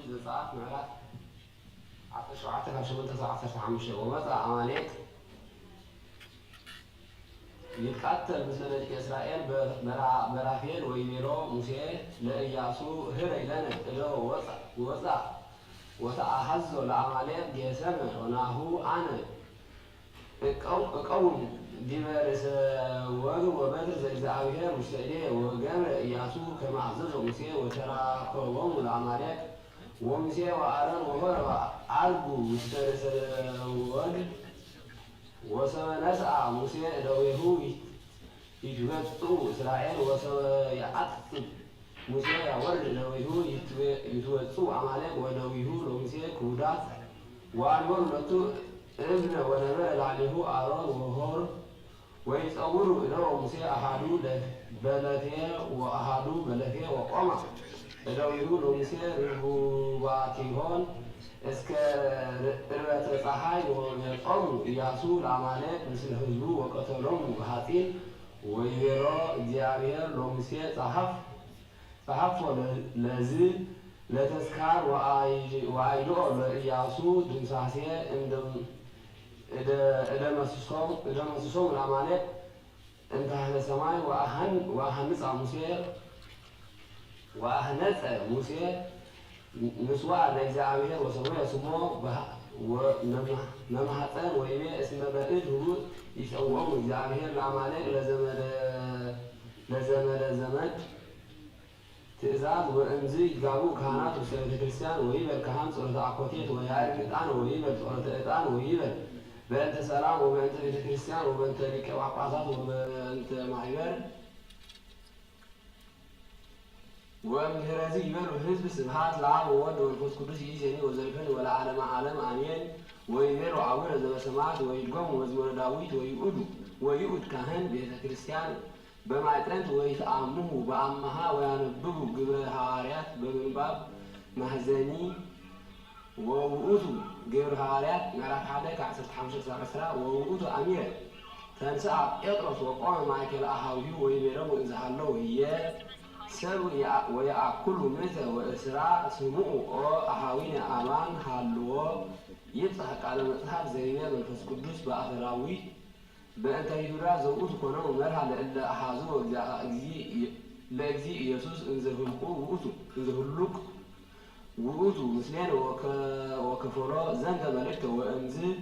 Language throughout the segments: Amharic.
زفاف معلا عطش وعطش عشان تسعة حمشة ومتى عماليك يتقتل مثل ملك إسرائيل برافيل ويميرو موسى لإياسو هري لنا له وسع حزو لعماليك جسم وناهو أنا اقوم ديمارس وادو وبدر زي زعوية مستعدية وجمر إياسو كما عززوا موسى وترى قوم لعماليك ومسيا وعران وهرب عربو مسترس الوجه وسما نسعى مسيا دويهو يتوتو إسرائيل وسما يعطف مسيا ورد دويهو يتوتو عمالك ودويهو لمسيا كودات وعنور لتو ابن ونمر عليه عران وهور ويتصوروا إنه مسيا أحدو بلتيه وأحدو بلتيه وقمع لو يقولوا مسير ربوباتيهون اسك ربات صحاي ويقوم ياسو العمالك مثل حزبو وقتلهم وهاتين ويرى ديابير لو مسير صحف لزي لتذكار وعيدو لإياسو دمساسية إذا مسوسهم العمالك انتهى السماء وأهن نسعى مسير وأهنت موسى نسوع لإجزاء وسموه سموه ونمحتن وإباء اسم بائد هو يسوعون إجزاء العمالك لزمن تأزاد وإنزي جابوا كهانات وسيد كريستيان وإباء الكهان صورة عقوتيت ويعرف الآن وإباء صورة الآن وإباء بأنت سلام وبأنت بيت كريستيان وبأنت لك وعقاصات وبأنت معيبان ومن هرازي يمر حزب سبحات العاب وود والقدس قدس يجيني وزلفن ولا عالم آمين ويمر عاون زي سماعت ويقوم وزمر داويت ويؤد كهن بيت كريستيان بمعترنت ويتعمه بعمها وينببوا قبل الحواريات بمنباب محزني ووؤوتو قبل الحواريات معرف حدك عسرت حمشة سرسرة ووؤوتو أمير تنسى يطرس وقام معك الأحاوي ويمروا إذا حلوا هي سوي ويأكل مثل وإسراء سموه أو أحاوين أمان حلوه يضحك على مصحف زي ما الفس قدوس بأثراوي بأنت يدرى زوجت كونه مرحلة إلا أحازوه لأجزي يسوس انزهلقو وؤوتو مثلين وكفرا زنت ملكت وأمزي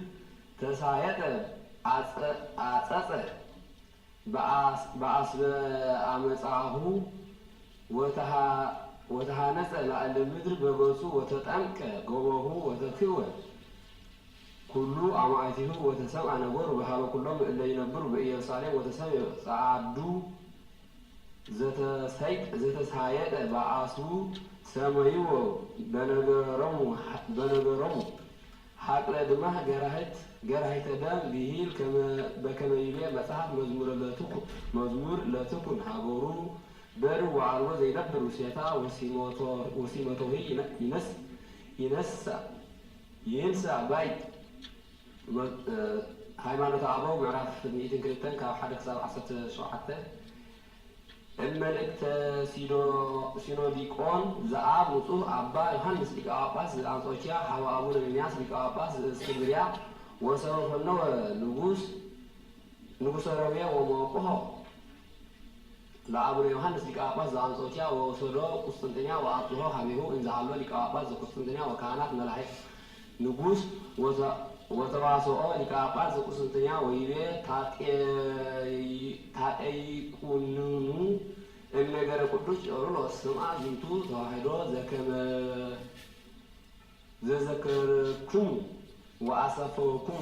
تسايت عصاصة بأصل عمصاهو وتهانس لعل المدر بغوصو وتطمك قوه وتكوه كل عمائته وتسمع نبور وهذا كلهم اللي ينبر بإيرساليم وتسمع صعدو زت سايت بأصو سمايو بنغرمو حقل دمه جراحت دم بهيل كما يبيع مصحف مزمور لا تكن حبورو بر وعلو زي نبر وسيتا وسيمته ينسى بايت ሃይማኖት አበው ምዕራፍ 102 ካብ 1 ክሳብ 17 الملكت ሲኖዲቆን ዘአብ ንጹሕ አባ ዮሐንስ ሊቀ ጳጳስ ዘአንጾኪያ ሀበ አቡነ ሚናስ ሊቀ ጳጳስ ዘእስክንድርያ ወሰበፈነወ ንጉሠ ሮሜ ወሞቁሖ ለአቡነ ዮሐንስ ሊቀ ጳጳስ ዘአንጾኪያ ወወሰዶ ቁስጥንጥንያ ወአብጽሖ ሀቤሁ እንዘሃሎ ሊቀ ጳጳስ ዘቁስጥንጥንያ ወካህናት መላእክት ንጉሥ ወተዋስኦ ሊቀ ጳጳስ ዘቁስጥንጥንያ ወይቤ ታጠይቁንኑ እምነገረ ቅዱስ ቄርሎስ ስምዐ ዝንቱ ተዋሕዶ ዘዘከርክሙ ወአሰፈወክሙ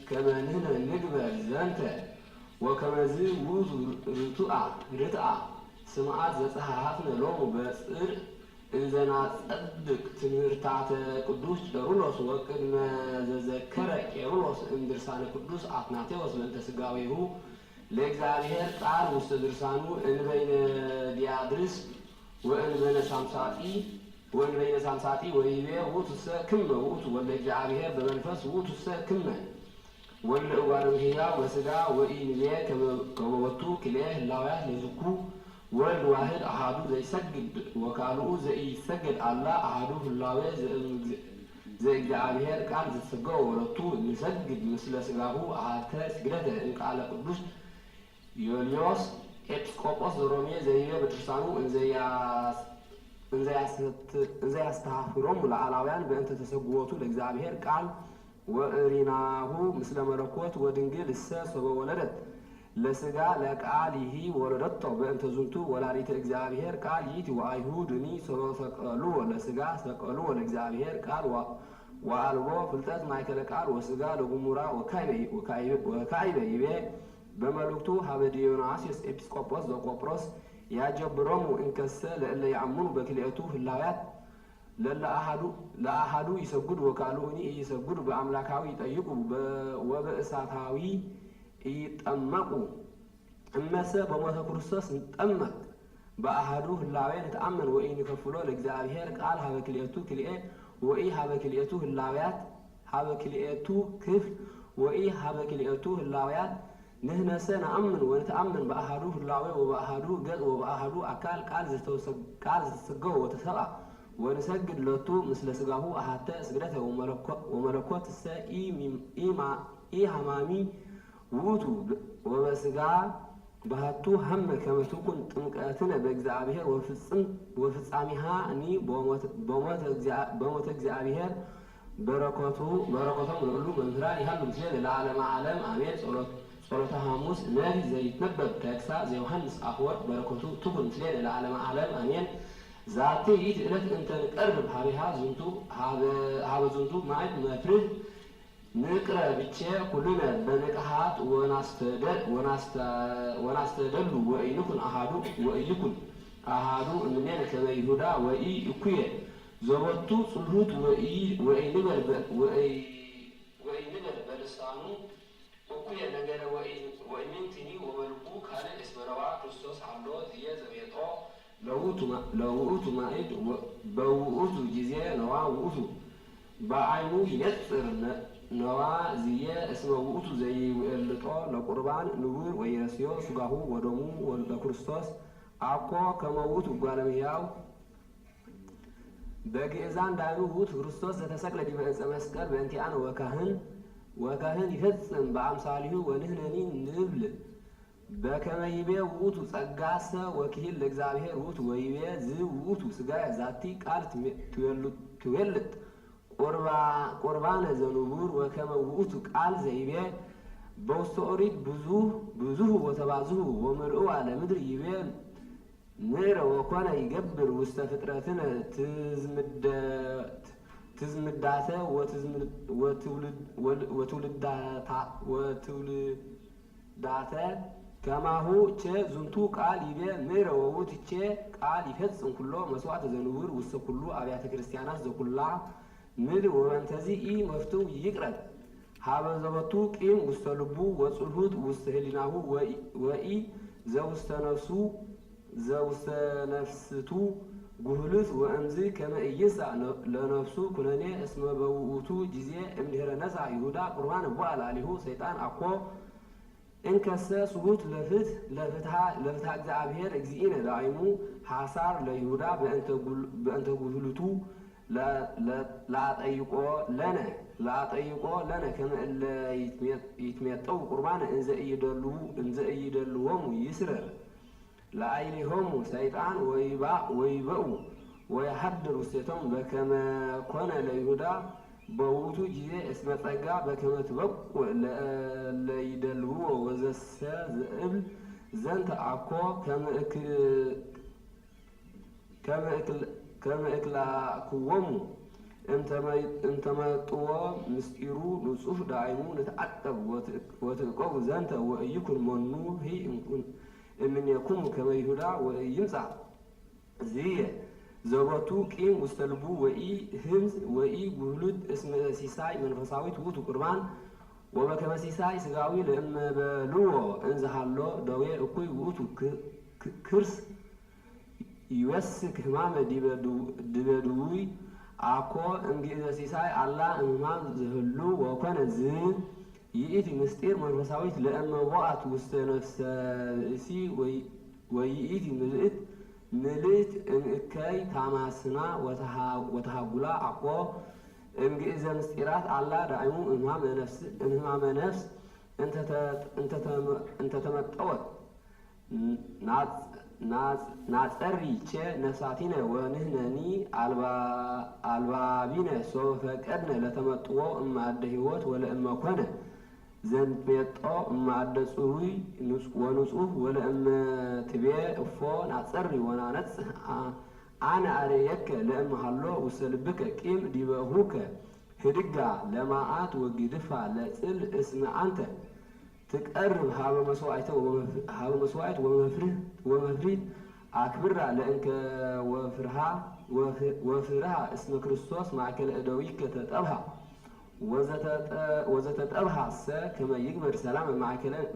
ከመ ንሕነ ንግበር ዘንተ ወከመዝ ውእቱ ርትዓ ስምዓት ዘጸሓሕፍነ ሎሙ በጽር እንዘናጸድቅ ትምህርታተ ቅዱስ ቄርሎስ ወቅድመ ዘዘከረ ቄርሎስ እምድርሳነ ቅዱስ አትናቴዎስ በእንተ ሥጋዌሁ ለእግዚአብሔር ቃል ውስተ ድርሳኑ እንበይነ ዲያድርስ ወእንበይነ ሳምሳጢ ወይቤ ውእቱሰ ክመ ውእቱ ወልደ እግዚአብሔር በመንፈስ ውእቱሰ ክመ ወልደ እጓለ እምሕያው በሥጋ ወኢንቤ ከመ ቦቱ ክልኤ ህላውያት ለዝኩ ወልድ ዋሕድ አሐዱ ዘይሰግድ ወካልኡ ዘኢይሰገድ አላ አሐዱ ህላዌ ዘእግዚአብሔር ቃል ዘተሰገወ ወለቱ ንሰግድ ምስለ ሥጋሁ አሐተ ስግደተ እምቃለ ቅዱስ ዮልዮስ ኤጲስቆጶስ ዘሮሜ ዘይቤ በድርሳኑ እንዘያስተሐፍሮሙ ለአላውያን በእንተ ተሰግዎቱ ለእግዚአብሔር ቃል ወእሪናሁ ምስለ መለኮት ወድንግል እሰ ሶበ ወለደት ለሥጋ ለቃል ይሂ ወለደቶ በእንተ ዝንቱ ወላዲተ እግዚአብሔር ቃል ይእቲ ወአይሁድኒ ሶበ ሰቀልዎ ለሥጋ ሰቀልዎ ለእግዚአብሔር ቃል ወአልቦ ፍልጠት ማእከለ ቃል ወሥጋ ለጉሙራ ወካዕበ ይቤ በመልእክቱ ሀበ ዲዮናስዮስ ኤጲስቆጶስ ዘቆጵሮስ ያጀብሮሙ እንከሰ ለእለ ይአምኑ በክልኤቱ ህላውያት ለአሐዱ ይሰግዱ ወካልኡኒ ኢይሰግዱ በአምላካዊ ይጠይቁ ወበእሳታዊ ይጠመቁ እመሰ በሞተ ክርስቶስ እንጠመቅ በአሐዱ ህላዌ ንተአመን ወኢንከፍሎ ለእግዚአብሔር ቃል ሀበ ክልኤቱ ክልኤ ወኢ ሀበ ክልኤቱ ህላውያት ሀበ ክልኤቱ ክፍል ወኢ ሀበ ክልኤቱ ህላውያት ንሕነሰ ነአምን ወንተአምን በአሐዱ ህላዌ ወበአሐዱ ገጽ ወበአሐዱ አካል ቃል ዘተሰገወ ወተሰብአ ወንሰግድ ለቱ ምስለ ሥጋሁ አሐተ ስግደተ ወመለኮት እሰ ኢሃማሚ ውእቱ ወበሥጋ ባህቱ ሀመ ከመ ትኩን ጥምቀትነ በእግዚአብሔር ወፍጻሚሃ እኒ በሞተ እግዚአብሔር በረከቶም ለሁሉ መምህራን ይሃሉ ምስሌነ ለዓለመ ዓለም አሜን። ጸሎተ ሐሙስ ነቢይ ዘይትነበብ ተግሣጽ ዘዮሐንስ አፈወርቅ በረከቱ ትኩን ምስሌነ ለዓለመ ዓለም አሜን። ዛቲ ይእቲ ዕለት እንተ ንቀርብ ሀቤሃ ሀበ ዝንቱ ማዕድ መፍርህ ንቅረብቼ ኩልነ በንቅሓት ወናስተደሉ ወኢይኩን አሐዱ እምኔነ ከመ ይሁዳ ወኢእኩየ ዘቦቱ ጽሉት ወኢንበል በልሳኑ እኩየ ነገረ ወኢምንትኒ ወበልቡ ካልእ እስመ ነዋ ክርስቶስ ሀሎ ዝየ ዘቤጦ ለውእቱ ማዕድ በውእቱ ጊዜ ነዋ ውእቱ በዓይኑ ይነጽር ነዋ ዝየ እስመ ውእቱ ዘይውእልጦ ለቁርባን ንቡር ወይረስዮ ሥጋሁ ወደሙ ለክርስቶስ አኮ ከመ ውእቱ እጓለ እምሕያው በግእዛን ዳይኑ ውእቱ ክርስቶስ ዘተሰቅለ ዲበ ዕፀ መስቀል በእንቲአነ ወካህን ይፈጽም በአምሳሊሁ ወንሕነኒ ንብል በከመ ይቤ ውእቱ ጸጋሰ ወክሂል ለእግዚአብሔር ውእቱ ወይቤ ዝውእቱ ሥጋየ ዛቲ ቃል ትዌልጥ ቁርባነ ዘንቡር ወከመ ውእቱ ቃል ዘይቤ በውስተ ኦሪት ብዙሁ ወተባዝሁ ወመልኡ አለ ምድር ይቤ ምዕረ ወኮነ ይገብር ውስተ ፍጥረትነ ትዝምዳተ ወትውልዳተ ከማሁ ቸ ዝንቱ ቃል ይቤ ምዕረ ወውእቱ ቸ ቃል ይፈጽም ኩሎ መስዋዕት ዘንቡር ውስተ ኩሉ አብያተ ክርስቲያናት ዘኩላ ምድር ወበንተዚ ኢ መፍትው ይቅረብ ሀበ ዘበቱ ቂም ውስተ ልቡ ወጽልሁት ውስተ ህሊናሁ ወኢ ዘውስተ ነፍስቱ ጉህልት ወእምዝ ከመ ኢይንሣእ ለነፍሱ ኩነኔ እስመ በውእቱ ጊዜ እምድኅረ ነሣ ይሁዳ ቁርባነ ቦአ ላዕሌሁ ሰይጣን አኮ እንከሰ ስሁት ለፍትሐ እግዚአብሔር እግዚእነ ዳይሙ ሐሳር ለይሁዳ በእንተ ጉህልቱ ላጠይቆ ለነ ከመ እለ ይትሜጠው ቁርባነ እንዘ ኢይደልዎሙ ይስረር ለአይሊሆሙ ሰይጣን ወይበኡ ወየሐድር ውስቴቶሙ በከመ ኮነ ለይሁዳ በውእቱ ጊዜ እስመ ጸጋ በከመ ትበቁዕ ለይደልዎ ወዘሰ ዘእብል ዘንተ አኮ ከመ እክላክዎሙ እንተመጥዎ ምስጢሩ ንጹሕ ዳይሙ ንትዐቀብ ወትዕቆቡ ዘንተ ወኢይኩን መኑ እምኔክሙ ከመ ይሁዳ ወኢይምጻእ ዝየ ዘቦቱ ቂም ውስተ ልቡ ወኢ ህምዝ ወኢ ጉህሉት እስመ ሲሳይ መንፈሳዊት ውእቱ ቁርባን ወበከመ ሲሳይ ሥጋዊ ለእመ በልዎ እንዘሃሎ ደዌ እኩይ ውእቱ ክርስ ይወስክ ሕማመ ዲበ ድውይ አኮ እምግእዘ ሲሳይ አላ እምሕማም ዝህሉ ወኮነ ዝ ይእቲ ምስጢር መንፈሳዊት ለእመ ቦአት ውስተ ነፍሰ ብእሲ ወይእቲ ምልእት እምእከይ ታማስና ወተሃጉላ አኮ እምግእዘ ምስጢራት አላ ዳይሙ እምሕማመ ነፍስ እንተተመጠወት ናጸሪ ቸ ነፍሳቲነ ወንህነኒ አልባቢነ ሶበ ፈቀድነ ለተመጥዎ እማደ ሕይወት ወለእመ ኮነ ዘንሜጦ እማደ ጽሩይ ወንጹህ ወለእመ ትቤ እፎ ናጸሪ ወናነጽህ አነ አርየከ ለእመ ሃሎ ውስተ ልብከ ቂም ዲበሁከ ህድጋ ለማአት ወግድፋ ለጽል እስመ አንተ ትቀርብ ሀበ መስዋዕት ወመፍሪት አክብራ ለእንከ ወፍርሃ እስመ ክርስቶስ ማእከለ እደዊከ ተጠብሃ ወዘተጠብሃ ሰ ከመ ይግበር ሰላም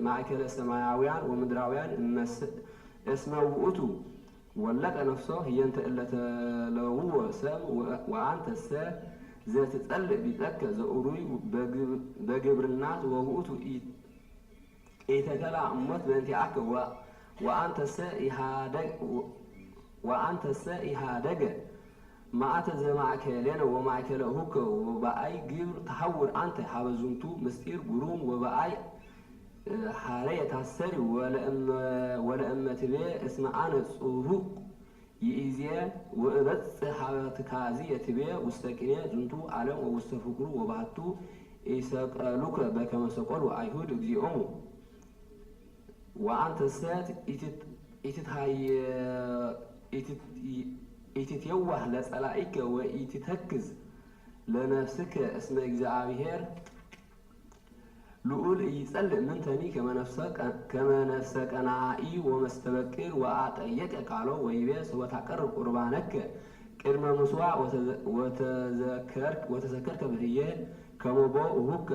ማእከለ ሰማያውያን ወምድራውያን እስመ ውእቱ ወለቀ ነፍሶ ህየንተ እለ ተለውዎ ሰብ ወአንተ ሰ ዘትጸልእ ቢጸከ ዘኡሩይ በግብርናት ወውእቱ ኢተከላ እሞት በእንቲአከ ወአንተሰ ኢሃደገ ማእተ ዘማእከሌነ ወማእከለ ሁከ ወበአይ ግብር ተሐውር አንተ ሀበ ዝንቱ ምስጢር ጉሩም ወበአይ ሐረየ ታሰሪ ወለእመ ትቤ እስመ አነ ጽሩቅ ይእዜ ወእበጽሕ ሀበ ትካዝየ ትቤ ውስተ ቅኔ ዝንቱ ዓለም ወውስተ ፍቅሩ ወባህቱ ኢሰቀሉከ በከመ ሰቀሉ አይሁድ እግዚኦሙ ወአንተሰ ኢትትየዋህ ለጸላኢከ ወኢትተክዝ ለነፍስከ እስመ እግዚአብሔር ልዑል ኢይጸልእ ምንተኒ ከመ ነፍሰ ቀናኢ ወመስተበቅል ወአጠየቀ ቃሎ ወይቤ ወታቀርብ ቁርባነከ ቅድመ ምስዋዕ ወተዘከርከ ብህየ ከመቦ እሁከ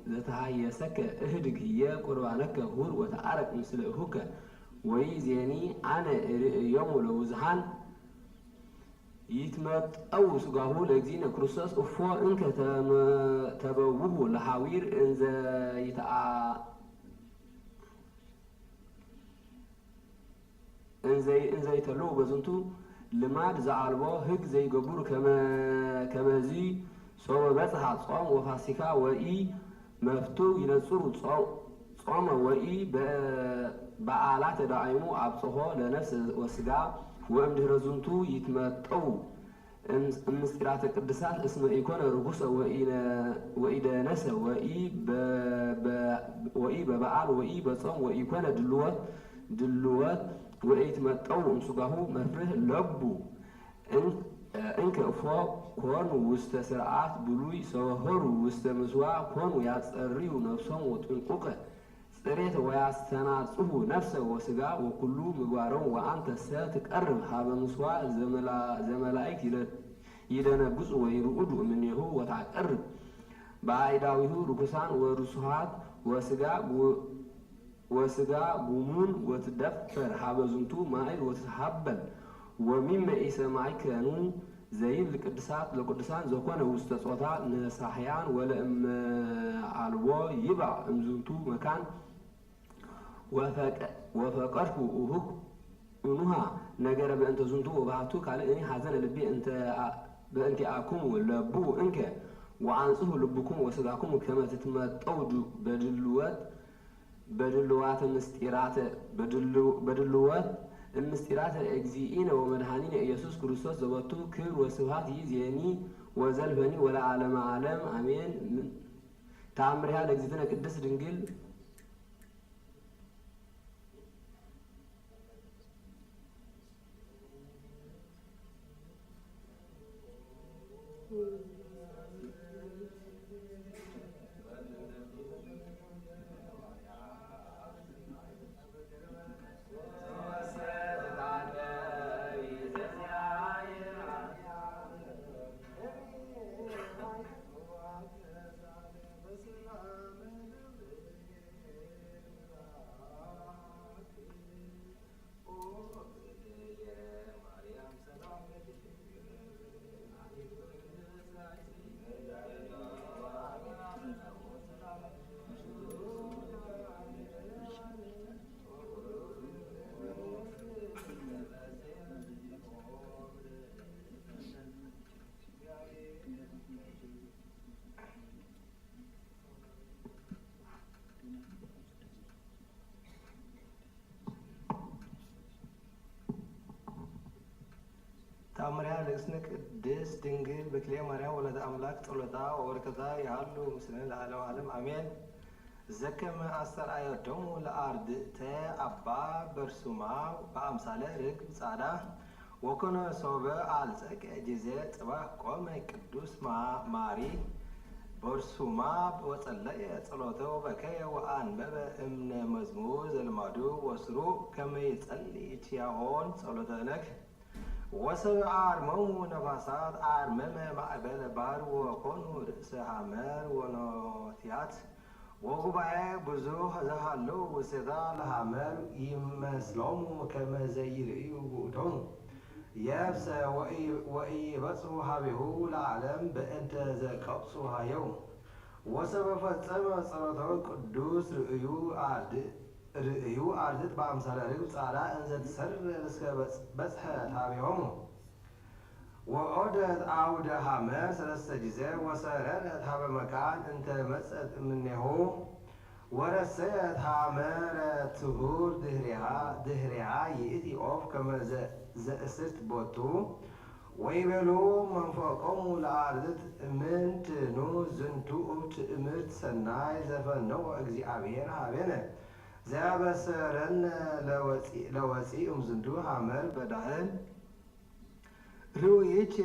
ዘተሃየሰከ እህድግ ህየ ቁርባነከ ሁር ወተአረቅ ምስለ እሁከ ወይዜኒ አነ ርእዮሙ ለውዝሃን ይትመጠው ሥጋሁ ለእግዚእነ ክርስቶስ እፎ እንከ ተበውሁ ለሐዊር እንዘ ይተለዉ በዝንቱ ልማድ ዘአልቦ ህግ ዘይገብሩ ከመዚ ሶበ በጽሐ ጾም ወፋሲካ ወኢ መፍቱ ይነጽሩ ጾመ ወኢ በዓላት ዳይሙ አብጽሖ ለነፍስ ወስጋ ወእምድኅረ ዝንቱ ይትመጠው ምስጢራተ ቅድሳት እስመ ኢኮነ ርኩሰ ወኢደነሰ ወኢ በበዓል ወኢ በጾም ወኢኮነ ድልወት ወኢትመጠው እምሱጋሁ መፍርህ ለቡ እንከ እፎ ኮኑ ውስተ ስርዓት ብሉይ ሰወኸሩ ውስተ ምስዋዕ ኮኑ ያጸርዩ ነፍሶም ወጥንቁቀ ጽሬት ወያስተናጽሁ ነፍሰ ወስጋ ወኩሉ ምግባሮም ወአንተ ትቀርብ ሀበ ምስዋዕ ዘመላእክት ይደነግጹ ወይርኡዱ እምኔሁ ወታቀርብ በአይዳዊሁ ርኩሳን ወርሱሃት ወስጋ ጉሙን ወትደፈር ሀበ ዝንቱ ማዕድ ወትሃበል ወሚመ ኢሰማዕከኑ ዘይብል ለቅዱሳን ዘኮነ ውስተ ጾታ ነሳሕያን ወለእመ አልቦ ይባዕ እምዝንቱ መካን ወፈቀድኩ እኑሃ ነገረ በእንተ ዝንቱ ወባህቱ ካልእኒ ሐዘነ ልቤ በእንቲአክሙ ለቡ እንከ ወአንጽሑ ልብኩም ወስጋኩም ከመ ትትመጠው በድልዋት ምስጢራተ እግዚእነ ወመድኃኒነ ኢየሱስ ክርስቶስ ዘቦቱ ክብር ወስብሐት ይእዜኒ ወዘልፈኒ ወለዓለመ ዓለም አሜን። ተአምሪሃ ለእግዝእትነ ቅድስት ድንግል ተአምሪሃ ለእግዝእትነ ቅድስት ድንግል በክልኤ ማርያም ወለተ አምላክ ጸሎታ ወበረከታ ያህሉ ምስለ ለዓለመ ዓለም አሜን። ዘከመ አስተርአዮቶሙ ለአርድእተ አባ በርሱማ በአምሳለ ርግብ ጻዕዳ ወኮነ ሶበ አልጸቀ ጊዜ ጽባሕ ቆመ ቅዱስ ማሪ በርሱማ ወጸለየ ጸሎተ ወበከየ ወአንበበ እምነ መዝሙር ዘልማዱ ወስሩ ከመ ይጸልይ ኪያሆን ጸሎተ ነክ ወሰብአ አርመሙ ነፋሳት አርመመ ማዕበለ ባሕር ወኮኑ ርእሰ ሐመር ወኖትያት ወጉባኤ ብዙሕ ዘሃለው ውስቴታ ለሐመር ይመስሎሙ ከመ ዘይርእዩ ውእቶሙ የብሰ ወኢይበጽሑ ሀቤሁ ለዓለም በእንተ ዘቀብጹ ሀየው ወሰበ ፈጸመ ጸሎተ ቅዱስ ርእዩ አርድእት በአምሳለ ርግብ ጻዕዳ እንዘ ትሰርር እስከ በጽሐት ሀቤሆሙ ወኦደት አውደ ሐመር ሰለስተ ጊዜ ወሰረረት ሀበ መካን እንተ መጽአት እምኔሁ ወረሰየት ሐመረ ትሁር ድኅሬሃ ይእቲ ኦፍ ከመ ዘእስርት ቦቱ ወይቤሉ መንፈቆሙ ለአርድእት እምንትኑ ዝንቱ ትእምርት ሰናይ ዘፈነወ እግዚአብሔር ሀቤነ ዘያበሰረነ ለወፂእ እምዝንቱ ሐመር በዳህን ርእይቼ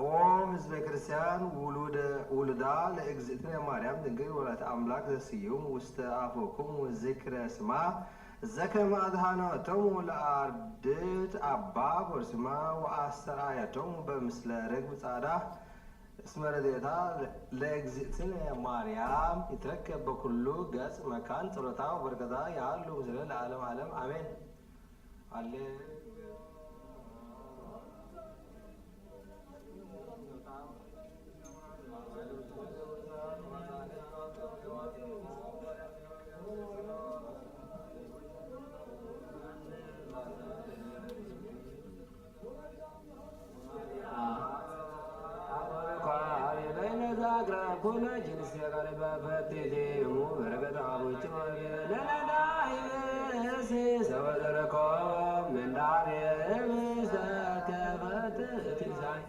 ኦ ህዝበ ክርስቲያን ውሉዳ ለእግዝእትነ ማርያም ድንግል ወለተ አምላክ ዘስዩም ውስተ አፎክሙ ዝክረ ስማ ዘከመ አድኃነቶሙ ለአርድእት አባ በርሱማ ወአስተርአዮቶሙ በምስለ ርግብ ጻዕዳ እስመ ረድኤታ ለእግዝእትነ ማርያም ይትረከብ በኩሉ ገጽ መካን ጸሎታ ወበረከታ ያህሉ ምስለ ለዓለመ ዓለም አሜን። ኩለ ጅንስ የቃለ በፈቴቴሙ በረከታ ቦች ለነዳይ سوالركم من دعوة مستكفت تسعي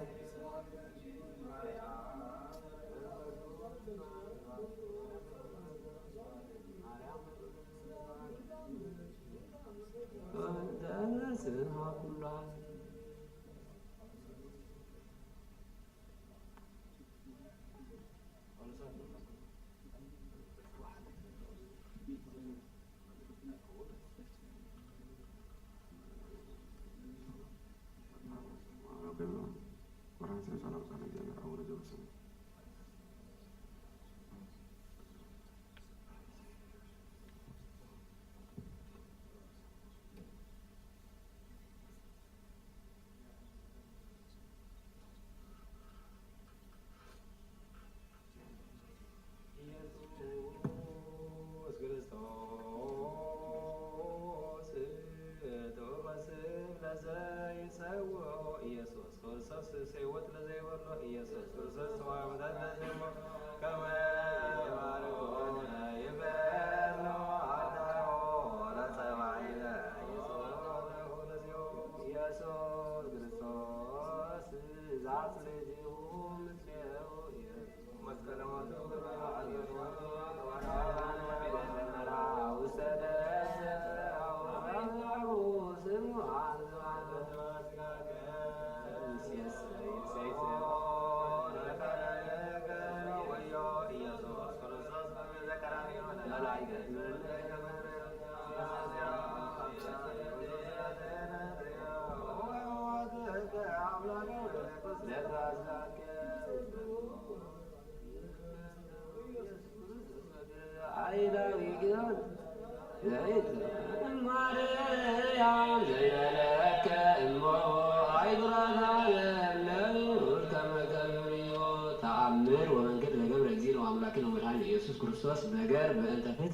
ክርስቶስ ነገር በእንተ ፍትሕ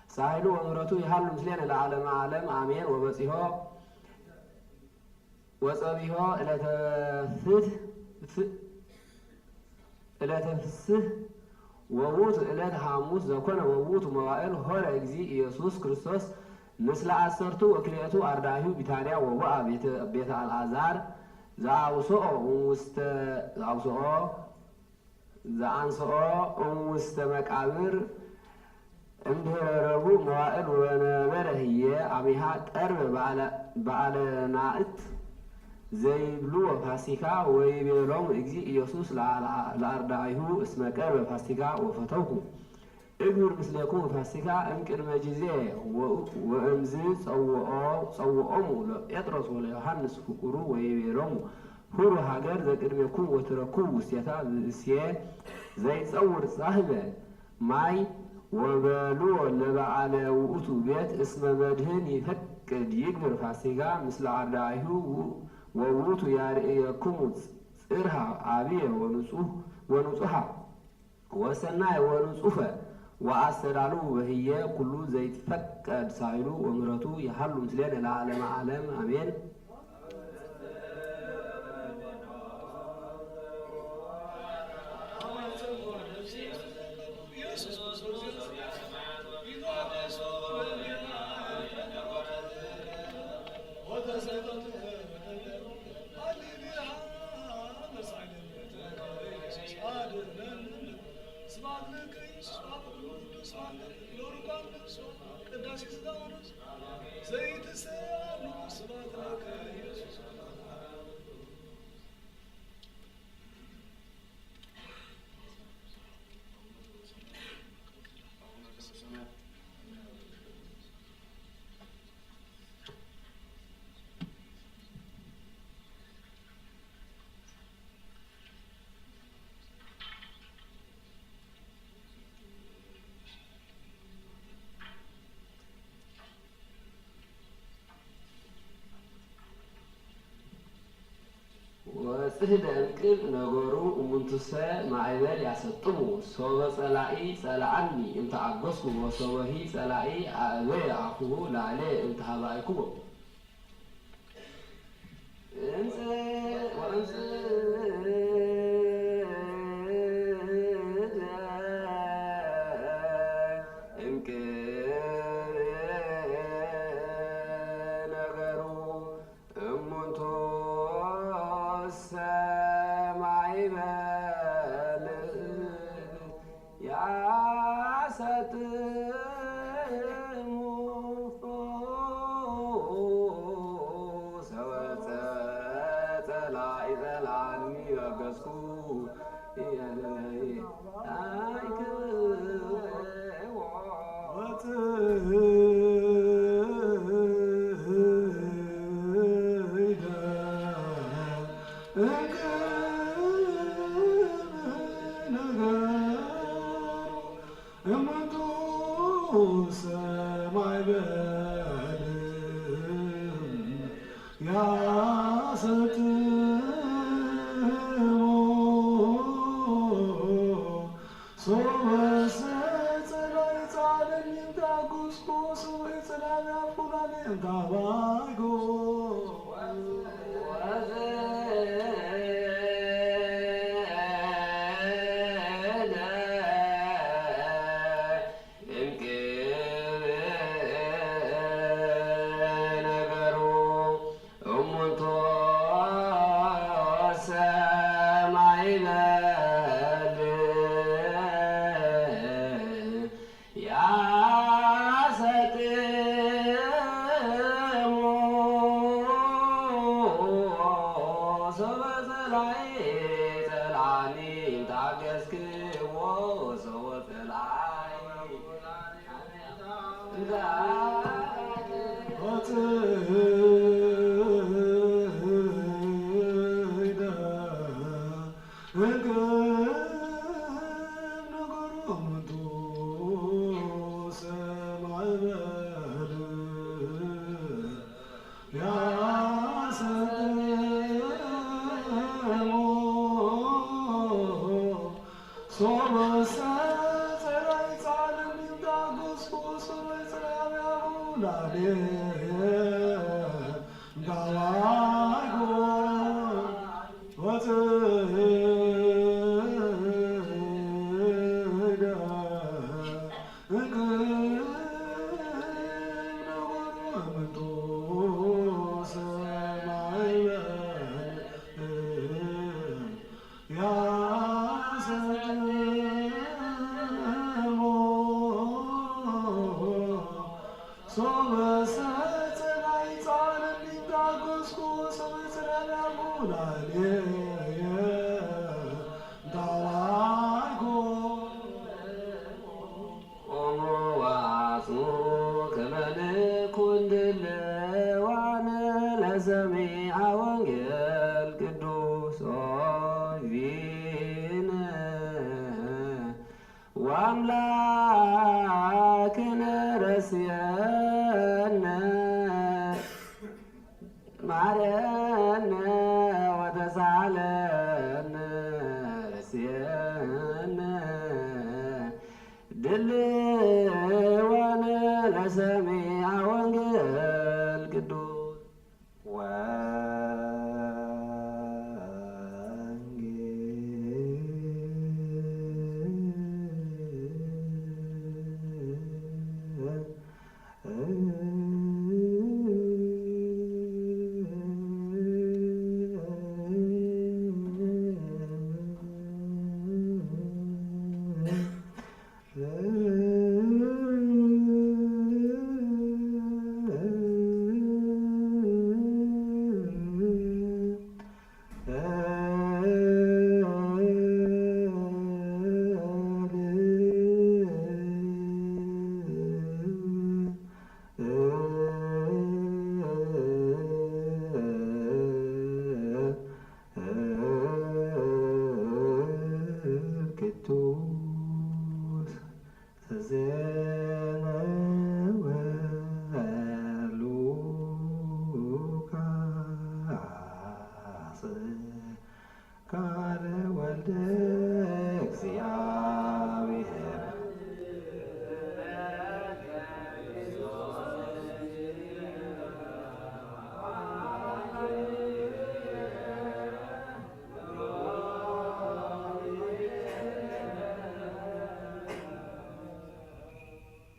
ሳይሉ ወምሕረቱ ይሃሉ ምስሌነ ለዓለመ ዓለም አሜን። ወበጺሖ ወጸቢሖ ዕለተ ፍስሕ ወውእቱ ዕለተ ሐሙስ ዘኮነ ወውእቱ መዋዕል ሆረ እግዚእ ኢየሱስ ክርስቶስ ምስለ አሰርቱ ወክልኤቱ አርዳኢሁ ቢታንያ ወወአ ቤተ አልዓዛር ዘአንስኦ እምውስተ መቃብር እምድኅረ ረቡዕ መዋዕል ወነበረ ህየ አሚሃ ቀርበ በዓለ ናእት ዘይብልዎ ፋሲካ ወይቤሎሙ እግዚእ ኢየሱስ ለአርዳኢሁ እስመ ቀርበ ፋሲካ ወፈተውኩ እግብር ምስሌክሙ ፋሲካ እምቅድመ ጊዜ ወእምዝ ጸውዖሙ ለጴጥሮስ ወለዮሐንስ ፍቁሩ ወይቤሎሙ ሁሩ ሀገር ዘቅድሜኩም ወትረክቡ ውስቴታ ብእሴ ዘይጸውር ጻሕበ ማይ ወበልዎ ለበዓለ ውእቱ ቤት እስመ መድህን ይፈቅድ ይግብር ፋሲካ ምስለ አርዳኢሁ ወውእቱ ያርእየክሙ ጽርሐ አብየ ወንጹሐ ወሰናይ ወንጹፈ ወአስተዳሉ በህየ ኩሉ ዘይትፈቀድ ሳይሉ ወምሕረቱ ይሃሉ ምስሌነ ለዓለመ ዓለም አሜን። ወጽሕደ እንቅብ ነገሩ እሙንቱሰ ማዕበል ያሰጥሙ ሶበ ጸላኢ ጸላአኒ እንተ አጐስኩ ወሶበሂ ጸላኢ አእበየ አፉሁ ላዕሌ እንተ ሀባእኩዎ ማይበል ያሰጥሙ ሰወፀ ጸላይ ጸላኒ አገዝኩ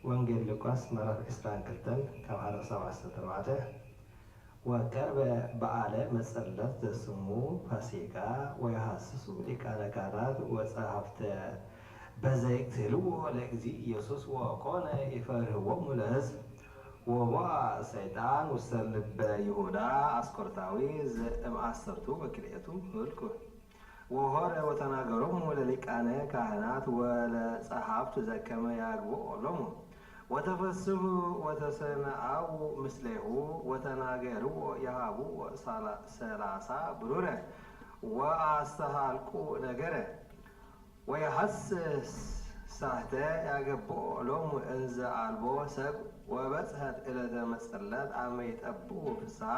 ወንጌል ሉቃስ ምዕራፍ 22 ካብ 47 ወቀርበ በዓለ መጸለት ዘስሙ ፋሲካ ወይሐስሱ ሊቃነ ካህናት ወጸሐፍተ በዘይቅትልዎ ለእግዚእ ኢየሱስ ወኮነ ይፈርህዎሙ ለሕዝብ ወቦአ ሰይጣን ውስተ ልበ ይሁዳ አስቆሮታዊ ዘእምአሰርቱ በክልኤቱ ህልኩ ወሆረ ወተናገሮሙ ለሊቃነ ካህናት ወለጸሐፍት ዘከመ ያግብኦሎሙ ወተፈስሑ ወተሰምዐው ምስሌሁ ወተናገርዎ የሃብዎ 30 ብሩረ ወአስተሃልቁ ነገረ ወየሐስስ ሳህተ ያገብኦሎሙ እንዘ አልቦ ሰብ ወበጽሐት ዕለተ መጸለት አመ ይጠብኡ ፍስሓ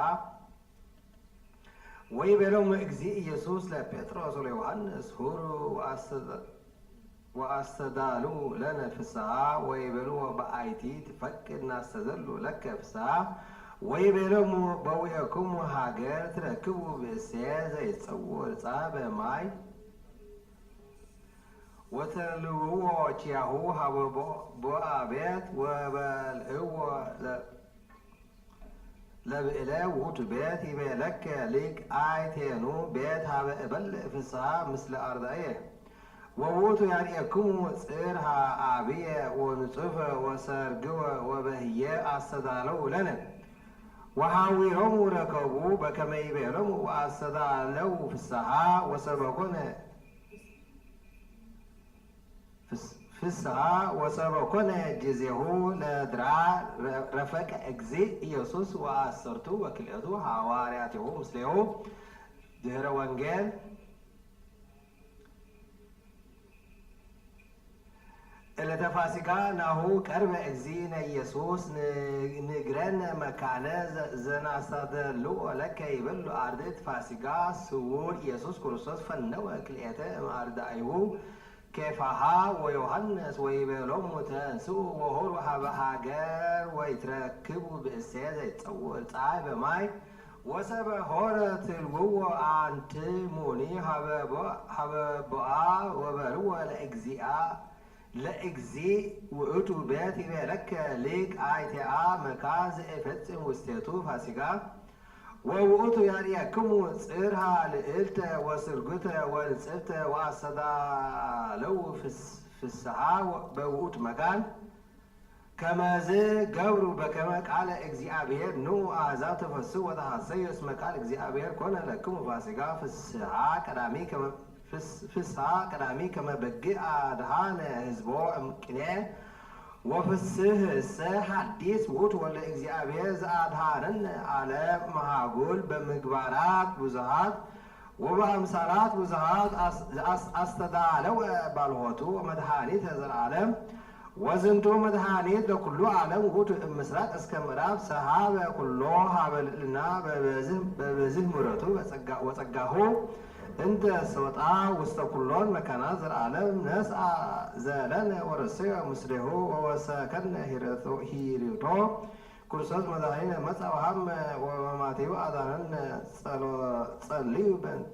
ወይቤሎሙ እግዚእ ኢየሱስ ለጴጥሮስ ወለዮሐንስ ሁሩ ወአስተዳሉ ለነ ፍስሓ ወይቤልዎ በአይቲ ትፈቅድ ናስተዘሉ ለከ ፍስሓ ወይቤሎሙ በዊእክሙ ሃገር ትረክቡ ብእሴ ዘይጸውዕ ዕፃ በማይ ወተልውዎ ኪያሁ ሀበ ቦአ ቤት ወበልዕዎ ለብዕለ ውእቱ ቤት ይቤለከ ሊቅ አይቴኑ ቤት ሀበ እበልዕ ፍስሓ ምስለ አርዳእየ ወውእቱ ያርኤክሙ ጽርሐ አብየ ወንጹፈ ወሰርግወ ወበህየ አስተዳለው ለነ ወሃዊሮሙ ረከቡ በከመ ይቤሎሙ ወአስተዳለው ፍስሓ ወሰበኮነ ፍስሓ ወሰበኮነ ጊዜሁ ለድራ ረፈቀ እግዚእ ኢየሱስ ወአሰርቱ ወክልኤቱ ሐዋርያቲሁ ምስሌሁ ድኅረ ወንጌል ዕለተ ፋሲካ ናሁ ቀርበ እግዚእነ ኢየሱስ ንግረነ መካነ ዘናስተደልዎ ለከ ይበሉ አርድእት ፋሲካ ስውር ኢየሱስ ክርስቶስ ፈነወ ክልኤተ እምአርዳኢሁ ኬፋሃ ወዮሐንስ ወይቤሎሙ ተንሥኡ ወሆሩ ሀበ ሃገር ወይትረክቡ ብእሴ ዘይጸውዕ ዕፃ በማይ ወሰበ ሆረ ትልውዎ አንትሙኒ ሀበ ቦአ ወበልዎ ለእግዚእ ውእቱ ቤት ይቤለከ ሊቅ አይቴአ መካን ዘኢፈጽም ውስቴቱ ፋሲካ ወውእቱ ያርኤክሙ ጽርሐ ልዕልተ ወስርጉተ ወንጽብተ ወአስተዳለው ፍስሓ በውእቱ መካን ከመዝ ገብሩ በከመ ቃለ እግዚአብሔር ኑ አሕዛብ ተፈስሑ ወተሐሰዩ እስመ ቃል እግዚአብሔር ኮነ ለክሙ ፋሲካ ፍስሓ ቀዳሚ ከመ በግዕ አድኃነ ሕዝቦ እምቅኔ ወፍስሕ እሰ ሐዲስ ውእቱ ወልደ እግዚአብሔር ዘአድኃነነ ዓለም መሃጉል በምግባራት ብዙኃት ወበአምሳላት ብዙኃት አስተዳለወ ባልሆቱ መድኃኒተ ዘለዓለም ወዝንቱ መድኃኒት ለኩሉ ዓለም ውእቱ እምስራቅ እስከ ምዕራብ ሰሃበ ኩሎ ሀበ ልዕልና በብዝሕ ምሕረቱ ወጸጋሁ እንተ ሶጣ ውስተ ኩሎን መካናት ዘለዓለም ነስአ ዘለነ ወረሰዮ ምስሌሁ ወወሰከነ ሂሪቶ ክርስቶስ መድኃኒነ መጽአ ወሀመ ወበማቴው አዳነነ ጸልዩ በእንተ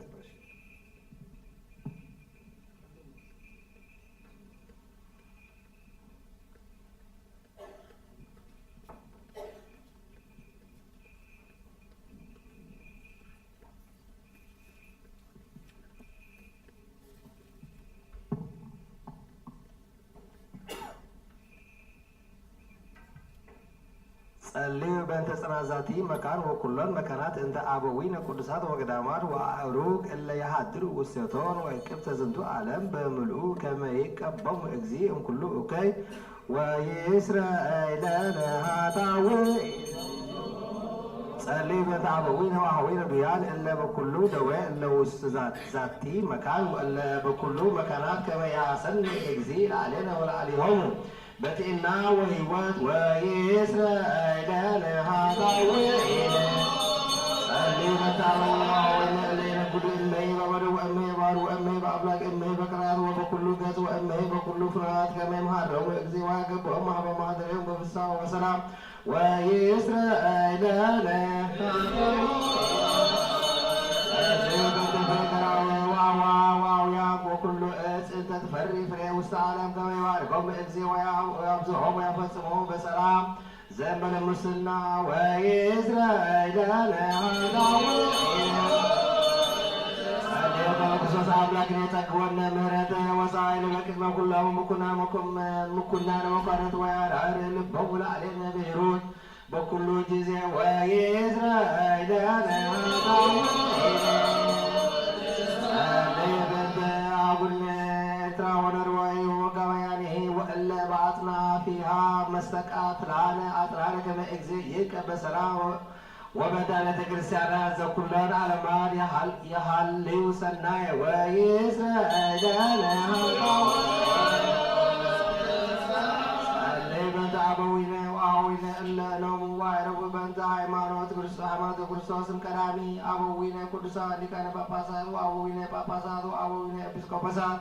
ጸልዩ በእንተ ጽናዛቲ መካን ወኩሎን መካናት እንተ አበዊነ ቅዱሳት ወገዳማት ወአእሩግ እለ የሃድሩ ውስቴቶን ወይቅብተ ዝንቱ ዓለም በምልኡ ከመ ይቀበሙ እግዚእ እምኩሉ እከይ ወይስረይ ለነ ኃጣውእ ጸልዩ በእንተ አበዊነ ወአኀዊነ ብያን እለ በኩሉ ደዌ እለ ውስተ ዛቲ መካን ወእለ በኩሉ መካናት ከመ ያሰኒ እግዚእ ላዕሌነ ወላዕሌሆሙ በጤና ወሕይወት ወይስረይ ለነ ኃጣውኢነ ጸልዩ በእንተ አበዊነ ወአኀዊነ እለ ይነግዱ እመይ በበደው ወእመይ ባሩ ወእመይ በአፍላቅ እመይ በቅርአት ወበኩሉ ገጽ ወእመይ በኩሉ ፍርሃት ከመ ይምሃረሙ እግዚእ ወያገብኦሙ ሀበ ማኅደሪሆሙ በፍስሓ ወሰላም ወይስረይ ለነ ወኩሉ ዕፅ እንተ ትፈሪ ፍሬ ውስተ ዓለም ከመ ይባርኮሙ እግዚእ ወያብዝሖሙ ወያፈጽሞሙ በሰላም ዘመነ ሙስና ወይእስራኤላነ ክርስቶስ አምላክን የጠግቦነ ምህረተ ወሳይል በቅድመ ኩሎሙ ምኩናነ መኳንንት ወያርአር ልቦሙ ለዓሌነ ብሂሩት በኩሉ ጊዜ ወይእስራኤላነ አቡነ ኤርትራ ወነርዋይ ወጋባያኒሂ ወእለ በአጽናፊሃ መስተቃት ላነ አጥራነ ከመ እግዚእ ይቀ በሰላም ወበዳነተ ክርስቲያናት ዘኩሎን ዓለማት የሃልዩ ሰናየ ወይእስራኤላነ በእንተ አበዊነ ወአኀዊነ እለ ሎሙ ዋዕረፉ በእንተ ሃይማኖተ ክርስቶስም ቀዳሚ አበዊነ ቅዱሳን ሊቃነ ጳጳሳት ወአበዊነ ጳጳሳት ወአበዊነ ኤጲስቆጶሳት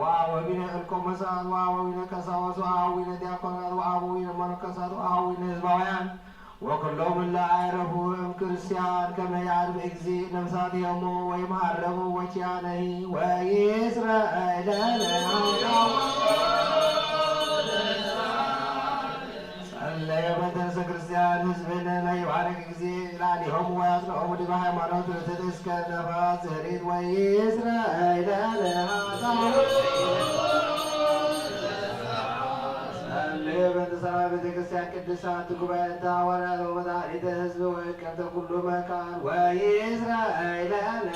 ወአበዊነ እልቆመሳት ወአበዊነ ቀሳውስት ወአበዊነ ዲያቆናት ወአበዊነ መነኮሳት ወአበዊነ ሕዝባውያን ወኩሎሙ እለ አዕረፉ እምክርስቲያን ከመ ያዕርፍ እግዚእ ነፍሳቲሆሙ ወይምሃረሙ ወኪያነሂ ወይእስራኤላነ ጸለየ በእንተ ርእሰ ክርስቲያን ሕዝብነ ለይባርክ እግዚእ ላዕሌሆሙ ወያጽንዖሙ ዲበ ሃይማኖት ርትዕት እስከ ነፋስ ዝኅሪት ወይእስራኤላነ በእንተ ሰላም ቤተ ክርስቲያን ቅድሳት ጉባኤተ ሐዋርያት ወመድኃኒተ ሕዝብ ወእቀብተ ኩሉ መካን ወይእስራኤላነ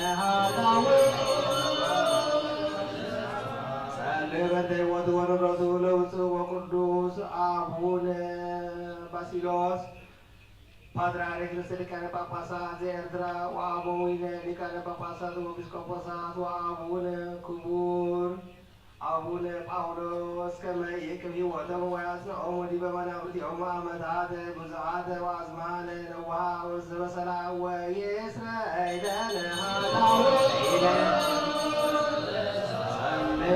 በእንተ ሕይወቱ ወንብረቱ ለብፁዕ ወቅዱስ አቡነ ባስልዮስ ፓትርያርክ ርእሰ ሊቃነ ጳጳሳት ዘኤርትራ ወአበዊነ ሊቃነ ጳጳሳት ወኤጲስቆጶሳት ወአቡነ ክቡር አቡነ ጳውሎስ ከመ ይቅብ ሕይወቶሙ ወያጽንዖሙ ዲበ መናብርቲሆሙ ዓመታተ ብዙኃተ ወአዝማነ ነዋሃ ወዘበሰላም ወይእስራኤላነ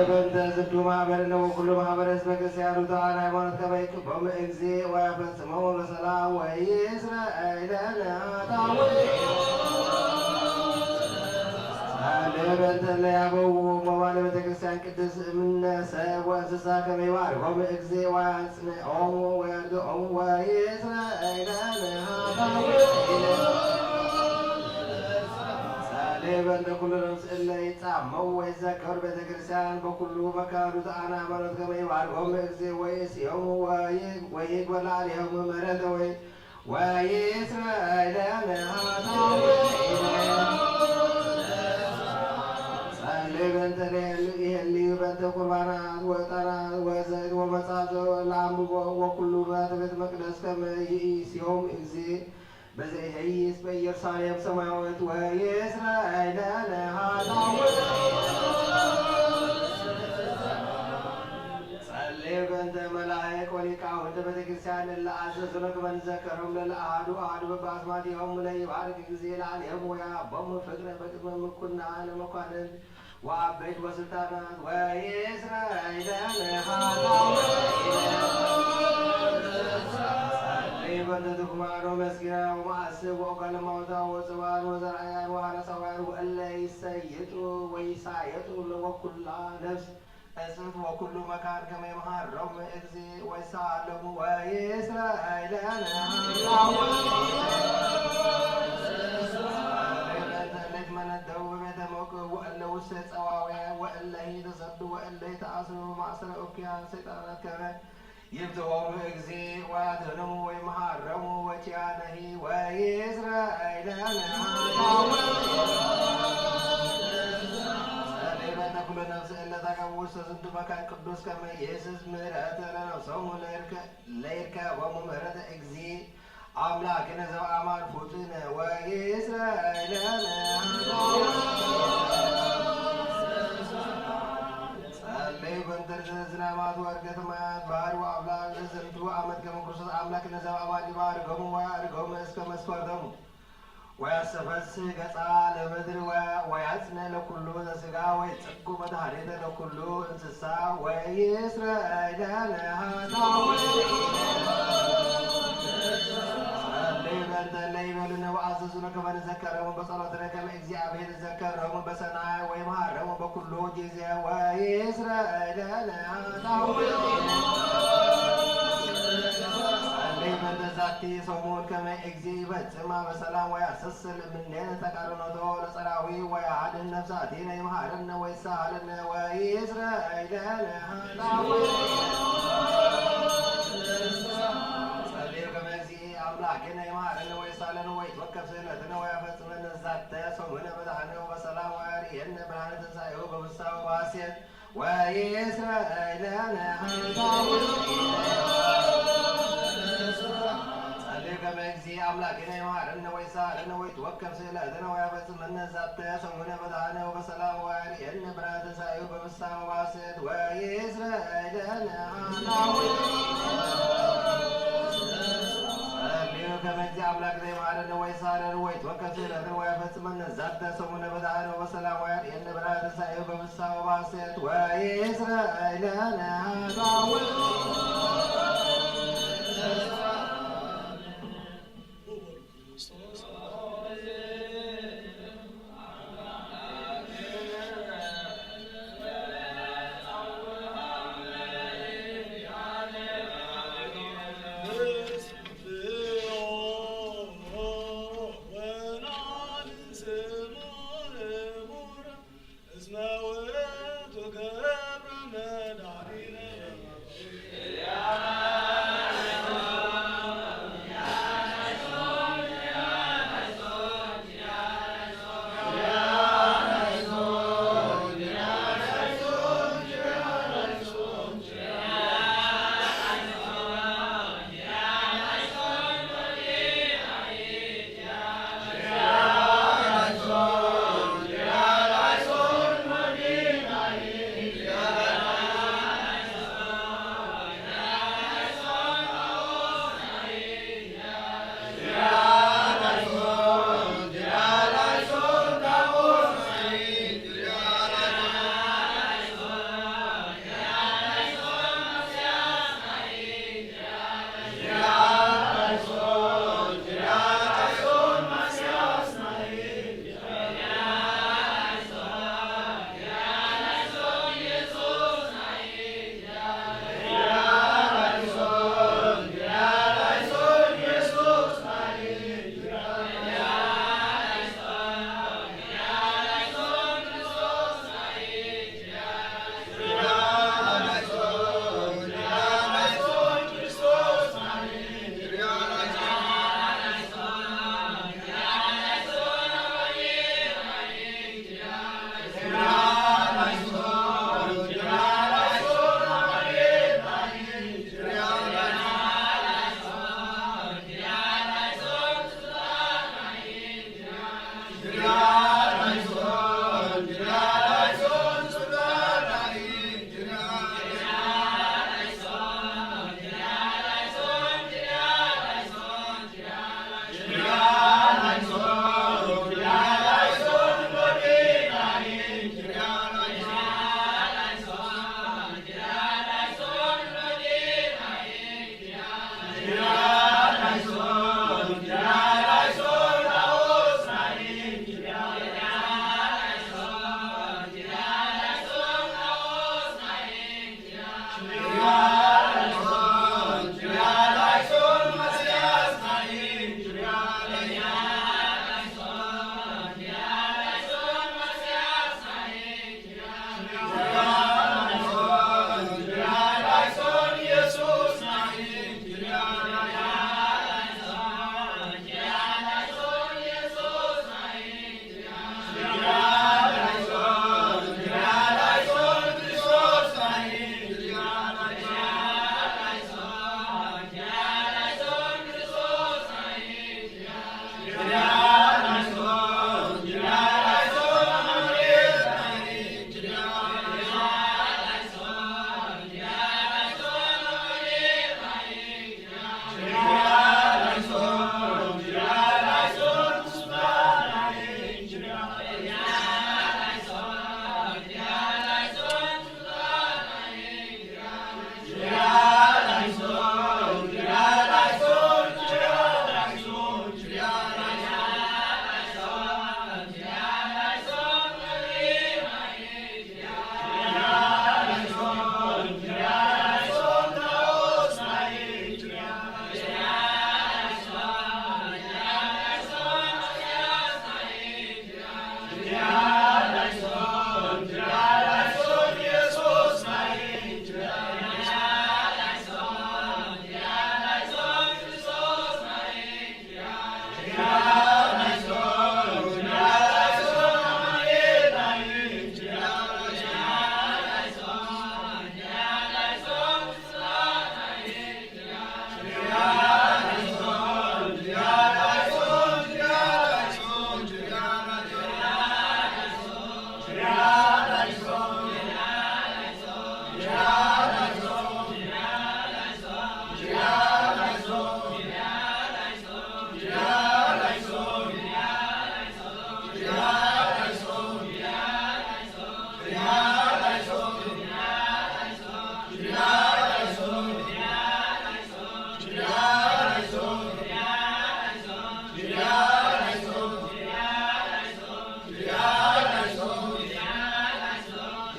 በእንተ ዝንቱ ማኅበርነ ወኩሉ ማኅበረ ሕዝበ ክርስቲያኑ ተዋሕዶ ሃይማኖት ከመ ይቅቦሙ እግዚእ ወያፈጽሞሙ በሰላም ወይእስራኤላነ በእንተ እለ ያበው መዋዕለ ቤተ ክርስቲያን ቅድስት እምነ ሰብእ ወእንስሳ ከመ ይባርኮሙ እግዚእ ወያጽንዖሙ ወያርድዖሙ ወይእስራኤላነ በእንተ ኩሉ ነፍስ እለ ይጻመው ወይዘከሩ ቤተ ክርስቲያን በኩሉ መካኑ ዘአነ ሃይማኖት ከመ ይባርኮሙ እግዚእ ወይእስዮሙ ወይግበር ላዕሌሆሙ ምህረተ ወይእስራኤላነ በእንተ ይህልዩ በእንተ ቁርባናት ወዕጣናት ወዘይት ወመጻሕፍት ለአንብቦ ወኩሉ ንዋየ ቤተ መቅደስ ከመ ይእስዮሙ እግዚእ በዘይሄይስ በኢየሩሳሌም ሰማያዊት ወይእስራኤላነ ጸልዩ በእንተ መላእክት ወሊቃውንተ ቤተ ክርስቲያን እለ አዘዙነ ከመ ንዘክሮሙ ለለአሐዱ አሐዱ በአስማቲሆሙ ለይባርክ እግዚእ ላዕሌሆሙ ወያሃቦሙ ፍቅረ በቅድመ ምኩናነ መኳንንት ወአበይት ወስልጣናት ወይእስራኤላነ በእንተ ትኩማኖ መስኪና ወማዕስብ ወእጓለ እማውታ ወጽባን ወዘርአያን ወሐረሳውያን ወእለ ይሰይጡ ወይሳየጡ ወኩላ ነፍስ እጽፍ ወኩሉ መካን ከመ ይምሃሮሙ እግዚእ ወይሳለሙ ወይእስራኤላነ መነደው በቤተ ሞቅህ ወእለ ውስተ ጸዋውያን ወእለ ተሰዱ ወእለ ተአስሩ ማእሰረ ኦኪያን ሰይጣናት ከመ ይብጽሖሙ እግዚእ ወያድኅኖሙ ወይምሃሮሙ ወኪያነሂ ወይእስራኤላነ በእንተ ኩሉ ነፍስ እለ ተቀብኡ ውስተ ዝንቱ መካን ቅዱስ ከመ ይእስስ ምህረተ ለነፍሶሙ ለይርከቦሙ ምህረተ እግዚእ አምላክነ ዘበአማን ፉጡነ ወይእስራኤላነ ጸልዩ በእንተ ዝናማት ወዕርገተ ማያት ባህር ወአምላክ ለዝንቱ ዓመት ከመ ክርስቶስ አምላክነ ዘበአማን ይባርኮሙ ወያዕርጎሙ እስከ መስፈርቶሙ ወያስተፈስሕ ገጻ ለምድር ወያጽንዕ ለኩሉ ዘሥጋ ወይጸጉ መድኃኒተ ለኩሉ እንስሳ ወይእስራኤላነ በእንተ እለ ይቤሉነ ወአዘዙነ ከመ ንዘከሮሙ በጸሎትነ ከመ እግዚአብሔር ይዘከሮሙ በሰናይ ወይምሃሮሙ በኩሉ ጊዜ ወይእስራኤላነ በእንተ ዛቲ ሰሙን ከመ እግዚእ ይፈጽማ በሰላም ወያሰስል እምኔነ ተቃርኖቶ ለጸራዊ ወያድኅን ነፍሳቲነ ይምሃረነ ወይሳሃለነ ወይስረይለነ ጸልዩ ከመ እግዚእ አምላክነ ይምሃረነ ወይሳሃለነ ወይትወከፍ ስእለትነ ወያፈጽመነ ዛተ ሰሙነ በዛሕነ በሰላም ወያርየነ ብርሃነ ትንሣኤሁ በፍስሓ ወበሐሴት ወይስረይለነ ከመ እግዚእ አምላክነ ይምሃረነ ወይሳሃለነ ወይትወከፍ ስእለትነ ወያፈጽመነ ዛተ ሰሙነ በዛሕነ በሰላም ወያርየነ ብርሃነ ትንሣኤሁ በፍስሓ ወበሐሴት ወይስረይለነ ከመ እግዚእ አምላክነ ይምሃረነ ወይሳሃለነ ወይትወከፍ ስእለትነ ወያፈጽመነ ዛተ ሰሙነ በዛሕነ በሰላም ወያርየነ ብርሃነ ትንሣኤሁ በፍስሓ ወበሐሴት ወይስረይለነ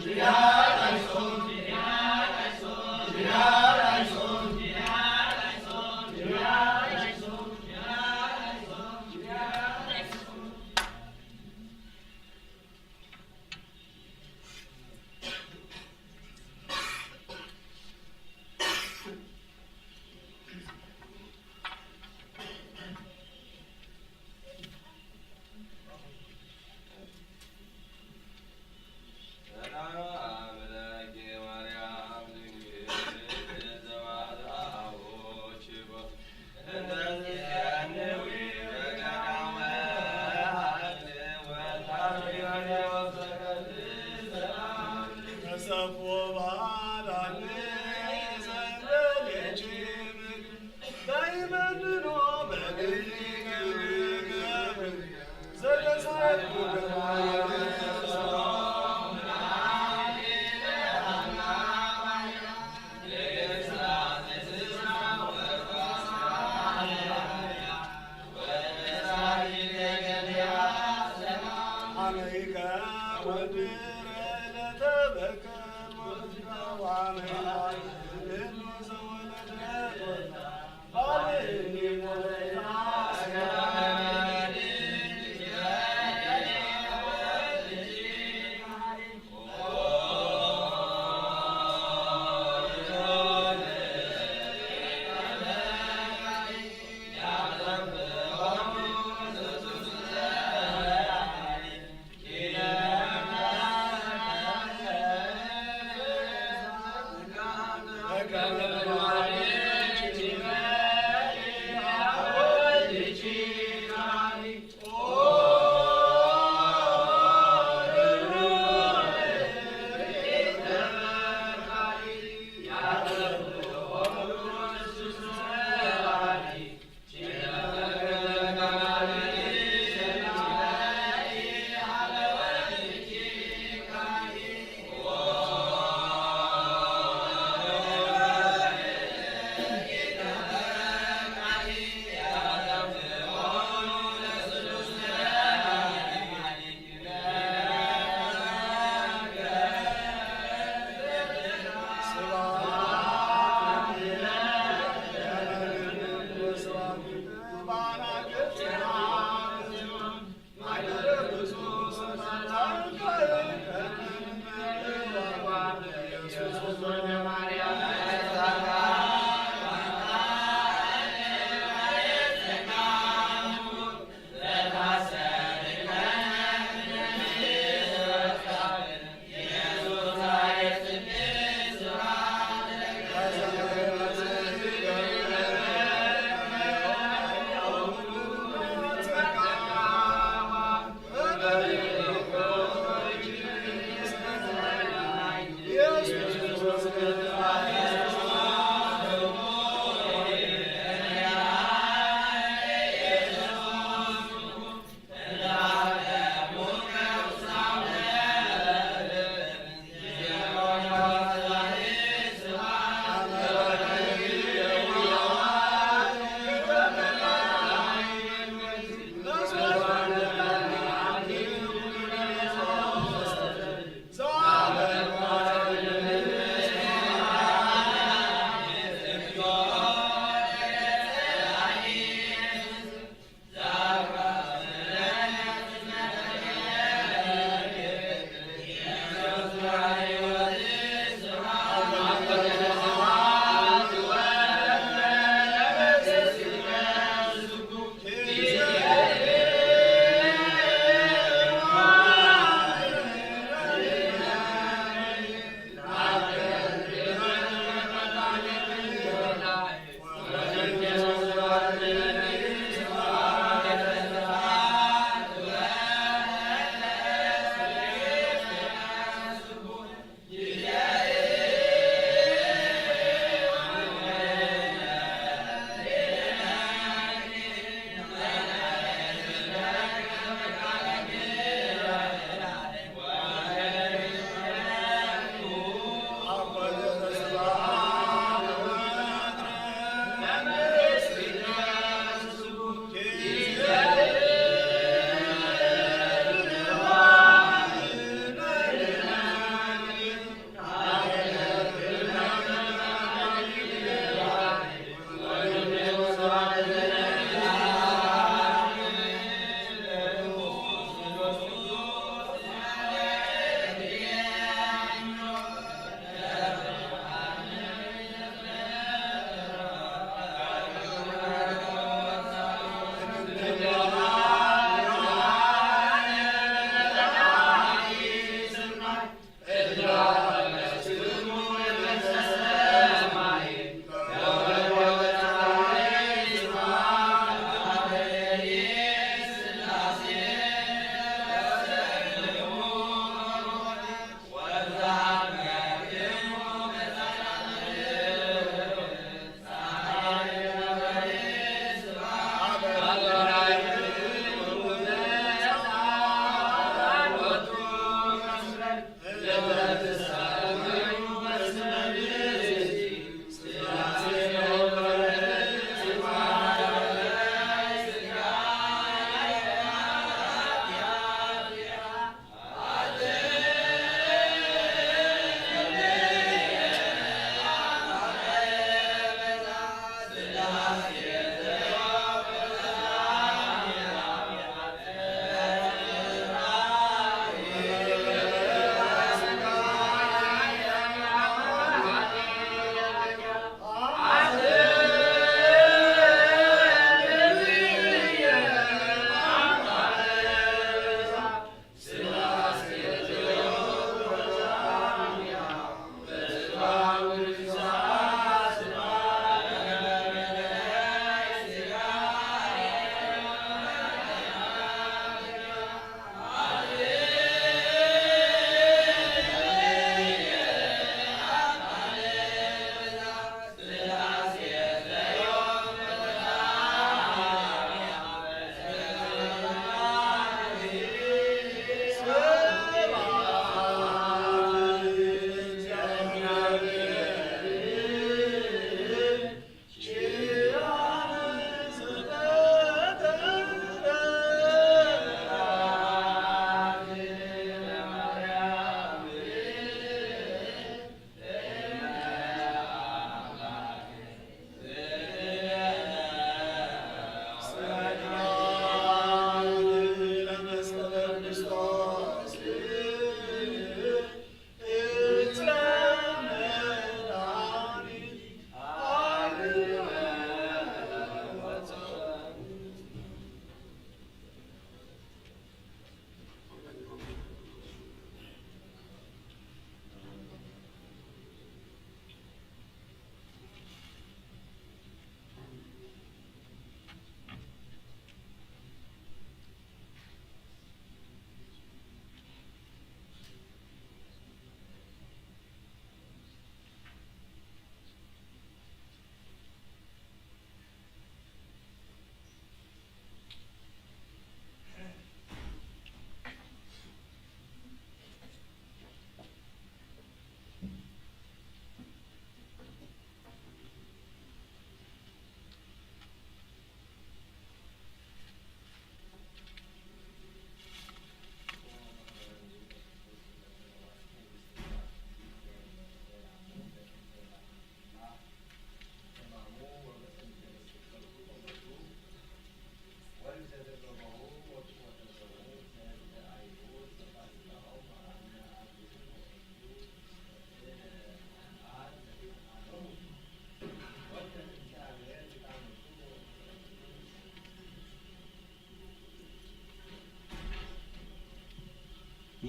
Amen.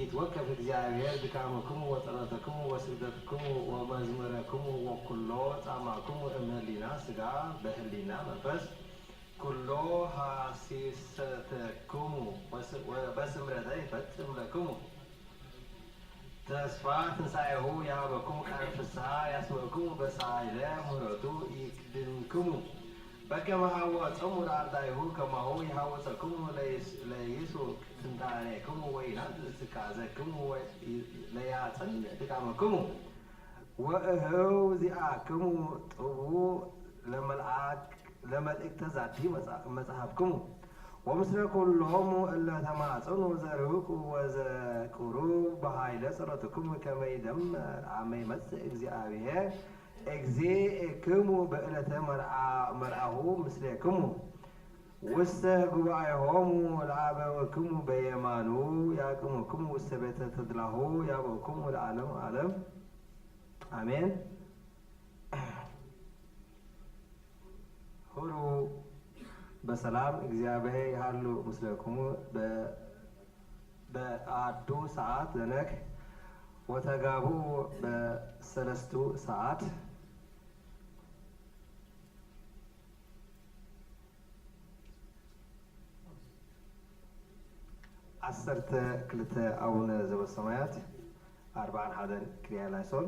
يتوكف እግዚአብሔር ድካመክሙ ወጸሎተክሙ ወስግደትክሙ ወመዝሙረክሙ ወኩሎ ጻማክሙ እምህሊና ሥጋ በህሊና መንፈስ ኩሎ ሐሲሰተክሙ በስምረተ ይፈጽም ለክሙ ተስፋ ትንሣኤሁ ያበክሙ ቃል ፍስሐ ያስመክሙ በሳይለ ምህረቱ ይክድንክሙ በከመ ሐወፀሙ ለአርዳኢሁ ከማሁ ይሐወፀክሙ ለይሱቅ ትንታኔክሙ ወይናትዕ ትካዘክሙ ለያጽንዕ ድካመክሙ ወእህው ዚአክሙ ጥቡ ለመልእክተ ዛቲ መጽሐፍክሙ ወምስለ ኩሎሙ እለ ተማጽኑ ዘርህቁ ወዘክሩ በኃይለ ጸሎትክሙ ከመ ይደምር አመ ይመጽእ እግዚአብሔር እግዚእክሙ በዕለተ መርአሁ ምስሌክሙ ውስተ ጉባኤሆሙ ለአበወክሙ በየማኑ ያቅሙክሙ ውስተ ቤተ ተድላሁ ያበወክሙ ለዓለሙ ዓለም አሜን። ሁሉ በሰላም እግዚአብሔር ያሉ ምስሌክሙ በአዱ ሰዓት ዘነክ ወተጋቡ በሰለስቱ ሰዓት ዓሰርተ ክልተ አቡነ ዘበሰማያት 41 ክሪያ ላይሶን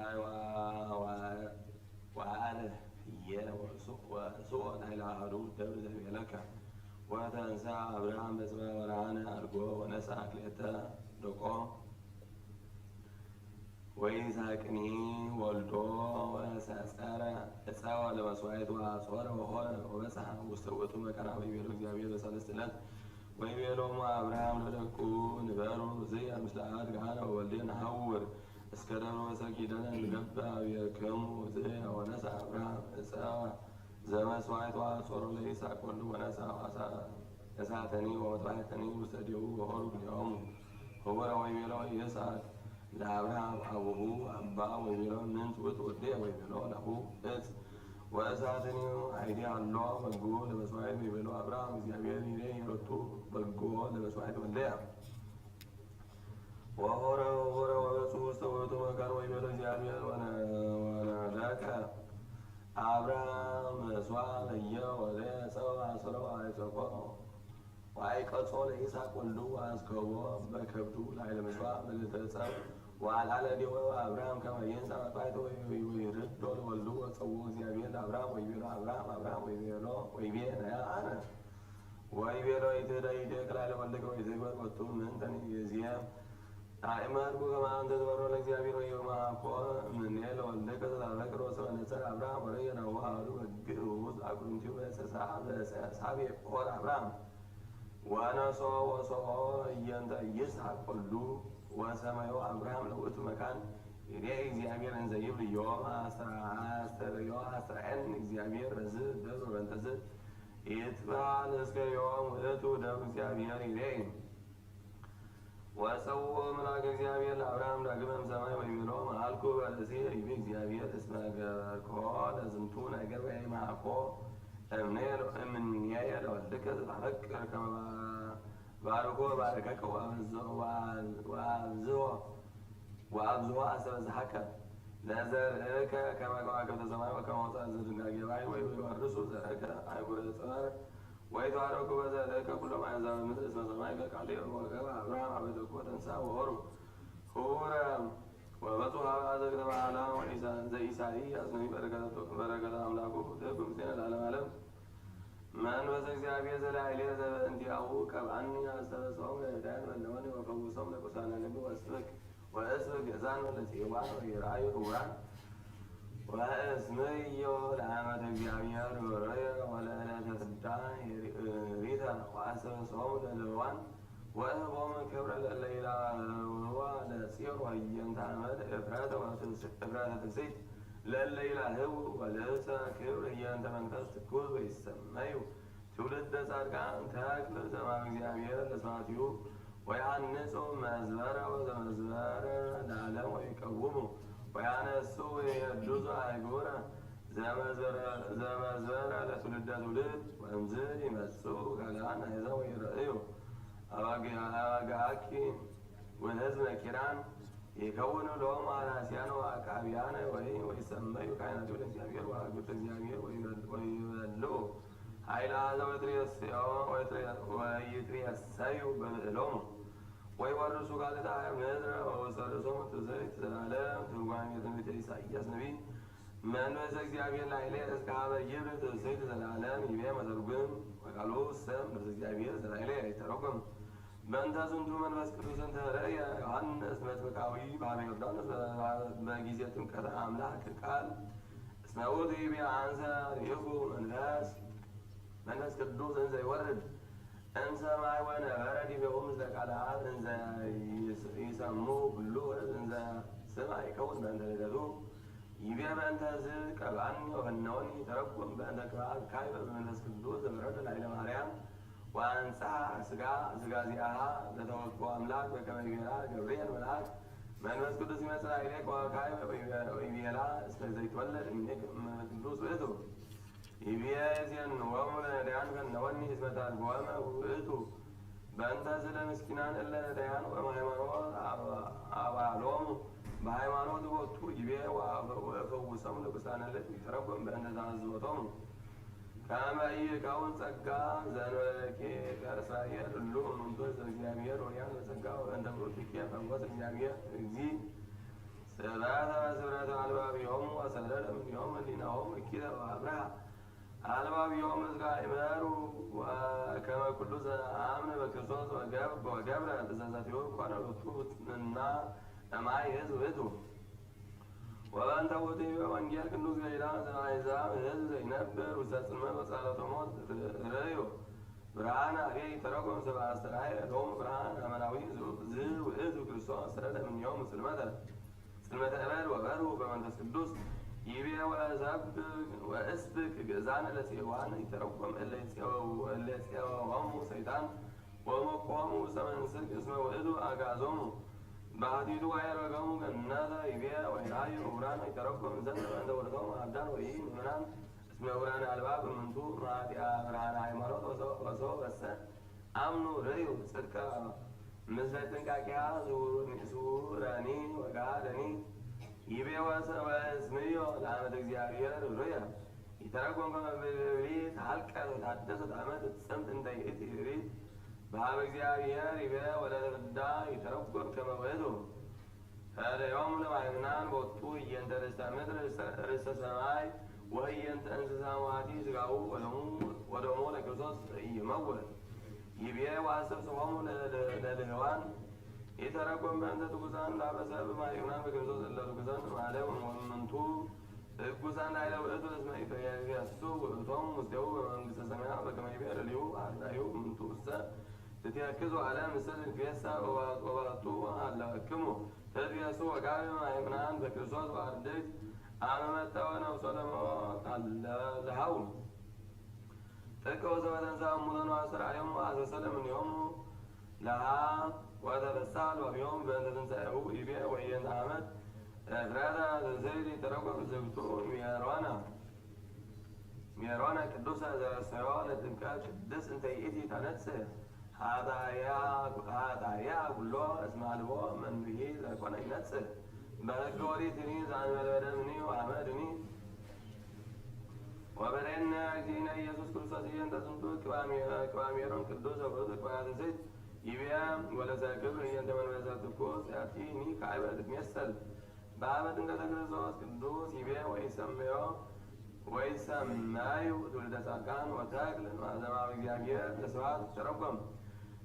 ፀሐይ ወአለ ህየ ወሱቅ ናይለ አሐዱ ደብር ዘቤለከ ወተንሳ አብርሃም በጽበ ወርሃነ አድጎ ወነሳ ክልኤተ ደቆ ወይስሐቅኒ ወልዶ ወሰጸረ ዕፀወ ለመስዋዕት ወአጽወረ ወሖረ ወበጽሐ ውስተ ውእቱ መከራ ወይቤሎ እግዚአብሔር በሰለስት ዕለት ወይቤሎሙ አብርሃም ለደቁ ንበሩ ዝየ ምስለ አሐድ ገሃነ ወወልደ ነሐውር እስከ ደብረ ወሰኪደነ ንገብር አብየክሙ ዝየ ወነሳ አብርሃም ዕፀወ ዘመስዋዕት ወአጽወረ ለይስሐቅ ወልዱ ወነሳ እሳተኒ ወመጥባሕተኒ ውስተ ዲሁ ወሖሩ ክልኤሆሙ ኅቡረ ወይቤሎ ይስሐቅ ለአብርሃም አቡሁ አባ ወይቤሎ ምንት ውእቱ ወልድየ ወይቤሎ ለሁ ዕፅ ወእሳትኒ አይዲ አሎ በጎ ለመስዋዕት ወይቤሎ አብርሃም እግዚአብሔር ይሬ ሎቱ በጎ ለመስዋዕት ወልድየ ወሖረ ወበጽሑ ውስተ ውእቱ መካን ወይቤሎ እግዚአብሔር ወነደቀ አብርሃም መስዋዕ ለየ ወልደ ዕፀወ አስሮ አይጸቆ ወአይቀጾ ለይስሐቅ ወልዱ ወአስከቦ በከብዱ ላዕለ ምጽዋዕ ምልዕተ ዕፀው ወአልዓለ ዲሁ አብርሃም ከመ ይንሣእ መጥባሕተ ወይርዶ ለወልዱ ወጸውዖ እግዚአብሔር ለአብርሃም ወይቤሎ አብርሃም ወይቤ ነያ አነ ወይቤሎ ኢትደይደቅ ላዕለ ወልድከ ወኢትግበር ቦቱ ምንተ ይእዜሰ አእመርኩ ከመ አንተ ትበሮ ለእግዚአብሔር ወይቤሎ እምኔ ለወልድከ ተዛረቅሮ ወነጸረ አብርሃም ወርእየ ናሁ አሐዱ በግዕ ውእቱ አቁርንቲሁ በሳቤዕ ሖረ አብርሃም ወነሶ ወሶኦ እየንተ ይስሐቅ ወልዱ ወሰማዮ አብርሃም ለውእቱ መካን ይሬ እግዚአብሔር እንዘ ይብል ዮም አስተርአየኒ እግዚአብሔር በዝ ደብር በእንተዝ ይትበዓል እስከ ዮም ውእቱ ደብር እግዚአብሔር ይሬ ወጸውዖ መልአከ እግዚአብሔር ለአብርሃም ዳግመ እምሰማይ ወይቤሎ መሀልኩ በርእሴ ይቤ እግዚአብሔር እስመ ገበርኮ ለዝንቱ ነገር ወይምሐኮ እምኔየ ለወልድከ ዘታፈቅር ከመ ባርኮ ባረከከ ወአብዝሖ አስተበዝሐከ ለዘርእከ ከመ ከዋክብተ ሰማይ ወከመ ወፃእ ዘድንጋጌ ባሕር ወይወርሱ ዘርእከ አህጉረ ጽበር ወይትባረኩ በዘርእከ ኩሎም አሕዛበ ምድር እስመ ሰማዕከ ቃልየ ወገበ አብርሃም ኀበ ደቁ ወተንሥአ ወሖሩ ኅቡረ ወበጽሑ ኀበ አዘቅተ በዓላ ዘኢሳይያስ ነቢይ በረከተ አምላኩ ትኩን ምስሌነ ለዓለመ ዓለም መንፈሰ እግዚአብሔር ዘላዕሌየ ዘበእንቲአሁ ቀብአኒ አስተበጽሖሙ ለነዳያን መለወኒ ወፈውሶሙ ለቁስላነ ልብ ወእስብክ ገዛን ለጽዮን ወይርአዩ ዕውራን ወእስምዮ ለዓመተ እግዚአብሔር ወረየ ወለዕለተ ፍዳ ሪተ ወአስተበጽሖሙ ለድሉዋን ወእህቦሙ ክብረ ለእለ ይላህዋ ለጽዮን ወህየንተ ዓመት እፍረተ ትስብእት ለእለ ይላህው ወልብሰ ክብር ህየንተ መንፈስ ትኩስ ወይሰመዩ ትውልደ ጻድቃን ተክል ዘእምኀበ እግዚአብሔር ለስብሐቲሁ ወይሐንጹ መዝበረ ወዘመዝበረ ለዓለም ወይቀውሙ ወያነሱ ወየዱሱ አህጉረ ዘመዝበረ ለትውልደ ትውልድ ወእምዝ ይመጽኡ ካልአን አሕዛብ ወይርእዩ አባግዓኪ ወሕዝበ ኪራን ይከውኑ ሎሙ ኃራስያን ወአቃብያን ወይሰመዩ ካህናቱ ለእግዚአብሔር ወአግብርተ እግዚአብሔር ወይበልዑ ኃይለ አኀዛብ ወይትሬሰዩ በብዕሎሙ ወይወርሱ ካልእተ ምድረ ወወሰልሶሙ ትስብእት ዘላለም። ትርጓሜ ትንቢተ ኢሳይያስ ነቢይ መንፈሰ እግዚአብሔር ላዕሌየ እስከ ኀበ ይብል ትስብእት ዘላለም ይቤ መተርጉም ወቃሉ ሰም መንፈሰ እግዚአብሔር ዘላዕሌየ ይተረጎም በእንተ ዝንቱ መንፈስ ቅዱስን ተርእየ ዮሐንስ መጥምቃዊ በኀበ ዮርዳኖስ በጊዜ ጥምቀተ አምላክ ቃል እስመ ውእቱ ይቤ አንሰ ርኢኩ መንፈስ ቅዱስ እንዘ ይወርድ እምሰማይ ወነበረ ዲቤሁ ምስለ ቃለ አብ እንዘ ይሰሙ ኩሉ ሕዝብ እንዘ ስማ ይከውን በእንተ ልደቱ ይቤ በእንተዝ ቀብአኒ ወፈነወኒ ተረጎም በእንተ ክብአት ካዕበ በመንፈስ ቅዱስ ዘወረደ ላዕለ ማርያም ወአንጽሐ ሥጋ ዚአሃ ለተወክፎ አምላክ በከመ ይቤላ ገብርኤል መልአክ መንፈስ ቅዱስ ይመጽእ ላዕሌከ ወካዕበ ወይቤላ እስመ ዘይትወለድ እምኔከ ቅዱስ ውእቱ ይቤ ይዜንዎሙ ለነዳያን ፈነወኒ እስመ ተርጎመ ውእቱ በእንተ ስለ ምስኪናን እለ ነዳያን ወእምሃይማኖት አባሎሙ በሃይማኖት ቦቱ ይቤ ወፈውሶሙ ለቁስላነ ልብ ይተረጎም በእንተ ተአዝዞቶሙ ከመ ኢይከውን ጸጋ ዘእንበለኪ ከእስራኤል ሁሉ እሙንቱ ዘእግዚአብሔር ወሪያን በጸጋ ወእንተ ብሩክኪ ፈወሰ እግዚአብሔር እግዚእ سبات سبرات ألبابهم وسلل منهم لنهم كذا وأبرها ألبابهم إزقا إمارو وكما كل آمن بكرسوس وقبر تزازاتيو كوانا بطوط منا معي يزو وأن توتي وأنجيل كنوز غيران زمايزا ويزو زينبر وساسلما وصالة موت ريو برهان أغي تركم سبع سرعي لهم برهان أمناوي زل وإزو كرسوس سرد من يوم سلمة أمال وغيره بمنفس قدوس يبيع وأزاب وأسبك جزعنا التي وعنا يتركم اللي يتسيوهم سيطان ومقوامه سمن سلك اسمه وإدو أقازومه بعد يدو غير رقمه كالنادا يبيع ويرعي ورانا يتركم زنر عند وردهم عبدان وإيه منان اسمه ورانا الباب المنطور مع ورانا عمارات وصو بس أمنو ريو سلكا مثل تنكاكيا زوراني وقادني يبيع واسميو لعمد اكزيابير الريا يتراكم كما بالريت حلقة وتحدثت عمد السمت اندايئتي الريت بحاب اكزيابير يبيع ولا غدا يتراكم كما ويدو هذا يوم لما يمنان بوطو ينت رستعمد رست سماي وهي ينت انس سماواتي سقاو ودمو لكرسوس يمول يبيع واسف سوامو للهوان يتراكم بأنت تقصان لا بسبب ما يمنان بكرسوس إلا تقصان عليهم ومنتو تقصان لا إلا وإدو اسمعي فيأسو وإطوم مستيو بمنقص السماء وكما يبيع لليو على يو منتو السا تتيأكزوا على مثل الفيسا وبلطوه على كمو تتيأسو وقال ما يمنان بكرسوس وأردت عامة وصلمات على الهول تكو زبدن سامودن واسرع يوم واسسل من يوم لها وتبسال وبيوم بين تنسأه يبيع وين عمد فرادا زيدي تركوا زوجته ميرانا كدوسة ذا سيارة تنكاش دس انت يأتي تنسى هذا يا كله اسمع له من به لكون ينسى بلغوري تنيز عن ملودمني وعمدني وبرئنا جينا يسوس كرسوس ينتظمتو كواميرون كدوسة وبرد كواد زيت يبيع ولا زاكبر يندمن وزاتكو سيأتيني كعبة تميسل بعبة كتكرسوس كدوس يبيع ويسمايو تولد ساكان وتاكلن وعزماء بجاجير تسوات تركم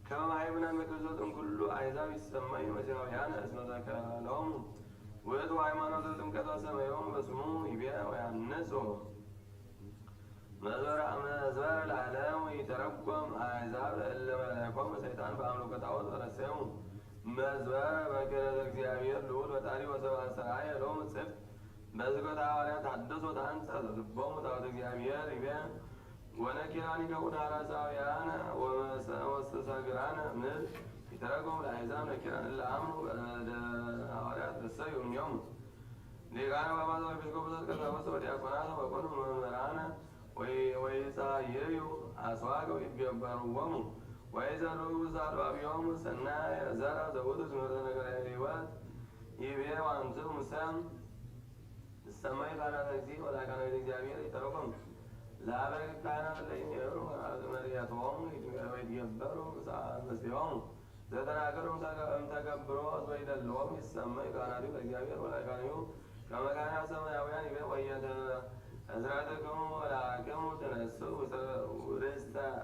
كما معيبنا مكرسوس كله أعزاب يسمايو مسيحيانا اسم ذاك لهم ويدو عيمانا تلتم كتوسم يوم بسمو يبيع ويعنسو مزور العالم يتركم أعزاب إلا ملاكم سيطان فعملوا كتعوض ورسيهم مزور بكرة اكزيابير لول وتعالي وسبع سرعية لهم السفت مزقوا تعالي تحدثوا تنسى تذبهم وتعوض اكزيابير يبيع ونكراني كون على ساويانا ومستساقرانا من يتركم الأعزاب نكران إلا عمرو هؤلاء تسيهم يوم لقانا بابا زوي بسكو بسات كتابة ودياكونا وكونوا مرانا ويسايروا أسواق ويتجبروا وإذا رؤوا صاروا بيوم سنة زرع زود سمرنا كريوات يبيع وأنتم مسام السماء كان تكذيب ولا كان تكذيبيا يتركم لا بل كان اللين يرون مرياتهم يتجبروا مسيهم تتناكرهم تكبروا وإذا اللوم السماء كان تكذيبيا ولا كان كما كان السماء يبيع ويدا أزرعتكم ولكم تنسوا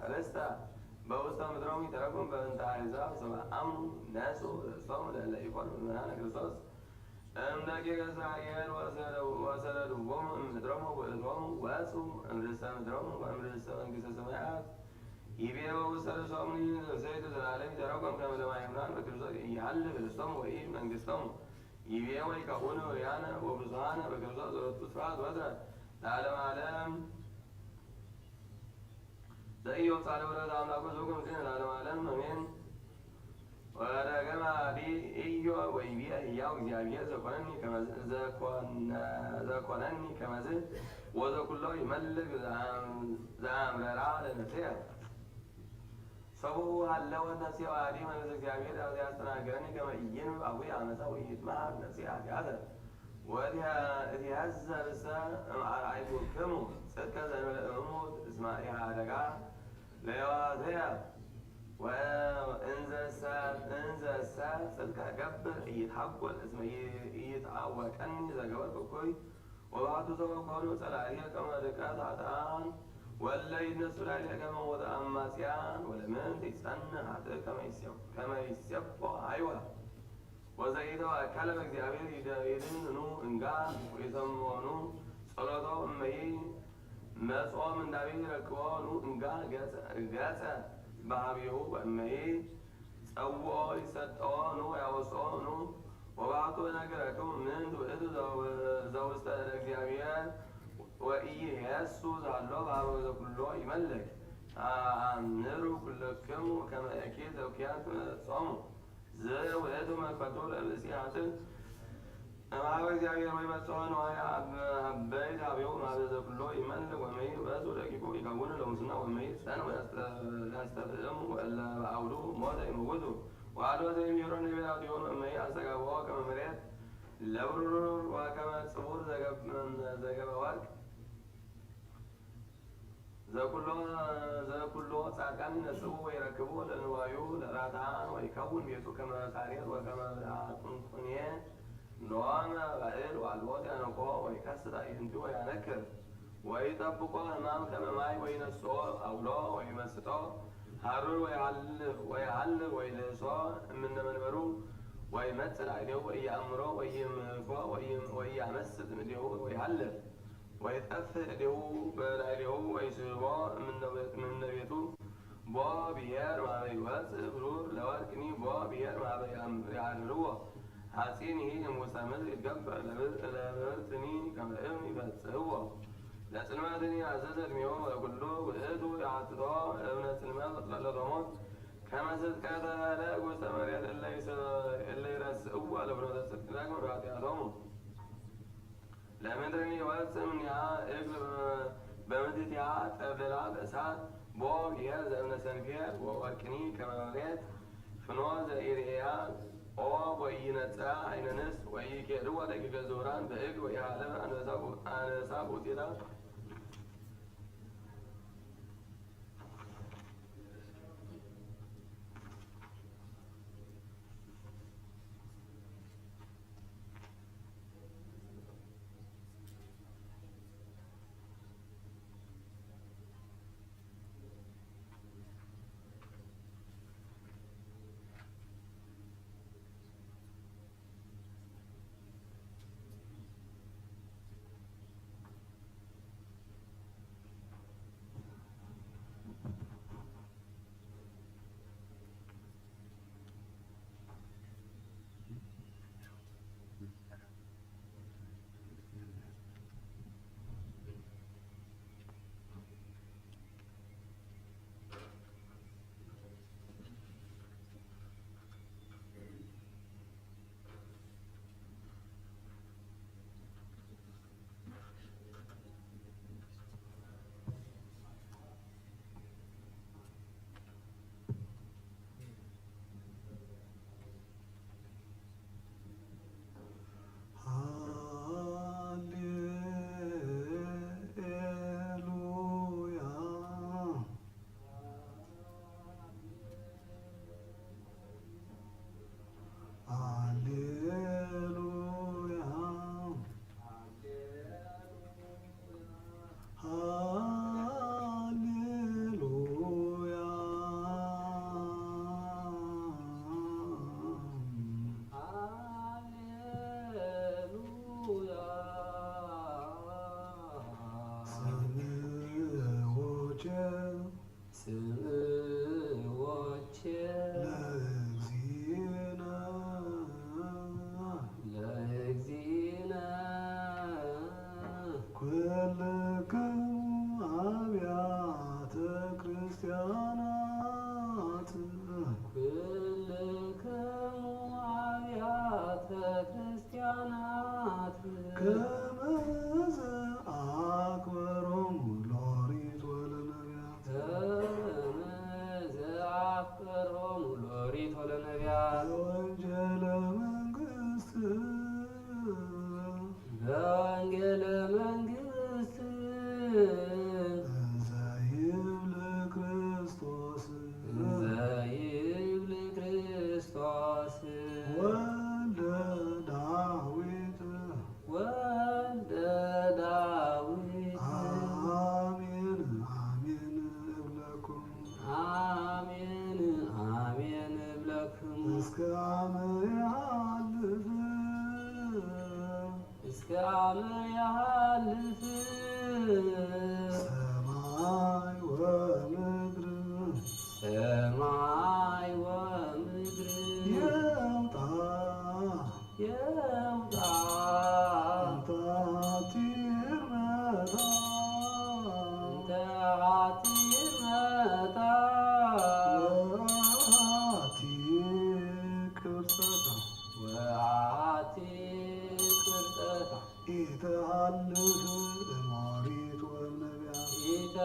رستا بوستا مدرهم يتركم بأنت عزاب سبع أمن ناسو رسطهم لألا يكون المنانا كرسوس أمدك كسعيان وسلدوهم مدرهم وإدوهم واسو أمرسا مدرهم وأمرسا انكسا سماعات يبيع ووسل صومني سيد العالم يتركم كما لما يمنان بكرسوس يعلم رسطهم وإيه من قسطهم يبيع ويكون وريانا وبرزانا بكرسوس وتصفات وزرع العالم عالم زيو صالح ولا دام لاكو زوجهم زين العالم عالم مين ولا جماعة دي إيو ويبيع إياه وزيابيع زكونني كما زكونني كما زين وذا كله يملك زعم رعال النسيا سبوا هلا والنسيا وعدي من زيابيع أو زياستنا جرني كما يجين أبوي عم سوي يتمع النسيا هذا وهذه هزة بس عيبو كمو ست كذا الموت اسمعي هذا لا يواجه وإنذ الساعة صدق جبر يتحول اسمه يتعوكني إذا جبر بكوي وبعد سوى قولوا سلعية كما ذكرت عطان ولا ينسوا عليها كما وضع أماسيان ولمن تستنى حتى كما يسيبوا أيوة وزيدوا كلمة እግዚአብሔር ይደኑ እንጋ ወይሰምዖኑ ጸሎቶ እመይ መጾም እንዳቤት ረክቦኑ እንጋ ገጸ ባህቢሁ ወእመይ ጸውዖ ይሰጠዎኑ ያወፅኦኑ ወባቱ ነገረክሙ ምንት ውእቱ ዘውስተ እግዚአብሔር ወኢየሱ ዛሎ ባበ ዘኩሎ ይመልክ አእምሩ ኩልክሙ ከመ እኪል ዘውኪያን ትመጾሙ ዘውእቱ መክፈቱ ለብእሲያት እምኀበ እግዚአብሔር ወይመጽኦን አበይት ኀቤሁ እምኀበ ዘኩሎ ይመልክ ወእመይ በጽሑ ደቂቁ ይከውኑ ለሙስና ወእመይ ጸንዑ ያስተፍዕሙ ወእለ በአውዱ ሞተ ይምውቱ ወአልቦ ዘይምሂሮ ነቢያቲሆሙ እመይ አስተጋብኦ ከመ መሬት ለብሩር ወከመ ጽቡር ዘገበ ወርቅ ዘኩሎ ጻድቃን ይነጽቡ ወይረክቡ ለንዋዩ ለራትዓን ወይከውን ቤቱ ከመ ካሬት ወከመ ቁንቁኔ ኖመ ባዕል ወአልቦት ያነቆ ወይከስት አዕይንቲሁ ወያነክር ወይጠብቆ ሕማም ከመ ማይ ወይነስኦ አውሎ ወይመስጦ ሐሩር ወይሃልፍ ወይልእሶ እምነ መንበሩ ወይመጽእ ላዕሌሁ ወኢየአምሮ ወኢይምኮ ወኢያመስጥ እምኔሁ ወይሃልፍ ወይጠፍእ እዴሁ በላዕሌሁ ወይስቦ እምነ ቤቱ ቦ ብሔር ማበ ይወፅእ ብሩር ለወርቅኒ ቦ ብሔር ማበ ያድርዎ ሐጺንሂ እምውስተ ምድር ይትገበር ለብርትኒ ከመ እብን ይፈጽሕዎ ለጽልመትኒ አዘዘ ዕድሜሁ ወለኩሉ ውእቱ ያሐትቶ እብነ ጽልመት ወጽልመተ ከመ ስጥቀተ ፈለግ ውስተ መሬት እለ ይረስዕዎ ለፍኖተ ጽድቅ ዳግመ በኃጢአቶሙ ለምድርኒ ይወፅእ እምኔሃ እግል በምድቲሃ ጠብልላ በእሳት ቦ ብሔር ዘእብነ ሰንፔር ወወርቅኒ ከመ መሬት ፍኖ ዘኢርኤያ ኦ ወኢይነጽአ ዓይነ ንስት ወኢይኬድዎ ደቂቀ ዙራን በእግል ወኢሃልፍ አንበሳ በውስቴታ ዘይብል ክርስቶስ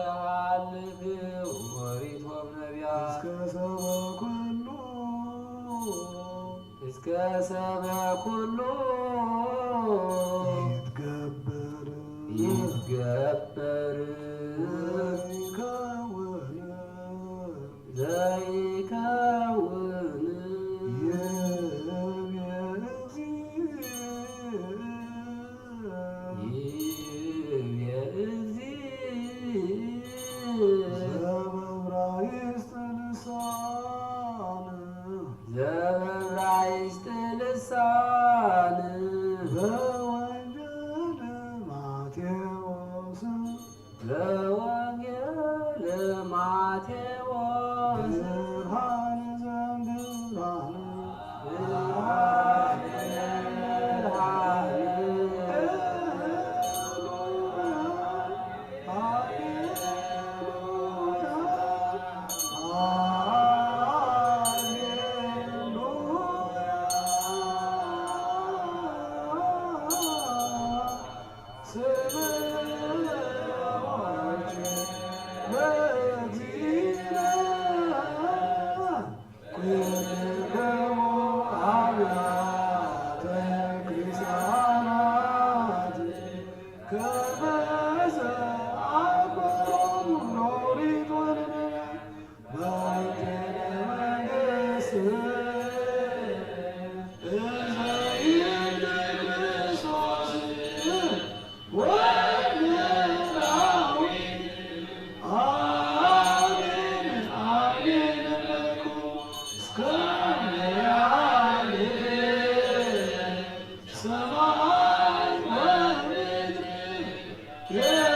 ዘሐልፍ ወሪቶም ነቢያት እስከ ሰብአ ኩሉ ይትገበር ዘይከውን ዘበብራይስጥ ልሳን በወንጌል ማቴዎስ Yeah.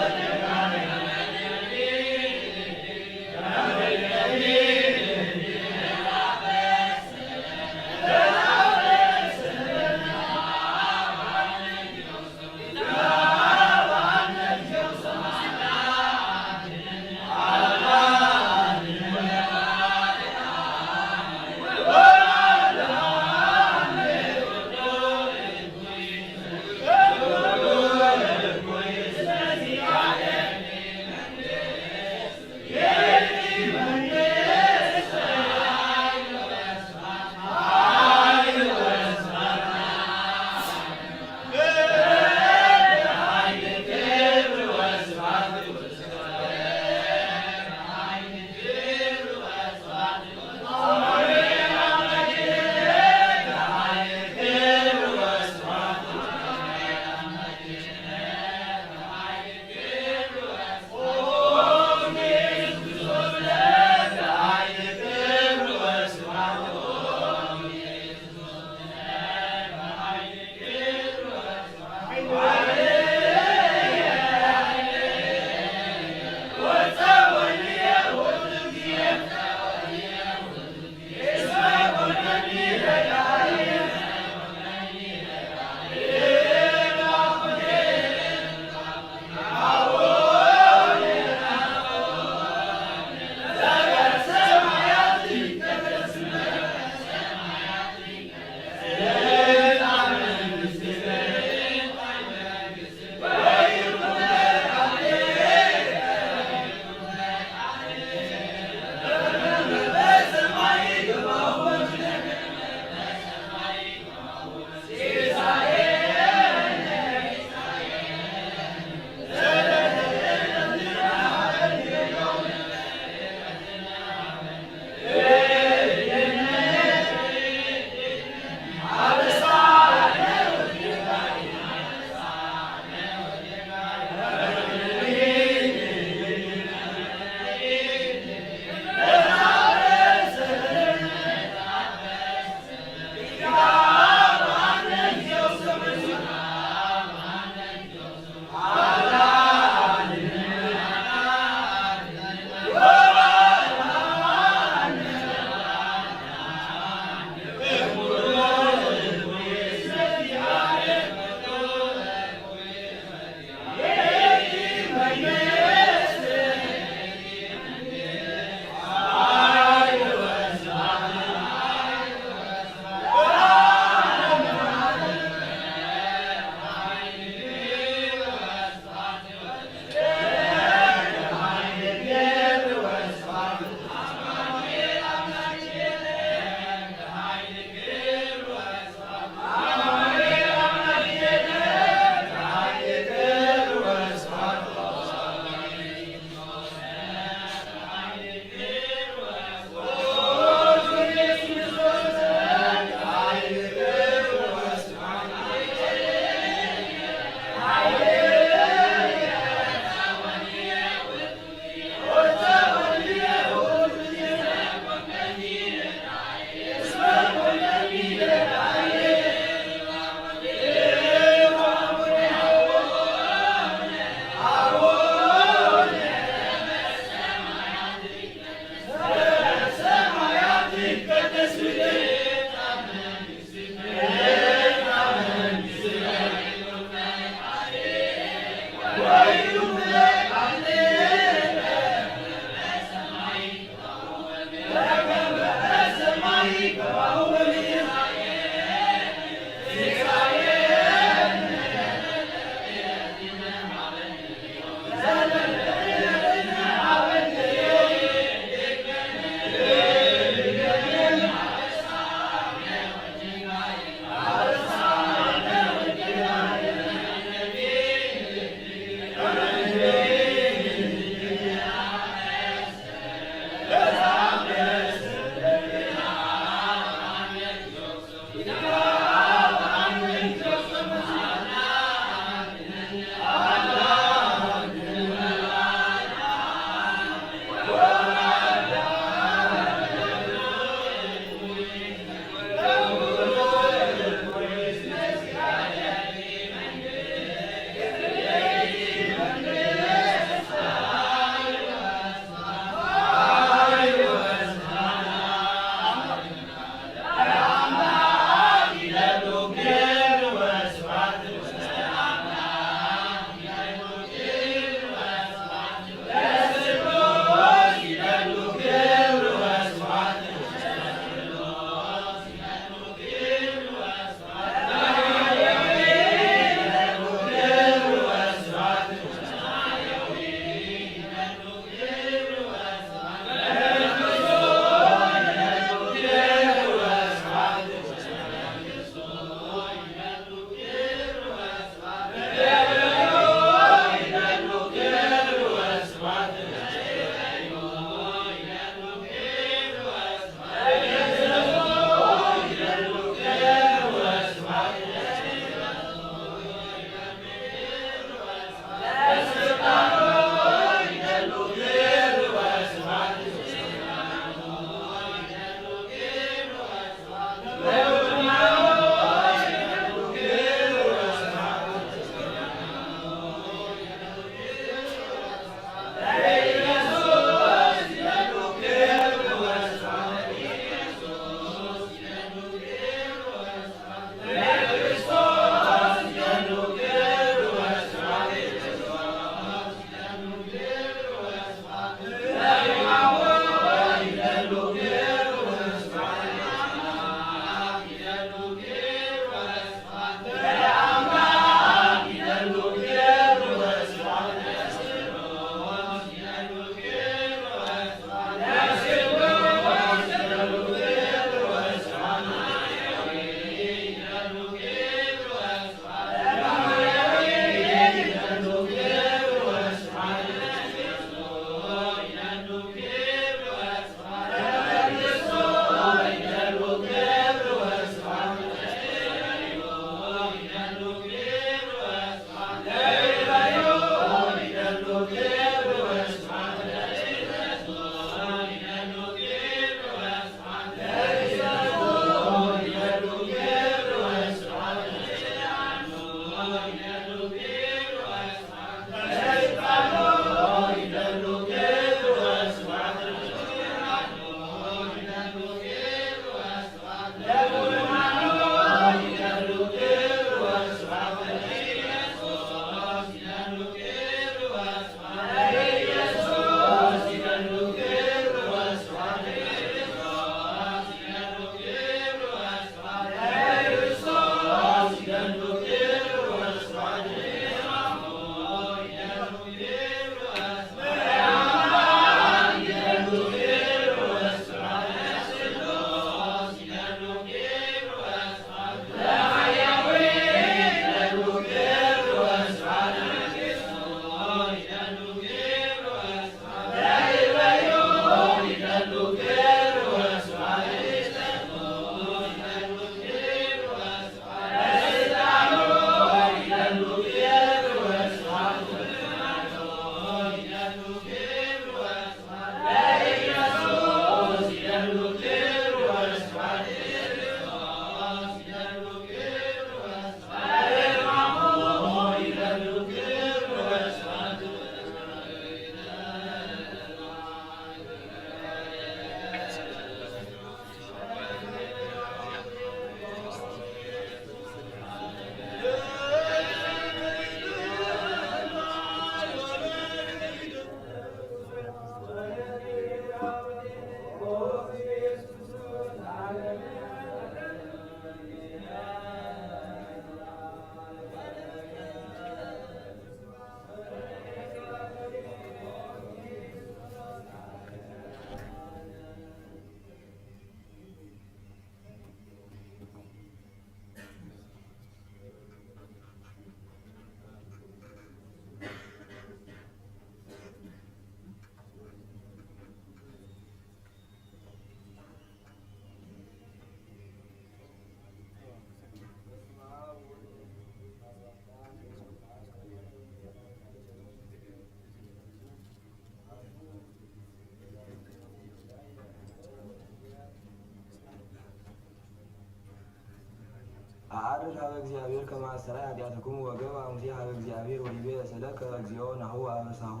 አአርግ ሀበ እግዚአብሔር ከማሰራይ ኃጢአትክሙ ወገባ ሙሴ ሀበ እግዚአብሔር ወይቤ ስለከ እግዚኦ ናሁ አበሳሁ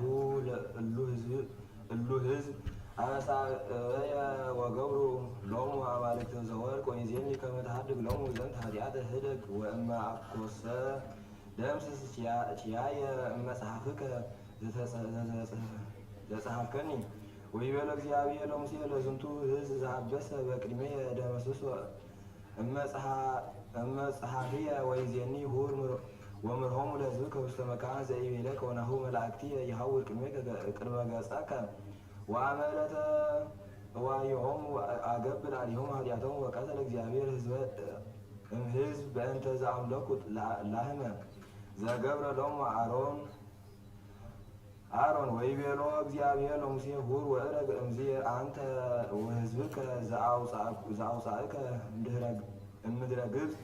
እሉ ህዝብ አበሳየ ወገብሩ ሎሙ አማልክተ ዘወርቅ ወይዜኒ ከመ ተሐድግ ሎሙ ዘንተ ኃጢአተ ህደግ ወእመ አኮሰ ደምስስ ኪያየ እመጽሐፍከ ዘጸሐፍከኒ ወይቤሎ እግዚአብሔር ለሙሴ ለዝንቱ ህዝብ ዘአበሰ በቅድሜየ ደመስሶ እመጽሐፍየ ወይዜኒ ሁር ወምርሆሙ ለሕዝብከ ውስተ መካን ዘኢቤለከ ወናሁ መላእክትየ ይሐውር ቅድመ ገጸከ ወአመለተ እዋዮሆሙ አገብር አሊሆሙ ኃጢአቶሙ ወቀተለ እግዚአብሔር ህዝብ በእንተ ዘአምለኩ ላህመ ዘገብረ ሎሙ አሮን ወይቤሎ እግዚአብሔር ለሙሴ ሁር ወእረግ እምዝየ አንተ ወሕዝብከ ዘአውፃእከ እምድረ ግብፅ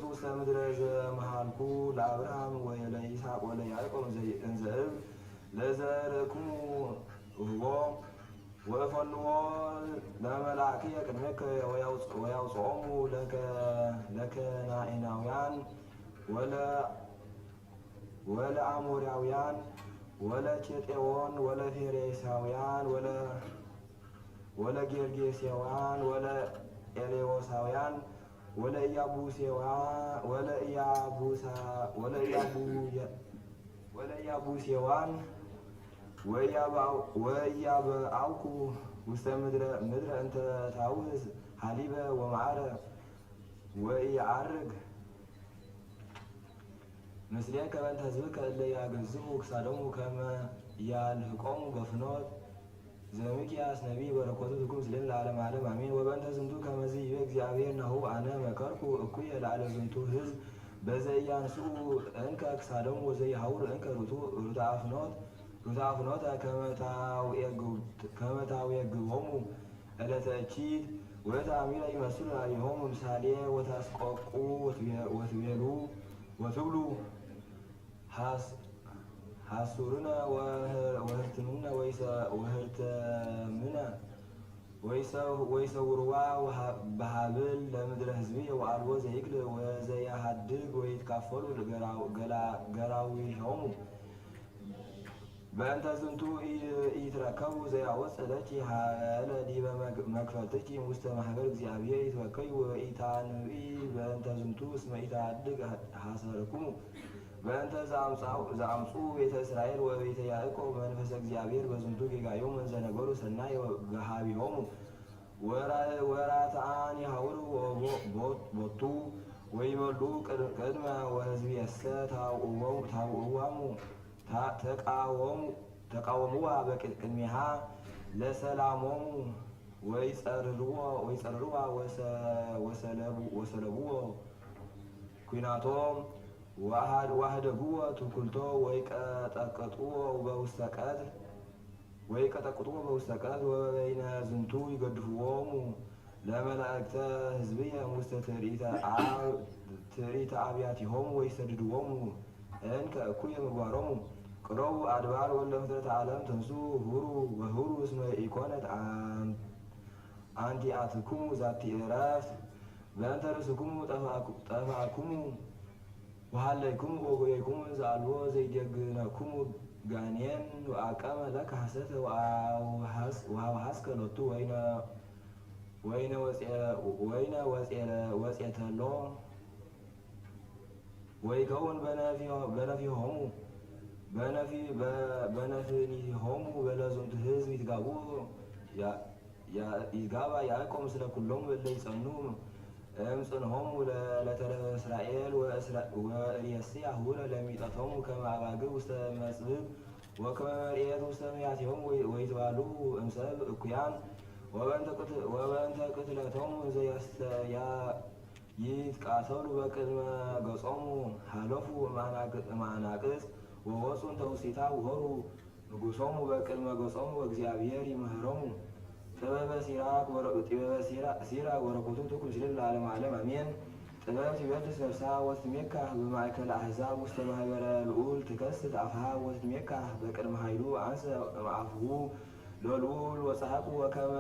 ውስተ ምድረ ዘመሃልኩ ለአብርሃም ወለይስሐቅ ወለያዕቆብ እንዘ እብል ለዘርእክሙ እህቦ ወእፈንዎ ለመላእክየ ቅድሜከ ወያውፅኦሙ ለከናኢናውያን ወለአሞራውያን ወለኬጤዎን ወለፌሬሳውያን ወለጌርጌሴዋን ወለኤሌዎሳውያን ወለኢያቡሴዋን ወኢያብአውኩ ውስተ ምድረ እንተ ታውስ ሀሊበ ወማዕረ ወኢየዐርግ ምስሌከ በእንተ ሕዝብከ እለ ያገዝኡ ክሳዶሙ ከመ ያልህቆሙ በፍኖት ዘሚክያስ ነቢይ በረከቱ ትኩን ምስሌን ለዓለመ ዓለም አሜን። ወበእንተ ዝንቱ ከመዝ ይቤ እግዚአብሔር ናሁ አነ መከርኩ እኩየ ላዕለ ዝንቱ ሕዝብ በዘኢያንስኡ እንከ ክሳዶሙ ወዘኢሐውር እንከ ርቱዐ ፍኖተ ከመ ታውየግቦሙ ዕለተ እኪት ወተአሚረ ይመስሉ ላዕሌሆሙ ምሳሌ ወታስቆቁ ወትብሉ ሐሱርነ ወህርትምነ ወይሰውርዋ በሃብል ለምድረ ሕዝብየ ወአልቦ ዘይክል ወዘያሃድግ ወይትካፈሉ ገራዊሆሙ በእንተ ዝንቱ ኢይትረከቡ ዘያወፅእ ለኪ ሀለ ዲበ መክፈልትኪ ውስተ ማህበር እግዚአብሔር ይትወከዩ ወኢታንብኢ በእንተ ዝንቱ እስመ ኢትሐድግ ሐሰርክሙ በእንተ ዘአምፁ ቤተ እስራኤል ወቤተ ያዕቆብ መንፈሰ እግዚአብሔር በዝንቱ ጌጋዮሙ እንዘ ነገሩ ሰናይ በሃቢሆሙ ወራትአን ይሐውሩ ቦቱ ወይበሉ ቅድመ ወሕዝብየሰ ተቃወሙዋ በቅድሚሃ ለሰላሞሙ ወይጸርርዋ ወሰለብዎ ኩናቶም ዋህደግዎ ትኩልቶ ወይቀጠቅጥዎ በውስተ ቀትል ወበይነ ዝንቱ ይገድፍዎሙ ለመላእክተ ሕዝብየ ውስተ ትርኢተ አብያቲሆሙ ወይሰድድዎሙ እንከ እኩየ ምግባሮሙ ቅረቡ አድባር ወለ ፍጥረተ ዓለም ተንሱ ሁሩ እስመ ኢኮነት አንቲአትክሙ ዛቲ ዕረፍት በእንተ ርእስክሙ ጠፋእክሙ ወሃለይክሙ ወጎየይክሙ ዘአልቦ ዘይደግነክሙ ጋኔን ወአቀመ ለከ ሐሰተ ወአውሐስከ ሎቱ ወይነ ወፄተሎ ወይከውን በነፊሆሙ በነፍኒሆሙ በለዝንቱ ሕዝብ ይትጋባ ያዕቆብ ምስለ ኩሎሙ እለ ይጸኑ እምጽንሆሙ ለተረፈ እስራኤል ወርእየስያ ሁረ ለሚጠቶሙ ከመ አባግዕ ውስተ መጽብብ ወከመ መርኤት ውስተ ምያቲሆሙ ወይትባሉ እምሰብ እኩያን ወበእንተ ቅትለቶሙ ይትቃተሉ በቅድመ ገጾሙ ሃለፉ እማናቅጽ ወወፁ እንተ ውስቴታ ውሆሩ ንጉሶሙ በቅድመ ገጾሙ ወእግዚአብሔር ይምህሮሙ ጥበበ ሲራክ ወረኮቱ ትኩን ምስሌነ ለዓለመ ዓለም አሜን። ጥበብ ትቤልስ ነፍሳ ወትሜካህ በማእከለ አሕዛብ ውስተ ማኅበረ ልዑል ትከስት አፍሃ ወትሜካህ በቅድመ ኃይሉ አንሰ እምአፍሁ ለልዑል ወጸሐቁ ወከመ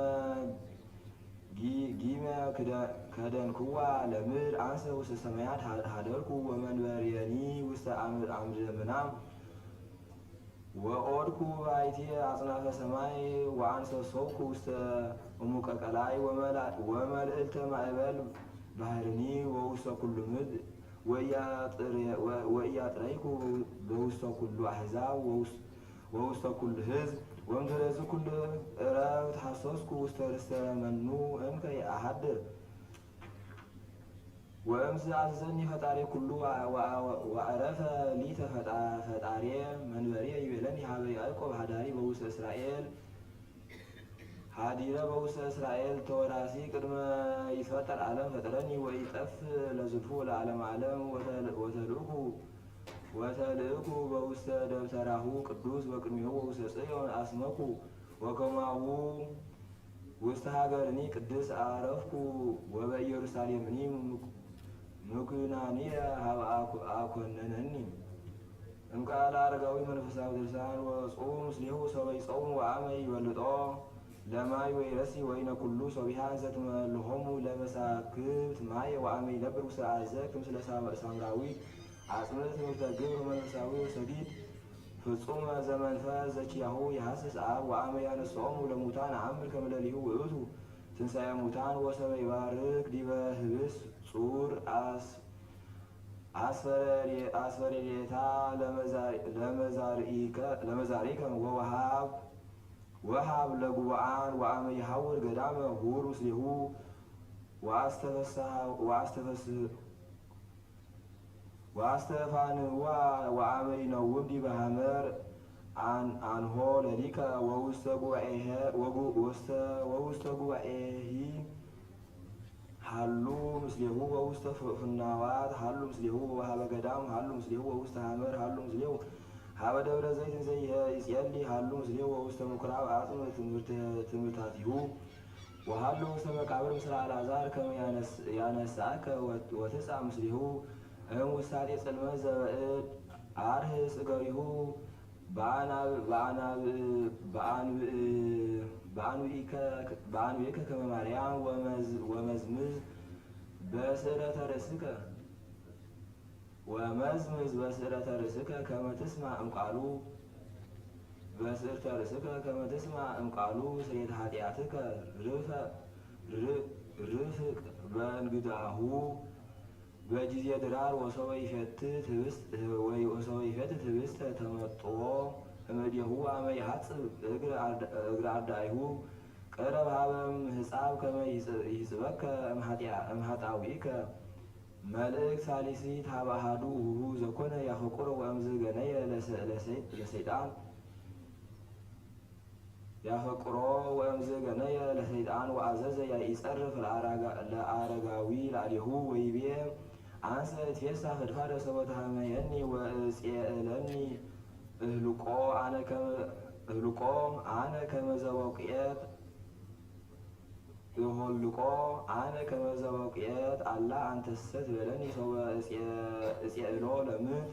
ጊመ ከደንክዋ ለምድር አንሰ ውስተ ሰማያት ሀደርኩ ወመንበሬኒ ውስተ አምደ ምናም ወኦድኩ ባይቴ አጽናፈ ሰማይ ወአንሰ ሶብኩ ውስተ እሙቀ ቀላይ ወመልዕልተ ማዕበል ባህርኒ ወውስተ ኩሉ ምድር ወኢያጥረይኩ በውስተ ኩሉ አሕዛብ ወውስተ ኩሉ ሕዝብ ወእምድኅረዝ ኩሉ ዕረፍት ሐሰስኩ ውስተ ርስተ መኑ እንከ አሐድር ወእምዝ አዘዘኒ ፈጣሪ ኩሉ ወዐረፈ ሊተ ፈጣሪ መንበሬ ይቤለኒ ሀበ ያዕቆብ ሀዳሪ በውስተ እስራኤል ሀዲረ በውስተ እስራኤል ተወራሲ ቅድመ ይትፈጠር ዓለም ፈጠረኒ ወኢጠፍ ለዝልፉ ለዓለም ዓለም ወተልእኩ በውስተ ደብተራሁ ቅዱስ በቅድሜሁ ውስተ ጽዮን አስመኩ ወከማሁ ውስተ ሀገርኒ ቅድስ አረፍኩ ወበኢየሩሳሌምኒ ምኩናንየ ሀበ አኮነነኒ እምቃለ አረጋዊ መንፈሳዊ ድርሳን ወጾሙ ምስሌሁ ሰበ ይጾሙ ወአመ ይበልጦ ለማይ ወይረሲ ወይነ ኩሉ ሰቢሃ ዘትመልሆሙ ለመሳክብት ማየ ወአመ ይነብር ውስተ አዘቅት ምስለ ሳምራዊ አጽምዕት ምተግብር መንፈሳዊ ሰዲድ ፍጹመ ዘመንፈስ ዘኪያሁ የሐስስ አብ ወአመ ያነስኦሙ ለሙታን አምር ከመ ሌሊሁ ውእቱ ትንሣኤ ሙታን ወሰበ ይባርክ ዲበ ህብስ ጹር አስፈሬታ ለመዛሪከ ወሃብ ለጉባአን ወአመ ይሐውር ገዳመ ሁር ምስሌሁ ወአስተፋንዋ ወአመ ይነውም ዲበ ሐመር አንሆ ለሊከ ወውስተ ጉባኤሂ ሀሉ ምስሌሁ ወውስተ ፍናዋት ሀሉ ምስሌሁ ወሀበ ገዳም ሀሉ ምስሌሁ ወውስተ ሐመር ሀሉ ምስሌሁ ሀበ ደብረ ዘይት ዘይጼሊ ሀሉ ምስሌሁ ወውስተ ምኵራብ አጽም ትምህርታቲሁ ወሀሉ ውስተ መቃብር ምስለ አልዓዛር ከመ ያነሳከ ወትጻእ ምስሌሁ እምውሳጤ ጽልመት ዘበእድ አርህስ እገሪሁ በአንብዕከ ከመ ማርያም ወመዝምዝ በስእለተ ርእስከ ከመ ትስማዕ እምቃሉ በስእለተ ርእስከ ከመ ትስማዕ እምቃሉ ስርየተ ኃጢአትከ ርፍቅ በእንግዳሁ በጊዜ ድራር ወሰበ ይፈትት ህብስተ ተመጥዎ እምኔሁ አመ ይሐጽብ እግረ አርዳኢሁ ቀረብ ሀበም ህፃብ ከመ ይጽበከ እምኃጣውኢከ መልእክት ሳሊሲት ሀበ አሐዱ ውእቱ ዘኮነ ያፈቁረ ወእምዝ ገነየ ለሰይጣን ያፈቁሮ ወእምዝ ገነየ ለሰይጣን ወአዘዘ ይጸርፍ ለአረጋዊ ላዕሌሁ ወይቤ አንሰ እትፌሳ ፈድፋደ ሰበ ተሃመየኒ ወእፄእለኒ እህልቆ አነ ከመ ዘበውቅየት ይሁልቆ አነ ከመ ዘበውቅየት አላ አንተሰ ትቤለኒ ሰበ እፄእሎ ለምንት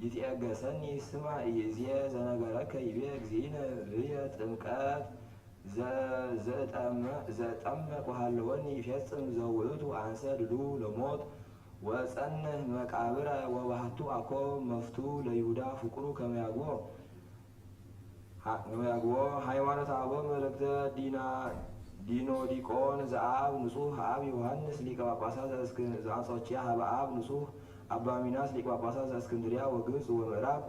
ይትዔገሰኒ ስማ ይእዜ ዘነገረከ ይቤ እግዚእነ ብየ ጥምቀት ዘጠመቅ ወሃለወኒ ይፌጽም ዘውእቱ አንሰ ድሉ ለሞት ወጸንህ መቃብረ ወባህቱ አኮ መፍቱ ለይሁዳ ፍቁሩ ከመ ያግቦ ሃይማኖተ አበው መልእክተ ዲኖዲቆን ዘአብ ንጹሕ አብ ዮሐንስ ሊቀ ጳጳሳት ዘአንጾኪያ ሀበ አብ ንጹሕ አባ ሚናስ ሊቀ ጳጳሳት ዘእስክንድርያ ወግብጽ ወምዕራብ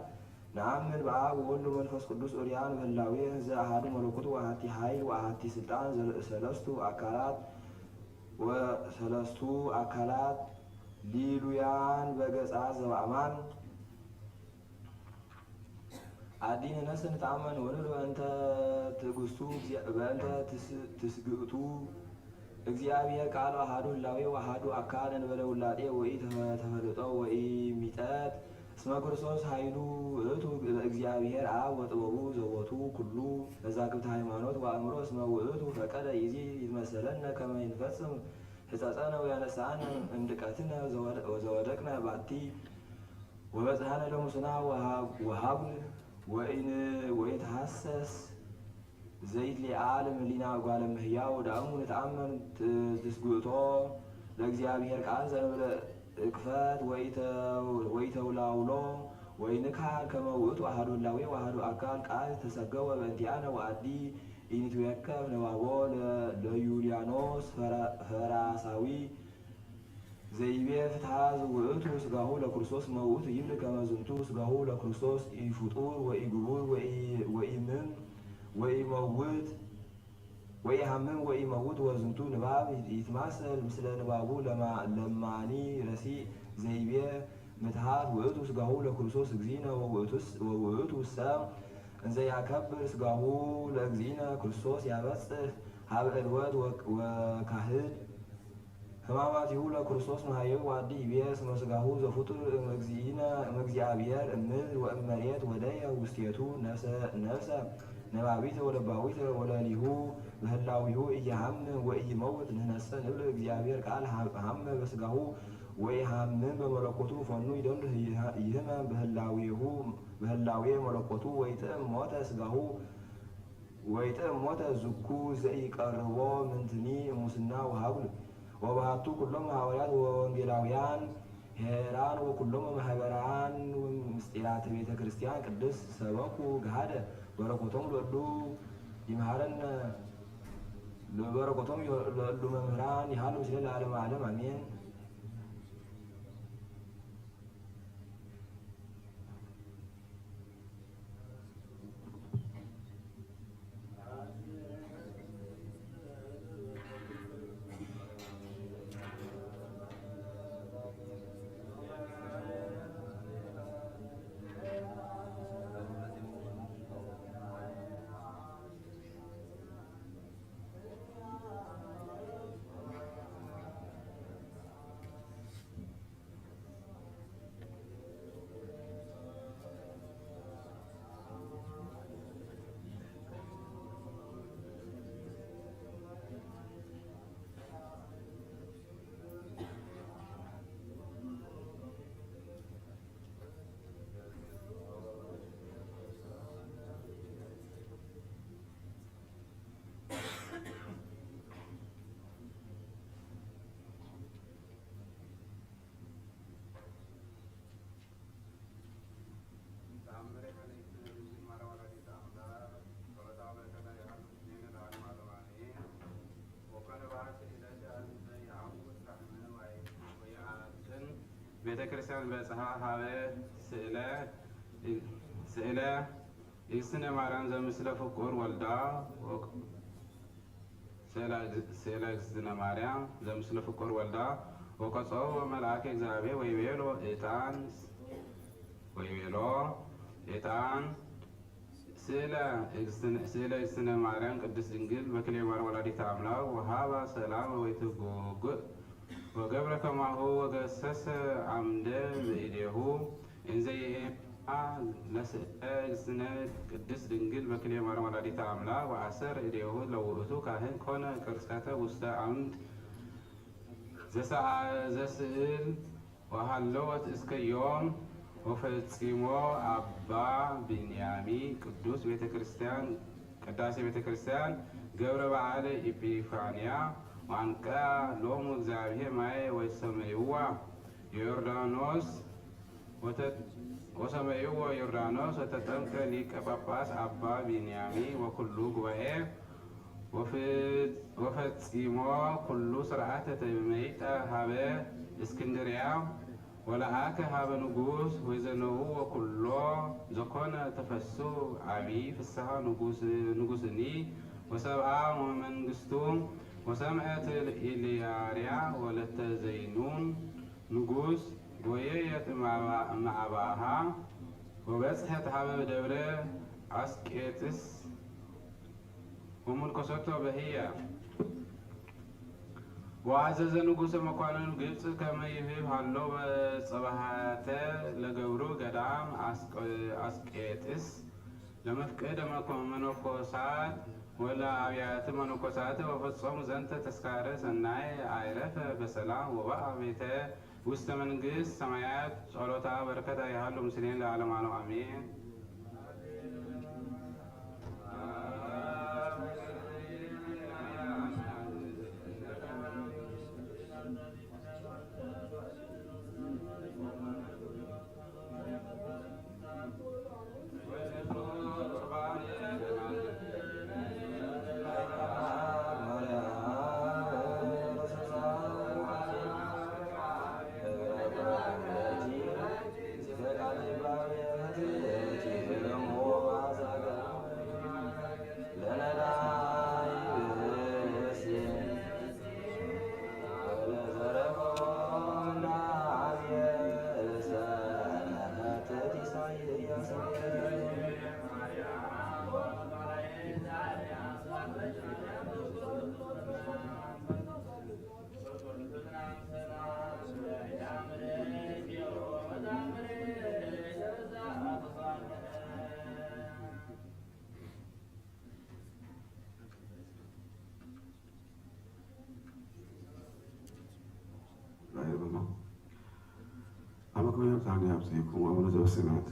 ነአምን በአብ ወወልድ ወመንፈስ ቅዱስ ኦሪያን ምህላዌ ዘአሐዱ መለኮት ወአሐቲ ኃይል ወአሐቲ ስልጣን ሰለስቱ አካላት ሊሉያን በገጻት ዘበአማን አዲን ነስን ተአመን ወንሉ በእንተ ትስግእቱ እግዚአብሔር ቃል አሐዱ ህላዌ ወአሐዱ አካል እንበለ ውላጤ ወኢ ተፈልጦ ወኢ ሚጠት እስመ ክርስቶስ ኃይሉ ውእቱ እግዚአብሔር አብ ወጥበቡ ዘቦቱ ኩሉ መዛግብተ ሃይማኖት ወአእምሮ እስመ ውእቱ ፈቀደ ይእዜ ይትመሰለነ ከመ ይንፈጽም ሕጸጸነ ወያነሳነ እምድቀትነ ወዘወደቅነ ባቲ ወበጽሐነ ለሙስና ወሀብል ወኢትሐሰስ ዘይት ሊዓለም ህሊና ጓለ እመሕያው ዳእሙ ንተአመን ትስጉእቶ ለእግዚአብሔር ቃል ዘንበለ እክፈት ወይተውላውሎ ወይንካል ከመ ውእቱ አሐዱ ህላዌ ወአሐዱ አካል ቃል ተሰገወ በእንቲአነ ወአዲ ኢንትዌከብ ንባቦ ለዩልያኖስ ፈራሳዊ ዘይቤ ፍትሐ ውእቱ ስጋሁ ለክርስቶስ መውእቱ ይብል ከመ ዝንቱ ስጋሁ ለክርስቶስ ኢፍጡር ወኢግቡር ወኢምን ወኢመውት ወኢሐምም ወኢመውት ወዝንቱ ንባብ ይትማሰል ምስለ ንባቡ ለማኒ ረሲዕ ዘይቤ ምትሃት ውእቱ ስጋሁ ለክርስቶስ እግዚእነ ወውእቱ ሰ እንዘ ያከብር ስጋሁ ለእግዚእነ ክርስቶስ ያበጽሕ ሀበ ዕልወት ወካህድ ሕማማቲሁ ለክርስቶስ መሃየው ወአዲ ይቤ እስመ ስጋሁ ዘፍጡር እምእግዚአብሔር እምድር ወእመሬት ወደየ ውስቴቱ ነፍሰ ነባቢተ ወለባዊተ ወለሊሁ በህላዊሁ ኢየሐምም ወኢይመውት ንሕነሰ ንብል እግዚአብሔር ቃል ሐመ በስጋሁ ወኢሐምም በመለኮቱ ፈኑ ይደሉ ይህመም በህላዌ መለኮቱ ወይጥዕም ሞተ ስጋሁ ወይጥዕም ሞተ ዝኩ ዘኢቀርቦ ምንትኒ ሙስና ወሀጉል ወባህቱ ኩሎም ሐዋርያት ወወንጌላውያን ሄራን ወኩሎም ማህበራን ምስጢራተ ቤተ ክርስቲያን ቅድስት ሰበኩ ገሃደ በረኮቶም ለሉ ይምሃረነ በረኮቶም ለሉ መምህራን ይሃሉ ምስለ ለዓለመ ዓለም አሜን። ቤተ ክርስቲያን በጽሐ ሀበ ስእለ እግዝእትነ ማርያም ዘምስለ ፍቁር ወልዳ ስእለ እግዝእትነ ማርያም ዘምስለ ፍቁር ወልዳ ወቀጸው መልአከ እግዚአብሔር ወይቤሎ ዕጣን ስእለ እግዝእትነ ማርያም ቅድስት ድንግል በክልኤ ማርያም ወላዲተ አምላክ ወሀባ ሰላም ወይትጉጉእ ወገብረ ከማሁ ወገሰሰ አምደ በእዴሁ እንዘ ይእማ ለስእለ እግዝእትነ ቅድስት ድንግል በክልኤ ማርያም ወላዲተ አምላክ ወአሰር እዴሁ ለውእቱ ካህን ኮነ ቅርጸተ ውስተ አምድ ዘስዕል ወሃለወት እስከ ዮም ወፈጺሞ አባ ቢንያሚ ቅዱስ ቤተክርስቲያን ቅዳሴ ቤተክርስቲያን ገብረ በዓለ ኢጲፋንያ ዋንቃ ሎሙ እግዚአብሔር ማየ ወሰመይዋ ዮርዳኖስ ወሰመይዋ ዮርዳኖስ ወተጠምቀ ሊቀ ጳጳስ አባ ቢንያሚ ወኩሉ ጉባኤ ወፈጺሞ ኩሉ ስርዓተ ተመይጠ ሀበ እስክንድርያ ወለአከ ሀበ ንጉስ ወይዘነው ወኩሎ ዘኮነ ተፈሱ ዓብይ ፍስሐ ንጉስኒ ወሰብአ ወመንግስቱ ወሰምዐት ኢልያርያ ወለተ ዘይኑን ንጉስ ጎየየት ማዕባሃ ወበጽሐት ሀበ ደብረ አስቄጥስ ወመንኮሰቶ በህየ ወአዘዘ ንጉሰ መኳንንት ግብጽ ከመ ይህብ ሃሎ በጸባሃተ ለገብሩ ገዳም አስቄጥስ ለመፍቀደ መነኮሳት ወላ አብያተ መነኮሳት ወፈጾሙ ዘንተ ተስካረ ሰናይ አይረፈ በሰላም ወበአ ቤተ ውስተ መንግስት ሰማያት ጸሎታ በረከታ ያህሉ ምስሌን ለዓለሙ አሜን። ብርሃን ያብጽሕክሙ አቡነ ዘበሰማያት።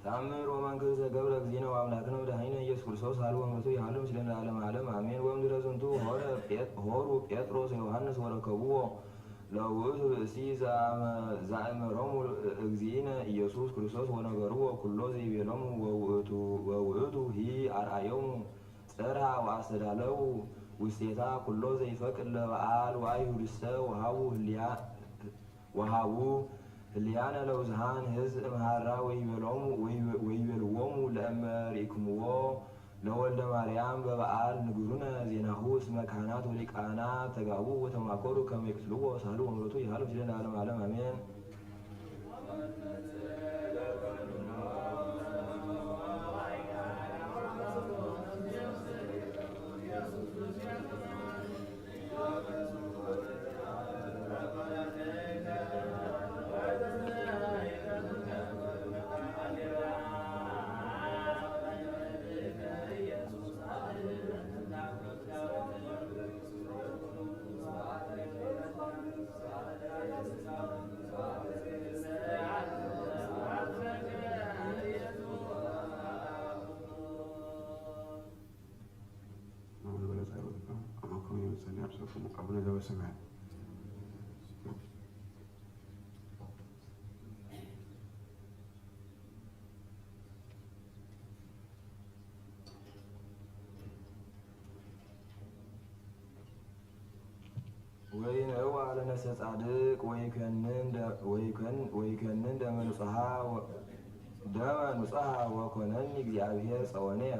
ተአምር ወመንክር ዘገብረ እግዚእነ ወአምላክነ ወመድኃኒነ ኢየሱስ ክርስቶስ ሀልወ ምሕረቱ ይሃሉ ምስለ ለዓለመ ዓለም አሜን። ወእምድኅረ ዝንቱ ሆሩ ጴጥሮስ ወዮሐንስ ወረከብዎ ለውእቱ ብእሲ ዘአእመሮሙ እግዚእነ ኢየሱስ ክርስቶስ ወነገርዎ ኩሎ ዘይቤሎሙ ወውእቱ አርአዮሙ ጽርሐ ወአስተዳለዉ ውስቴታ ኩሎ ዘይፈቅድ ለበዓል ወአይሁድሰ ወሃቡ ህሊያነ ለውዝሃን ህዝብ እምሃራ ወይቤልዎሙ ለእመ ርኢክምዎ ለወልደ ማርያም በበዓል ንግሩነ ዜናሁ እስመ ካህናት ወሊቃናት ተጋቡ ወተማከሩ ከመ ይቅትልዎ ሳህሉ ወምሕረቱ ይሃሉ ምስለ ለዓለመ ዓለም አሜን። አቡነ ዘበሰማያት ወይንዕዋ ለነፍሰ ጻድቅ ወይከንን ደመ ንጹሐ ወኮነኒ እግዚአብሔር ጸወነየ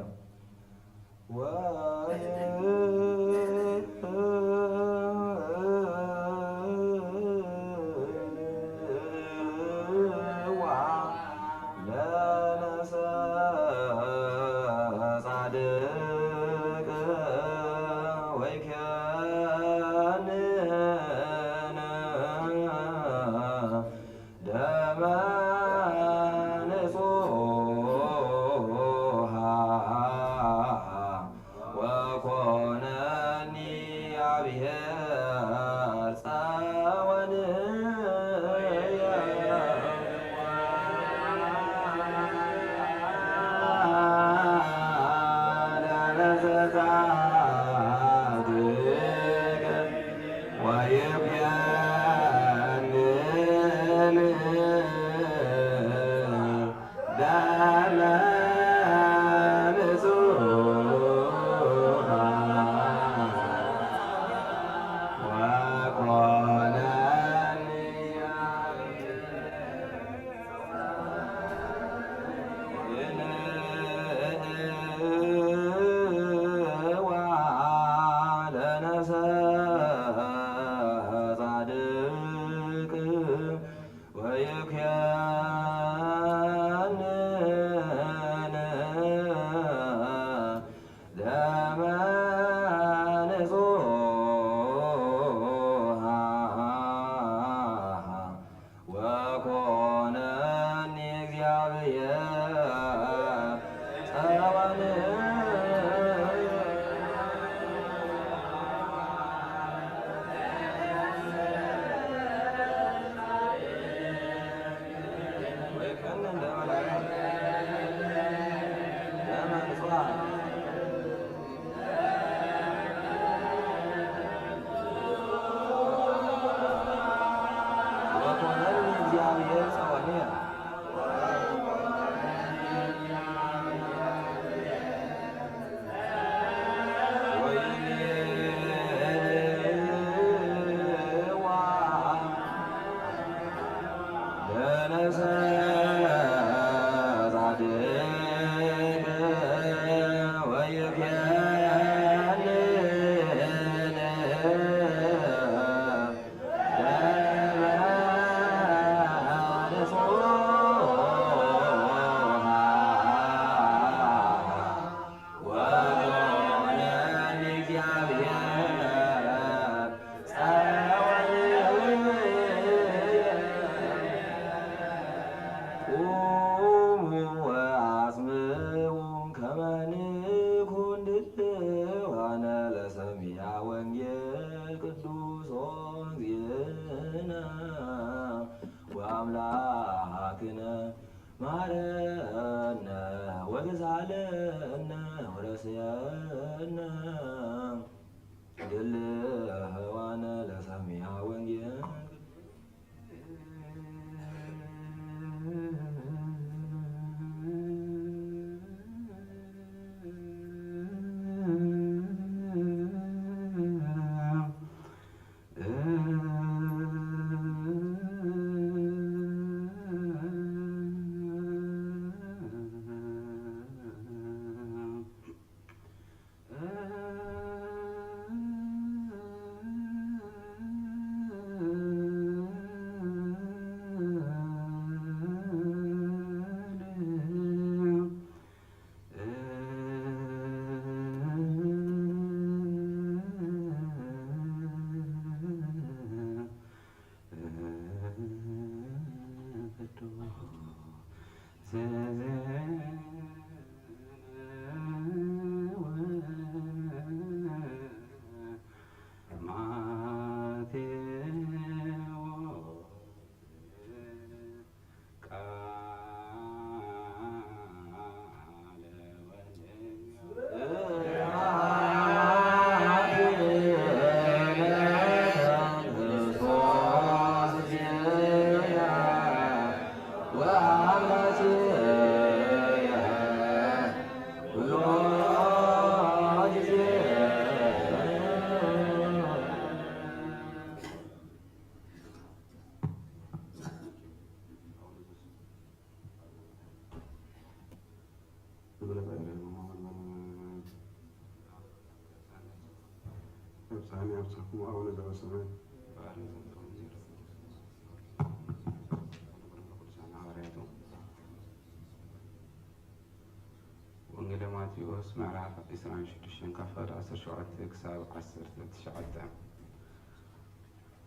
ወንጌል ማቴዎስ ምዕራፍ 26 ከፈር 17 ክሳብ 19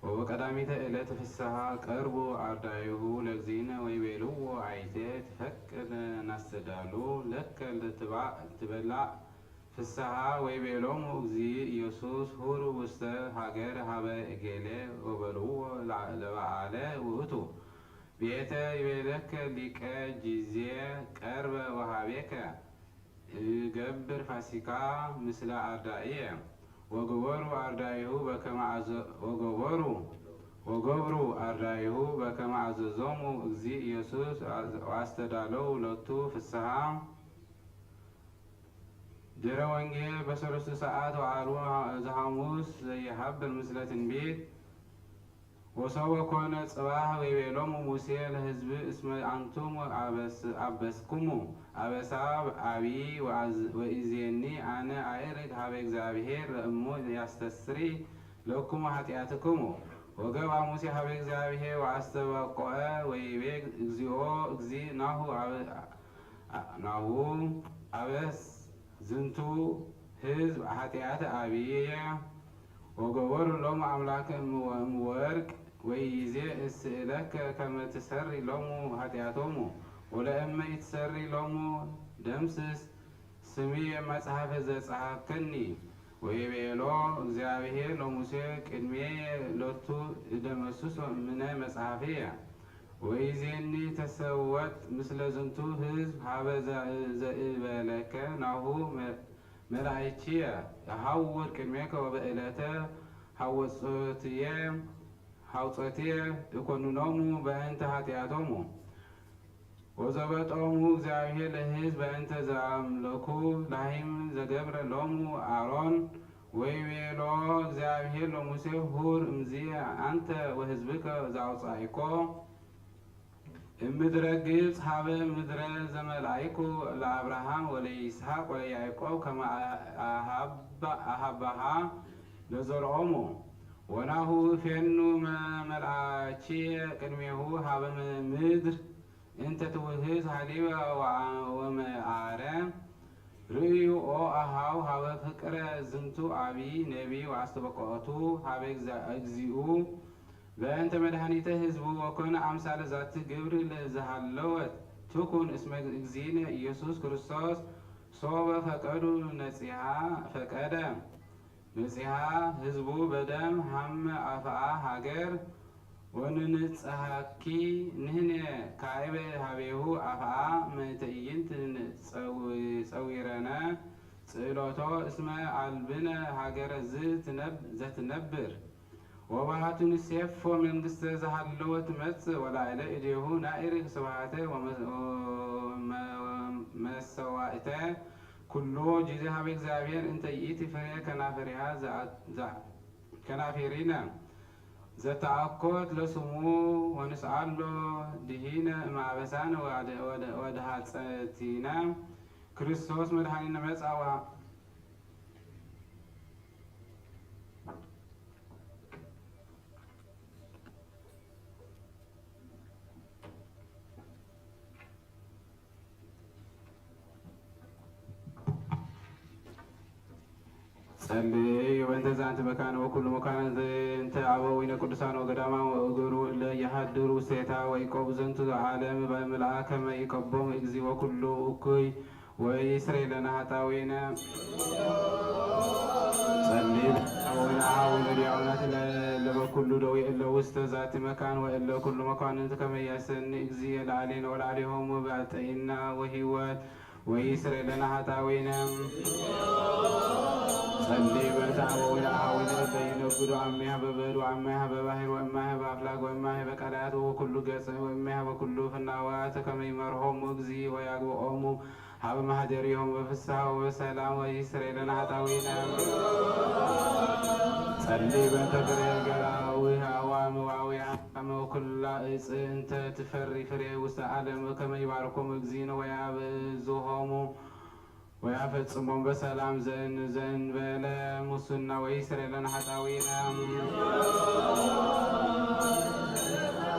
ወበቀዳሚተ ዕለት ፍስሐ ቀርቦ አርዳኢሁ ለእግዚእነ ወይቤልዎ አይቴ ትፈቅድ ናስተዳሉ ለከ ልትበላዕ ፍስሐ ወይቤሎሙ እግዚእ ኢየሱስ ሁሩ ውስተ ሀገር ሀበ እገሌ ወበልዎ ለበዓለ ውእቱ ቤተ ይቤለከ ሊቀ ጊዜ ቀርበ ወሀቤከ ገብር ፋሲካ ምስለ አርዳኢየ ወገበሩ አርዳኢሁ በከመ አዘዞሙ እግዚእ ኢየሱስ ወአስተዳለው ሎቱ ፍስሐ ድረ ወንጌል በሰለስቱ ሰዓት ወዓልቦ ዘሐሙስ ዘይሀብል ምስለ ትንቢት ወሰወ ኮነ ጽባሕ ወይቤሎሙ ሙሴ ለሕዝብ እስመ አንቱም አበስኩሙ አበሳ አብይ ወኢዜኒ አነ አዕርግ ሀበ እግዚአብሔር እሙ ያስተስሪ ለክሙ ኃጢአትክሙ ወገባ ሙሴ ሀበ እግዚአብሔር ወአስተበቆዐ ወይቤ እግዚኦ እግዚእ ናሁ አበስ ዝንቱ ሕዝብ ኃጢአት አብየ ወገበሩ ሎሙ አምላከ እምወርቅ ወይዜ እስእለከ ከመ ትሰሪ ሎሙ ኃጢአቶሙ ወለእመ ኢትሰሪ ሎሙ ደምስስ ስምየ መጽሐፈ ዘጸሐፍከኒ ወይቤሎ እግዚአብሔር ለሙሴ ቅድሜየ ሎቱ እደመስሶ እምነ መጽሐፍየ ወይዜኒ ተሰወጥ ምስለ ዝንቱ ሕዝብ ሀበ ዘእበለከ ናሁ መላእክትየ የሐውር ቅድሜከ ወበዕለተ ሐውጾትየ እኮንኖሙ በእንተ ኃጢአቶሙ ወዘበጦሙ እግዚአብሔር ለሕዝብ በእንተ ዘአምለኩ ላሂም ዘገብረ ሎሙ አሮን ወይቤሎ እግዚአብሔር ለሙሴ ሁር እምዝየ አንተ ወሕዝብከ ዘአውጻኢኮ እምድረ ግብፅ ሀበ ምድረ ዘመላኢኩ ለአብርሃም ወለይስሐቅ ወለያዕቆብ ከመ አሃባሃ ለዘርዖሙ ወናሁ ፌኑ መልአኪየ ቅድሜሁ ሀበ ምድር እንተ ትውህዝ ሀሊበ ወመዓረ ርእዩ ኦ አሃው ሀበ ፍቅረ ዝንቱ አብይ ነቢይ ወአስተበቆቱ ሀበ እግዚኡ በእንተ መድኃኒተ ህዝቡ ወኮነ አምሳለ ዛቲ ግብር ለዝሃለወት ትኩን እስመ እግዚእነ ኢየሱስ ክርስቶስ ሶበ ፈቀደ ነጺሃ ህዝቡ በደም ሀመ አፍአ ሀገር ወንንጽሐኪ ንህነ ካዕበ ሀቤሁ አፍአ መትዕይንት ጸዊረነ ጽእሎቶ እስመ አልብነ ሀገረ ዘትነብር ወባሃቱ ንሴፎ መንግስተ ዘሃለወት መጽእ ወላዕለ እዴሁ ናዕርግ ስብሐተ ወመሰዋዕተ ኩሎ ጊዜ ሀበ እግዚአብሔር እንተ ይእቲ ፍሬ ከናፌሪነ ዘተአኮት ለስሙ ወንስአሎ ድኂነ እምአበሳነ ወድሃጸቲነ ክርስቶስ መድኃኒነ መጽአ ጸልዩ በእንተ ዛንት መካነ ወኩሉ መካነ እንተ አበዊነ ቅዱሳን ወገዳማ ወእገሩ ለየሃድሩ ሴታ ወይቆብ ዘንቱ ዓለም በምልአ ከመ ይቀቦም እግዚእ ወኩሉ እኩይ ወይስረይ ለነ ኃጣውኢነ ጸሊም አቡነ አቡነ ዲያውናት ለበኩሉ ደዌ እለ ውስተ ዛቲ መካን ወእለ ኩሉ መኳንንት ከመ ያሰኒ እግዚእ ለዓሌነ ወለዓሌሆሙ በአጠይና ወሂወት ወይስረይ ለነ ኃጣውኢነ ጸልይ በእንተ አበዊነ አቡነ ለይነግዱ አሜሃ በበዱ አሜሃ በባሕር ወእማሄ በአፍላግ ወእማሄ በቀላያት ወኩሉ ገጽ ወእማሄ በኩሉ ፍናዋት ከመ ይመርሖሙ እግዚእ ወያግብኦሙ ሀበ ማኅደሪሆሙ በፍስሐ ወበሰላም ወይስረይ ለነ ኃጣውኢነ ጸልይ በእንተ ፍሬ ገራዊሃ ወአመዋዊሃ ከመ ኩላ ዕፅ እንተ ትፈሪ ፍሬ ውስተ ዓለም ከመ ይባርኮሙ እግዚእነ ወያብዝሖሙ ወያፈጽሞም በሰላም ዘእንበለ ሙስና ወይስረይ ለነ ኃጣውኢነ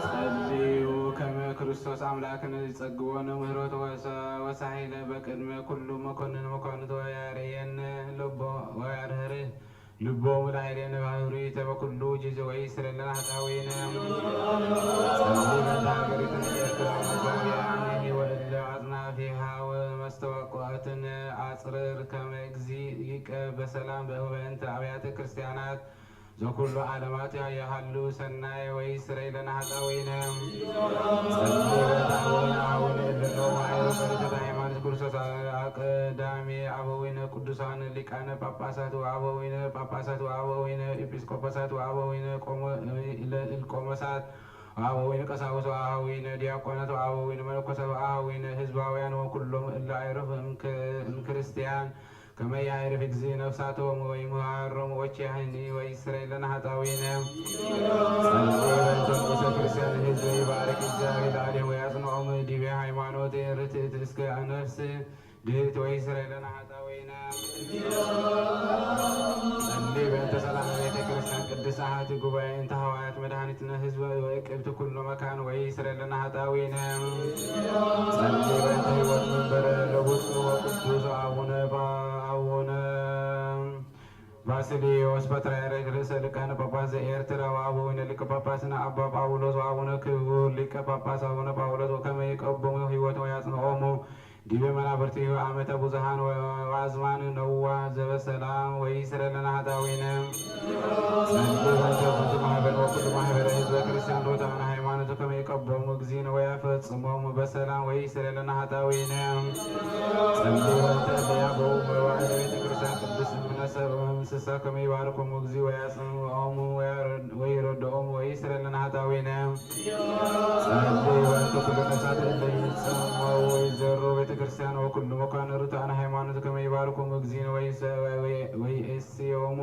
ጸልዩ ከመ ክርስቶስ አምላክነ ይጸግቦነ ምሕረቱ ወሳሂለ በቅድመ ኩሉ መኮንን መኳንንት ወያርየነ ወያርህርህ ልቦሙ ለኃይሌነ ባህሩይተ በኩሉ ጊዜ ወይስረይ ለነ ኃጣውኢነ ጸልይ በእንተ ሀገሪቱነ ኤርትራ ወመጋቢያነ ወእለ አጽናፊሃ ወመስተዋቅዓትን አጽርር ከመ እግዚእ ይቀብ በሰላም በእንተ አብያተ ክርስቲያናት ዘኩሉ ዓለማት ያሃሉ ሰናይ ወይስረይ ለነ ኃጣውኢነ ጸልይ በእንተ አቡነ እለነዋይ በረከተ ሃይማኖት ክርስቶስ አቀዳሜ አበዊነ ቅዱሳን ሊቃነ ጳጳሳት ወአበዊነ ጳጳሳት ወአበዊነ ኤጲስቆጶሳት ወአበዊነ ቆሞሳት ወአበዊነ ቀሳውስት ወአበዊነ ዲያቆናት ወአበዊነ መነኮሳት ወአበዊነ ሕዝባውያን ወኩሎም እለ አይረፉ እምክርስቲያን ከመ ያዕርፍ እግዚእ ነፍሳቶሙ ወይምሃሮሙ ወኪያህኒ ወይስረይ ለነ ኃጣውኢነ ጸልይ በእንተ ንዑሰ ክርስቲያን ሕዝብ ይባርክ እግዚአብሔር ለዓሌሁ ወያጽንዖሙ ዲበ ሃይማኖት ርትዕት እስከ ነፍስ ድህት ወይስረይ ለነ ኃጣውኢነ ጸልይ በእንተ ሰላም ቤተ ክርስቲያን ቅድስት አሐቲ ጉባኤ እንተ ሐዋርያት መድኃኒትነ ሕዝበ ወእቅብት ኩሉ መካን ወይስረይ ለነ ኃጣውኢነ ጸልይ በእንተ ሕይወት መንበረ ለብፁዕ ወቅዱስ አቡነ ባስልዮስ ፓትርያርክ ርእሰ ሊቃነ ጳጳሳት ዘኤርትራ ወአበዊነ ሊቀ ጳጳስና አባ ጳውሎስ ወአቡነ ክቡር ሊቀ ጳጳስ አቡነ ጳውሎስ ወከመ ይቀቦሙ ሕይወት ወያጽንዖሙ ዲበ መናብርቲሁ ዓመተ ብዙኃን ወአዝማን ነዋሕ ዘበሰላም ወይስረይ ለነ ኃጣውኢነ ጸልይ በእንተ ኩሉ ማኅበር ወኩሉ ማኅበረ ሕዝበ ክርስቲያን ሮታውያን ሃይማኖት ከመ ይቀቦሙ እግዚእነ ወያፈጽሞሙ በሰላም ወይስረይ ለነ ኃጣውኢነ ጸልይ በእንተ እለ ያብኡ መዋዕለ ቤተ ክርስቲያን ቅድስት እምነ ሰብእ እንስሳ ከመ ይባርኮሙ እግዚእ ወያጽንዖሙ ወይረድኦሙ ወይስረይ ለነ ኃጣውኢነ ጸልይ በእንተ ኩሉ ነፍሳት እለ ይጸመዉ ወይዘሩ ቤተ ክርስቲያን ወኩሉ መኳን ርቱዓን ሃይማኖት ከመ ይባርኮሙ እግዚእነ ወይእስዮሙ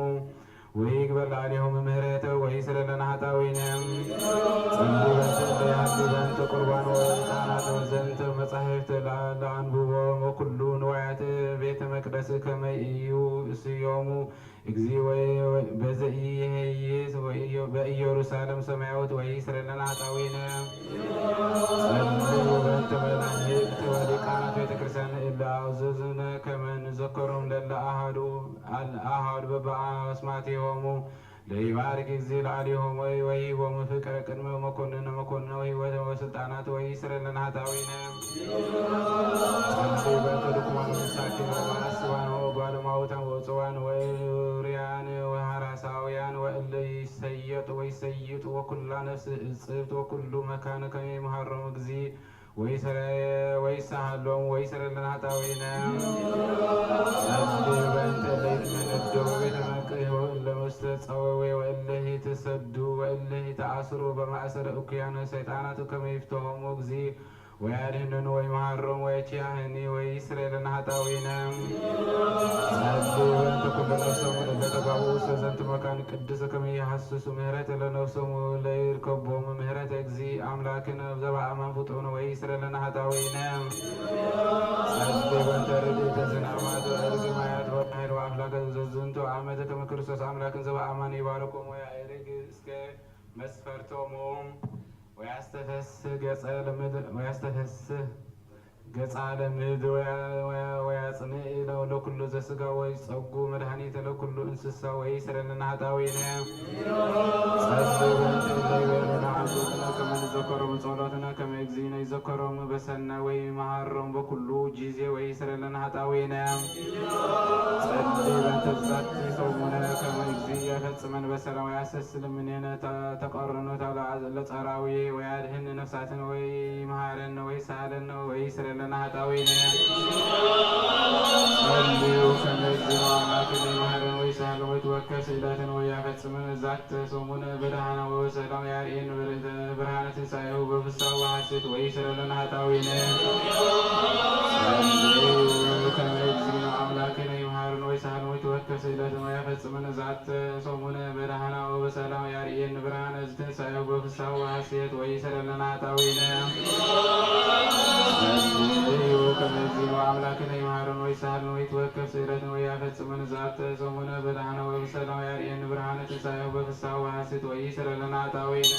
ወይግበር ለዓሌሆሙ ምሕረተ ወይስረይ ለነ ኃጣውኢነ ጸልይ በእንተ እለ ያህሉ በእንተ ቁርባን ወዕጣናት ወዘንተ መጻሕፍት ለአንብቦ ወኩሉ ንዋያተ ቤተ መቅደስ ከመ ይእስዮሙ እግዚእ በዘኢይሄይስ በኢየሩሳሌም ሰማያዊት ወይስረይ ለነ ኃጣውኢነ ጸልዩ በእንተ መላእክት ወሊቃናት ቤተ ክርስቲያን እለ አዘዙነ ከመ ንዘክሮም ለእለ አሐዱ በበአስማቲሆሙ ለይባርክ እግዚእ ለዓሌሆሙ ወይሂቦሙ ፍቅረ ቅድመ መኮንነ ወሕይወተ ወስልጣናት ወይስረይ ለነ ኃጣውኢነ ጸልይ በእንተ ድኩማን ወመሳኪን ወመአስባን ወጓለማውታን ወጽዋን ወውርያን ወሐራሳውያን ወእለ ይሰየጡ ወኩላ ነፍስ እጽብት ወኩሉ መካነ ከመ ይምሃሮሙ እግዚእ ወይሳሃሎሙ ወይስረይ ለነ ኃጣውኢነ ጸልይ በእንተ እለ ይትመነደቡ ቤተ መቅደስ ወእለ ውስተ ጸወዌ ወእለ ይትሰዱ ወእለ ይተአስሩ በማእሰረ እኩያን ሰይጣናት ከመ ይፍትሖሙ እግዚእ ወያድኅኖሙ ወይምሃሮሙ ወይኪያህኒ ወይስረይ ለነ ኃጣውኢነ ጸልይ በእንተ ኩሉ ነፍሶሙ እለ ተጋብኡ ውስተ ዘንቱ መካን ቅድስ ከመ ይሐስሱ ምሕረተ ለነፍሶሙ ለይርከቦሙ ምሕረተ እግዚእ አምላክነ ዘበአማን ፍጡነ ወይስረይ ለነ ኃጣውኢነ ጸልይ በእንተ ርድእተ ዝናማት ወእርግማያት ወባሕር ወአፍላከ ዘዝንቱ ዓመተ ከመ ክርስቶስ አምላክን ዘበአማን ይባርኮሙ ወያዕርግ እስከ መስፈርቶሙ ወያስተፈስህ ገጽ ዓለም ወያጽንዕ ለኩሉ ዘሥጋ ወይ ጸጉ መድኃኒት ለኩሉ እንስሳ ወይ ስረልና ኃጣውኢነ ጸልዩ በእንተ እለ ይቤሉነ ከመ ንዘከሮሙ ጸሎትነ ከመ እግዚእነ ይዘከሮሙ በሰናይ ወይ መሃሮሙ በኩሉ ጊዜ ወይ ስረልና ኃጣውኢነ ጸልዩ በእንተ ዛቲ ጾሙነ ከመ እግዚእ ያፈጽመን በሰላም ወያስተስል እምኔነ ተቀርኖተ ለጸራዊ ወያድኅን ነፍሳትን ወይ መሃረነ ወይ ሳህለነ ወይ ስረለነ ኃጣውኢነ ጸልዩ ከመ እግዚእ አምላክነ ይምሃረነ ወይ ሳህለነ ወይ ትወከፍ ስእለትነ ወይ ያፈጽመን ዛተ ጾሙነ በደኅና ወበሰላም ያርኤነ ብርሃነ ትንሣኤሁ በፍስሓ ወሐሴት ወይ ስረለነ ኃጣውኢነ ጸልዩ ከመ እግዚእ አምላክነ ይምሃረነ ወይ ሳህለነ ወይ ትወከፍ ስእለትነ ወይ ያፈጽመን ዛተ ጾሙነ በደኅና ወበሰላም ያርኤነ ብርሃነ ትንሣኤሁ በፍስሓ ወሐሴት ወይ ስረለነ ኃጣውኢነ ጸልዩ ከመ እግዚእ አምላክነ ይምሃረነ ወይ ሳህለነ ወይ ትወከፍ ስእለትነ ወይ ያፈጽመን ዛተ ጾሙነ በደኅና ወበሰላም ያርኤነ ብርሃነ ትንሣኤሁ በፍስሓ ወሐሴት ወይ ስረለነ ኃጣውኢነ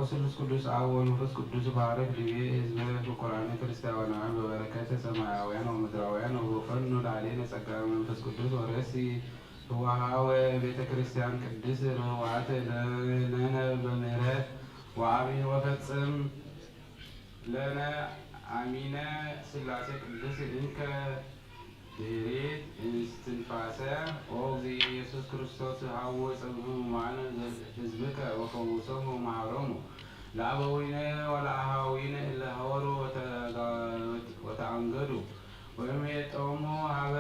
ስሉስ ቅዱስ አብ ወመንፈስ ቅዱስ ባረክ ልቤ ህዝበ ፍቁራነ ክርስቲያናውያን በበረከተ ሰማያውያን ወምድራውያን ወፈኑ ላዕሌነ ጸጋ መንፈስ ቅዱስ ወረሲ ህዋሃወ ቤተ ክርስቲያን ቅድስ ርህዋት ለነ በምህረት ወአሚን ወፈጽም ለነ አሚነ ስላሴ ቅዱስ እንከ ድሬት እስትንፋሰ ኦዚ ኢየሱስ ክርስቶስ ሀወፀ ህሙማን ህዝብከ ወፈውሶሙ ወመሃሮሙ ለአበዊነ ወለአሃዊነ እለ ሀወሩ ወተአንገዱ ወይሜጦሙ ሀበ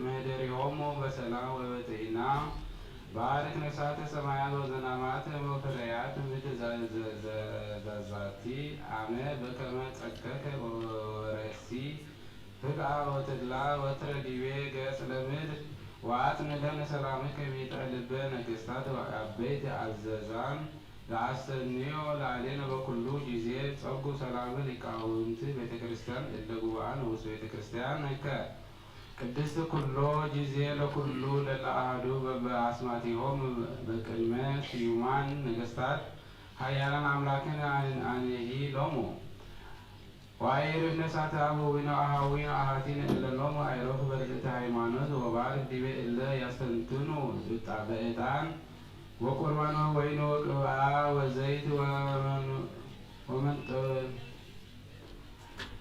ማህደሪሆሙ በሰላም ወበጤና ባርክ ነፍሳተ ሰማያት ወዘናማት ወፈረያት ምትዛዛቲ አመ በከመ ጸከከ ወረሲ ፍቅአ ወትድላ ወትረ ዲቤ ገጽ ለምድር ወአጽንደነ ሰላምከ ቤተ ልበ ነገሥታት አበይት አዘዛን ለአስተንዮ ላዕሌነ በኩሉ ጊዜ ጸጉ ሰላም ሊቃውንት ቤተ ክርስቲያን እለ ጉባኤ ውስጥ ቤተ ክርስቲያን ነከ ቅድስት ኩሎ ጊዜ ለኩሉ ለለአሐዱ በአስማቲሆም በቅድመ ስዩማን ነገሥታት ኃያላን አምላክን አንሂ ሎሙ ዋይርፍ ነሳተ አበዊነ አሃዊነ አሃቲነ እለ ሎሙ አይረፉ በርትዕተ ሃይማኖት ወባርክ ዲቤ እለ ያስተንትኑ በዕጣን ወቁርባን ወወይን ወቅብአ ወዘይት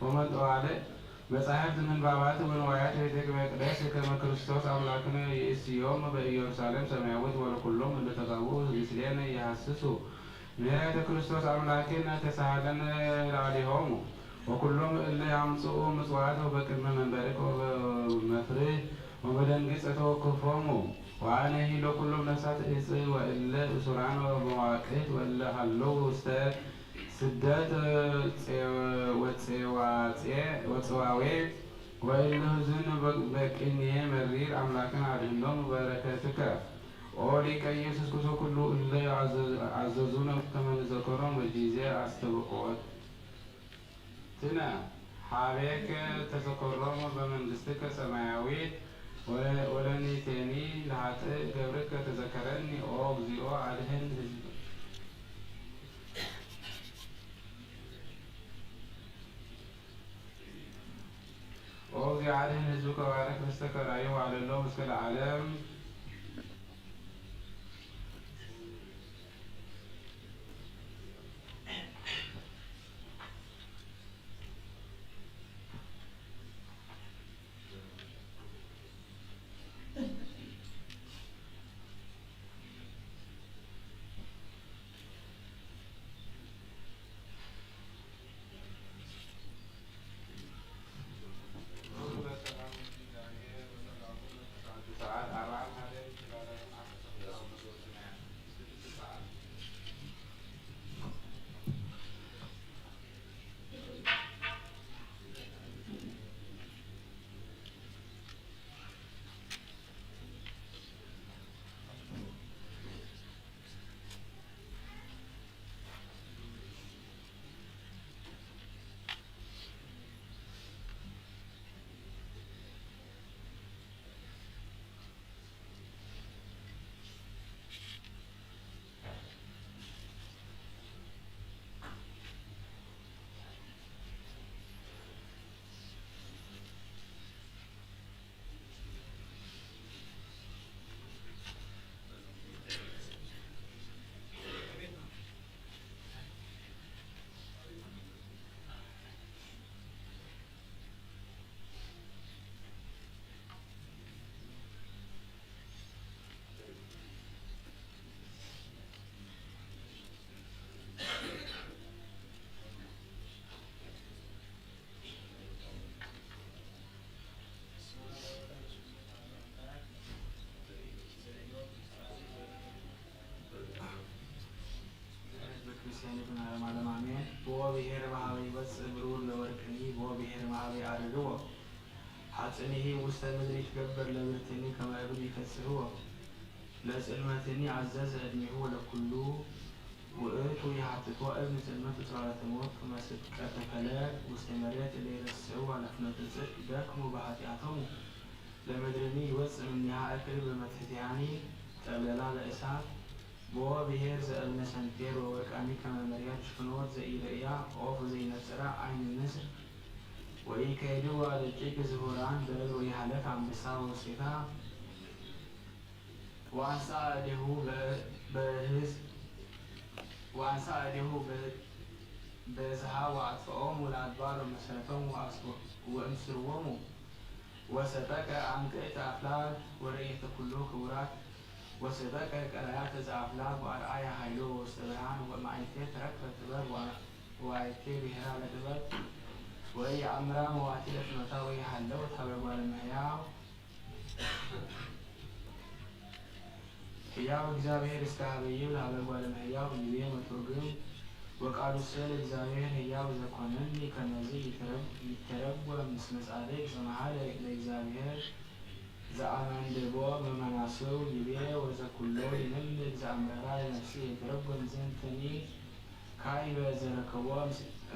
ወመንጠዋለ መጻሕፍት ምንባባት ወንዋያት ቤተ መቅደስ ከመ ክርስቶስ አምላክነ ይእስዮም በኢየሩሳሌም ሰማያዊት ወለኩሎም እለ ተጋብኡ ምስሌነ ይሐስሱ ምሕረተ ክርስቶስ አምላክነ ተሳሃለነ ላዕሌሆሙ ወኩሎም እለ ያምጽኡ ምጽዋት በቅድመ መንበርከ ወመፍርህ ወበደንግጽ ተወክፎሙ ወአነሂ ለኩሎም ነፍሳት እጽ ወእለ እሱራን ወመዋቅት ወእለ ሀለው ውስተ ስደት ወጽዋዌ ወእለ ሕዝን በቅንየ መሪር አምላክን አድኅኖሙ በረከትከ ኦ ሊቀ ኢየሱስ ክርስቶስ ኩሉ እለ አዘዙነ ከመ ንዘክሮም በጊዜ አስተብቆትነ ሀቤከ ተዘክሮም በመንግሥትከ ሰማያዊት ወለኔቴኒ ለኃጥእ ገብርከ ተዘከረኒ ኦ እግዚኦ አድኅን ሕዝብ ኦ እግዚኦ አድኅን ሕዝብከ ወባርክ ርስተከ ራእዩ ወአለሎ እስከ ለዓለም ብሔር ማህበ ይወፅእ ብሩር ለወርቅኒ ብሔር ማህበ አርድዎ ሐፅኒሂ ውስተ ምድሪ ይትገበር ለብርትኒ ከመ እብል ይፈጽሕዎ ለጽልመትኒ አዘዘ እድሜሁ ለኩሉ ውእቱ ይሃትቶ እብን ጽልመት ጽላተ ሞት ከመ ስጥቀተ ፈለግ ውስተ መሬት ለይረስዑ ኃላፍነተ ጽድቅ ደክሙ በኃጢአቶሙ ለምድርኒ ይወፅእ እምኔሃ እክል በመትሕቲሃኒ ጠብለላ ለእሳት بو بهير زألنا سنتير ووكامي كما مريات شفنور زي رئيا أوف زي نسرع عين النسر وإي كيدو على الجيك زهوران بل ويحلف عن بساو وصفا وأنسأله بهز وأنسأله بزها وعطفهم والأدبار ومسرتهم وأمسروهم وسبك عن كيت أفلاد ورئيت كله كورات وسبك كرايات زعفلاد وأرعايا حيلو وسبعان ومعيتي تركت تبر وعيتي بهرا لتبر وهي عمران وعتيلة متاوي حلو تحبب والمحياو ሕያው እግዚአብሔር እስካበይው ላበጓለ ሕያው ይቤ መትርጉም ወቃሉ ስለ እግዚአብሔር ሕያው ዘኮነኒ ከመዚህ ይተረጎም ምስለ ጻድቅ ዘመሐለ ለእግዚአብሔር ዘአመንድቦ በመናስው ይቤ ወዘኩሎ ይምልክ ዘአምረራ ለነፍሲ የተረጎም ዘንተኒ ካይበ ዘረከቦ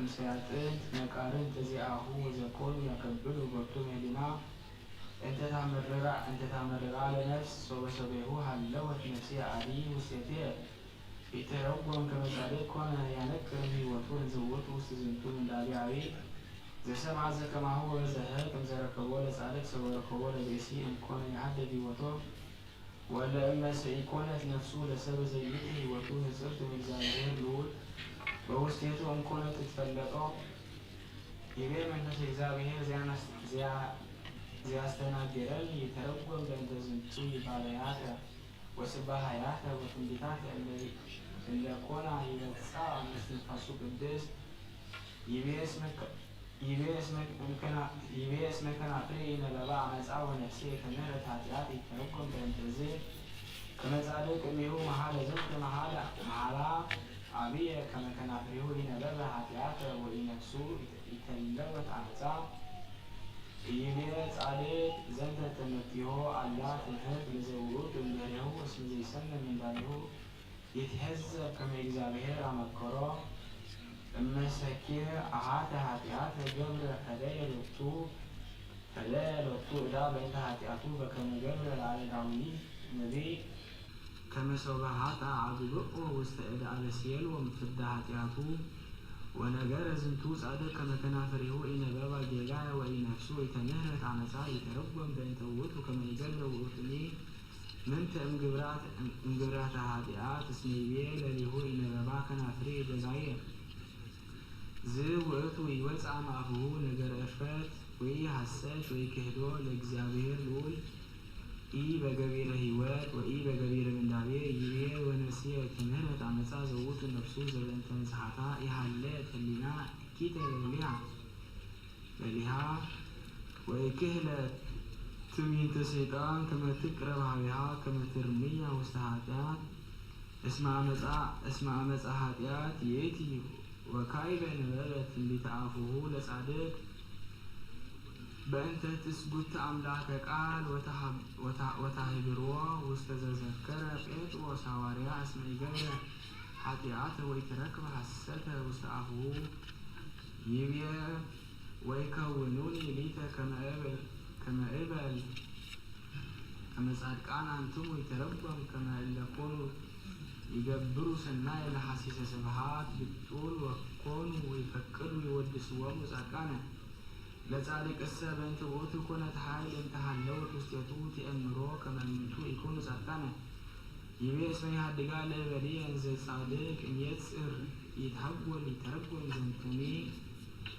እምስያጥንት መቃርንት እዚአሁ ወዘኮኑ ያከብሉ ቦቱ ሜሊና أنت تمرر على نفس وبسبيه هلوت نفسي عادي وسيتي يتربون كما ذلك كون ينكر به وطول زوت وستزنتون من دابي عوي زي سمع زي كما هو زهر كم زرك ولا سالك سوى ولا بيسي إن كون يحدد وطول ولا إما سيكونت نفسه لسبب زيته وطول نزلت من زاهر لول ووستيته أن كونت تتفلقه يبقى من نفس زاهر زياستناجرل يترقب بين تزنتوي باليات وسباحيات وتنبيتات اللي كونا يلتصا مثل فاسوق الدس يبي اسمك نعطيه نلبع مسعى ونفسية كميرة هاتيات يترقب بين تزين كما ذلك أميهو محالة زلت محالة عبية كما كان عطيه نلبع هاتيات وينفسو يتلوت عمسا يبي ጻድቅ ዘንተ ተመቲሆ አላ ትምህርት ለዘውት እንደሪሁ እስመ ዘይሰነ ምን ዳሪሁ ይትሕዘብ ከመ እግዚአብሔር አመከሮ እመሰኪር አሃተ ኃጢአት ገብረ ፈለየ ሎቱ ዕዳ በእንተ ኃጢአቱ በከመ ገብረ ላዕለ ዳዊት ነቢይ ከመ ሰብሐተ አግብኦ ውስተ ዕዳ አበስየል ወምፍዳ ኃጢአቱ ونجار زنتو صادق كما كان فريهو إن بابا جيجايا وإن نفسه يتنهرت عمسا يتربم بين توته كما يجرب وقتني منت امجبرات هادئات اسميبيه لليهو إن بابا كان فريه جزائر زي وقت ويوزع معه نجار أفات ويحساش ويكهدو لإجزابير لول إي بجبير هيوات وإي بجبير من دابير يبيه ونسيه تنهرت عمسا زوت النفسو زبن تنزحتا إحالات اللينا كيتا لليها ويكهلة تمين تسيطان كما تقرب هايها كما ترميها وستهاتيات اسمع مسا هاتيات يأتي وكايبا نبالت اللي تعافوه لصادق بأنت تثبت أملاك قال وتهبروا واستذكر بيتروس حواريا اسم إجابة حتياته ويتركب حسته واستعفوه يبيا ويكونوني ليتا كما إبل كما صادقان أنتم ويتربم كما إلا كونوا يجبروا سنايا لحسيس سبحات بالطول وكونوا ويفكروا يودسوا وصادقانا لذلك السبب أنت وقت كنت حال أنت حلوت وستيتوت أمرو كما منتو يكون صادقانا يبي اسمي هادقال لبري أنزل صادق إن يتسر يتحول يترقل زنتني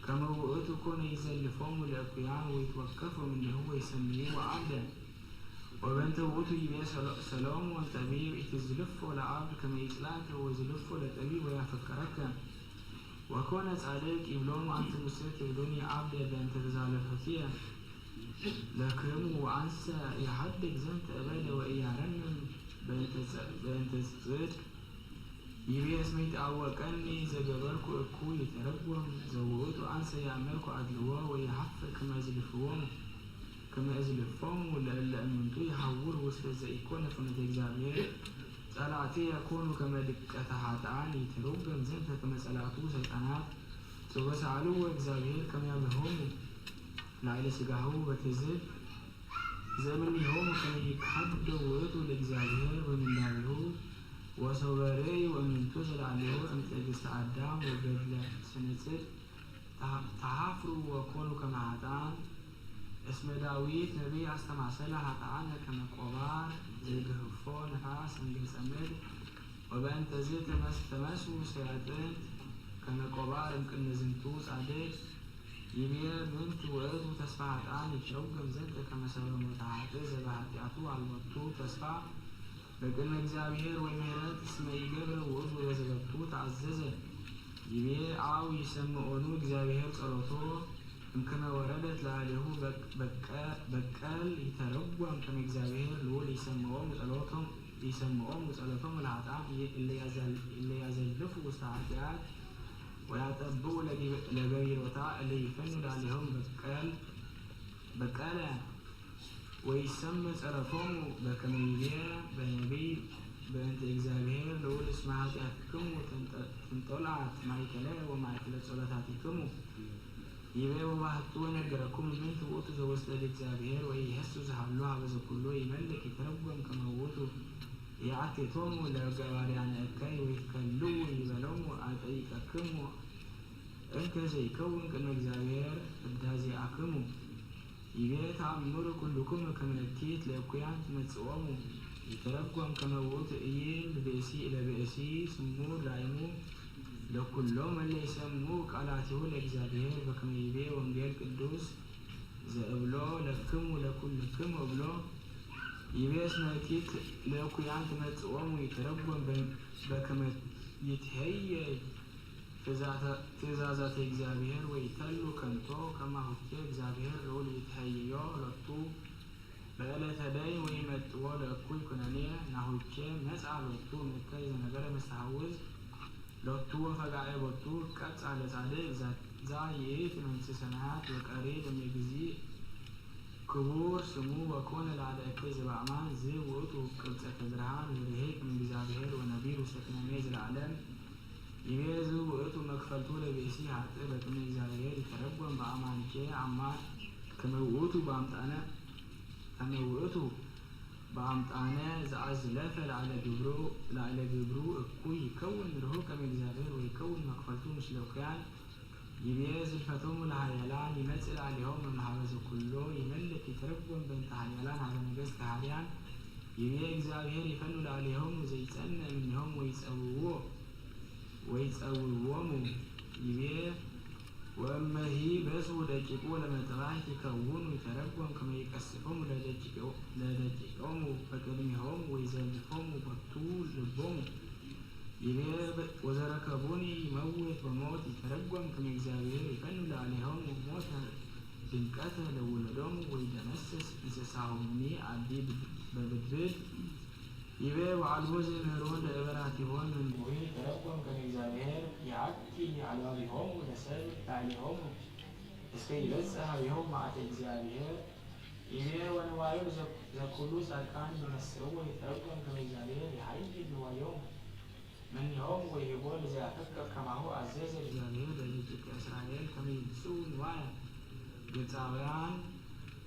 كما وقت كون يزلفهم الأقيان ويتوقفوا من هو يسميه عبدا وبنت وقت يبي سلام والطبيب يتزلفوا لعبد كما يسلاك ويزلفوا للطبيب ويفكرك وكون صادق يبلون وأنت مسرت يبلوني عبد بأنت تزالفتيه لكن وأنسى يحدق زنت أبدا وإيارنم بأنت صدق يبي اسمي تأوكني زجبركو أكو يترقم زوجت وأنسى يعملكو عدلوا ويحفر كما أزلفهم ولا أمنتو يحور وسط يكون فنت إجابير صلاتي يكون كما دكة حاتان يترقم زنت كما صلاتو سيطانات سوى سعلو إجابير كما يبهم لا إلى سجاهو وتزد زمن يوم كما يكحد ويتو الإجابير ومن داره ወሰበሬ ወእምንቱ ዘላለሁ እምትዕግሥተ አዳም ወገድለ ስንጽል ተሃፍሩ ወኮኑ ከመ ኃጥአን እስመ ዳዊት ነቢይ አስተማሰለ ኃጥአነ ከመ ቆባር ዘይግህፎ ነፋስ እምገጸ ምድር ወበእንተዝ ተመስሉ ሰያጥንት ከመ ቆባር እምቅድመ ዝንቱ ጻድቅ ይቤ ምንት ውእቱ ተስፋ ኃጥአን ይሸውገም ዘንተ ከመ ሰብአ ሞተ ኃጥእ ዘበኃጢአቱ አልቦቱ ተስፋ በቅድመ እግዚአብሔር ወምሕረት እስመ ይገብር ውእቱ በዘበቱ ተአዘዘ ይቤ አው ይሰምዖኑ እግዚአብሔር ጸሎቶ እምከመ ወረደት ላዕሌሁ በቀል ይተረጎም ከመ እግዚአብሔር ልዑል ይሰምዖሙ ጸሎቶሙ ለኃጥአን እለ ያዘልፉ ውስተ ኃጢአት ወያጠብኡ ለገቢሮታ እለ ይፈኑ ላዕሌሆሙ በቀለ ወይሰምዕ ጸሎቶሙ በከመ ይቤ በነቢይ በእንተ እግዚአብሔር ልዑል እስመ ኃጢአትክሙ ትንጦልዓት ማእከለየ ወማእከለ ጸሎታቲክሙ ይቤ ወባሕቱ ነገረክሙ ምንት ውእቱ ዘውስተ እግዚአብሔር ወኢይሐሱ ዘሃሎ ሀበ ዘኩሎ ይመልክ ይተረጎም ከመ ውእቱ የአቴቶሙ ለገባርያነ እከይ ወይትከልዉ ይበሎሙ አጠይቀክሙ እንከ ዘይከውን ቅድመ እግዚአብሔር እዳዚአክሙ ይቤ ተአምሩ ኩልክሙ ከመ እኪት ለእኩያን ትመጽኦሙ ይተረጎም ከመ ውእቱ እየ ለብእሲ ለብእሲ ስሙር ዳይሙ ለኩሎም እለ ይሰምዑ ቃላቲሁ ለእግዚአብሔር በከመ ይቤ ወንጌል ቅዱስ ዘእብሎ ለክሙ ለኩልክሙ እብሎ ይቤ እስመ እኪት ለእኩያን ትመጽኦሙ ይተረጎም በከመ ይትሄየይ ትእዛዛተ እግዚአብሔር ወይተሉ ከንቶ ከማሁኬ እግዚአብሔር ልዑል ይትሄየዮ ሎቱ በዕለተ ደይን ወይመጥዎ ለእኩይ ኩነኔ ናሁኬ መጽአ ሎቱ እምእከይ ዘነገረ መስተሐውዝ ሎቱ ወፈጋኤ ቦቱ ቀጽ አለ ጻድቅ ዛይእቲ መንግሥተ ሰማያት ወቀሪብ እምይእዜእ ክቡር ስሙ ወኮነ ላዕለ እከይ ዘበአማን ዝውእቱ ቅብጸተ ብርሃን ወርሂቅ እምእግዚአብሔር ወነቢር ውስተ ኩነኔ ዘለዓለም ይቤ ዝውእቱ መክፈልቱ ለብእሲ ኃጥእ በቅድመ እግዚአብሔር ይተረጎም በአማንኬ አማን ከመ ውእቱ በአምጣነ ዘአዝለፈ ላዕለ ግብሩ እኩይ ይከውን ርሁቅ እምእግዚአብሔር ወይከውን መክፈልቱ ምስለ እኩያን ይቤ ዝልፈቶሙ ለኃያላን ይመጽእ ላዕሌሆሙ እምኀበ ዘኩሎ ይመልክ ይተረጎም በእንተ ኃያላን ሀበ ነገሥት ከሃዲያን ይቤ እግዚአብሔር ይፈኑ ላዕሌሆሙ ዘይጸንዕ እምኔሆሙ ወይጸውዖሙ ይቤ ወእመሂ በጽሑ ደቂቁ ለመጥባሕት ይከውኑ ይተረጎም ከመ ይቀስፎሙ ለደቂቆሙ በቅድሜሆሙ ወይዘልፎሙ ቦቱ ልቦሙ ይቤ ወዘረከቡኒ ይመውት በሞት ይተረጎም ከመ እግዚአብሔር ይፈኑ ላዕሌሆሙ ሞተ ድንቀተ ለውለዶሙ ወይደመስስ እንስሳሆሙኒ አዲ በብድብድ ይቤ ወአልቦ ዘምህሮን ለእበራቲሆን ወይ ይተረጎም ከመ እግዚአብሔር የአቲ አልባቢሆሙ ለሰብእ ላዕሌሆሙ እስከ ይበጽሕ ኀቤሆሙ መዓተ እግዚአብሔር ይቤ ወንዋዮ ዘኩሉ ጻድቃን ይመስዕዎ ይተረጎም ከመ እግዚአብሔር የኃይል ንዋዮሙ መኒሆሙ ወይቤ ለዘያፈቅር ከማሁ አዘዘ እግዚአብሔር ለደቂቀ እስራኤል ከመ ይምጽኡ ንዋየ ግብፃውያን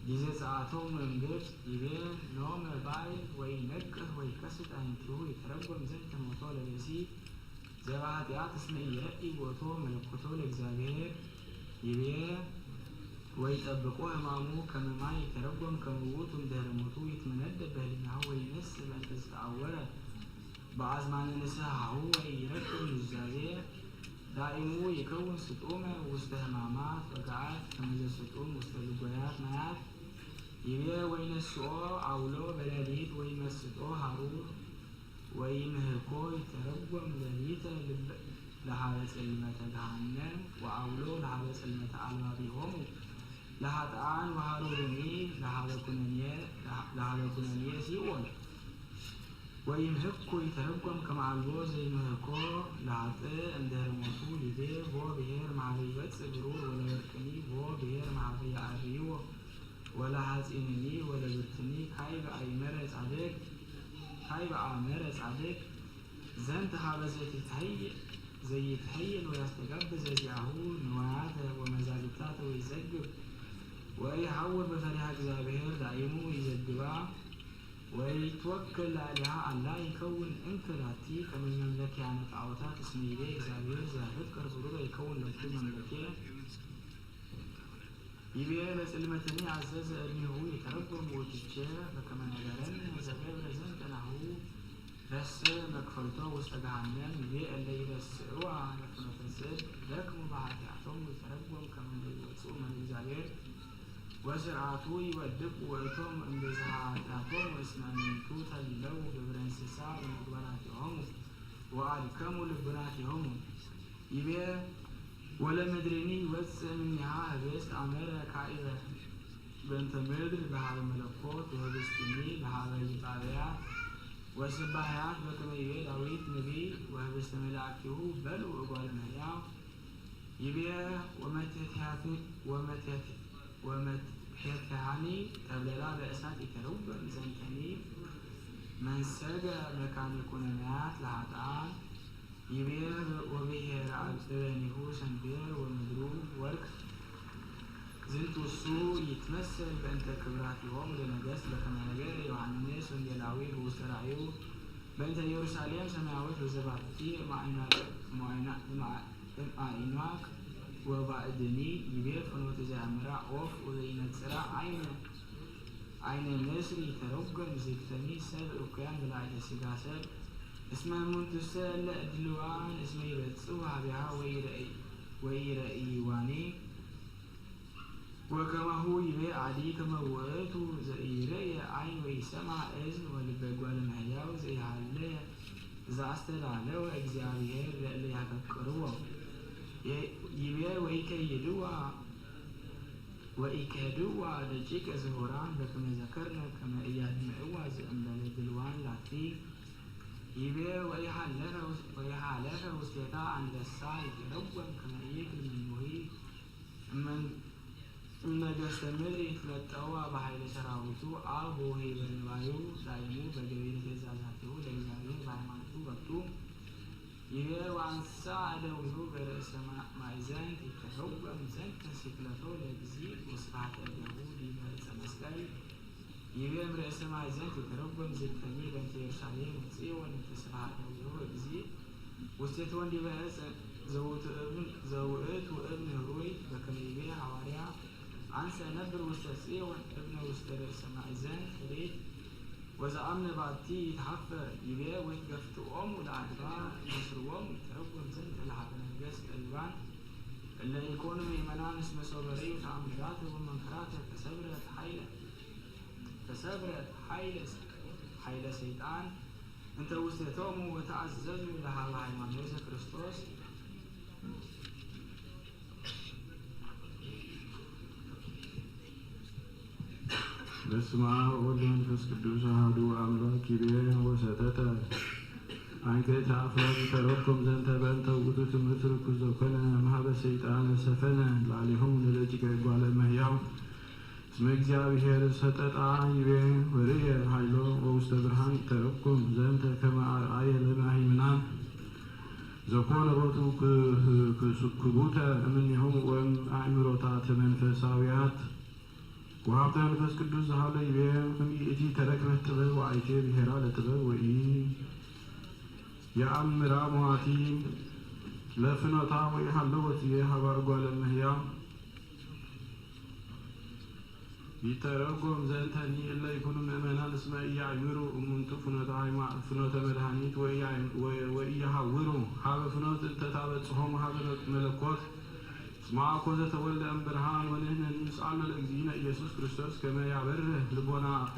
ጊዜ ጸአቶሙ እምግብፅ ይቤ ኖመ ባዕል ወይነቅህ ወይከስት አዕይንቲሁ ይተረጎም ዘንተ ሞቶ ለብእሲ ዘበኃጢአት እስመ ኢይረኢ ቦቶ መለኮቶ ለእግዚአብሔር ይቤ ወይጠብቆ ሕማሙ ከመ ማይ ይተረጎም ከመ ውእቱ እምድኅረ ሞቱ ይትመነደብ በህሊናሁ ወይነስእ በእንተ ዘተዐወረ በአዝማነ ንስሐሁ ወኢይረክብ ኑዛዜ ዳኢሙ ይከውን ስጡመ ውስተ ሕማማት ወገዓት ከመ ዘስጡም ውስተ ልጎያት ማያት ይቤ ወይነስኦ አውሎ በሌሊት ወይመስጦ ሐሩር ወይምህኮ ይተረጎም ሌሊተ ለሀበ ጽልመተ ገሃነም ወአውሎ ለሀበ ጽልመተ አልባቢሆሙ ለኃጥአን ወሐሩርኒ ለሀበ ኩነኔ ሲኦል ወይምህኮ ይተረጎም ከመ አልቦ ዘይምህኮ ለኃጥእ እምድኅረ ሞቱ ይቤ ቦ ብሔር መሀበ ይበጽሕ ብሩር ወለወርቅኒ ቦ ብሔር መሀበ ያዕርይዎ ወለሐፂንኒ ወለብርትኒ ካይበ አእመረ ጻድቅ ዘንተ ሀበ ዘይትሐየል ወያስተጋብ ዘዚአሁ ንዋያተ ወመዛግብታተ ወይዘግብ ወይሐውር በፈሪሃ እግዚአብሔር ዳኢሙ ይዘግባ ويتوكل عليها ألا يكون انفلاتي كمن مملكة عن تعوتات اسم إليه إكزابير زافكر ضرورة يكون لكل مملكة يبيع لسلمتني عزاز أبنه يتربم وتجاه فكما نجرن زباب رزن كنهو رس مكفلته واستجعلنا يبيع اللي يرسعوا على فنفسد لكم بعد يعطون ويتربم كما يوصوا من إكزابير وزرعتو يودق ويتم انبزعاتهم واسمانينتو تلو ببرنسسا ومقبراتهم وعلكموا لبناتهم يبيع ولا مدريني وزع منها هبست عمالة كائبة بنت مدر بهذا الملكوت وهبستني بهذا الطابعات وسباحات بكما يبيع داويت نبي وهبست ملاكه بل وقال مهيا يبيع ومتحتهاني تبللا بأسات يتروبا زنتني من سجى مكان يكوننات لعطان يبيع وبهر عبدانه سنبير ومدروب ورك زنتو السوء يتمثل بأنت كبراتهم لنجس بكما نجار يوحنس ونجلاويه وسرعيه بأنت يرساليم سماوات وزبابتي مع إنواك وبعدني يبيع فنوت زامرا أوف وزينة سرع عين النسر يترقم زيكتني سب وكان بلاعة السجاسر اسمه منتسل دلوان اسمه يبتسوها بها ويرأي واني وكما هو يبيع عدي كما وقته زي رأي عين ويسمع إذن ولبقوال مهياو زي عليه إذا أستل عليه وإجزابيه اللي يفكروه يبيع وإيكادوا دجيك زهوران بكما ذكرنا كما إياد معواز أمبال دلوان لاتي يبيع ويحالها واستيطاع عند الساعة يتلوم كما يكل من مهي من جستمر يتلتوا بحيل شراوتو أبو هي بنوايو دايمو بجبيل تزازاته لإزابيه بعمانتو بطو يبيع وعن الساعة دوزو برأس مايزان يتلوم زنك سكلتو لجزي وصفحة اليهود برأس مسكال يبيع برأس مايزان يتلوم زلتني بنت يرشاليم وتصيوان وصفحة اليهود لجزي وستيتوان دي برأس زوئت وابن هروي بكما يبيع عواريا عن سنبر وستسيوان ابن وسترأس مايزان خريج وإذا أمن بعدتي يتحفر يبيع ويتقفتوهم والعدباء يسروهم ويتربهم زنت الحبن الجسد البان اللي يكونوا ميمنان اسم صبري وتعملاته ومنكراته فسبرت حيلة سيطان انت وستهم وتعززوا لها العيمان يوسف كريستوس በስመ አብ ወወልድ ወመንፈስ ቅዱስ አሐዱ አምላክ ይቤ ወሰተተ አንከ ተአፍራዝ ተረኮም ዘንተ በእንተ ውእቱ ትምህርት ርኩስ ዘኮነ እምኀበ ሰይጣን ሰፈነ ላዕሌሆሙ ለደቂቀ እጓለ እመሕያው እስመ እግዚአብሔር ሰጠጣ ይቤ ወርእየ ኃይሎ ወውስተ ብርሃን ተረኮም ዘንተ ከመ አርአየ ለማሂምናን ዘኮነ ቦቱ ክቡተ እምኔሆሙ ወእምአእምሮታት መንፈሳውያት وهبت መንፈስ ቅዱስ ዘሃለ ይቤ እምይእቲ ተረክበት ጥበብ ወአይቴ ብሔራ ለጥበብ ወኢ የአምራ ሞዋቲ ለፍኖታ ወኢሃለወት የሀባ እጓለ እመሕያው ይተረጎም ዘንተኒ እለ ይኩኑ ምእመናን እስመ ኢያእምሩ እሙንቱ ፍኖተ መድኃኒት ወኢያሐውሩ ሀበ ፍኖት እንተ ታበጽሖሙ ሀበ መለኮት اسمع كوزة تولى أم برهان ونحن نسأل الأجزين إيسوس كريستوس كما يعبره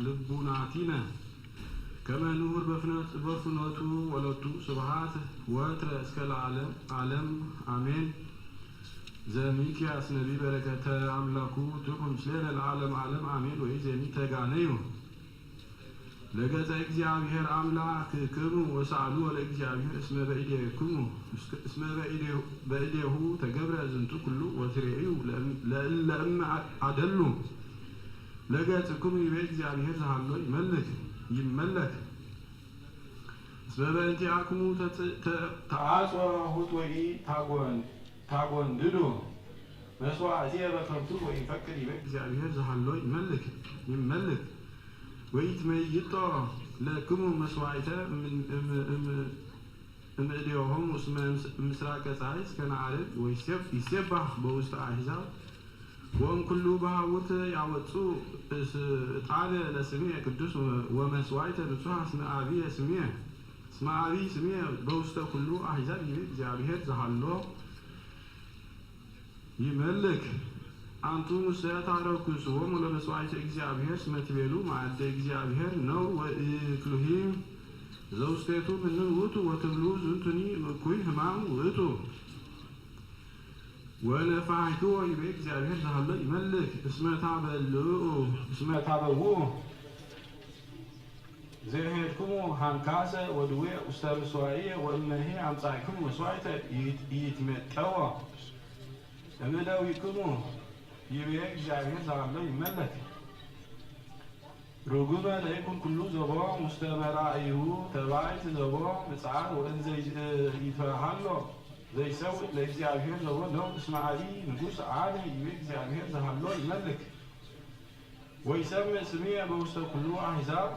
لبوناتنا كما نور بفنوته ولوتو سبحات واتر اسكال عالم آمين زميك يا سنبي بركة عملاكو تقوم سلين العالم عالم آمين وإذا تقانيو لقد እግዚአብሔር አምላክ ክሙ ወሳሉ ለእግዚአብሔር እስመ በእዴክሙ እስመ በእዴሁ ተገብረ ዝንቱ ኩሉ ወትሬዩ ለእም አደሉ ለገጽክሙ ይቤ እግዚአብሔር ዘሃሎ ይመለክ እስመ በእንቲአክሙ ተአጽዋሁት ወይ ታጎንድዱ መስዋዕትየ በከብቱ ወይፈቅድ ይቤ እግዚአብሔር ዘሃሎ ይመለክ ويتميطو لكم مسواعته من إليهم اسمه مسراك سايس كان عارف ويسبح بوسط أحزاب وهم كله بهاوت يعوتسو تعالى لسمية قدوس ومسواعته نصوح اسم أبي اسم أبي سمية بوسط كله أحزاب يبيت زعبيهر زحلو يملك أنتم سيتعرفوا سوهم ولا مسواعته إجزابيهر سمتبيلو مع عدى إجزابيهر نو وإكلوهيم زوجتو من الوتو وتبلو زنتني كوي همام وتو ونفعتو يبيك زعبير زهلا يملك اسمه تعبلو زي هيدكمو هانكاسة ودوية أستاذ سوائية وإما هي عم تعيكم مسواعته يتمتوا أمداو يكمو يبيك زعبير زهلا يملك رجوما لا يكون كله زبا مستمر أيه تبعت زبا بسعر وإن زي يتفهمه زي سوي لا يزعله زبا لو اسمع عليه نقول عادي يزعله زهله يملك ويسمى سمية بوسط كله أحزاب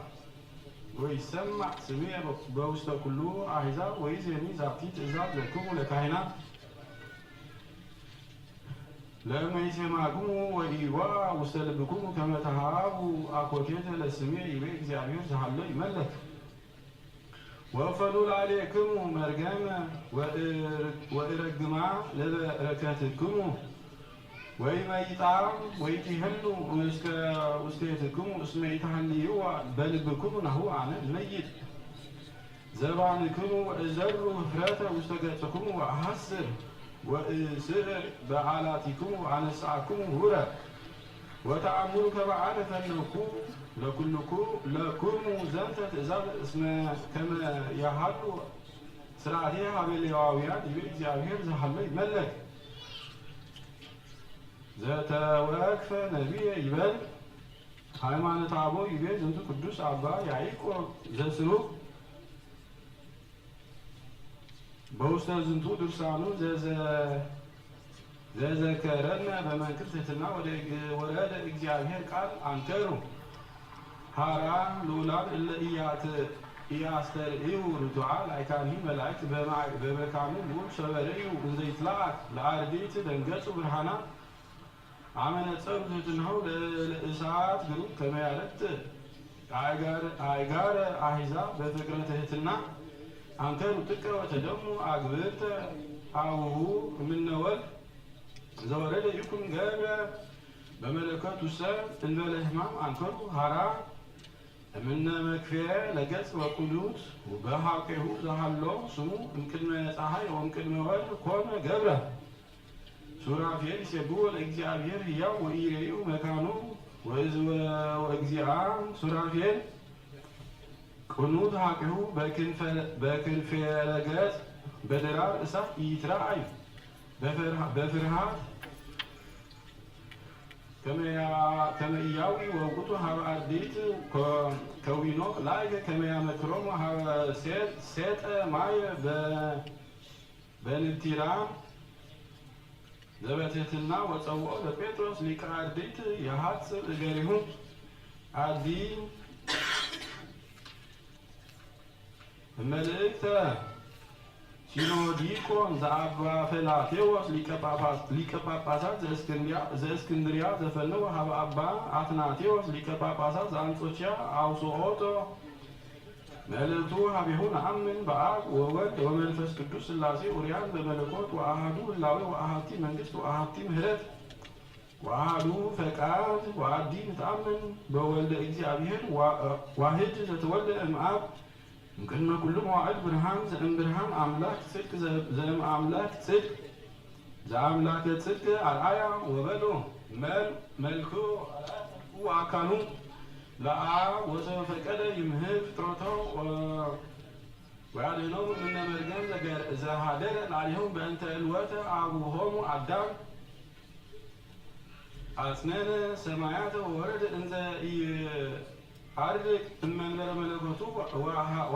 ويسمع سمية بوسط كله أحزاب ويزني ذاتي تزاد لكم لكائنات لما يسمعكم وإيواء وسلبكم كما تهابوا أكوكيت للسميع يبيك زعبير زحلو يملك وفلول عليكم مرقاما وإرقما لركاتكم وإما يطعم ويتهلوا وستيتكم اسمه يتهليوا بلبكم نهو عن الميت زبانكم وإزروا مفراتا وستقاتكم وأحسر وإسر بعالاتكم وعن سعكم هرى وتعاملوا كبعاد فنكم لكم زنتة إزاد اسمه كما يحلوا سرعتها باليواويات يبيك زعبير زحلو يملك ذات واقفة نبي يبال ሃይማኖት አቦ ይቤ ዝንቱ ቅዱስ አባ ያዕቆብ ዘስሩግ በውስተ ዝንቱ ድርሳኑ ዘዘከረነ በመንክርትትና ወደ እግዚአብሔር ቃል አንከሩ ሀራ ሉላን እለ ኢያስተርእዩ ርቱዓን አይካኒ መላእክት በመካኑ ውብ ሸበርእዩ እንዘ ይትለዓል ለአርድእት ደንገጹ ብርሃናት አመነጸሩ ትሕትናሁ ለእሳት ግሩም ከመ ያረድ አይጋረ አሕዛብ በፍቅረ ትሕትና አንከሩ ጥቀ ወተደሙ አግብርተ አቡሁ እምነ ወልድ ዘወረደ ይኩን ገብረ በመለኮቱ ሰብ እንበለ ሕማም አንከሩ ሀራ እምነ መክፍየ ለገጽ ወቁዱት በሐቄሁ ዘሃሎ ስሙ እምቅድመ ፀሐይ ወእምቅድመ ወልድ ኮነ ገብረ ሱራፌል ይሴብሖ ለእግዚአብሔር ሕያው ወኢሬዩ መካኑ ወእግዚአ ሱራፌል ቅኑት ሐቄሁ በክንፈ ለገጽ በደራር እሳት ይትረአዩ በፍርሃት ከመ ኢያዊ ወውቁቱ ሀበ አርድእት ከዊኖ ላይ ከመ ያመክሮሙ ሀበ ሴጠ ማየ በንቲራ ዘበትሕትና ወፀውኦ ለጴጥሮስ ሊቀ አርድእት የሐጽብ እገሪሁ አዲ መልእክተ ሲኖዲቆን ዘአባ ፈላቴዎስ ሊቀ ጳጳሳት ዘእስክንድርያ ዘፈነወ ሀበ አባ አትናቴዎስ ሊቀ ጳጳሳት ዘአንጾኪያ አውስኦቶ መልእክቱ ሀቤሁ ነአምን በአብ ወወልድ ወመንፈስ ቅዱስ ሥላሴ ዑርያን በመለኮት ወአሐዱ ህላዌ ወአሐቲ መንግሥት ወአሐቲ ምሕረት ወአሐዱ ፈቃድ ወአዲ ንተአምን በወልደ እግዚአብሔር ዋህድ ዘተወልደ እምአብ እምቅድመ ኩሉ መዋዕል ብርሃን ዘእምብርሃን አምላክ ጽድቅ ዘእምአምላክ ጽድቅ ዘአምላከ ጽድቅ አርአያ ወበሎ መልኩ ወአካሉ ለአብ ወዘፈቀደ ይምህብ ፍጥረቶ ወያድኅኖሙ እምነ መርገም ዘሃደረ ላዕሌሆሙ በእንተ ዕልወተ አቡሆሙ አዳም አጽነነ ሰማያተ ወወረደ እንዘ ኢየዐርግ እመንበረ መለኮቱ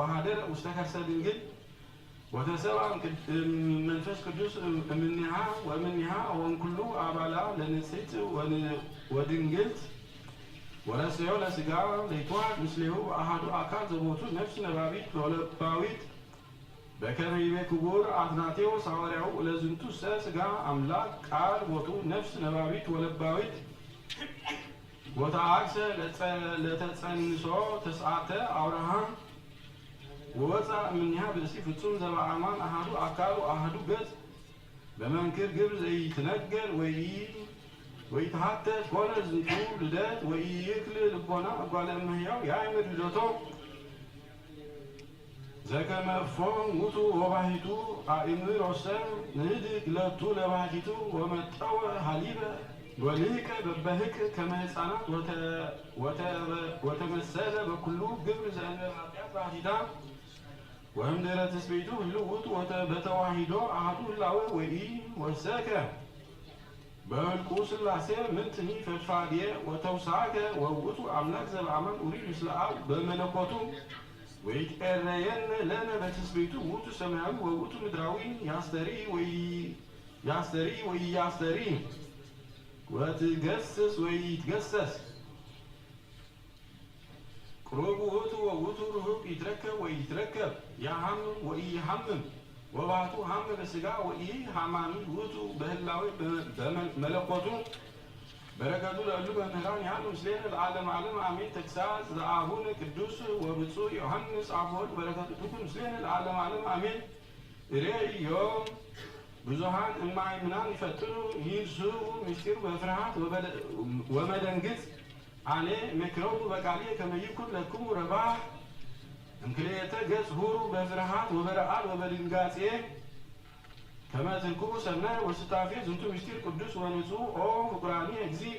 ወሃደረ ውስተ ከርሰ ድንግል ወተሰብአ መንፈስ ቅዱስ እምኔሃ ወእምኔሃ ወእምኩሉ አባላ ለንጽሕት ወድንግልት ወረሰዮ ለስጋ ለይቷት ምስሌሁ አሃዱ አካል ዘቦቱ ነፍስ ነባቢት ወለባዊት በከመ ይቤ ክቡር አትናቴዎስ ሐዋርያው ለዝንቱ ስጋ አምላክ ቃል ቦቱ ነፍስ ነባቢት ወለባዊት ወተአክሰ ለተጸንሶ ተስዓተ አውራሃ ወወፃ እምኔሃ ብእሲ ፍጹም ዘበአማን አሃዱ አካሉ አሃዱ ገጽ በመንክር ግብር ዘይትነገር ወይተሐተት ኮነ ዝንቱ ልደት ወይክል ልቦና እጓለ እመሕያው የአይምር ልደቶ ዘከመ እፎም ውእቱ ወባሕቲቱ አእምር ወሰን ንህድግ ለቱ ለባሕቲቱ ወመጠወ ሀሊበ ወልህቀ በበህቅ ከመ ሕፃናት ወተመሰለ በኩሉ ግብር ዘእንበለ ኃጢአት ባሕቲታ ወእምድኅረ ትስብእቱ ህልው ውእቱ በተዋሂዶ አሐዱ ህላዌ ወሰከ በህልቁ ሥላሴ ምንትኒ ፈድፋድየ ወተውሳከ ወውእቱ አምላክ ዘበአማን ኡሪድ ምስለ አብ በመለኮቱ ወይትቀረየነ ለነ በትስብእቱ ውእቱ ሰማያዊ ወውእቱ ምድራዊ ያስተሪ ወኢያስተሪ ወትገስስ ወይትገሰስ ቅሩብ ውእቱ ወውእቱ ርሁቅ ይትረከብ ወይትረከብ ያሐምም ወኢይሐምም ወባሕቱ ሐመ በሥጋ ወኢሐማሚ ውእቱ በህላዌ በመለኮቱ በረከቱ ለእሉ መምህራን ያህሉ ምስሌነ ለዓለመ ዓለም አሜን። ተግሣጽ ዘአቡነ ቅዱስ ወብፁዕ ዮሐንስ አፈወርቅ በረከቱ ትኩን ምስሌነ ለዓለመ ዓለም አሜን። ዮም ብዙኃን እማእምናን ይፈትኑ ይንስኡ ምስጢሩ በፍርሃት ወመደንግጽ አኔ መክረው በቃልየ ከመ ይኩን ለክሙ ረባሕ እምክልኤተ ገጽ ሁሩ በፍርሃት ወበረዓድ ወበድንጋጼ ከመ ትንክቡ ሰናይ ወስታፌ ዝንቱ ምስጢር ቅዱስ ወንጹሕ ኦ ፍቁራኒ እግዚእ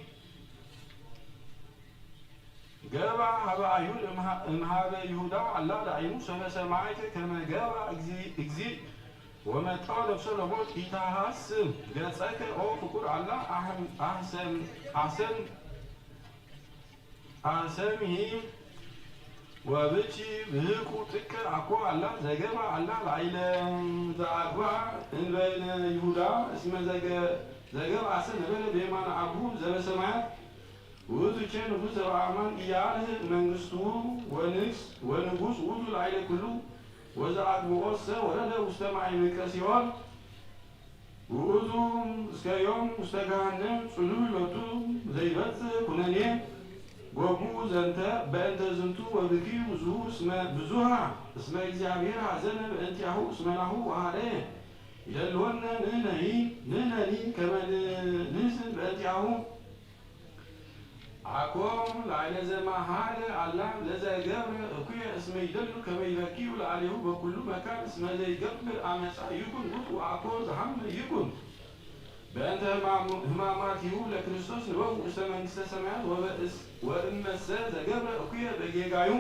ገባ ሀበ አይሁድ እምኀበ ይሁዳ አላ ዳእሙ ሰበ ሰማዕት ከመ ገባ እግዚእ ወመጠወ ነፍሶ ለሞት ኢታሐስብ ገጸከ ኦ ፍቁር አላ አሰምሂ ወብቺ ብህቁ ጥቀ አኮ አላ ዘገባ አላ ላዕለ ዘአግባ እንበይነ ይሁዳ እስመ ዘገባ አሰብ ነበረ በየማነ አቡሁ ዘበሰማያት ውእቱ ቸ ንጉሥ ዘበአማን ኢያልህ መንግሥቱ ወንጉሥ ውእቱ ላዕለ ኩሉ ወዘአግብኦሰ ወረደ ውስተ ማዕምቀ ሲኦል ውእቱ እስከ ዮም ውስተ ገሃነም ጽሉል ሎቱ ዘይበጽሕ ኩነኔ ጎቡ ዘንተ በእንተ ዝንቱ ወብኪዩ ብዙሃ እስመ እግዚአብሔር ሐዘነ በእንቲአሁ እስመ ናሁ ወኀደየ ይደልወነ ንሕነኒ ከመ ንሕዝን በእንቲአሁ አኮ ላዕለ ዘመሃለ አላ ለዘገብረ እኩየ እስመ ይደሉ ከመ ይበኪዩ ለአሌሁ በኩሉ መካን እስመ ዘይገብር አመፃ ይኩን ውእቱ አኮ ዘሐመ ይኩን በእንተ ሕማማቲሁ ለክርስቶስ ንበው ውስተ መንግሥተ ሰማያት ወእመሰ ዘገብረ እኩየ በጌጋዩ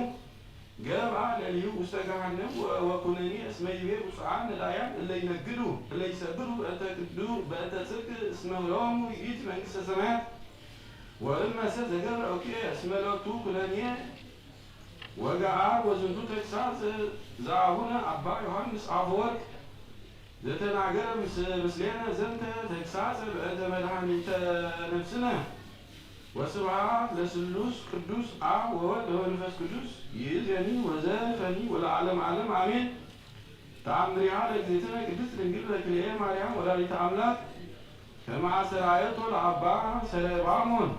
ገብአ ለሊሁ ውስተ ገሃነም ወኩነኔ እስመ ይቤ ብፁዓን ነዳያን እለ ይነግዱ እለ ይሰግዱ በእንተ ጽድቅ እስመ ሎሙ ይእቲ መንግሥተ ሰማያት ወእመሰ ዘገብረ እኩየ እስመ ሎቱ ኩነኔ ወገአር ወዝንቱ ተግሣጽ ዘአቡነ አባ ዮሐንስ አፈወርቅ ዘተናገረ ምስሌነ ዘንተ ተግሣጽ በእንተ መድኃኒተ ነፍስነ ወስብሐት ለስሉስ ቅዱስ አብ ወወልድ ወመንፈስ ቅዱስ ይእዜኒ ወዘልፈኒ ወለዓለመ ዓለም አሜን። ተአምሪሃ ለእግዝእትነ ቅድስት ድንግል በክልኤ ማርያም ወላዲተ አምላክ ከመ አስተርአየቶ ለአባ ሰለባሞን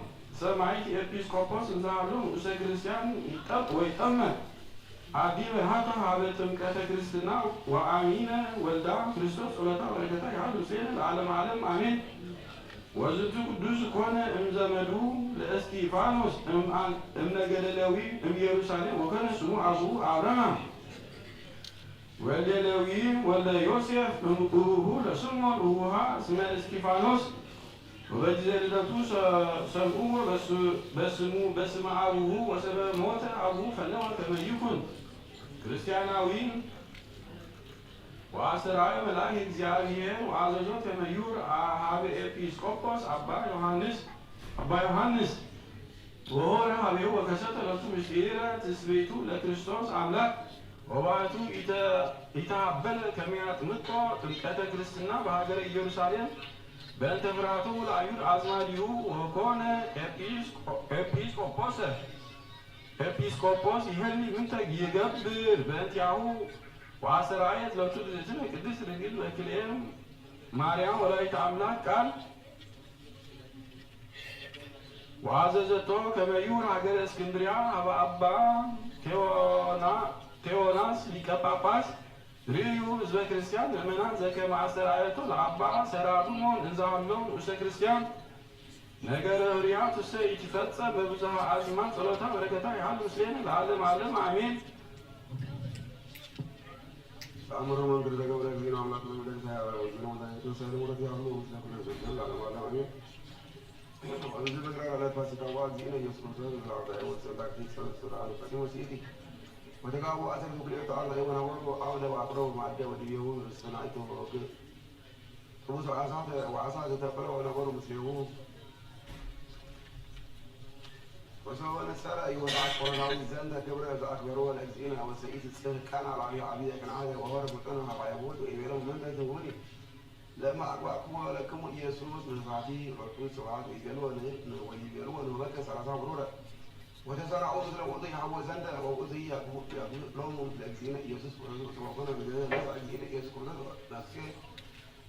ሰማዕት ኤጲስቆጶስ እንዘ ሀሎ ንዑሰ ክርስቲያን ወይጠመቅ አዲ በሃታ ሀበ ጥምቀተ ክርስትና ወአሚነ ወልዳ ክርስቶስ ጸሎታ በረከታ ያህሉ ምስሌነ ለዓለመ ዓለም አሜን። ወዝንቱ ቅዱስ ኮነ እምዘመዱ ለእስጢፋኖስ እምነገደ ሌዊ እምኢየሩሳሌም ወኮነ ስሙ አቡሁ አብርሃም ወልደ ሌዊ ወልደ ዮሴፍ እምኩሩሁ ለስምዖን እቡሃ እስመ እስጢፋኖስ ወበጊዜ ልደቱ ሰምዑዎ በስመ አቡሁ ወሰበ ሞተ አቡሁ ፈነወ ከመ ይኩን ክርስቲያናዊ ወአስተርአዮ መልአክ እግዚአብሔር ወአዘዞ ከመ ይሁር ሀበ ኤጲስቆጶስ አባ ዮሐንስ ወሆረ ሀቤሁ ወከሰተ ሎቱ ምስጢረ ትስብእቱ ለክርስቶስ አምላክ ወባሕቱ ኢተሀበለ ከመ ያጥምቆ ጥምቀተ ክርስትና በሀገረ ኢየሩሳሌም በእንተ ፍርሃቱ ለአይሁድ አዝማዲሁ ወኮነ ኤጲስቆጶስ ይህኒ ምንተ ይገብር በእንቲአሁ ወአሰራየት ለቱ ልእትነ ቅድስት ድንግል በክልኤም ማርያም ወላዲተ አምላክ ቃል ወአዘዘቶ ከመ ይሁር ሀገረ እስክንድርያ ሀበ አባ ቴዎናስ ሊቀ ጳጳስ ርእዩ ህዝበ ክርስቲያን ምእመናን ዘከመ አስተርአየቶ ለአባ ሰራቱሞን እንዘ ሀሎሙ ውስተ ክርስቲያን ነገረ ህርያት እሰ ይትፈጸም በብዙኃ አዝማን ጸሎታ በረከታ ያህል ምስሌነ ለዓለመ ዓለም አሜን። ተአምሮ መንገድ ዘገብረ እግዚእነ አምላክ ለምድር ሳያበራው ዘመዳይቱ ሰለሞት ያሉ ምስለ ኩሉ ዘመን ለዓለመ ዓለም አሜን። ወንዝ በግራ ዕለት ፋሲካ እግዚእነ ኢየሱስ ክርስቶስ ዘአብዳይ ወሰላክ ተሰራው ቀዲሞ ሲቲ ወተጋቡ አሰር ምክንያቱ አላ የሆነው አውደ አቅረው ማደ ወዲሁ ሰናይቶ ወግ ቅዱስ ወአሳተ ተቀለው ወነበሩ ምስሌሁ وسوى نسرى يوضع قرناوي زند كبر أكبره والأجزين والسيد السهل كان على عبيد كان عادي وهرب مكانها بعيبود ويبيرون من ذهولي لما أقواكم ولكم يسوس من فاتي رسول سبعات ويبيرون وبكى سلاسة برورة وتزرعوا مثل وضي هو زند ووضي لهم الأجزين يسوس وكنا بدنا نفع الأجزين يسوس نفسه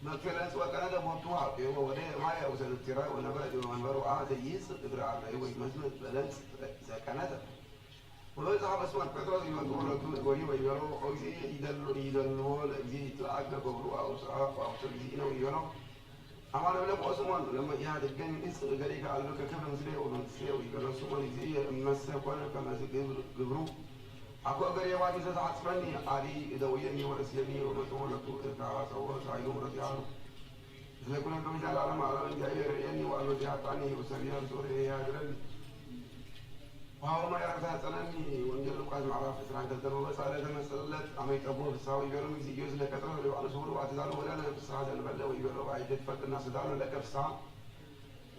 مكفلا سواء كان هذا موضوع هو وده ما يوصل التراء ونبرد ومنبره عاد يس إدراء على أيوة مسند بلانس إذا كان هذا وبس هذا اسمه بتروس يمدون ويجي ويجرو أو شيء يدلوا الجي تلاقنا كبروا أو ساق أو تجينا ويجرو أما لما قسمان لما يهاد الجن إس غريك على لك كيف نسلي ونسلي ويجرو سمان يجي مسح كنا كما زجبرو أكو أجري واحد إذا تعصبني علي إذا ويني ورسلني ومتولته إذا سوى سعيد ورجعه إذا كنا كم جال على ما على جاي يعني وأنا جاتني وسريع سوري يا جرن وهو ما يعرف سنني ونجل قاعد معرف إسرائيل تدرب بس على ذا مسألة أميك أبوه بساوي يقولون يجي يوز لك ترى لو على سوري وأتزالوا ولا أنا بساعة أنا بلا ويقولوا بعيد تفكر الناس داروا لك بساعة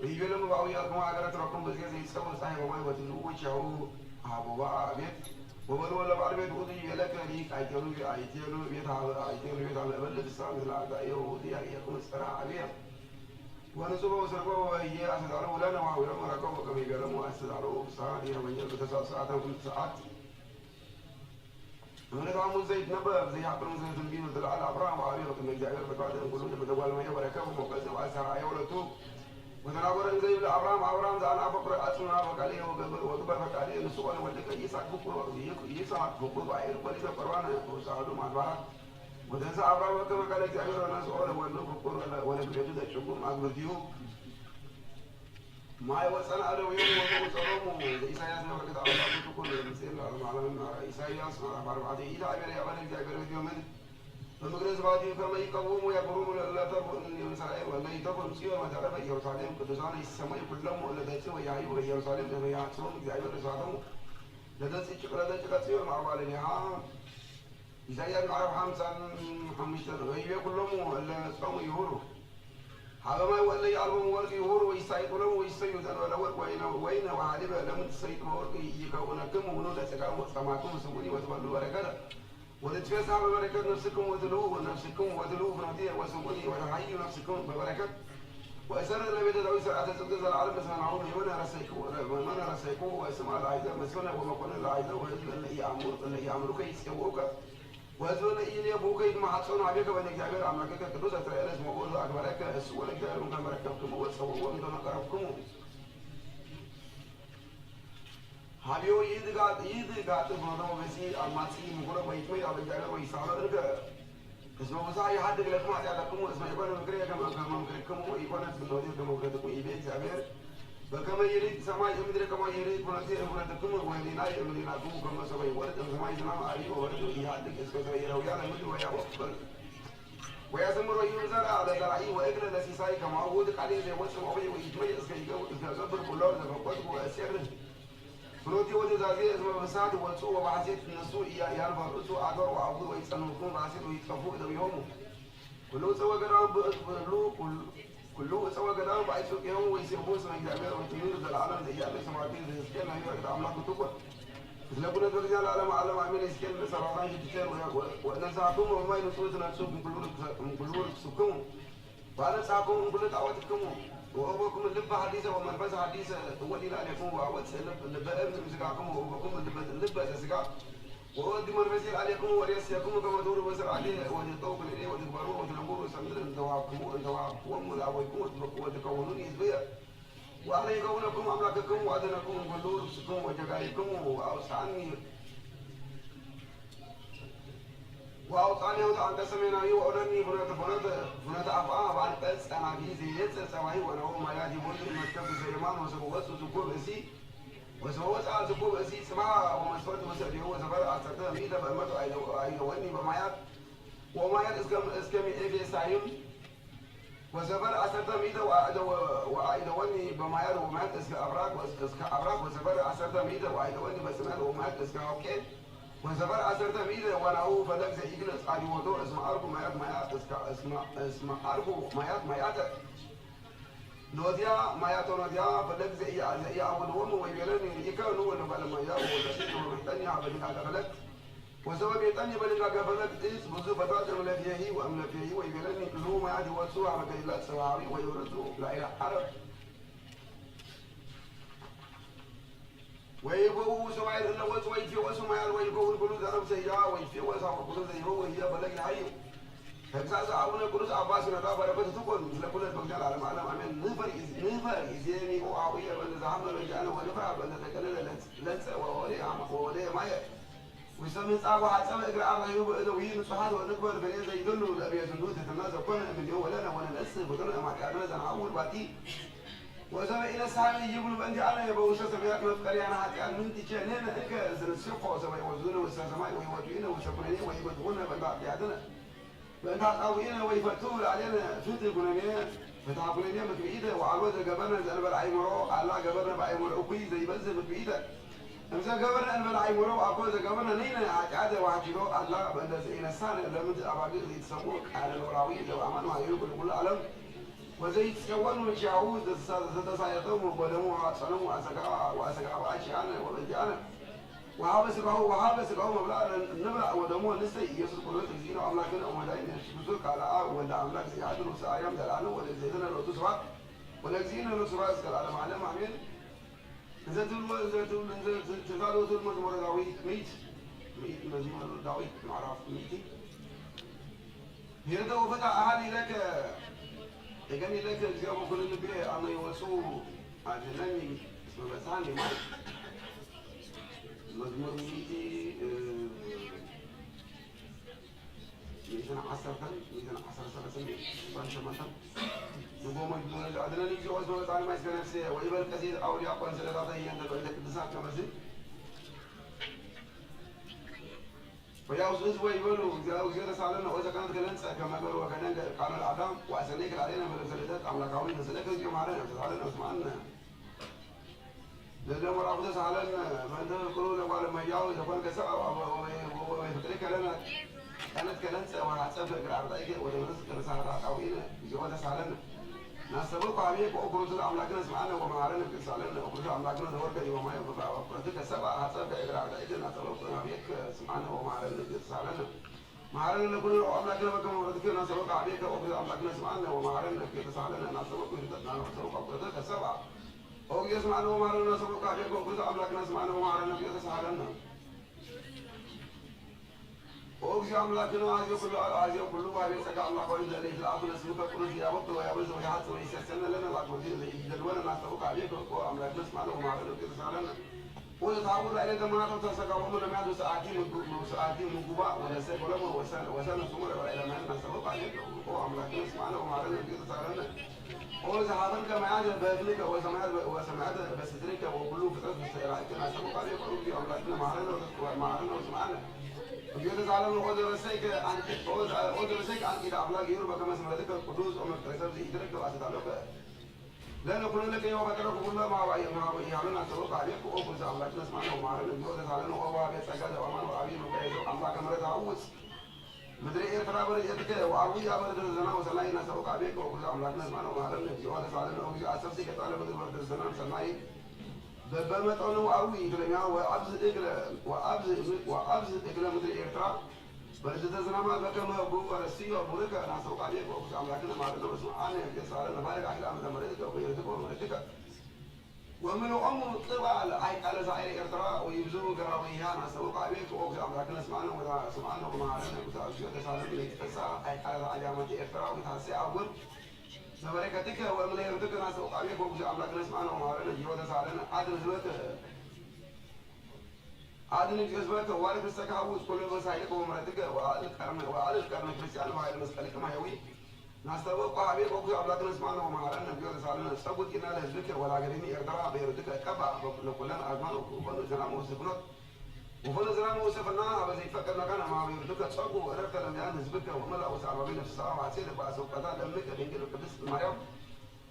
ويقولوا ما بعوي أكو ما أقدر تركم بس كذا يسوون صحيح وما يبتلوا ويشوا هابوا بقى بيت وبرو ولا بعرف تقولي يلاك ليك عيتيلو بيت على بلد السام العادة يهودي يكون استراحة عليها ونسوبه وسرقوه هي أسدارو ولا نوع ولا مركوه كم يقرموا أسدارو ساعة هي من يلبس ساعة كل ساعات من كانوا زي نبأ زي عبرون زي تنبيه مثل على أبراهيم وعليه كم يجعل بقاعد يقولون بدوال ما يبركه ومقصد وأسرع يولدوا وتناظر زي أبراهيم ذا أنا بقرأ أسمع فقاليه وقبر فقاليه نسوان ولك يساق بقول يساق بقول بعير وليس قرآن وساعدوا مع بعض وتنسى أبراهيم كما قال يجعل الناس أولا ولا بقول ولا بيجد الشكر مع بديو ما يوصل على يوم وصلهم إسحاق نبرة الله تقول المسير على إسحاق على بعض إذا أمر يعمل يجعل يومين فمجلس بعدين كما يقوم ويقوم لا تقول من إسرائيل ولا يتقول مسير ما تعرف يرسالهم كدسان السماء كلهم ولا تسوي يعيب يرسالهم لما يعصون يعيب رسالهم لا تسوي مع بالها إذا يعرف حمشة غيبة كلهم ولا صوم يهورو هذا ما ولا يعلم ورق يهورو ويسايقون ويسيودن ولا ورق وين وعالبه لم تسيط ورق يكون كم ونودا سكام سماكم سموني وتبلوا ورقة وتتفسح ببركة نفسكم وتلوه نفسكم وتلوه فنطيع وسموني وتحيوا نفسكم ببركة وأسر النبي تدعو ساعة تقدس العالم بس من عمره من رسيكوه واسمع العيدة مسكنا وما قلنا العيدة وهزل اللي يعملوك يسكوك وهزل اللي يبوك ما حصون عليك وانك جابر عملك كدوس أترى اسمه قول أكبرك السؤال كأنهم كما ركبتم وتصوروا من دون قربكم هابيو يد قات بنادم وبسي أماتي مقولة بيتوي أو بيجانا ويسافر إنك اسمه وساي حد لكم حد لكم اسمه يكون مكريه كما مكركم يكون بنودي كما بردكم يبيت جابر بكما يريد سماي يمدري كما يريد بنادكم وهلينا يمديناكم كما سوي ورد سماي سلام عليه ورد يهدك اسكو سوي رويا لمد ويا وقبل ويسمر يوزر على زرعي وإجل لسيساي كما عود عليه زي وسم أبي ويجمع اسكو يقبل كلهم زبقت وأسير فروتي وجه زازي اسمه بساعد والسوء وبعثت النسوء يعرف الرسوء أدور وعبود ويسألونكم بعثت ويتكفوا إذا يومه كله سوى قدام كله سوى قدام بعثت يوم ويسيبون سنة جابر ويتمير ذا العالم زي جابر سماعتين زي سكين هاي وقت عملاك تقوى مثل كنا درجة العالم عالم عمين سكين بسرعان جدتين ونساكم وما ينسوه سنسوه من كلور سكم وأنا ساكم كل دعوتكم وأبوكم اللب حديثة ومنفس حديثة ولي عليكم وأود اللب ابن مسكاكم وأبوكم اللب سكاك وأود منفسي عليكم وريسيكم كما دور بسر عليه وجدتوك لديه وتكبروا وتنبروا سمدر انتواكم وملاويكم وتكونون إزبيا وأنا يكونكم أملاككم وأدنكم وقلور بسكم وجقائكم وأوسعني وأوطاني وطعن تسميناي وأولاني فنت أفعى بعد قلس أنا في زيت سواهي ونهو ما يجي بولي المكتب سليمان وسبوس وسكوب أسي وسبوس على سكوب أسي سماع ومسفرت مسألي هو سفر أستطيع ميدا بأمته أيواني بمايات ومايات اسكمي إيفي سايم وسفر أستطيع ميدا وأيواني بمايات ومايات اسك أبراك وسفر أستطيع ميدا وأيواني بسمات ومايات اسك أوكي وسفر عسرت ميدا وناو فلك زي إجلس قادي وضوء اسم أربو مايات اسم أربو مايات نوديا مايات نوديا فلك زي أول وم ويبلني يكانوا ولا بلا مايا ولا ويتني عبدك على فلك وسبب يتني بلنا قبلك إيش بزوف فتاة ولا فيه وأملا فيه ويبلني لو مايات وسوا على كيلات سواعي ويورثوا لا إله عرب ويبو سواعي إلا وسوي في وسمايل ويبو البلود أرب سيا ويفي وسام البلود زي هو وهي بلغ الحي فكساس عونه كروس عباس ندا بركة تكون مثل كل البقجال على معلم أمين نفر إزيني وعوية بل زعم رجعنا ونفر بل تكلل لنس وولي مايا ويسمى صعب حسب إجراء غيوب إلويين صحاد ونكبر بني زي دلو الأبي زندوت تتنازل كنا من يوم لنا وننسب وكنا ما كنا زنعول باتي وزما إلى سامي يجيبون بنتي على يبغوا سبيات مفكري أنا حتى أن من تجنن إنك زنسيقوا زما يوزون والسامي ويودينا ويسكنين ويبدون بنتها بيعدنا بنتها قوينا ويفتون علينا فتى كنا فتعبنا متبعيدة وعلوة جبرنا زي أنا بلعي مرو على جبرنا بعي مرو كوي زي بز متبعيدة إذا جبرنا أنا بلعي مرو أقول إذا جبرنا نينا عادة وحجرو الله بند زي إنسان لما تأبغي يتسموك على الوراوي لو عملوا هيقول كل عالم وزي تكونوا الشعوذ تتصايدون وبدموا صنموا وأسقعوا أشياءنا وبديانا وحابسقوا مبلغ النبأ ودموا النسي يسر كل تزيين أملاكنا ومدائن بسوك على ولا أملاك سيادة وسأيام دلعنوا ولا زيدنا لو تسرع ولا زينا لو تسرع اسكال على معلم عمين تزالوا ذو المزمور داوي ميت مزمور داوي معرف ميتي هذا وفتح أهالي لك تجاني لك الجواب كل اللي بيه أنا يوصوا عجلاني اسمه بساني ما مزمور ميتي 210 سنة بانشا مثلا نقوم عدلاني الجواز ما بساني ما يسكن نفسه ويبقى الكثير أولي أقوان سلطاته هي أنت بعدك الدساق كمسي ويا وزوز ويقولوا وزيادة سالنا وإذا كانت كلنسة كما قالوا وكان قانون الأعدام وأسنيك علينا من الزلدات أملاكاوي نسلك اليوم علينا وتسالنا وسمعنا لأن مرافضة سالنا فأنت يقولون وقال ما يجاوز يكون كسر ويفترك لنا كانت كلنسة وحسب الأعداء ودرس رسالة قوية زيادة سالنا ناسبوك عليك وأقرص أملاكنا سمعنا ومعارنا في سالنا وأقرص أملاكنا دورك يوم ما يبقى وأقرصك السبع حسب الأعداء ناسبوك عليك سمعنا ومعارنا في سالنا معارنا كل أملاكنا بكم وردك ناسبوك عليك وأقرص أملاكنا سمعنا ومعارنا في سالنا ناسبوك ناسبوك أقرصك السبع أقرص سمعنا ومعارنا ناسبوك عليك وأقرص أملاكنا سمعنا ومعارنا في سالنا وأوجي أملاكنا عزيز كل واحد سكع الله وإذا ليس الأخذ نسبك كل شيء أبط ويابز ويحط ويسسنا لنا الأكبر يدلونا ناسبوك عليك وأملاكنا سمعنا ومعارنا في سالنا ويتعود على جماعة تسكع ومن ما ساعتين من قباء ولا سيف ولا وسنة سمر وإلى ما نسبوك عليك وأملاكنا سمعنا ومعارنا في سالنا وإذا حضرك ما يعجب بابلك وسمعت بس ترك وكله فترة السيارات نسبوك عليك وأوجي أملاكنا معارنا وسمعنا وجود تعالى وقدر السيك عن إلى أملاك يربى كما سمعتك القدوس أمك تكسب زي إدرك وأسد عليك لأن كل لك يوم ترك كل ما يعلن سبق عليك وأوفز أملاك نسمعنا ومعرنا وجود تعالى وهو بيت سجاد وأمان وأبين وكيد أملاك مرة تعوز مدري إيه ترى بريتك وأروي أبدا الزنا وسلاينا سبق عليك وأوفز أملاك نسمعنا ومعرنا وجود تعالى وأوفز أسفسك تعالى بدر برد الزنا سلاي بما تقولوا أروي كلامي وأبز إكلا مدري إيرترا بس تزنا ما بكم أبو ورسي أبو لك أنا سوق عليك وأقول أملاكنا ما أنا بس أنا يبقى صار أنا بارك أحلى أملاك مريضك وبيرتك ومريضك ومن أمر طبعا على زعير إرتراء ويبزون قراويها أنا سوق عليك وأقول أملاكنا سمعنا ولا سمعنا وما علينا وتعشوا تسالم لي تسا على علامة إرتراء وتحسي أقول سبركتك ومن يرتك أنا سوق عليك وأقول أملاكنا سمعنا وما علينا جوا تسالنا عاد نزلت عاد نجلسك وارد السكاوس كل مسائلك ومرتك وعلى الكرم كريستيان وعلى مسألك ما يوي نستوقع عليك وأقول أملاكنا سمعنا وما علينا جوا تسالنا سبوت إن لهزك ولا قريني إرتراء بيرتك كبا لكلنا أزمان وكل زمان وسكنات وكل زمان وسفنا بس يفكر مكان ما بيرتك تصبوا رفت لم ينزبك وملا وسعر بين الساعة وعسير بأسوق كذا دمك بينجل كبس مريم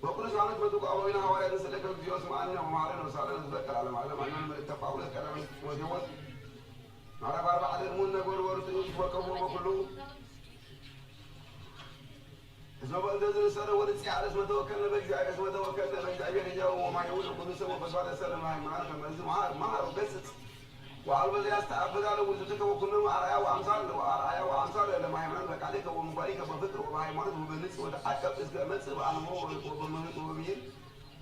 وكل زمان تبدو أولين هواي نسلك الجيوس معنا وما علينا وسعر نزبك على معلم عنا من التفاعل كلام وجوز نعرف أربعة المون نقول ورث وكم وكله اسمه بلدزر السنة ورثي على اسمه توكلنا بجاي اسمه توكلنا بجاي بيجاو وما يقول كل سوى بس بعد السنة ما معنا كمان ما بس وعلى بدي أستعبد على وجودك وكنا أرعيا وأمثال لما يمنع لك عليك ومبارك بفكر وما يمنع وبالنس وتحكم إسلامات وأنا مو وبمين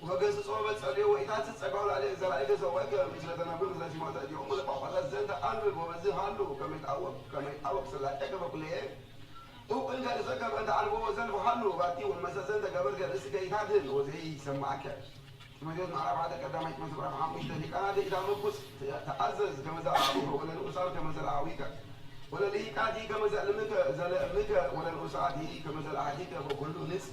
وقص صوبة عليه وإذا تسأقول عليه زرعك زواج مثل تنابل مثل شيء ما تأتي هم لقوا الزند أنبل وبزه هالو كم يتعوق سلاحك بكله تو إن جالس كم أنت عن هو زند وهالو باتي والمسا زند قبل جالس كيهادن وزي سمعك ما جد نعرف هذا كذا ما يتمسك رح عم يشتري أنا دي إذا مبص تعزز كم زعابه ولا الأسرة كم زعاويك ولا ليه كادي كم زعلمك ولا الأسرة دي كم زعاديك وكله نس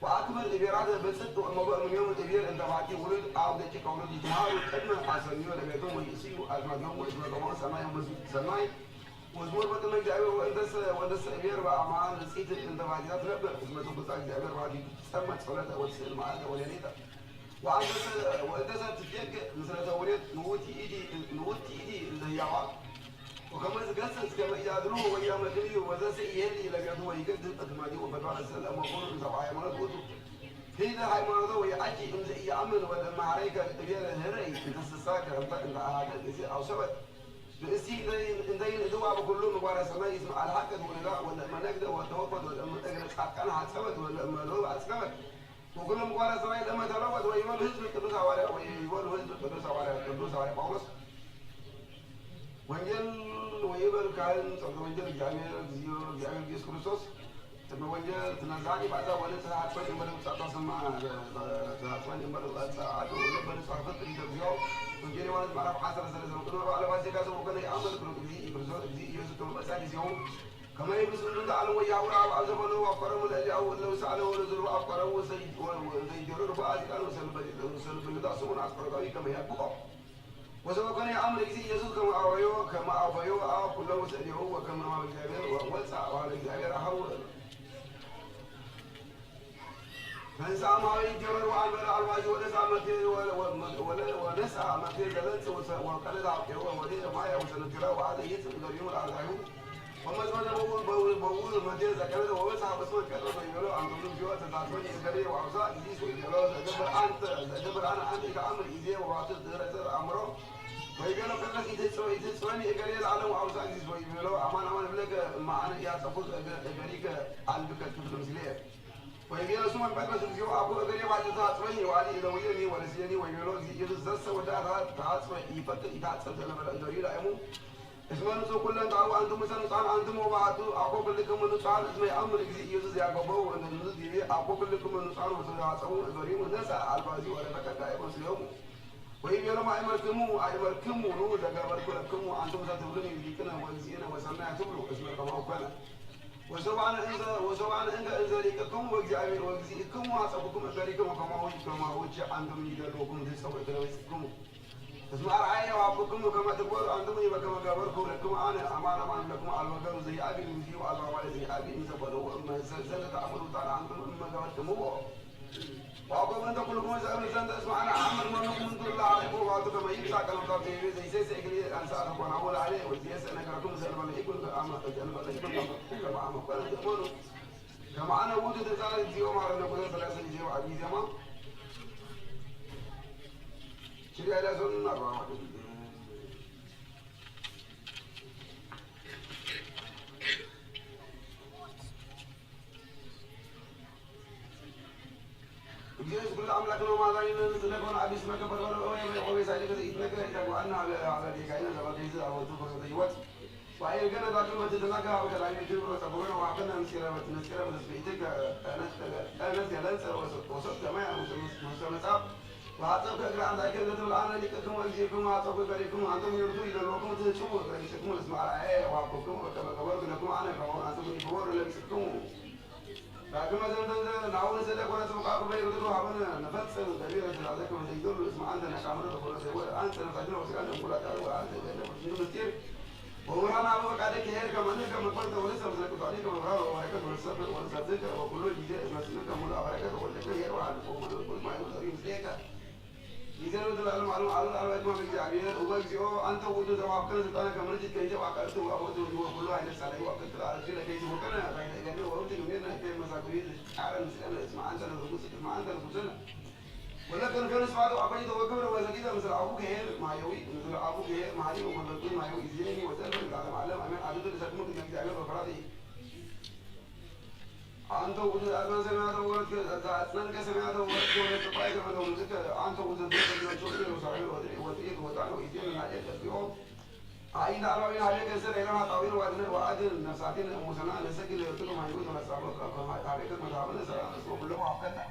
وأكمل الإبراد بسط الموضوع من يوم الإبراد أنت بعدي ولد عودة كونوا يتماروا كلمة عسلية لما يكون ويسيروا المجنون واسمه كمان سماي وزمور بدل ما يجاوب وندس إبراد وأعمال نسيت أنت بعدي تربى اسمه تبصق إبراد بعدي سمت صلاة وتسأل معاك ولا نيتا وأنت تتجك مثل تولد نوتي إيدي اللي هي وكما قصص كما يادروه ويا مدري وذا سيئلي لقد هو يقدم أدمادي وفتوى السلام وقول زوايا مرض وتو هيدا هاي مرض ويأتي إمزي يعمل ولما عليك تبيع الهري أنت الساكر أنت هذا أو سبب بإسي إن دوا بكلهم مبارا سماء اسم على حق ولا ولا ما نقدر وتوفد ولا ما تقدر حق أنا حسبت ولا ما لو حسبت وكلهم مبارا سماء لما تروت ويقول هزم القدوس على ويقول هزم القدوس على بولس ويبر كان صار وانجل جامع جيس كروسوس تبى وانجل تنازعني بعدها ولا ساعات فاني مرة ساعات سمع ساعات فاني مرة ساعات ولا بني صارفت اللي تبيعه وانجلي وانا معرف حاسر سنة كنا على بعض كذا وكنا يعمل كنا كذي كروسوس كذي يوسف كنا بس عايز يوم كمان يبصون تعالوا وياهم على زمانه وأفكارهم ولا أو لو سألوا ولا زروا أفكارهم وسيجروا بعض كانوا سلبوا داسون أفكارهم كما يبقى وسوى كان يعمل كذي يسوع كما أوفيو أو كله سأله وكما ما بيجابر ووسع وعلى بيجابر أهو فنسأ ما يجبر وعمل الواجب ونسأ متى ونسأ متى جلس وقال ذا هو ودي ما يوصل الجرا وهذا يسوع اليوم الأربعين وما زمان بقول متى ذكرت ووسع بس ما كذا بيقولوا عن كل جوا تزعلوني إذا وعوزا يجي يقولوا جبر أنا كعمل إذا وعطت درجة أمره ويقولوا كذا إذا سواني إقرأ العالم وعوزا يجي ويقولوا أمان بلك معنا يا تفوز إقريك قلبك كفر مسليه ويقولوا سوما بعد ما تجوا أبو إقرأ بعد تزعلوني وعلي إذا ويرني ورسيني ويقولوا يجلس وده تعصب يفتح لما دوري رأيهم اسمه نسوا كلنا تعوا أنتم مثلا تعال أنتم وبعثوا أقوى كلكم من تعال اسمه أمر يجوز يعقوبه وأن النزدي أقوى كلكم من تعال وسنعصوا إبراهيم الناس البازي ولا فكك مسلمون ويقولوا ما أمركموا نور دجابر كلكم أنتم ستقولون يجيكنا وزينا وسمع تبلو اسمه كما وكنا وسواء أنت إنزالكم وجزائكم وعصبكم إبراهيم كما هو أنتم يدلوكم تسوي تلويسكم اسمع رعاية وعبكم كما تقول أنتم يبقى كما قابلكم لكم أنا أمان لكم الوجر زي أبي وزي والبوالي زي أبي نسبلوا ما سلسلة تعملوا تعالى أنتم ما قابلتموه وأقول أنت كلكم سألوا اسمع أنا عمر من دون الله عليكم وأنتم كما يبسع كلام طبيعي زي سيسكلي أنسى أتكون أول عليه وزي أنا كركم سألوا لكم كما أما قال تقولوا كما أنا وجد ذلك اليوم على نقول ثلاثة اليوم عبيد ما شريعة لا سنة الرحمة እግዚአብሔር ሁሉ አምላክ ነው ማዛኝ ስለሆነ አዲስ መከበር ወይ ሳይል ከዚህ ነገር ይታወቃና على ዲጋይና ለባዲዝ አወጡ በህይወት ዋይ ገና ዳግም ወደናጋ ወከላይ ድሮ ተቦነ ዋቀና ምስራ በትነስራ በስቤትክ አነት ያለንሰ ወሰጥ ከማያ ሙሰመጻ وعطوك أجر عند أكل ذات الآن لكم وجيكم وعطوك بريكم وأنتم يردون إلى الوقت تشوفوا بريكم اسمع رأيه وعطوكم وكما كبرت لكم أنا كمان أنتم يبور لبسكم لكن ما زلنا نعون سلك ولا تبقى بين ردوا عمنا نفس كبيرة عليكم زيدور اسمع عندنا كاميرا ولا زي أنت نفجر وسكان ولا تعرف أنت جنب كثير ورانا أبو بكر عليك هير كمان كم قلت ولسه بسلك عليك ورانا وبركة والسبب والسبب وكل جديد اسمه سلك ولا بركة ولا كهير وعلى كل ما يقدر يمسك يزالوا دلالهم على ما بالجابير وبيجوا أنت ودوا زواقنا سلطانة كمرجت كيجا وعقلت وأبوتوا وكلوا عين السالي وقت على كل كيجا وكنا بين جابير وقلت لهم إن كيف مساكين على المسألة اسمع أنت نفوس اسمع أنت نفوسنا ولا كان سمعوا أبوي توكلوا ولا كذا مثل أبوك هير ما يوي مثل أبوك هير ما يوي وما بقول ما يوي زيني وسلم على معلم أمين عدد السكمة كنا جابير وفرادي أنت وجد أنا سمعت وقت أتمنى كسمعت وقت وقت طايق من دون ذكر أنت وجد ذكر شغل وصاحب وذيك وتعالوا يجين من عليك اليوم عين على عليك السر إلى ما طويل وعدنا وعدل نساتين مسنا نسجل يقولوا ما يقولوا ولا سامر ما عليك المتعامل سر وكله عقلنا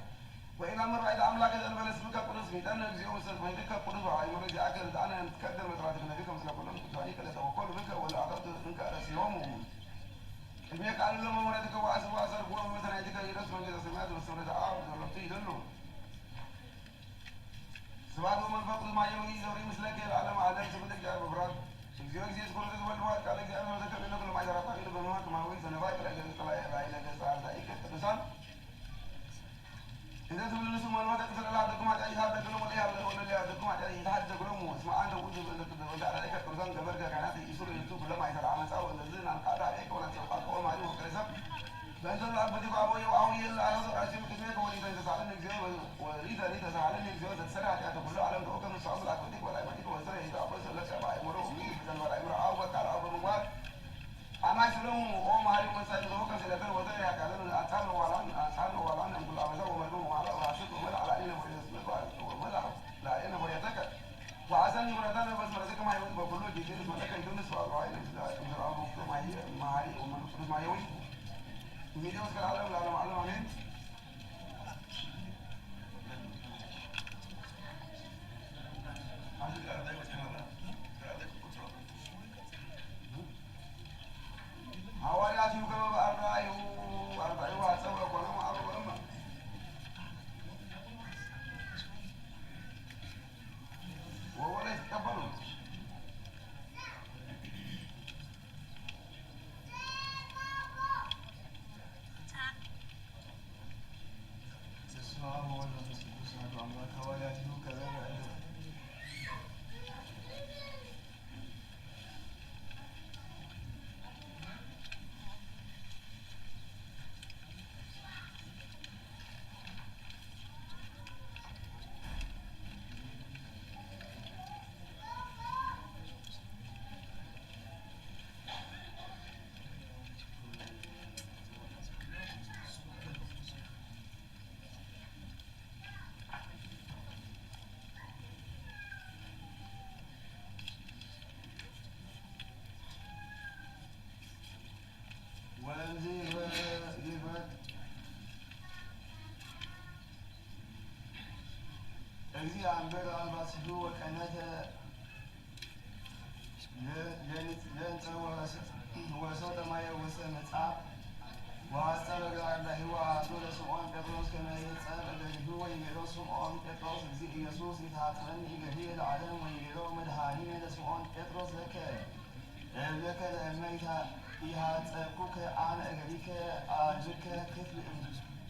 وإن أمر عيد أملاك إذا بل اسمك قرص ميدان اليوم سر ما يدك قرص وعي مرة جاءك أنا نتقدم مترات النبي كم سلا كلهم تاريخ لا توكل منك ولا أخذت منك رسيهم الميك على الله ما مرادك واسر قوم مثلا يدك يرس من كذا سمعت والسمرة عاود ضربتي يدلو سمعت من فقد ما يوي زوري مثلك العالم عالم سبتك جاء بفراد شكزيو كزيز كل ذي والواد قال لك أنا ذكر إنه كل ما يجرى طاقيل بنوات ما هو سنوات لا يجري طلع راي لك سعر ذائك التنسان إذا تقول لنا سمع ما تكسر الله عندكم على أي هذا كلام ولا هذا ولا لا عندكم على أي هذا كلام اسمع أنت وجه ولا على ذلك التنسان كبرك كانت يسور يوتيوب لما يصير عمل سوا ولا زين عن قاعدة عليك ولا تلقى قوم عليه وكذا فأنت لا بدي أبوي وأبوي لا أشوف كذا كوني إذا تسألني كذا وإذا تسألني كذا تسرع يا تقول له على توكل من صعب لا توديك ولا ما تيجي وزر إذا أبوي ولا شيء ما يمره ومين إذا ولا يمره أو بكر أو بموال أنا أشوفهم أو ما هي مسألة توكل سلبا وزر يا كذا أتعلم ولا نقول أبدا ومرجو ولا واشوف ولا على إنه ولا لا إنه ويتك وعزني مرتان بس مرزق ما يقول بقوله جديد مرزق يدون سؤال رأي لا تمر أبوك ما هي ومن ما يوي ميديا وسكال علم علم علم حوالي كم أربعة وأسوأ كلام أربعة وهو لا يتقبله الذي عبر الباسد وكانت وصوت ما يوصل متعب وأسترجع الله وعطول سمعان بطرس كما يتسأل الذي هو يميرو سمعان بطرس زي يسوس يتعطمني جديد العالم ويميرو مدهاني من سمعان بطرس لك لميتا يهاتكوك عن أجريك أجرك كتل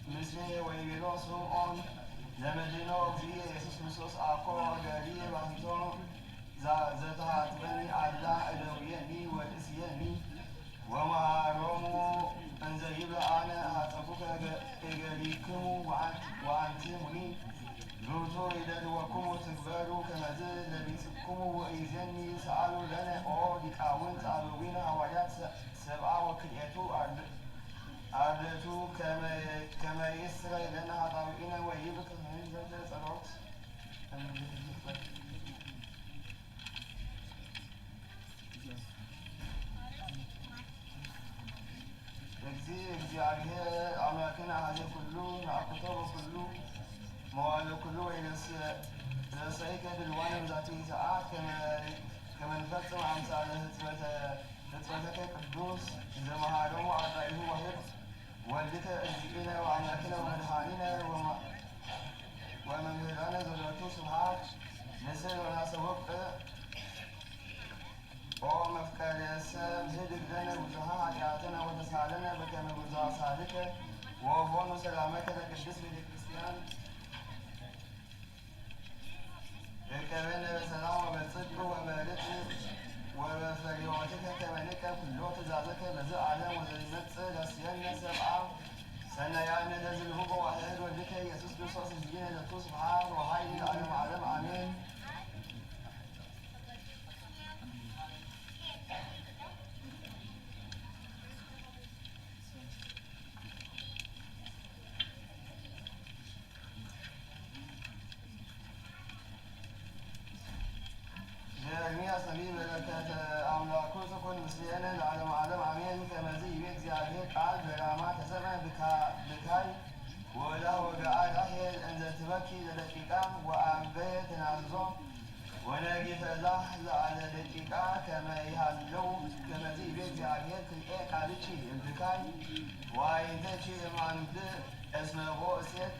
مسمي ويميرو سمعان لمدينة وزي يسوس مسوس أقوى جريه وحيطان زتعطمني على أدويني والإسياني وما رومو أنزل أنا هاتفوك إجريكم وأنتمني روتو إذا وكم تكبروا كما زال لبيتكم وإذني سألوا لنا أو لكاون سألوا بنا هوايات سبعة وكليتو أردتو كما يسرى لنا هطاوئنا ويبك من ጸሎት እግዚአብሔር አምላክን አሐዜ ኩሉ ናኩቶ በኩሉ መዋዕለ ኩሉ ወይነስእከ ድልዋነ በዛቲ ሰዓት ከመ ንፈጽም አምሳለ ሕጽበተከ ቅዱስ ዘመሃሎሙ አርዳኢሁ ዋሕድ ወልድከ እግዚእነ ወአምላክነ ወመድኃኒነ ወመምህራነ ዘሎቱ ስብሐት ንስል ወናሰወቅ ኦ መፍቀሬ ሰብ ህድግ ለነ ብዙኃ ኃጢአትነ ወተሳለነ በከመ ብዙኃ ሳልከ ወቦኑ ሰላመከ ለቅድስት ቤተ ክርስቲያን እቀበነ በሰላም ወበጽድቅ ወበርትዕ ወበፈሪሆትከ ከመ ንዕቀብ ኩሎ ትእዛዘከ በዚህ ዓለም ወዘይመጽእ ለስየነ ሰብአ ሰናያነ ለዝልሁቦ ዋሕድ ወልድከ ኢየሱስ ክርስቶስ እግዚእነ ለቱ ስብሐት ወኃይል ለዓለመ ዓለም አሜን። ኤርምያስ ነቢይ በረከተ አምላኩ ትኩን ምስሌነ ለዓለመ ዓለም አሜን። ከመዝ ይቤ እግዚአብሔር ቃል በራማ ተሰምዐ ብካይ ወላ ወገአ ራሔል እንዘ ትበኪ ለደቂቃ ወአንበየ ተናዝዞ ወነጊፈ ላህ ለአለ ደቂቃ ከመ ይሃለው። ከመዝ ይቤ እግዚአብሔር ክልኤ ቃልቺ እምብካይ ወአይንተቺ እማንብዕ እስመ ቦ እሴት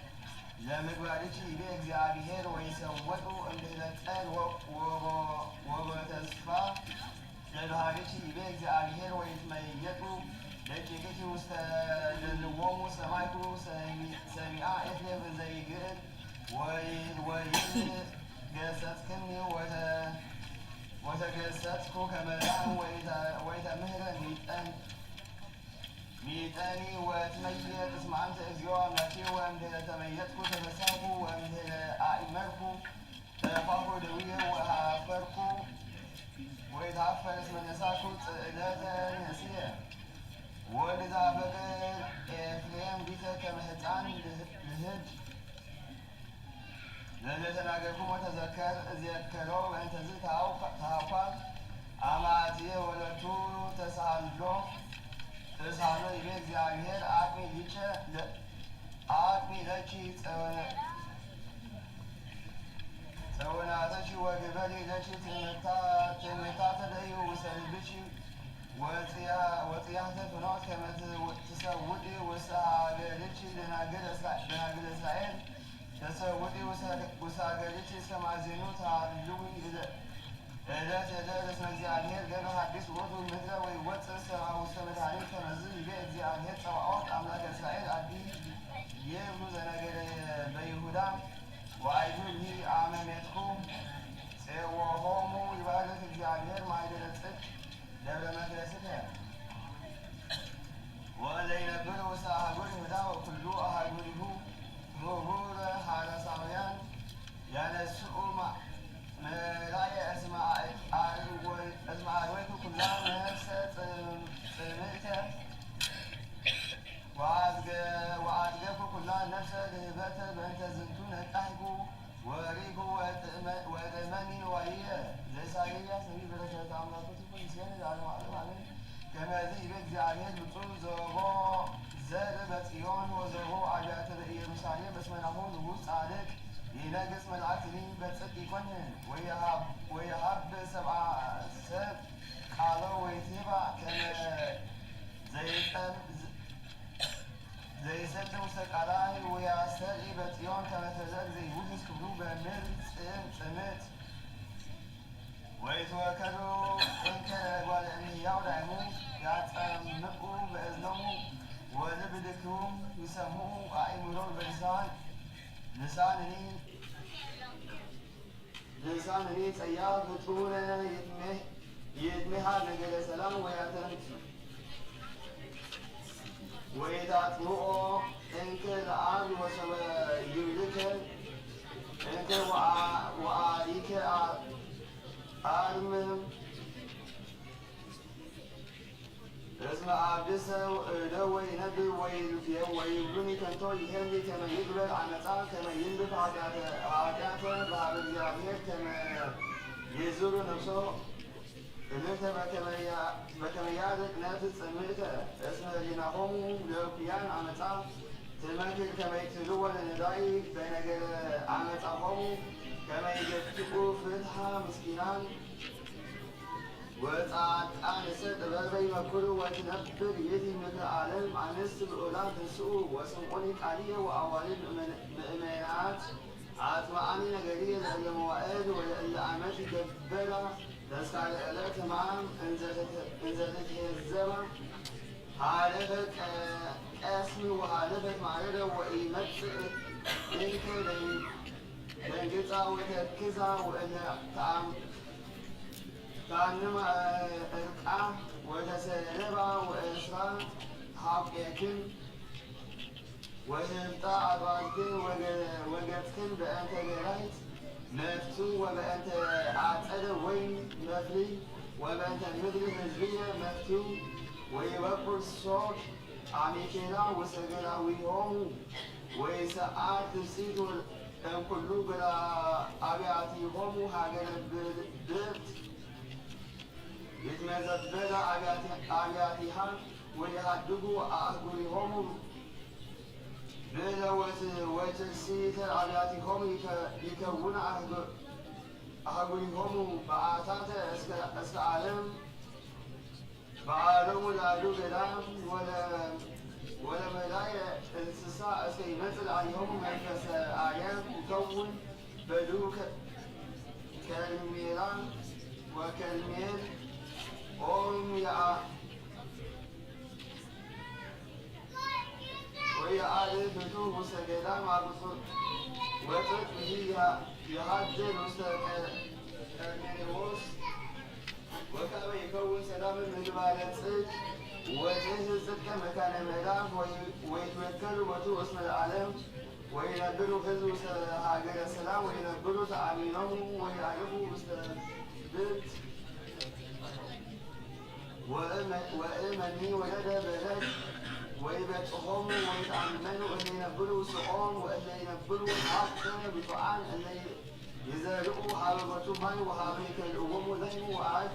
ለምግባርቺ ይቤ እግዚአብሔር ወይሰወጡ እምድኅረ ወበተስፋ ለባህርቺ ይቤ እግዚአብሔር ወይትመየጡ ደቂቅኪ ውስተ ልልዎሙ ሰማይኩ ሰሚአ ኤፍሬም ዘይግዕል ወይትገሰጽክኒ ወተገሰጽኩ ከመ ላህም ወይተምህረ ሚጠኒ ወትመየጥ እስመ አንተ እግዚኦ አምላኬ ወእምድኅረ ተመየጥኩ ተበሳሁ ወእምድኅረ አእመርኩ ተፋሁ ደዊየ ወሃፈርኩ ወይትሃፈር እስመ ነሣእኩ ጽዕለተ ነሲየ ወልዛ በቅል ኤፍሬም ሊተ ከመ ሕፃን ልህድ ለዘተናገርኩ ወተዘከር እዜከሮ በእንተዝ ተሃኳል አማትየ ወለቱ ተሳሃሎ ተሳሎ ይቤ እግዚአብሔር አቅሚ ለቺ ጸወናተቺ ወግበሪ ለቺ ትምህርታተ ለዩ ውስተ ልብቺ ወጽያተ ፍኖት ከመ ትሰውዲ ውስተ ሀገርቺ ደናግል እስራኤል ተሰውዲ ውስተ ሀገርቺ እስከ ማዕዜኑ ተሃልዊ ዕለት እስመ እግዚአብሔር ገብረ ሐዲስ ውእቱ ምድረ ወይወፅእ ሰብአ ውስተ መድኃኒት ከመዝ ይቤ እግዚአብሔር ጸባኦት አምላከ እስራኤል አዲ ይብሉ ዘነገደ በይሁዳ ወአይዱ ይህ አመሜትኩ ፄዎሆሙ ይባርክ እግዚአብሔር ማኅደረ ጽድቅ ደብረ መቅደስከ ወለይነብር ውስተ አህጉር ይሁዳ ወኩሉ አህጉሪሁ ምሁረ ሐረሳውያን ያነስኡ ምራየ እስመ አርወይኩ ኩላ ነፍሰ ጽምእተ ወአዝገፉ ኩላ ነፍሰ ልህበተ በእንተ ዝንቱ ነቃሕኩ ወሪኩ ወጥእመኒ ንዋየ ዘኢሳይያስ ነቢይ በረከተ አምላኩ ትኩን ምስሌነ ለዓለመ ዓለም አሜን። ከመዝ ይቤ እግዚአብሔር ብፁዕ ዘቦ ዘር በጽዮን ወዘቦ አብያተ ኢየሩሳሌም በስመ ናሁ ንጉሥ ጻድቅ ይነግሥ መልአክኒ በጽድቅ ይኰንን ወየሀብ ሰብአ ሰብ ቃሎ ወይትባ ከመ ዘይሰጥ ውስተ ቃላይ ወያስተርኢ በጽዮን ከመ ተዘር ዘይውህዝ ክብሩ በምድር ጽምት ወይትወከሉ እንከ እጓለ እምሕያው ዳይሙ ያጸምቁ በእዝኖሙ ወልብልክሙም ይሰምዑ አእምሮ ልሳንኒ ጸያፍ ፍጡነ ይትሜሃ ነገደ ሰላም ወይታጥምኦ እንከ ለአብ ወሰበ ይብልከ እንከ ወአሊከ አርም ርእሰ እስመ አብድሰ እደው ወይነብብ ወይብሉኒ ከንቶ ይሄሊ ከመ ይግበር አመፃ ከመ ይንብብ ኃጢአተ በኀበ እግዚአብሔር ከመ ይዝሩ ነፍሶ እምእተ በከመ ያድቅ ነፍስ ጽምእተ እስመ ህሊናሆሙ ለእኩያን አመፃ ትመክር ከመ ይክትልዎ ለነዳኢ በነገረ አመፃሆሙ ከመ ይገፍኡ ፍትሐ ምስኪናን ወጻድቃንሰ ጥበበ ይመክሩ ወትነብር ይእቲ ምክረ ዓለም አንስት ብዑላን ትንስኡ ወስምዑኒ ቃልየ ወአዋልድ ምእመናት አጥማዓኒ ነገርየ ለእለ መዋዕል ወለእለ ዓመት ይገበራ ተስካለ ዕለት ሕማም እንዘ ተትሄዘባ ሃለፈ ቀስሚ ወሃለፈት ማዕረረ ወኢመጽእ እንከ ደንግጻ ወተክዛ ወእለ ታንማ ዕርቃ ወተሰለባ ወእስራ ሀቄክን ወህብጣ አድባርክን ወገትክን በእንተ ገራይት መፍቱ ወበእንተ አጸደ ወይን መፍልይ ወበእንተ ምድሪ ህዝብየ መፍቱ ወይበቁር ሶቅ አሜኬላ ወሰገራዊሆሙ ወይሰዓት ትፍሲት እምኩሉ ብላ አብያቲሆሙ ሀገረ ብርት ይትመዘበላ አብያቲሃ ወይሃድጉ አህጉሪሆሙ ብለወት ወትርሲተ አብያቲሆሙ ይከውነ አህጉሪሆሙ በአታተ እስከ ዓለም በዓለሙ ላሉ ገዳም ወለመላየ እንስሳ እስከ ይመጽእ ላዕሌሆሙ መንፈሰ አርያም ይከውን በዱ ከርሜላ ወከርሜል ኦም ወየአልፍ ፍቱሕ ውስተ ገዳም ወጥጥ ብሂ የሃድር ውስተ ቀርሜሎስ ወከመ ይከውን ሰላም ምግባረ ጽድቅ ወጽድቅ ጽድቀ መካነ ምዕራፍ ወይትወከሉ ቦቱ እስመ ለዓለም ወይነብሩ ሕዝብ ውስተ ሀገረ ሰላም ወይነብሩ ተአሚኖሙ ወይአርፉ ውስተ ብርት ወእመኒ ወለደ በለድ ወይበጽሖሙ ወይተአመኑ እለ ይነብሩ ስዖም ወእለ ይነብሩ ሀብተ ብፁዓን እለ ይዘርኡ ሀበ ቦቱ ማይ ወሀበ ይከልእዎሙ ለሕሙ ወአድ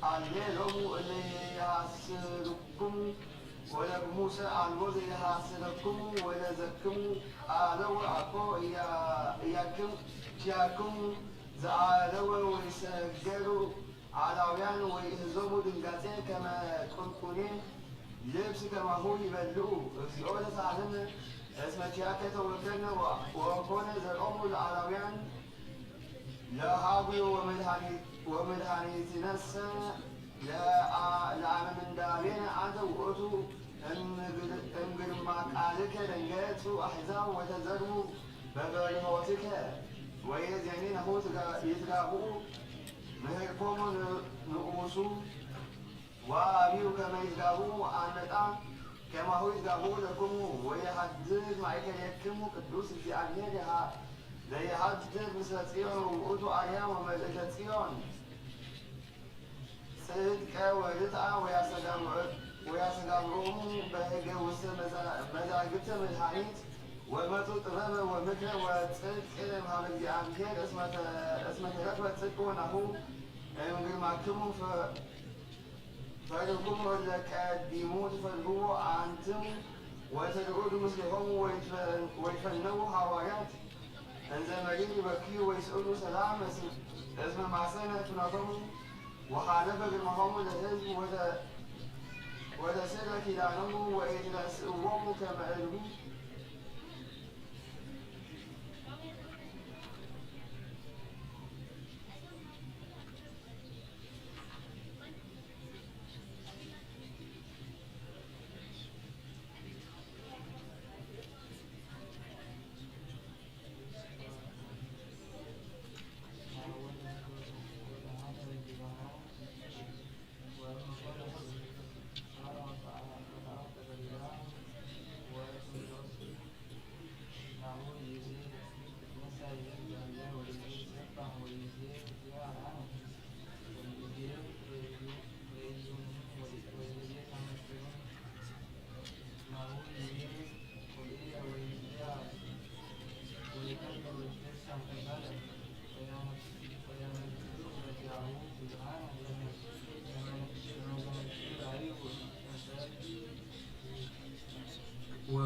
አሌሎሙ እለ ይሃስርክሙ ወለሙሰ አልቦ ዘይሃስረክሙ ወለዘክሙ አለወ አኮ እያክሙ ዘአለወ ወይሰገሩ አላውያን ወይህዞሙ ድንጋጼ ከመ ቁንቁኔ ልብስ ከማሁ ይበልዑ እግዚኦ ለሰዓልም እስመ ኪያከ ተወከልነ ወኮነ ዘርኦሙ ለአላውያን ለሃዊ ወመድኃኒትነሰ ለአመምንዳቤነ አንተ ውእቱ እምግርማ ቃልከ ደንገጹ አሕዛብ ወተዘርቡ በበሪሆትከ ወየዜኒ ነሁ ይትጋብኡ ምህርኮሙ ንዑሱ ወአብዩ ከመ ይትጋብኡ አነጣ ከማሁ ይትጋብኡ ለክሙ ወየሐድር ማእከሌክሙ ቅዱስ እግዚአብሔር ለየሐድር ምስለ ጽዮን ውእቱ አርያም ወመልእክተ ጽዮን ጽድቀ ወርትዐ ወያስተጋብኦሙ በሕገ ውስተ መዛግብተ መድኃኒት ወመፁ ጥበበ ወምክረ ወጽድቅ እምኀበ እግዚአብሔር እስመ ተረክበ ጽድቅ ወናሁ እምግርማክሙ ፈርህኩሙ እለ ቀዲሙ ትፈልግዎ አንትሙ ወትርዑዱ ምስሌሆሙ ወይትፈነዉ ሐዋርያት እንዘ መሪር ይበክዩ ወይስእሉ ሰላም እስመ ማሰነ ቱነቶሙ ወሃለፈ ግርማሆሙ ለሕዝብ ወተስእለ ኪዳኖሙ ወኢትነስእዎሙ ከመ እልዊ Well,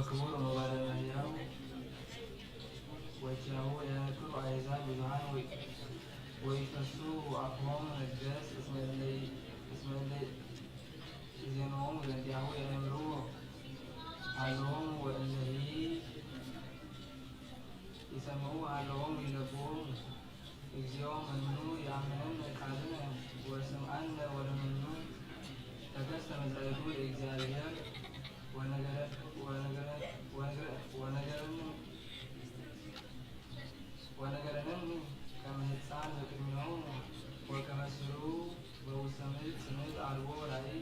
ክቡር መባለ መህያው ወጃሁ የነክሩ አሕዛብ ብዙኃን ወይፈሱ አፍሆሙ ነጋስ እስመ ዜናሆሙ ዘእንቲአሁ የአእምሮ አልሆሙ ወእለሂ ይሰምዑ አልሆሙ ይለብዎሙ እግዚኦ መኑ ያምነነ ቃልነ ወስምዐነ ወለመኑ ተከስተ መጻእቱ ለእግዚአብሔር ወነገረነኒ ከመ ሕፃን በቅድሜሆሙ ወከመ ሥሩ በውስተ ምድር ስምዕ አልቦ ራእይ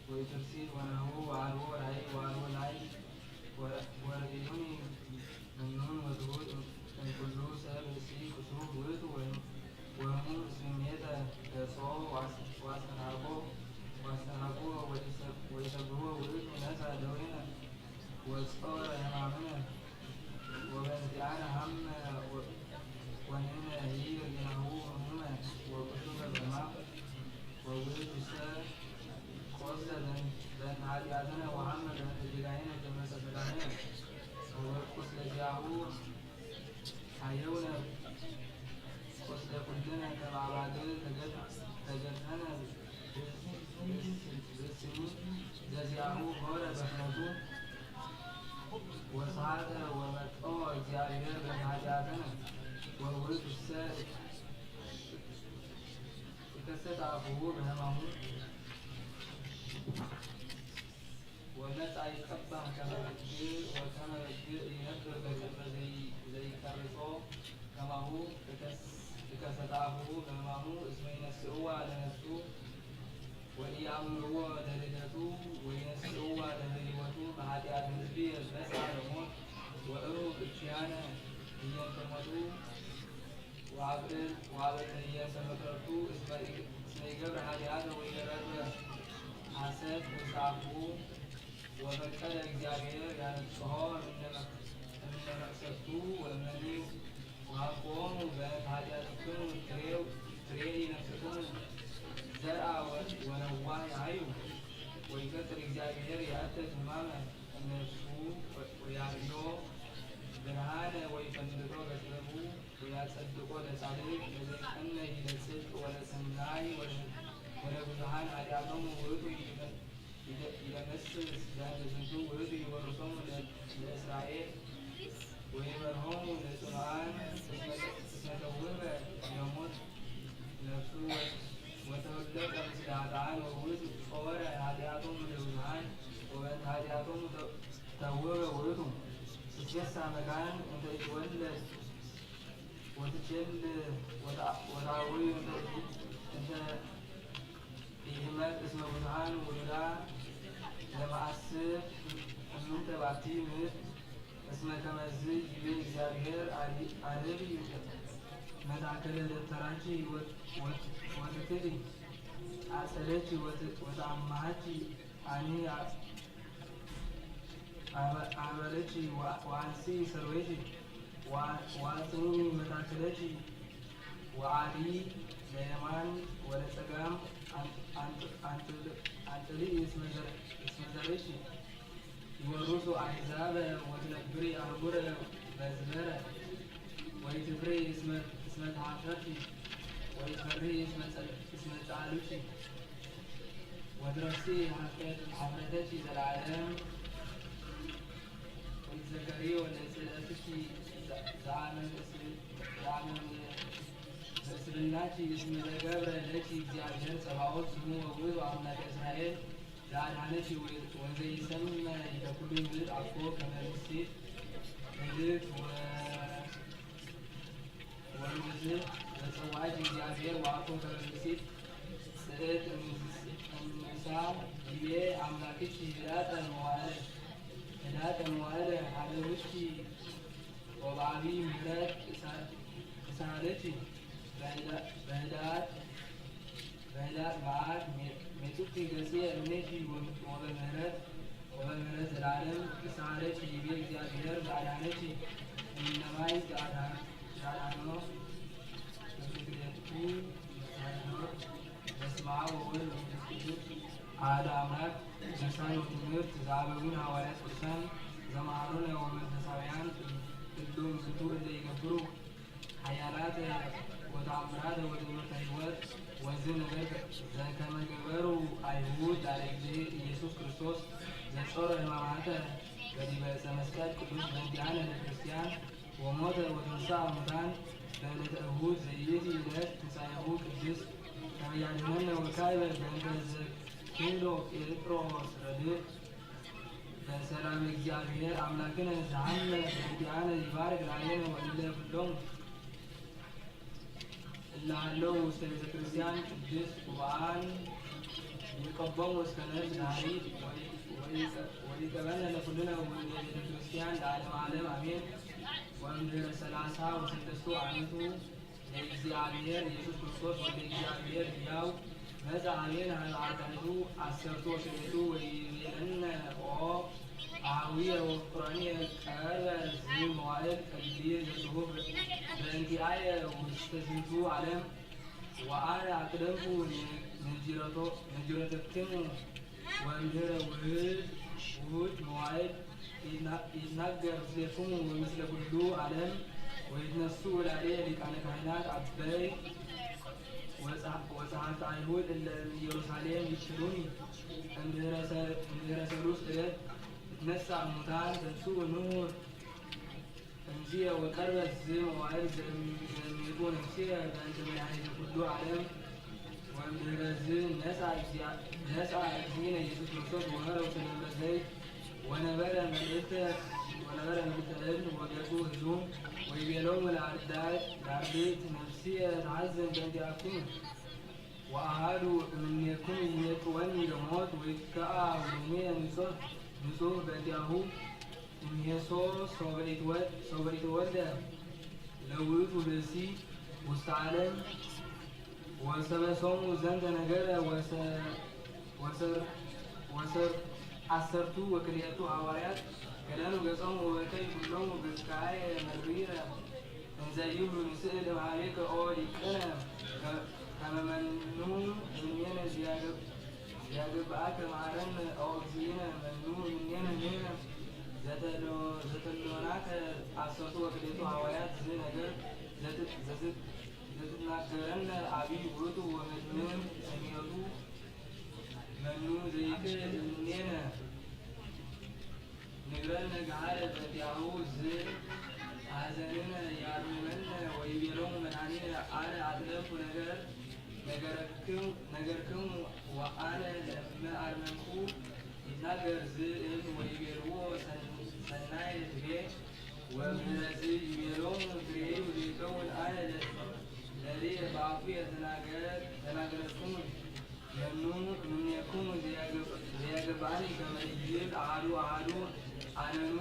ወኢትርሲት ወናሁ አልቦ ራእይ ወአልቦ ላይ ወርኢዩኒ መኑን ወትሑት እምኩሉ ሰብ ብእሲ ክሱት ውእቱ ወህሙም ስሜተ ገጾ ዋስተናቅቦ ወይሰብሖ ውእቱ ነሣ ደዌነ ወጾረ ሕማምነ ወበእንቲአነ ሀመ ወንሕነ ኢርኢናሁ ህሙመ ወቁሱለ በሕማም ወውእቱሰ ቆስለ በእንተ ኃጢአትነ ወሐመ በእንተ ጌጋየነ ከመ ሰቀላነ ወቁስለ ዚአሁ ሀየውነ ቁስለ ኩልነ ከመ አባግዕ ተገድፈነ ብእስኒ ዘዚአሁ ሖረ በፍኖቱ ወሰዓተ ወመጥኦ እግዚአብሔር በእንተ ኃጢአትነ ወውእቱሰ ይከሰት አፉሁ በሕማሙ ወመጻ ይቀባህ ከመ በግዕ ወከመ በግዕ ይነብር በቅድመ ዘይቀርጾ ከማሁ ይከሰት አፉሁ በሕማሙ እስመ ይነስእዋ ለነፍሱ ወኢያእምርዎ ለልደቱ ወይነስእዋ ለሕይወቱ በኃጢአት ሕዝቢ ነሣ ለሞት ወእሩግ እኪያነ እየንተ ሞቱ ወአብዕል እየንተ መቅረቱ እስመ ይገብር ኃጢአተ ወኢገረፈ ሐሰት ውስተ አፉሁ ወፈቀደ እግዚአብሔር ያነጽሖ እምነ መቅሰፍቱ ወእመኒ ወሀብኦሙ በእንተ ኃጢአትክሙ ትሬኢ ነፍስክሙ ዘርአ ወነዋህ ያህዩ ወይቀትል እግዚአብሔር ያእትት ሕማመ እምነፍሱ ወያርዮ ብርሃነ ወይፈልጦ በጥበቡ ወያጸድቆ ለጻድቅ ለዘይቀነይ ለጽድቅ ወለሰናይ ወለብዙኃን ኃጢአቶሙ ውእቱ ይደመስስ በእንተ ዝንቱ ውእቱ ይወርሶሙ ለእስራኤል ወይመርሖሙ ለጽኑዓን እስመ ተውህበ ለሞት ነፍሱ ወተወለቀ ምስለ ኃጥኣን ወውእቱ ጾረ ኃጢአቶሙ ለብዙኃን ወበእንተ ኃጢአቶሙ ተውህበ ውእቱ ትሴሳ መካን እንተ ይትወለድ ወትቼል ወታዊ እንተ ይህመት እስመ ብዙኃን ውሉዳ ለመአስር እምንተ ባቲ ምድር እስመ ከመዝ ይቤ እግዚአብሔር አልብ መታከለ ደብተራቺ ወትትሪ አጸደች ወተአማሃች አኒ አበለች ወአንሲ ሰርዌች ወአጽኒ መታከለች ወአዲ ለየማን ወለጸጋም አንጥሊ እስመ ዘረች ይወርሱ አሕዛበ ወትነብሪ አህጉረ በዝበረ ወይትፍሪ እስመ ተሐፈርቲ ወይፈሪ እስመ ጻልቺ ወትረክሲ ኀፍረተኪ ዘለዓለም ወይትዘከሪ ወለስእለትኪ ዘአመን በስብናኪ እስመ ዘገብረ ለኪ እግዚአብሔር ጸባኦት ስሙ ወውእቱ አምላከ እስራኤል ዘአድኀነኪ ወዘይሰምዕ ለኵሉ ምድር አኮ ከመ ብእሲት እልክ ወንግዝት ዘጸዋዕኪ እግዚአብሔር ወአኮ ከመ ብእሲት ጽዕት እምንሳ ይቤ አምላክኪ ህዳጠ መዋዕለ ሀደሩኪ ወበዐቢይ ምሕረት እሳለኪ በህዳት መዓት ሜጡኪ ገጽየ እምኔኪ ወበምህረት ዘለዓለም እሳለኪ ይቤ እግዚአብሔር ዘአድኀነኪ እምነማይ ዘአድኀኖ በትክክለቱ በስመ አብ ወወልድ ወመንፈስ ቅዱስ አሐዱ አምላክ። ድርሳን ወትምህርት ዘአበዊነ ሐዋርያት ቅዱሳን ዘማሩነ ወመንፈሳውያን ሁሉም ዝቱ እለ ይገብሩ ኃያላት ወተአምራት ወትምህርተ ሕይወት ወዝህ ነገር ዘከመ ገበሩ አይሁድ ላለ ጊዜ ኢየሱስ ክርስቶስ ዘጾረ ሕማማተ በዲበ ዕፀ መስቀል ቅዱስ በእንቲአነ ለክርስቲያን ወሞተ ወተንሥአ እሙታን በዕለተ እሁድ ዘኢቲ ዕለት ትንሣኤሁ ቅድስት ከመ ያድኅነነ ወካዕበ በእንተ ዘክህሎ ጴጥሮስ ረድእ በሰላም እግዚአብሔር አምላክነ ዘሐመ በእንቲአነ ይባርክ ላዕሌነ ወእለ ኩሎሙ እላሃለው ውስተ ቤተ ክርስቲያን ቅድስት ጉባኤን ይቀበሙ እስከ ነፍስ ዳሪት ወይቀበልነ ለኩልነ ወቤተ ክርስቲያን ለዓለመ ዓለም አሜን። ወእምድኅረ 36 ዓመቱ ለእግዚአብሔር ኢየሱስ ክርስቶስ ወደ እግዚአብሔር ሕያው መጽአ አሜን አርዳኢቱ 10 ወክልኤቱ ወይቤለነ ኦ አኀዊየ ወፍቁራንየ ቀርበ ዝመዋዕል ከጊዜ ዘጽሑፍ በእንቲአየ ውስተ ዝንቱ ዓለም ወአነ አቅደምኩ ነጅረተክሙ ወእምድኅረ ውህድ መዋዕል ይትናገር ምስሌክሙ ወምስለ ኩሉ ዓለም ወይትነሱ ወላዴ ሊቃነ ካህናት አበይ ወጸሐፍተ አይሁድ እለ ኢየሩሳሌም ይችሉኒ እምድኅረ 3 ዕለት እትነሣ እሙታን ተንሥኡ ኑር እምዝየ ወቀርበ ዝመዋዕል ዘእሜቱ ነፍስየ በእንተ መድኃኒተ ኩሉ ዓለም ወእምድኅረ ነሣ እግዚእነ ኢየሱስ ክርስቶስ ወሆረ ውስተ ደብረ ዘይት ወነበረ መልእክተ እብል ወገጹ ሕዙም ወይቤሎሙ ለአርድእት ነፍስየ ተሐዘን በእንቲአክሙ ወአሐዱ እምኔክሙ ይሜጥወኒ ለሞት ወይትከአ ወደሜ ንጹሕ በእንቲአሁ እምሄሶ ሶበ ኢትወልደ ለውእቱ ብእሲ ውስተ ዓለም ወሰበሶሙ ዘንተ ነገረ ወሰር 10 ሐዋርያት ገደሉ ገጾሙ ወበከዩ ኩሎሙ በስቃየ መሪረ እንዘ ይብሉ ንስእል እምኀቤከ ኦ ሊቅነ ከመ መኑ እምኔነ ዚያገብአከ መሐረነ ኦ እግዚእነ መኑ እምኔነ ንሕነ ዘተሎናከ 10 ሐዋርያት ዝነገር ዘትናገረነ አቢይ ውእቱ ወመድኅን ሰሚዕቱ መኑ ዘይክል እምኔነ ንግረነ ገሃደ በእንቲአሁ ሐዘንነ ያርምመነ ወይቤሎሙ መድኃኒነ አነ አጥለፍኩ ነገርክሙ ወአነ ለእመ አርመምኩ ይትናገር ዝእም ወይቤልዎ ሰናይ ፍሬ ወእምድኅረ ይቤሎሙ ፍሬዩ ዘይከውን አነ ለልየ በአፉየ ተናገረክሙ መኑ እምኔክሙ ዘያገብአኒ ከመ ይብል አሐዱ አነኑ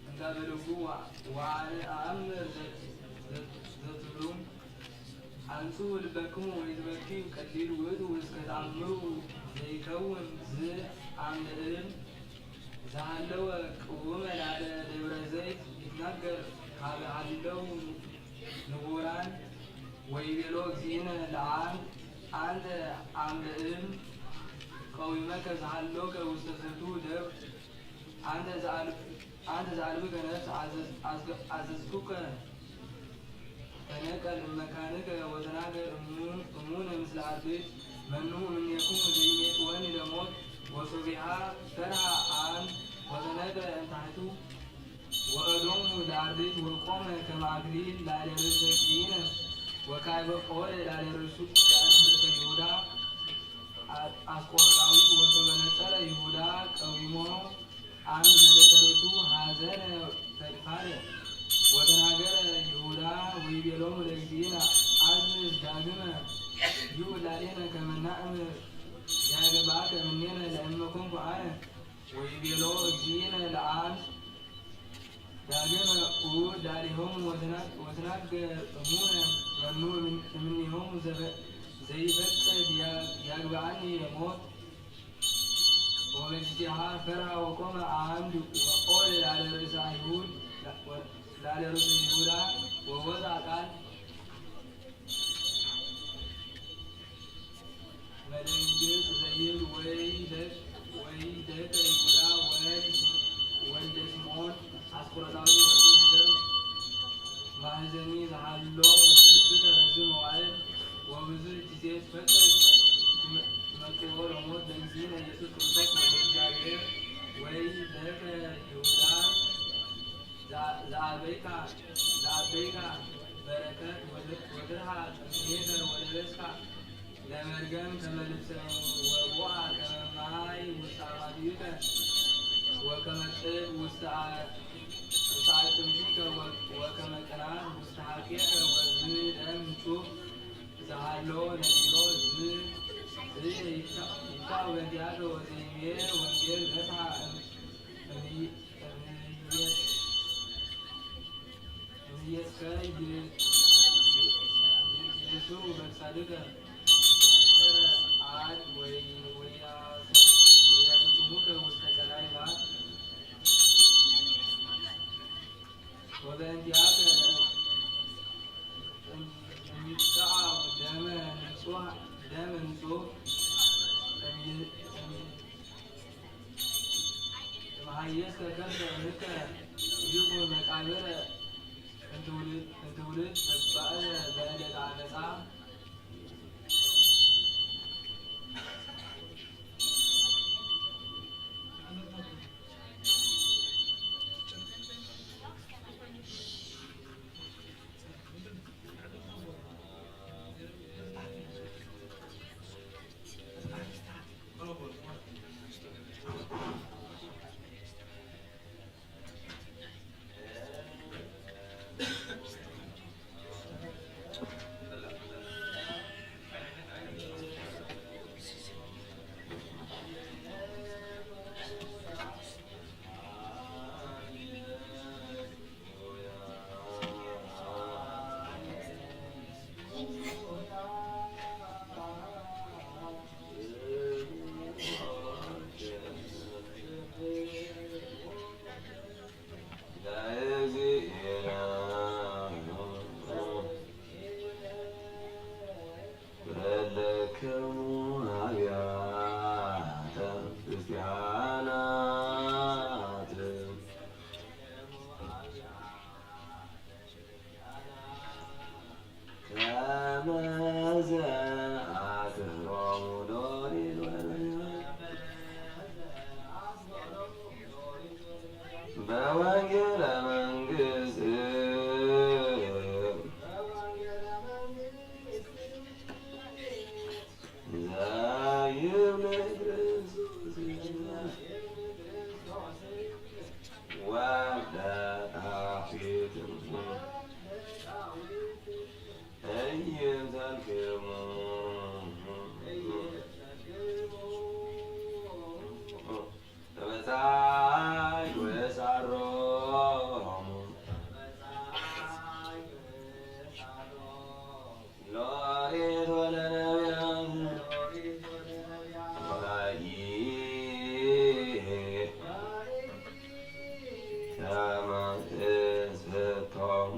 እንጋበልቡ ወአነ አእምር ዘትብሉም አንጹ ልበክሙ ወይትበኪዩ ቀሊል ውእቱ እስከ ተአምሩ ዘይከውን ዝአምደ እብል ዘሃለወ ቅውመ ላዕለ ደብረ ዘይት ይትናገር ኀበ ሀለው ንቡራን ወይቤሎ እግዚእነ ለአንተ አምደ እብል ቀዊመከ ዘሃሎከ ውስተ ዝንቱ ደብር አንተ ዘአልብከ ነፍስ አዘዝኩከ ተነቀል እመካንከ ወተናገር እሙነ ምስለ አርድእት መኑ እምኔክሙ ዘይሜጥወኒ ለሞት ወሶቢሃ ፈርሃ አን ወተነቅለ እምታሕቱ ወእዶሙ ለአርድእት ወቆመ ከመ አክሊል ላዕለ ርእሰ እግዚእነ ወካዕበ ኦለ ላዕለ ርእሰ ይሁዳ አስቆሮጣዊ ወሶበ ነጸረ ይሁዳ ቀዊሞ አንድ መለተ ርእሱ ሐዘነ ፈድፋደ ወተናገረ ይሁዳ ወይቤሎሙ ለእግዚእነ አዝዝ ዳግመ ይሁን ላዕሌነ ከመ ናእምር ያገብአከ እምኔነ ለእመ ኮንኩ አነ ወይቤሎ እግዚእነ ለአብ ዳግመ ውእቱ ላዕሌሆሙ ወተናገር እሙነ መኑ እምኔሆሙ ዘይፈቅድ ያግብአኒ ለሞት ወበእንቲአሃ ፈርሃ ወቆመ አሐዱ ወኦለ ላዕለ ርእሰ ይሁዳ ወወፅአ ቃል መደንግጽ ዘይብል ወይደግ ወይደቀ ይሁዳ ወልደ ስምዖን አስቆሮታዊ በዚ ነገር ማህዘኒ ዝሃሎ ውስተ ረዝ መዋዕል ወብዙ ጊዜ ትፈቅድ መጥዎ ለሞት በእግዚእነ ኢየሱስ ክርስቶስ ወደ እግዚአብሔር ወይደቀ ይሁዳ ዘአበይካ በረከት ወድሃ ሜተ ወለበስካ ለመርገም ከመልብሰ ወቦአ ከመማይ ውስተ አማድዩከ ወከመ ጥብ ውስተ አጥምቲከ ወከመ ቅናት ውስተ ሐቄከ ወዝደም ንጹሕ ዘሃሎ ነቢሮ ይፍታሕ በእንቲአከ ወዘይቤ ወንጌል ነፍሐ እምይእዜሰ ይእዜሱ በልሳድከ አድ ወያሰጽሙከ ውስተ ቀላይ ባት ወበእንቲአከ እምይትቀዓ ደመ ንጹሕ እምኀየስከ ከርሰ እምከ ይኩን መቃብረ እንትውልድ ተስፋእነ በዕለተ ዓመፃ በወንጌለ መንግሥት ዘይብለ ክርስቶስ ወደ ጣፊት እይዘልክሙ ተመሳይ ወሳሮሙ ሎሬት ወለነቢያት ወላዲ ከመ እንስቶሙ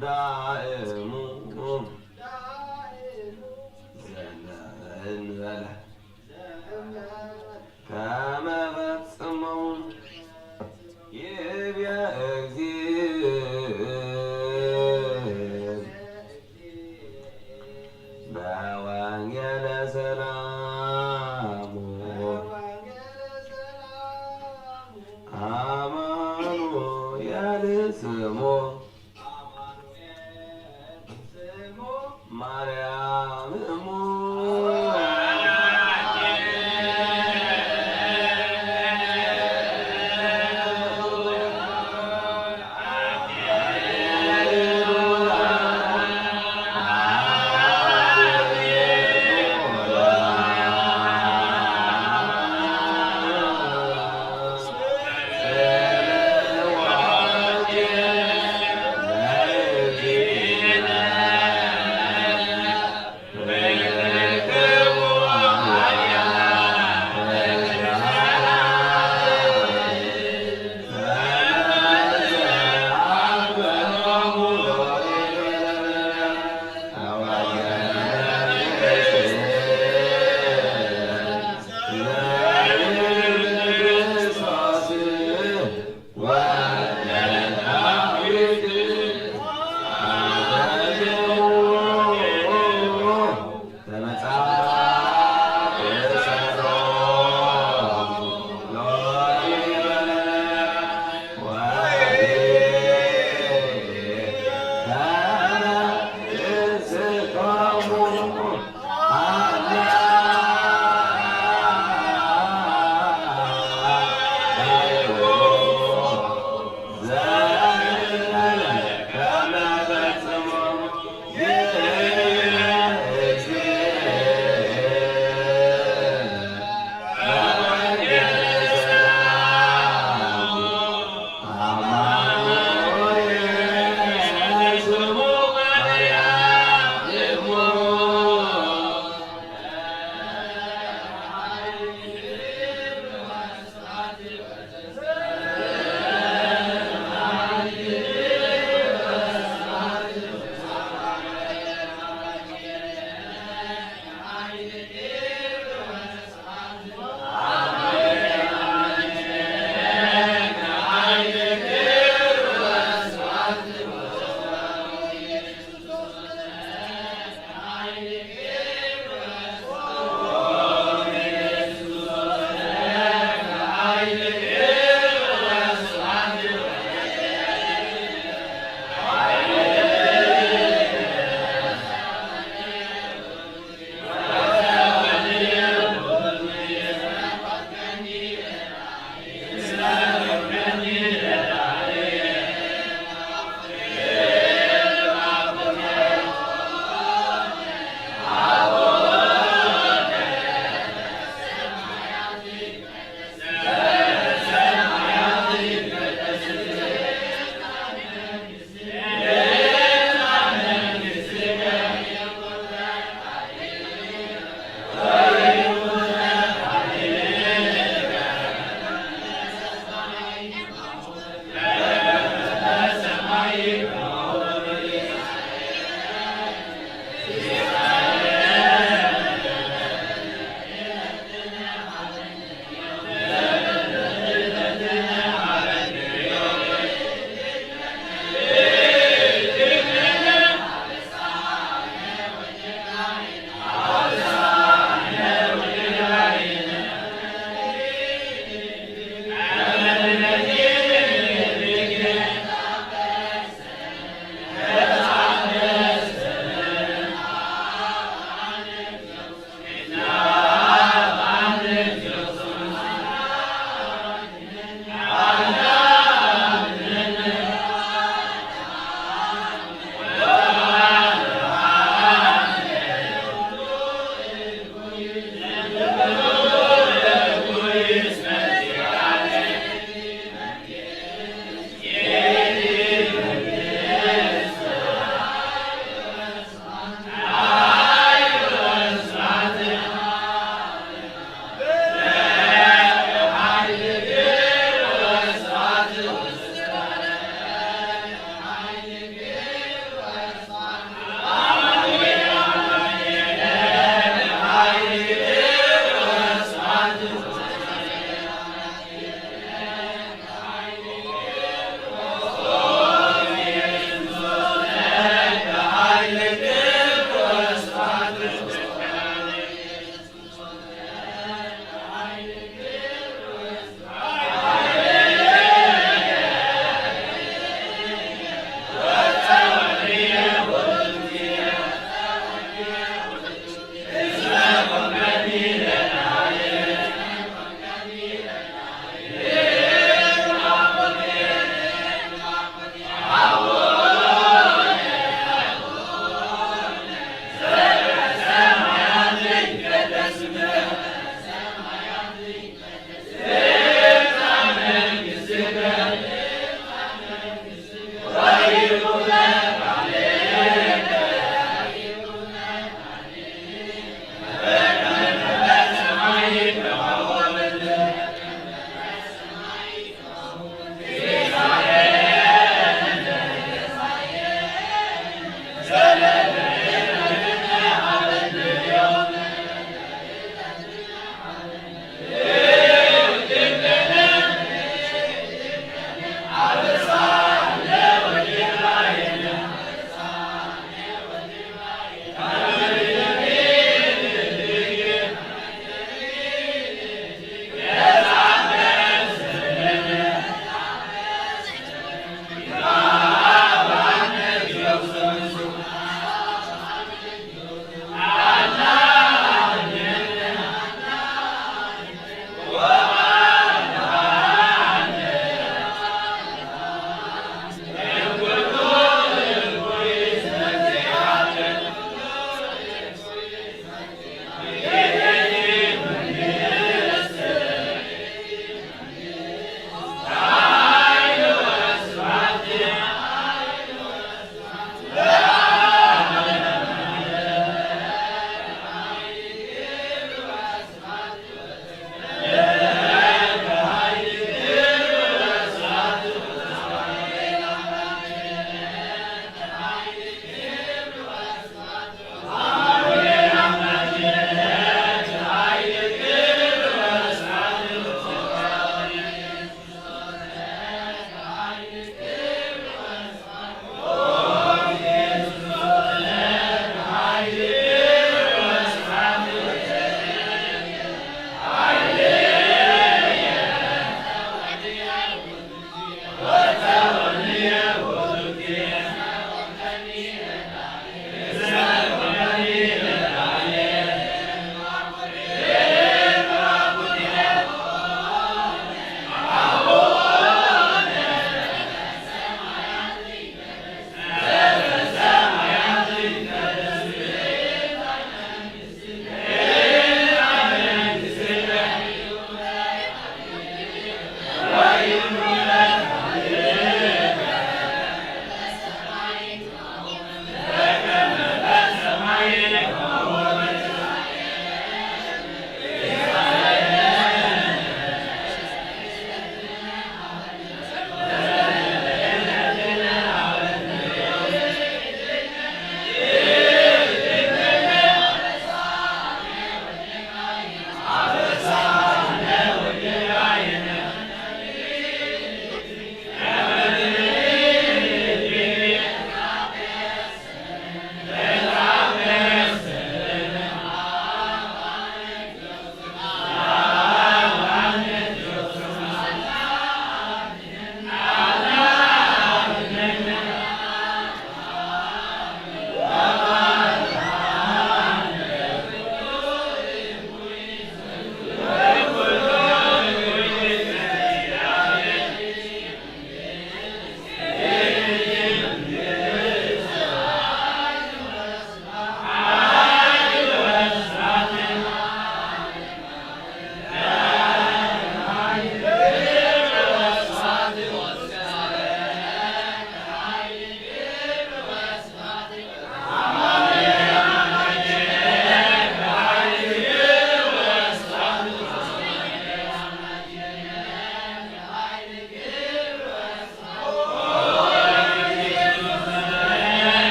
ዳእሙ ዘእንበለ ከመ ፈጽመው ይቤ እግዚእ በወንጌለ ሰላሙ አማኑኤል ስሙ ማርያም እሙ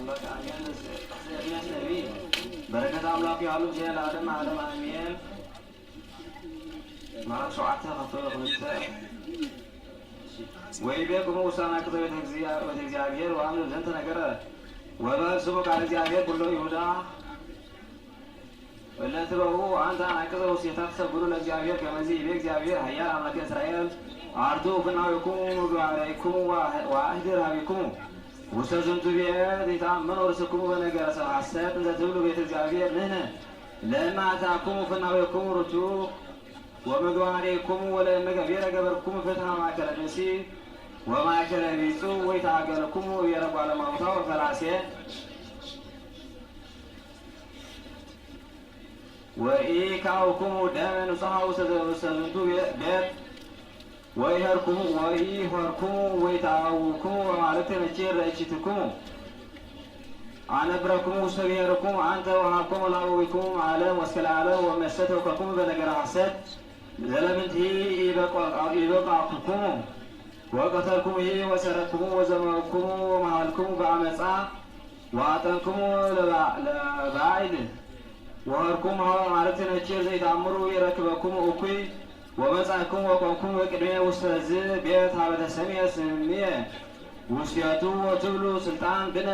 አምላክ አሜን። ዘእርያስ ነቢይ በረከት አምላክ ያሉ ዜና ዓለም ዓለም አሜን። ማርክ 7:2 ወይቤክሙ ውሳነ ክተብ ቤተ እግዚአብሔር ወአምር ዘንተ ነገረ ወበስሙ ቃለ እግዚአብሔር ኩሎ ይሁዳ ወለትበው አንተ አንቀጸ ውስቴታት ሰግዱ ለእግዚአብሔር ከመዚ ይቤ እግዚአብሔር ኃያል አምላክ እስራኤል አርቱ ፍናዊክሙ ምግባሬክሙ ወአህድር ሀቢክሙ ውስተ ዝንቱ ቤት ይታመኑ ርስክሙ በነገረ ሰብእ ሐሰት እንዘ ትብሉ ቤተ እግዚአብሔር ንሕነ ለእማእታክሙ ፍናዊክሙ ርቱዕ ወምግባሬክሙ ወለእመገቢረ ገበርክሙ ፍትሐ ማእከለ ብእሲ ወማእከለ ቢጹ ወይትአገለክሙ ብሔረ ጓለ እማውታ ወፈላሴ ወኢካውክሙ ደመ ንጹሐ ውስተ ዝንቱ ቤት ወኢሆርክሙ ወይትአውክሙ በማለክተ ነኪር ረእይትክሙ አነብረክሙ ውስተ ብሔርክሙ አንተ ወሀብክሙ ለአበዊክሙ ዓለም ወእስከ ለዓለም ወእመሰ ተውከክሙ በነገረ ሐሰት ዘለምንትሂ ኢበቃዕክሙ ወቀተልክሙ ወሰረክሙ ወዘመክሙ ወመሃልክሙ በአመፃ ወአጠንክሙ ለባዕድ ወሆርክሙ ሀበ ማለክተ ነኪር ዘይተአምሩ ይረክበክሙ እኩይ ወመጻእክሙ ወቆምክሙ በቅድሜ ውስተ ዝ ቤት ሀበ ተሰምየ ስምየ ውስቴቱ ወትብሉ ስልጣን ብነ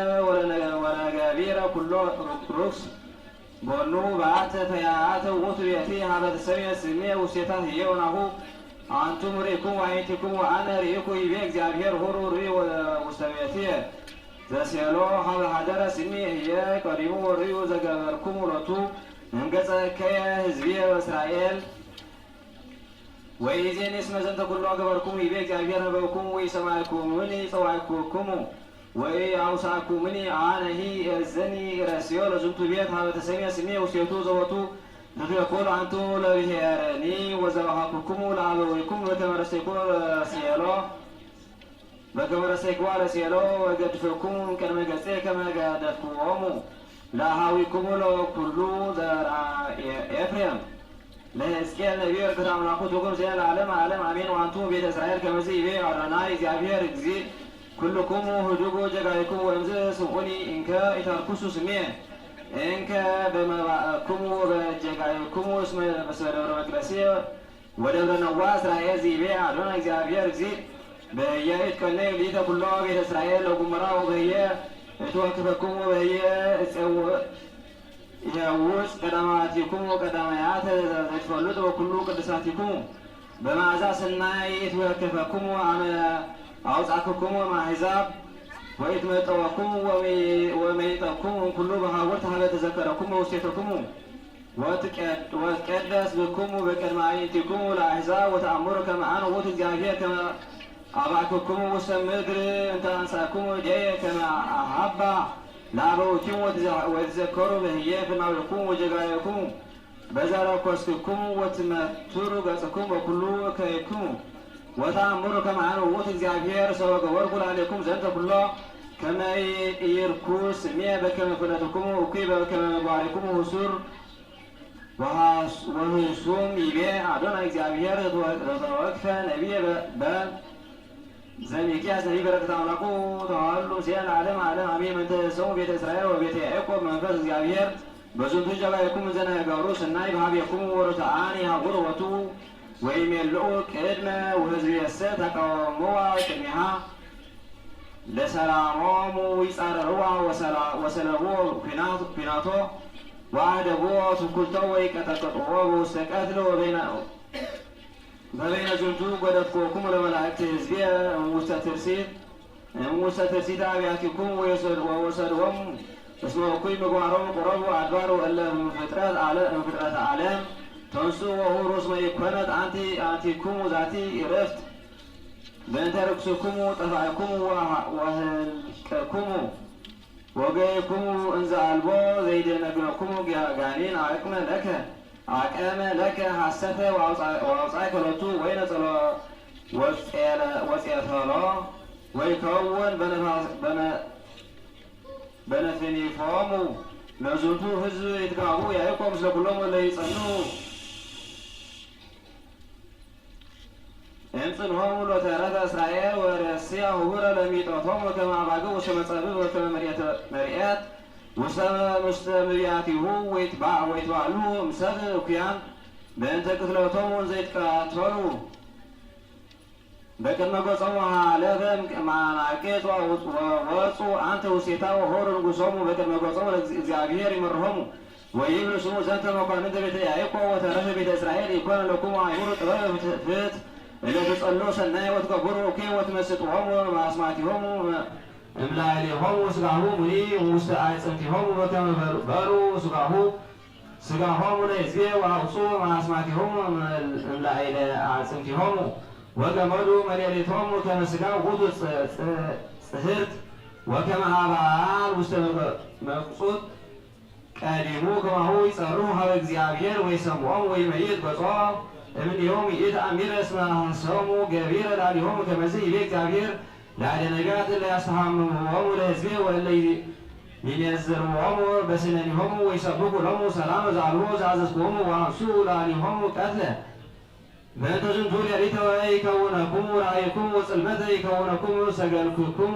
ወነገቢረ ኩሎ ርኩስ ቦኑ በአተ ተያአተ ውእቱ ቤቲ ሀበ ተሰምየ ስምየ ውስቴታ ህየውናሁ አንቱም ርኢክሙ ወአይንቲክሙ አነ ርኢኩ ይቤ እግዚአብሔር ሁሩ ርኢ ውስተ ቤትየ ዘሴሎ ሀበ ሀደረ ስሚ ህየ ቀዲሙ ርዩ ዘገበርክሙ ሎቱ እንገጸ ከየ ህዝብየ እስራኤል ወኢዜኒ እስመ ዘንተ ኩሎ ገበርክሙ ይቤ እግዚአብሔር ነበብክሙ ወኢሰማዕኩሙኒ ጸዋዕኩክሙ ወኢአውሳዕኩሙኒ አነሂ እዘኒ ረስዮ ለዝንቱ ቤት ሀበ ተሰምየ ስሜ ውስቴቱ ዘወቱ ትትበኩሉ አንቱ ለብሔርኒ ወዘወሀብክሙ ለአበዊክሙ በከመ ረሰይክሙ ለሴሎ ወገድፍክሙ እምቅድመ ገጼ ከመ ገደፍክዎሙ ለአኀዊክሙ ለኩሉ ዘርአ ኤፍሬም ለሕዝቅኤል ነቢይ በረከተ አምላኩ ትኩን ዜና ለዓለም ዓለም አሜን። ወአንቱ ቤተ እስራኤል ከመዚ ይቤ አዶናይ እግዚአብሔር እግዚእ ኩልክሙ ህዱጉ ጀጋይክሙ ወእምዝ ስምዑኒ እንከ ኢተርኩሱ ስሜ እንከ በመባእክሙ በጀጋይክሙ እስመ ደብረ መቅደሴ ወደብረ ነዋ እስራኤል ዚቤ አዶናይ እግዚአብሔር እግዚእ በህየ ኢትቀነዩ ሊተ ኩሎ ቤተ እስራኤል ለጉመራ ወበህየ እትወክፈክሙ በህየ እፄውእ ይኸውፅ ቀዳማቲክሙ ቀዳማያተ ዘይትፈልጡ በኩሉ ቅዱሳቲክሙ በመዓዛ ሰናይ ይትወከፈክሙ አመ አውጻእክሙ እምአሕዛብ ወይትመጠወክሙ ወመይጠክሙ እምኩሉ በሀቡርት ሀበ ተዘከረክሙ ውስቴተክሙ ወትቀደስ ብክሙ በቅድመ አዕይንቲክሙ ለአሕዛብ ወተአምሩ ከመ አነ ውእቱ እግዚአብሔር ከመ አባእክክሙ ውስተ ምድር እንተ አንሣእክሙ እዴየ ከመ አኀባ ለአበዊክሙ ወትዘከሩ በህየ ፍናዊክሙ ወጀጋይክሙ በዘረኰስክክሙ ወትመትሩ ገጽክሙ በኩሉ እከይክሙ ወተአምሩ ከመ አነ ውእቱ እግዚአብሔር ሰወገበርኩ ላዕሌክሙ ዘንተ ኩሎ ከመ ኢይርኩስ ስሜ በከመ ፍኖትክሙ እኩይ በከመ ምግባሪክሙ ህሱር ወህሱም ይቤ አዶናይ እግዚአብሔር ዘተወክፈ ነቢየ ዘሚክያስ ነቢይ በረከተ አምላኩ ተዋሉ ሴን ዓለም ዓለም አሜን። እንተ ሰሙ ቤተ እስራኤል ወቤተ ያዕቆብ መንፈስ እግዚአብሔር በዝንቱ ጀጋይክሙ ዘነገሩ ሰናይ በኀቤክሙ ወርቱዓን ይሃጉሩ ወቱ ወይሜልኡ ቅድመ ወሕዝብየሰ ተቃወሙዋ ቅድሚሃ ለሰላሞሙ ይጻረርዋ ወሰለቡ ኲናቶ ወአህደጎ ትኩልቶ ወይቀጠቅጥዎ በውስተ ቀትል በበይነ ዝንቱ ጐደፍክዎክሙ ለመላእክት ሕዝብየ እሙስተ ትርሲት አብያቲክሙ ወወሰድዎሙ እስመ እኩይ ምግባሮሙ ቁረቡ አድባር ወእለ እምፍጥረተ ዓለም ተንሥኡ ወሑሩ እስመ ኢኮነት አንቲክሙ ዛቲ ዕረፍት በእንተ ርኵስክሙ ጠፋእክሙ ወህልቅክሙ ወገይክሙ እንዘ አልቦ ዘይደነግነክሙ ጋኔን አቅመ ለከ ሐሰተ ወአውጻእከ ሎቱ ወይነጸሎ ወፄፈሎ ወይከውን በነፍኒፎሙ ለዝንቱ ሕዝብ ይትጋቡ ያዕቆብ ምስለ ኩሎሙ ለይጸኑ እምፅ ይፍጥንሆሙ ለተረፈ እስራኤል ወረስያ ሁረ ለሚጦቶሙ ከመ አባግዕ ውስተ መጸብብ ወከመ መርኤት ውስተ ምብያቲሁ ወይትባሉ እምሰብእ እኩያን በእንተ ቅትለቶሙ ዘይትቃተሉ በቅድመ ገጾሙ ሀለፈ እምአናቄጽ ወወፁ አንተ ውስቴታ ወሖሩ ንጉሶሙ በቅድመ ገጾሙ ለእግዚአብሔር ይመርሆሙ ወይብሉ ስሙ ዘንተ መኳንንተ ቤተ ያዕቆብ ወተረፈ ቤተ እስራኤል ይኮነ ለኩሙ አእምሮ ጥበብ ፍትሕ እለ ትጸልኡ ሰናየ ወትገብሩ እኩየ ወትመስጥዎሙ በአስማቲሆሙ እምላዕሌሆሙ ሥጋሁ ሙኒ ውስተ አዕጽምቲሆሙ በከመ በሩ ሥጋሆሙ ለሕዝቤ ወአውፅኡ በአስማቲሆሙ እምላዕለ አዕጽምቲሆሙ ወገመዱ መሌሊቶሙ ከመ ሥጋ ውእቱ ጽሕርት ወከመ አባል ውስተ መቅጹት ቀዲሙ ከማሁ ይጸሩ ሀበ እግዚአብሔር ወይሰምዖሙ ወይመይት ገጾ እምኔሆሙ ኢተአሚረ እስመ ሐሰሙ ገቢረ ላዕሌሆሙ ከመዝ ይቤ እግዚአብሔር ላዕለ ነቢያት እለ ያስተሃምምዎሙ ለሕዝቤ ወእለ ይኔዝርዎሙ በስነኒሆሙ ወይሰብኩ ሎሙ ሰላመ ዘአልቦ ዘአዘዝክዎሙ ወአንሱ ላዕሌሆሙ ቀትለ በእንተ ዝንቱ ሌሊተ ወይከውነክሙ ራእይክሙ ወጽልመተ ይከውነክሙ ሰገልክክሙ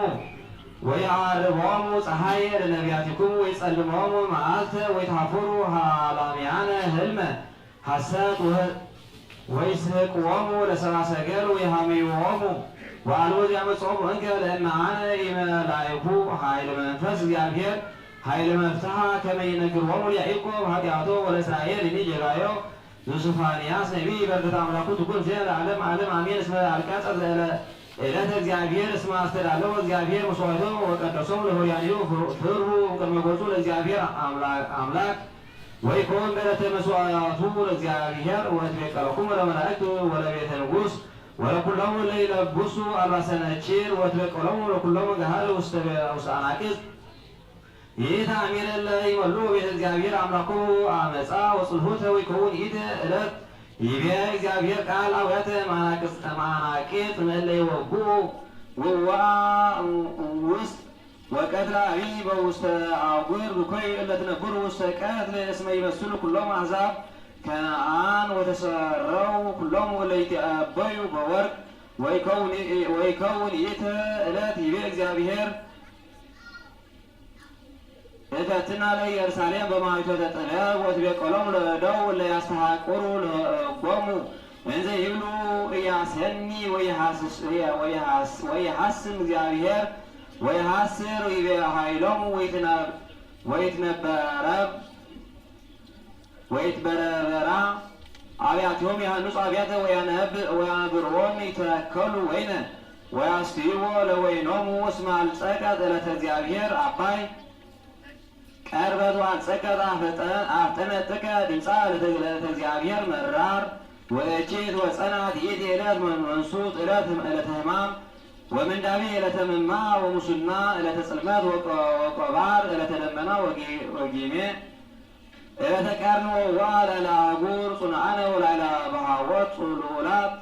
ወይዓርቦሙ ፀሐይ ለነቢያቲክሙ ወይጸልሞሙ መዓልተ ወይትሃፈሩ ሃላሚያነ ህልመ ሐሰት ወይስሕቅዎሙ ለሰብአ ሰገል ወይሃምይዎሙ ወአልቦ ዘያመጽኦሙ እንከ ለእምአነ ኢመላእኩ ኃይለ መንፈስ እግዚአብሔር ኃይለ መፍትሐ ከመ ይነግርዎሙ ለያዕቆብ ኃጢአቶ ወለእስራኤል እኒ ጀጋዮ ዮስፋንያስ ነቢይ በርትዕተ አምላኩ ትኩን ለዓለም ዓለም አሜን። እስመ አልቀጸት ዕለተ እግዚአብሔር እስመ አስተዳለወ እግዚአብሔር መስዋዕቶ ወቀደሶሙ ለሆያንዮ ፍርሁ ቅድመ ገጹ ለእግዚአብሔር አምላክ ወይኮን በዕለተ መስዋዕቱ ለእግዚአብሔር ወትቤቀለኩሙ ለመላእክት ወለቤተ ንጉሥ ወለኩሎሙ እለ ይለብሱ አልባሰ ነጭር ወትቤቀሎሙ ለኩሎሙ ገሃድ ውስተ አናቅጽ ይእታሚረ እለ ይመልኡ ቤተ እግዚአብሔር አምላኩ አመፃ ወጽልሑተ ወይከውን ኢተ ዕለት ይቤ እግዚአብሔር ቃል አውያተ ማናቄጥ እለ ይወግኡ ውዋ ውስጥ ወቀትለ አቢይ በውስተ አጉር ብኮይ እለ ትነብሩ ውስተ ቀትለ እስመ ይመስሉ ኩሎሙ አሕዛብ ከነዓን ወተሰረው ኩሎሙ እለ ይትቀበዩ በወርቅ ወይከውን ኢተ ዕለት ይቤ እግዚአብሔር እተትና ለኢየሩሳሌም በማኅቶተ ጥበብ ወትቤቀሎሙ ለእደው እለ ያስተሐቅሩ ለጎሙ እንዘ ይብሉ ኢያሴኒ ወይሐስም እግዚአብሔር ወይሐስር ይቤ ኃይሎሙ ወይትበረበራ አብያቲሆሙ ያሃንጹ አብያተ ወያነብርዎን ይተከሉ ወይነ ወያስቲይዎ ለወይኖሙ እስመ አልጸቀት ዕለተ እግዚአብሔር አባይ ቀርበቱ አልጸቀት አፍጠነጥቀ ድምፃ ዕለተ እግዚአብሔር መራር ወእቺት ወጸናት ይእቲ ዕለት መንሱት ዕለተ ሕማም ወምንዳቤ ዕለተ ምማ ወሙስና ዕለተ ጽልመት ወቆባር ዕለተ ደመና ወጊሜ ዕለተ ቀርኒ ወዋ ላዕለ አህጉር ጽኑዓነ ወላዕለ ባሕወት ጽሉላት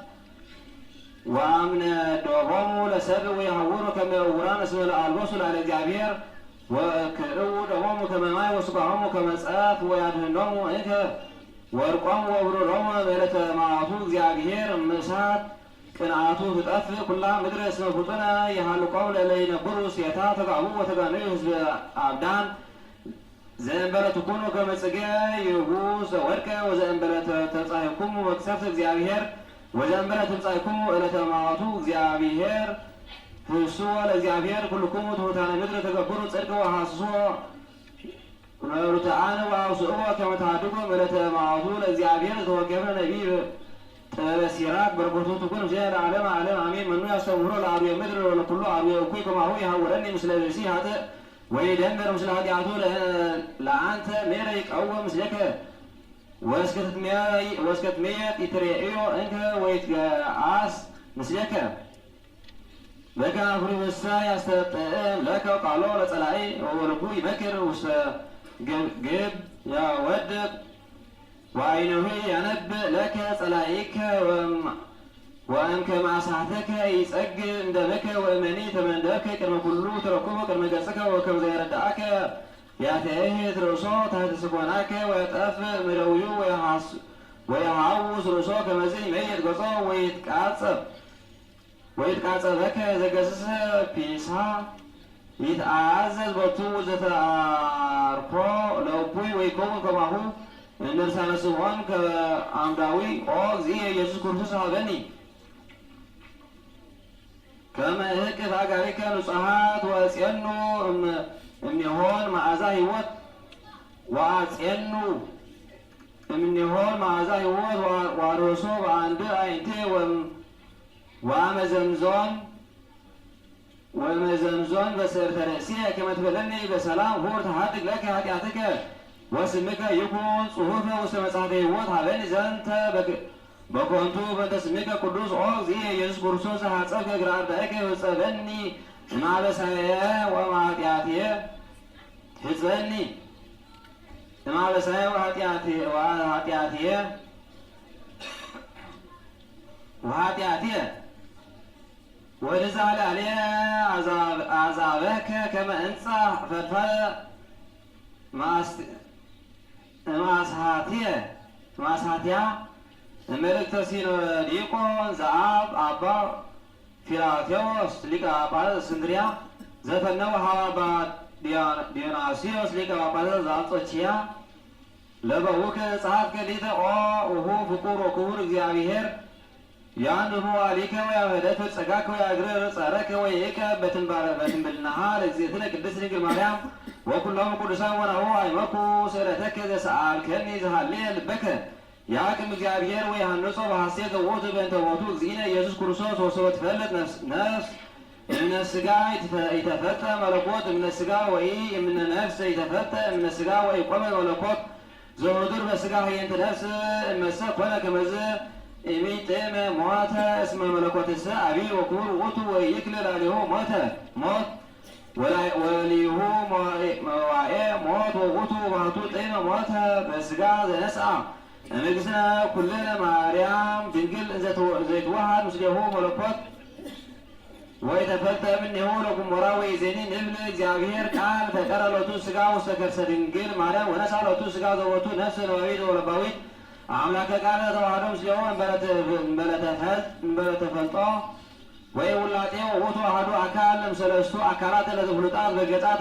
ወአምነ ዶሆሙ ለሰብእ ወይሐውሩ ከመ ዕውራን እስመ አልቦሱ ላዕለ እግዚአብሔር ወክልኡ ደሞሙ ከመ ማይ ወሥጋሆሙ ከመ ጸፍ ወያድኅኖሙ እንከ ወርቆሙ ወብሩሮሙ በዕለተ መዓቱ እግዚአብሔር እምእሳት ቅንዓቱ ትጠፍእ ኩላ ምድር እስመ ፍጡነ ይሃልቆሙ ለእለ ይነብሩ ውስቴታ ተጋቡ ወተጋነዩ ህዝበ አብዳን ዘእንበለ ትኩኑ ከመ ጽጌ ይሁስ ዘወድቀ ወዘእንበለ ተጻሕኩሙ መቅሰፍት እግዚአብሔር ወዘእንበለ ትምጻእኩሙ ዕለተ መዓቱ እግዚአብሔር ህሱወ ለእግዚአብሔር ኩልኩሙ ትሑታነ ምድር ተገብሩ ጽድቅ ወሐስሶ ሩትዓነ ወአውስእዎ ከመ ተሃድጉ ዕለተ መዓቱ ለእግዚአብሔር ዘተወከፈ ነቢይ ጥበበ ሲራክ በረከቱ ትኩን ለዓለመ ዓለም አሜን። መኑ ያስተምህሮ ለአርዌ ምድር ወለኩሉ አርዌ እኩይ ከማሁ ይሐውረኒ ምስለ ብእሲ ኃጥእ ወይደምር ምስለ ኃጢአቱ ለአንተ ሜረ ይቀውም ምስሌከ ወእስከትሜየጥ ይትሬእዮ እንከ ወይትገዓስ ምስሌከ በከመ ፍሬውሰ ያስተጥዕም ለከ ቃሎ ለጸላኢ ወወልኩ ይመክር ውስተ ግብ ያወድቅ ወዓይኑሁ ያነብእ ለከ ጸላኢከ ወእምከመ አሳተከ ይጸግብ እምደበከ ወእመኒ ተመንደብከ ቅድመ ኩሉ ትረክቦ ቅድመ ገጽከ ወከመ ዘይረድአከ ያትዕህት ርእሶ ታሕተ ሰኮናከ ወያጠፍእ እምደዊሁ ወየሐውስ ርእሶ ከመዝ ይመይጥ ገጾ ወይትቃጸብ ወይትቃጸበከ ዘገስሰ ፒሳ ይትአዘዝ በቱ ዘተአርኮ ለእኩይ ወይከውን ከማሁ እንርሳነ ስምዖን ከአምዳዊ ኦ እግዚእ ኢየሱስ ክርስቶስ ሀበኒ ከመ እህቅት አጋሪከ ንጹሓት ወአጼኑ እምኔሆን መዓዛ ሕይወት ወአጼኑ እምኔሆን መዓዛ ሕይወት ዋርሶ በአንድ አይንቴ ወመዘምዞን በስዕርተ ርእስየ ከመ ትቤለኒ በሰላም ሁር ተሐድግ ለከ ኃጢአትከ ወስምከ ይኩን ጽሑፈ ውስተ መጽሐፈ ሕይወት ሀበኒ ዘንተ በኮንቱ በእንተ ስምከ ቅዱስ ኦ እግዚእ ኢየሱስ ክርስቶስ ሐጸብከ እግረ አርዳኢከ ወጸበኒ እምአበሳየ ወኃጢአትየ ህጽበኒ እምአበሳየ ወኃጢአትየ ወደዛ ላለየ አዛበከ ከመ እንጻ ፈድፋደ ማስሃትያ መልእክተ ሲኖዲቆን ዘአብ አባ ፊላቴዎስ ሊቀ ጳጳሳት እስክንድርያ ዘፈነወ ሀባ ዲዮናስዮስ ሊቀ ጳጳሳት ዘአንጾኪያ ለበውከ ጸሐፍከ ሊተ ኦ ውሁ ፍቁር ወክቡር እግዚአብሔር ያንሁ አሊከ ወያበደት ጸጋከ ወያግረር ጸረከ ወይከ በትንብልናሃ ለእግዝእትነ ቅድስት ድንግል ማርያም ወኩሎሙ ቅዱሳን ወናሁ አይመኩ ስእለተከ ዘሰአልከኒ ዘሃልየ ልበከ ያቅም እግዚአብሔር ወይሃንጾ በሐሴት ውእቱ በእንተ ሞቱ እግዚእነ ኢየሱስ ክርስቶስ ወሰወ ትፈልጥ ነፍስ እምነ ሥጋ ይተፈጠ መለኮት እምነ ሥጋ ወይ እምነ ነፍስ ይተፈጠ እምነ ሥጋ ወይ ቆመ መለኮት ዘወትር በሥጋ ህየንተ ነፍስ እመሰ ኮነ ከመዝ እሚጥም ሞተ እስመ መለኮትሰ አቢይ ወክቡር ውእቱ ወይክል ላሊሁ ሞት ወሊሁ መዋኤ ሞት ወውእቱ ባሕቱ ጤመ ሞተ በሥጋ ዘነስአ እምእግዝእትነ ኩልነ ማርያም ድንግል ዘይትወሃድ ምስሌሁ መለኮት ወይተፈልጠ እምኔሁ ለጉሞራ ወይዜኒ ንብል እግዚአብሔር ቃል ፈቀረ ሎቱ ሥጋ ውስተ ከርሰ ድንግል ማርያም ወነሣ ሎቱ ሥጋ ዘቦቱ ነፍስ ነባቢት ወለባዊት አምላከ ቃል ተዋህዶ ምስሌሁ እንበለ ተፈልጦ ወይ ውላጤ ውእቱ አሐዱ አካል እምሰለስቱ አካላት ለዘፍሉጣት በገጻት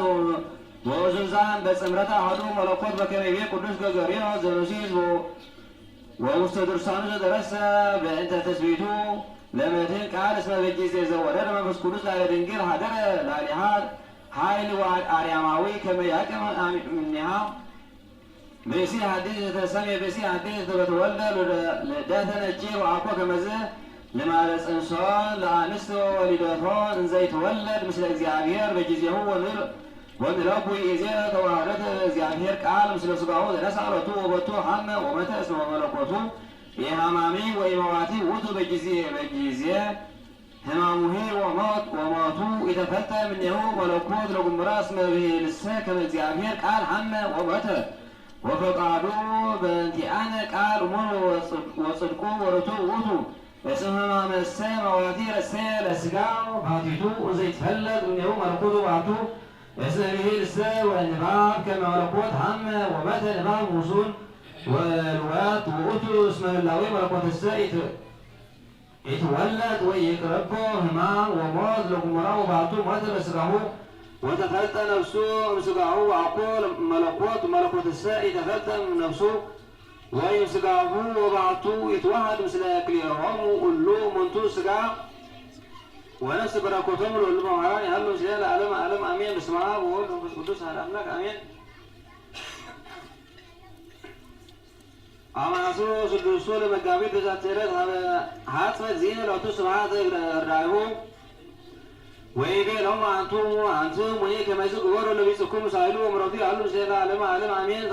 ወውዙዛን በጽምረተ አሐዱ መለኮት በከመ ይቤ ቅዱስ ገሪዮስ ዘኑሲስ ወውስተ ድርሳኑ ዘደረሰ በእንተ ትስብእቱ ለመድኅን ቃል እስመ በጊዜ ዘወረደ መንፈስ ቅዱስ ላዕለ ድንግል ሀደረ ላዕሌሃ ኃይል አርያማዊ ከመ ያቅም እምኔሃ ብእሲ ሐዲስ ዘተሰምየ ብእሲ ሐዲስ ዘተወልደ ልደተ ነኪር ወአኮ ከመዝ ልማለ ጽንሶን ለአንስት ወሊደቶን እንዘ ይትወለድ ምስለ እግዚአብሔር በጊዜሁ ወንረቡ ይእዜ ተዋህደት እግዚአብሔር ቃል ምስለ ሥጋሁ ዘነሣ ሎቱ ወቦቱ ሐመ ወመተ እስመ መለኮቱ የሐማሚ ወኢመዋቲ ውእቱ በጊዜ ሕማሙሂ ወሞቱ ይተፈልጠ እምኔሁ መለኮት ለጉሙራ እስመ ብሂልሰ ከመ እግዚአብሔር ቃል ሐመ ወሞተ ወፈቃዱ በእንቲአነ ቃል እሙን ወጽድቁ ወርቱ ውእቱ እስመ ሕማመሰ መዋቲ ረሰየ ለሥጋ ባሕቲቱ ዘይትፈለጥ እምኔሁ መለኮቱ ባሕቱ እስመ ብሂልሰ ወንባብ ከመ መለኮት ሐመ ወሞተ ንባብ ውሱን ወልወት ውእቱ እስመ ህላዌ መለኮትሰ ይትወለድ ወይቅረቦ ሕማም ወሞት ለጉሙራ ወባሕቱ ሞተ በሥጋሁ ወተፈልጠ ነፍሱ እምሥጋሁ ወአኮ መለኮት መለኮትሰ ይተፈልጠ እምነፍሱ ወእምሥጋሁ ወባሕቱ ይትዋሃድ ምስለ ክልኤሆሙ ሁሉ እሙንቱ ሥጋ ወነፍስ በረከቶሙ ለሁሉ በማርያም ያህሉ ምስሌነ ለዓለመ ዓለም አሜን። በስመ አብ ወወልድ ወመንፈስ ቅዱስ አሐዱ አምላክ አሜን። አማሱ ስድስቱ ለመጋቢት በዛቲ ዕለት ሀጽበ እግዚእነ ሎቱ ስብሐት እርዳኢሁ ወይቤሎሙ አንትሙ ከመዝ ግበሩ ለቢጽሕክሙ ሳይሉ ወምሕረቱ ያህሉ ምስሌነ ለዓለመ ዓለም አሜን።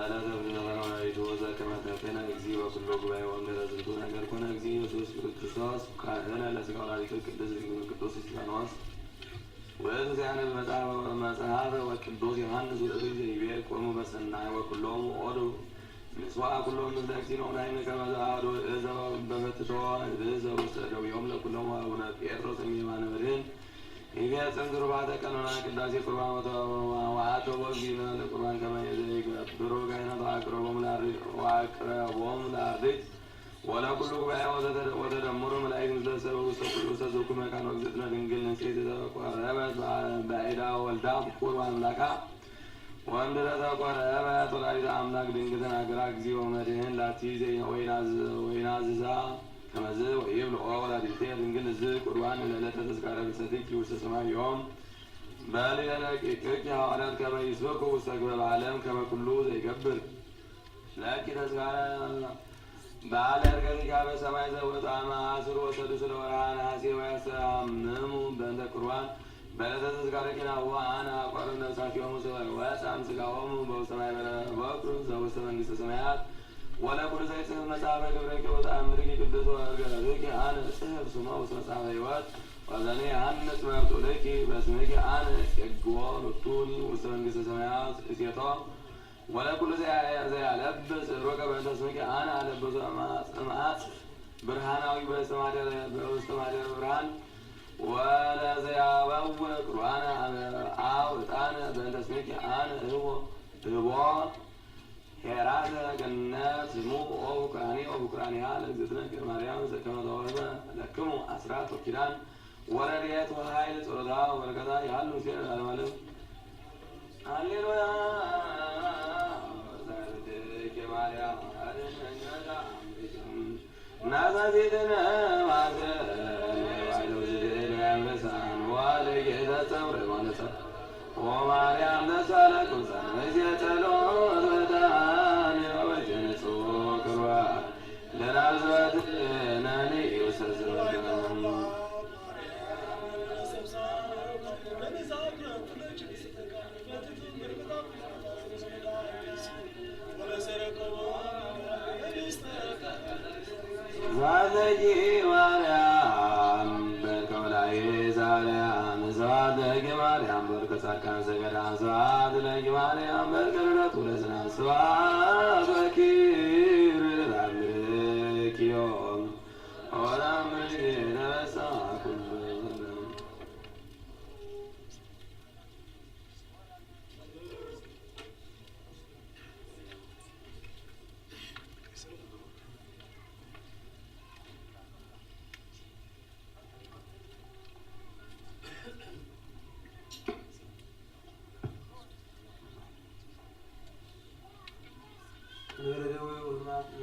በዕለተ ፍልሰተ ወዘከመ ተከነ እግዚእ በኩሎ ጉባኤ ወእምድኅረ ዝንቱ ነገር ኮነ እግዚእ ኢየሱስ ክርስቶስ ካህነ ለሥጋ ወላዲቱ ቅድስት ድንግል ቅዱስ እስጢፋኖስ ወእቱ ዘያነብ መጽሐፈ ወቅዱስ ዮሐንስ ውእቱ ዘይቤ ቆሙ በሰናይ ወኩሎሙ ኦዱ ምስዋዕ ኩሎሙ ምስለ እግዚእነ ወላይነ ከመ ዘአሐዱ እዘ በፈትቶ ብእዘ ውስተ ደዊሆሙ ለኩሎሙ አቡነ ጴጥሮስ እምየማነ መድኅን ይቤጽም ትሩፋተ ቀኖና ቅዳሴ ቁርባን ወአቶ ወእግዚእነ ለቁርባን ከመ ይገብሩ ካህናት ወአቅረቦሙ ለአርድእት ወለኩሉ ጉባኤ ወተደምሩ መላእክት ምስለ ሰብእ ውስተ ኩሉ ዘኩ መካነ እግዝእትነ ድንግል ንጽሕት ዘቆረበት በዒዳ ወልዳ ቁርባን አምላካ ወእምድኅረ ተቆረበት ወላዲተ አምላክ ድንግል ተናገራ እግዚኦ መድኅን ላቲ ወይናዝዛ ከመዝ ወይብልዖ ወላዲተ ድንግል እዝ ቁርባን ለዕለተ ተዝካረ ፍልሰትኪ ውስተ ሰማይ ዮም በሊለ ደቂቅኪ ሐዋርያት ከመ ይስበኩ ውስተ ክበበ ዓለም ከመ ኩሉ ዘይገብር ለኪ ተዝካረ በዓለ ዕርገትኪ በሰማይ ዘውእቱ አመ ዐሥሩ ወሰዱሱ ለወርኃ ነሐሴ ወያስተምሙ በእንተ ቁርባን በዕለተ ተዝካረኪ ናሁ አነ አቆርብ ነፍሳቲሆሙ ወእጻም ሥጋሆሙ በውስተ ማኅበረ በኵር ዘውስተ መንግሥተ ሰማያት ወለኩሉ ዘይጽሕፍ መጽሐፈ ግብረኪ ወተአምርኪ ቅዱስ ወዕርገትኪ አነ እጽሕፍ ስሞ ውስተ መጽሐፈ ሕይወት ወዘኔ አንጽ መብጡልኪ በስምኪ አነ እጼግዎ ሎቱኒ ውስተ መንግሥተ ሰማያት እሴቶ ወለኩሉ ዘያለብስ ዕብሮከ በእንተ ስምኪ አነ አለብሶ እምአጽ ብርሃናዊ በውስተ ማኅደረ ብርሃን ወለዘያበውዕ ቁርባነ አብ ዕጣነ በእንተ ስምኪ አነ እህቦ ሄራተ ገነት ስሙ ኦቡክራኒ ኦቡክራኒሃ ለእግዝእትነ ማርያም ዘከመ ተወህበ ለክሙ አስራት ወኪዳን ወረድኤት ወኃይል ጸሎታ ወበረከታ ያህሉ ምስሌነ ለዓለመ ዓለም ሃሌሉያ። ዛሬትከ ማርያም ናዛዜትነ ማዘን ዋይለው ዝድለ ያምረሳን ዋለ ጌታ ጸምረ ማነሳ ወማርያም ተሳለቁ ዛመዜ ጸሎት በታን ወበጀነጹ ቅርባ ለናዝረት ነኒ ውሰዝበገም ዛዘጂ ማርያም በከውላይ ዛርያም ዘዋደጊ ማርያም በርከ ጻድቃን ዘገዳም ስብሐት ለኪ ማርያም በርከ ለዝናም ስብሐት ወኪር ለታምርኪ ዮም ወለአምርኪ ለበሳ ኩሉ ዘለም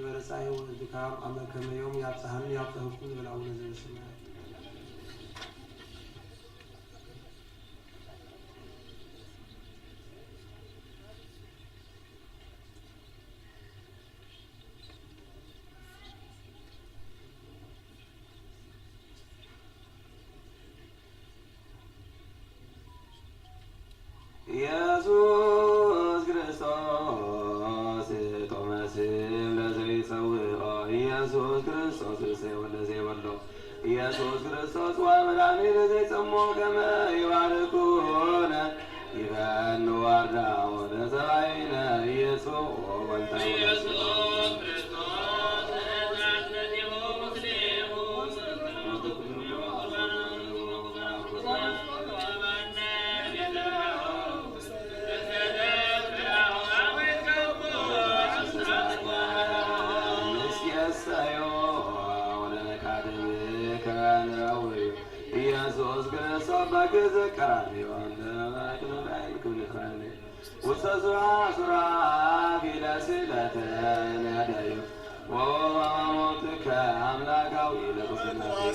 ወረሳይ ወድካም አመ ከመ ዮም ያብጽሐኒ ያብጽሕኩ ዘበላሁ ዘበሰማያት ኢየሱስ ክርስቶስ ቶመስም ለዘይጸውዖ ኢየሱስ ክርስቶስ እሰይ ለዘይበሎ ኢየሱስ ክርስቶስ ወመድኃኒነ ዘይጸሞ ከመ ይባርኩነ ይበኑ ዋርዳ ወደ ሰማይነ ኢየሱስ ወልተ ኢየሱስ ክርስቶስ በግዕዝ ቀራንዮ ውስተ ሱራፊለ ስእለተ ነደዩ ወሞትከ አምላካዊ ለቁስናት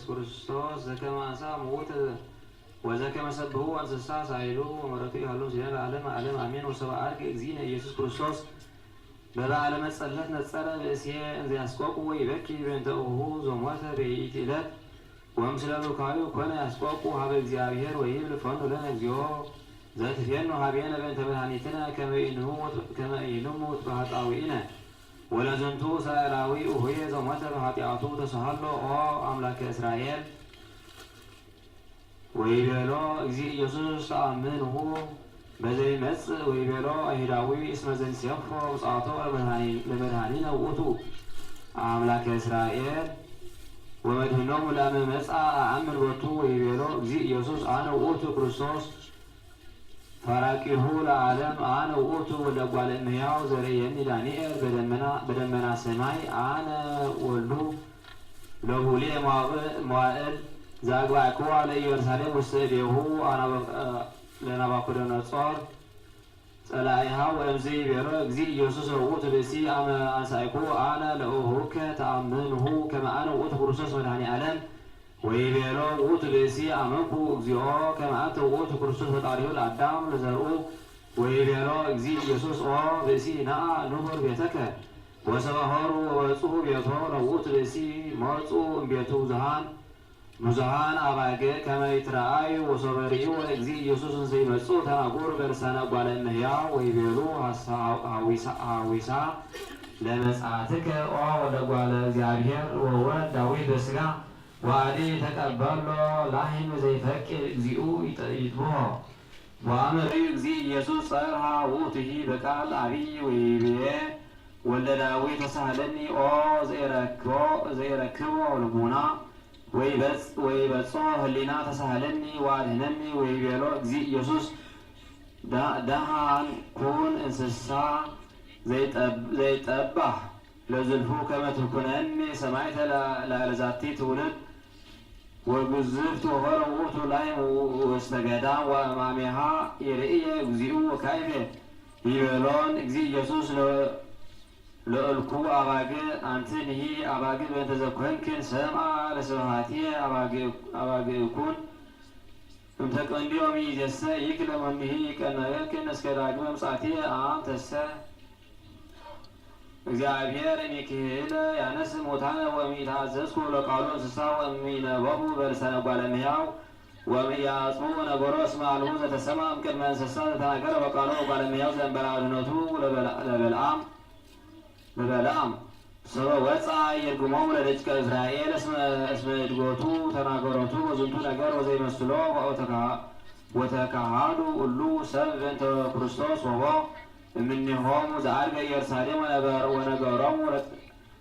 ክርስቶስ ዘከመ አሳ ሞተ ወዘከመ ሰብሑ እንስሳ ሳይሉ ወመረቱ ያሉ ሲል ዓለም ዓለም አሜን። ወሰብአ አርግ እግዚእነ ኢየሱስ ክርስቶስ በበዓለ መጸለት ነጸረ ብእሴ እንዘ ያስቆቁ ወይበኪ በእንተ እሁ ዘሞተ በይእቲ ዕለት ወምስለ ሉካዩ ኮነ ያስቆቁ ሀበ እግዚአብሔር ወይብል ፈኑ ለነ እግዚኦ ዘትፌኑ ሀቤነ በእንተ መድኃኒትነ ከመ ኢንሙት በኃጣውኢነ ወለዝንቱ እስራኤላዊ እሁየ ዘሞተ በኃጢአቱ ተሰሃሎ ኦ አምላከ እስራኤል ወይቤሎ እግዚእ ኢየሱስ ተአምንሁ በዘይመጽእ ወይቤሎ አይሁዳዊ እስመ ዘንሴፎ ውጽአቶ ለመድኃኒነ ውእቱ አምላከ እስራኤል ወመድኅኖሙ ለአመ መጽአ አአምን ቦቱ ወይቤሎ እግዚእ ኢየሱስ አነ ውእቱ ክርስቶስ ፈራቂሁ ለዓለም አነ ውእቱ ወልደ እጓለ እመሕያው ዘርእየኒ ዳንኤል በደመና ሰማይ አነ ወልዱ ለቡሌ መዋዕል ዘአግባእክዋ ለኢየሩሳሌም ውስተ እዴሁ ለናቡከደነፆር ጸላኢሃ ወእምዝ ይቤሎ እግዚእ ኢየሱስ ውእቱ ብእሲ አመ አንሳእኩ አነ ለእሁከ ተአምንሁ ከመ አነ ውእቱ ክርስቶስ መድኃኒ ዓለም ወይቤሎ ውእቱ ብእሲ አመንኩ እግዚኦ ከመ አንተ ውእቱ ክርስቶስ ፈጣሪሁ ለአዳም ለዘርኡ ወይቤሎ እግዚእ ኢየሱስ ኦ ብእሲ ነአ ንሁር ቤተከ ወሰብአ ሆሩ ወወጽኡ ቤቶ ለውእቱ ብእሲ መጹ እምቤቱ ብዙኃን አባግዕ ከመ ይትረአዩ ወሶበ ርእዩ እግዚእ ኢየሱስ እንዘ ይመጽኡ ተናገሩ በልሳነ እጓለ እመሕያው ወይቤሉ ሐዊሳ ለመጽአትከ ኦ ወደ እጓለ እግዚአብሔር ወወልድ ዳዊት በሥጋ ወአዲ ተቀበሎ ላህን ዘይፈቅድ እግዚኡ ይጥብሖ ወአመ ርእዩ እግዚእ ኢየሱስ ጸርሐ ውእቱሂ በቃል አቢይ ወይቤ ወልደ ዳዊት ተሳሃለኒ ኦ ዘይረክቦ ልቡና ወይበጽሖ ህሊና ተሳሃለኒ ወአድኅነኒ ወይቤሎ እግዚእ ኢየሱስ ደሃን ኩን እንስሳ ዘይጠባህ ለዝልፉ ከመ ትኩነኒ ሰማዕተ ላዕለ ትውልድ ወግዝፍት ወሆረ ውእቱ ላይም ውስተ ገዳም ወእማሜሃ ይርእየ እግዚኡ ወካዕበ ይቤሎን እግዚእ ኢየሱስ ለእልኩ አባግዕ አንትንሂ አባግዕ በእንተ ዘኮንክን ሰምዐ ለስብሐትየ አባግዕኩን እምተቀንዲዮም ይእዜሰ ይክለ መኒሂ ይቀነየክን እስከ ዳግመ ምጽአትየ አንተሰ እግዚአብሔር እምይክህለ ያነስ ሙታነ ወእምይትሐዘዝኩ ለቃሉ እንስሳ ወእምይነበቡ በልሳነ እጓለ እመሕያው ወእምያጽምዑ ነገሮ እስመ አልቦ ዘተሰምዐ እምቅድመ እንስሳ ዘተናገረ በቃሉ እጓለ እመሕያው ዘእንበለ አድኅኖቱ ለበለዓም ሰበ ወፅአ ይርግሞሙ ለደቂቀ እስራኤል እስመ እድጎቱ ተናገሮቱ ወዝንቱ ነገር ወዘይመስሎ ወተካሃዱ ሁሉ ሰብ በእንተ ክርስቶስ ወቦ እምኔሆሙ ዘዐርገ ኢየሩሳሌም ወነገሮሙ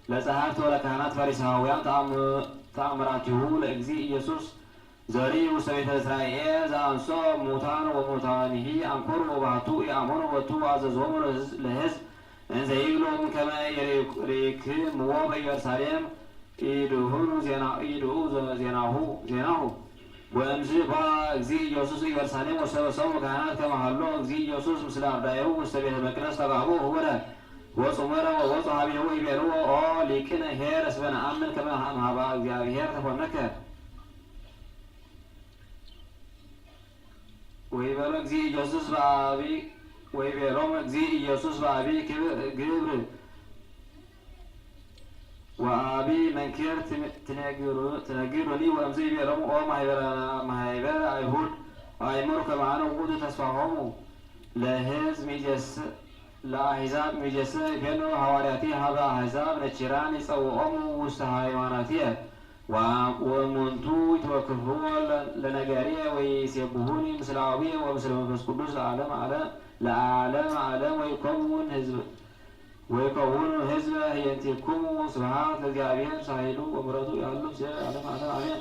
ለጸሐፍት ወለካህናት ፈሪሳውያን ተአምራቲሁ ለእግዚእ ኢየሱስ ዘርኡ ውስተ ቤተ እስራኤል ዘአንሶ ሙታን ወሙታኒሂ አንኮሩ ወባሕቱ ኢአመኑ ቦቱ ወአዘዞሙ ለሕዝብ እንዘ ይብሎሙ ከመ ይሬክምዎ በኢየሩሳሌም ኢድሁኑ ዜናሁ ወእምዝ በአ እግዚእ ኢየሱስ ኢየሩሳሌም ወሰበሰቡ ካህናት ከመ ሀሎ እግዚእ ኢየሱስ ምስለ አርዳኢሁ ውስተ ቤተ መቅደስ ተጋብኡ ህቡረ ወጽሙረ ወወፁ ሀቤሁ ይቤልዎ ኦ ሊቅነ ኄር እስመ ነአምን ከመ እምኀበ እግዚአብሔር ተኮነከ ወይቤሎ እግዚእ ኢየሱስ በአቢይ ወይቤሎሙ እግዚእ ኢየሱስ በአቢይ ግብር ወአቢይ መንክር ትነግሩኒ ወእምዝ ይቤሎሙ ኦ ማኅበረ አይሁድ አእምሩ ከመ አነ ውእቱ ተስፋሆሙ ለሕዝብ ለአሕዛብ ሚጀሰ ይፌኑ ሐዋርያትየ ሀበ አሕዛብ ነኪራን ይጸውዖሙ ውስተ ሃይማኖትየ ወእሙንቱ ይትወክፍዎ ለነገርየ ወይሴብሑኒ ምስለ አቡየ ወምስለ መንፈስ ቅዱስ ለዓለም ዓለም ወይከውኑ ሕዝበ ህየንቲክሙ ስብሐት ለእግዚአብሔር ሳይሉ ወምሕረቱ ያሉ ዓለም ዓለም አሜን።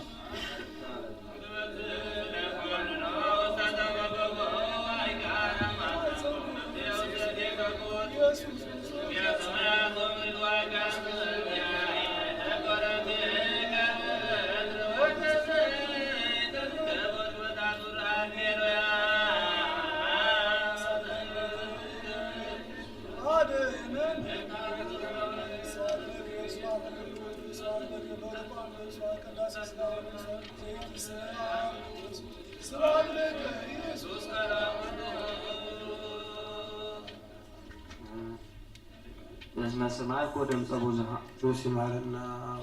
በስመ ሰማያት ወደምፀ ብዙኃ ጆሲ ማረና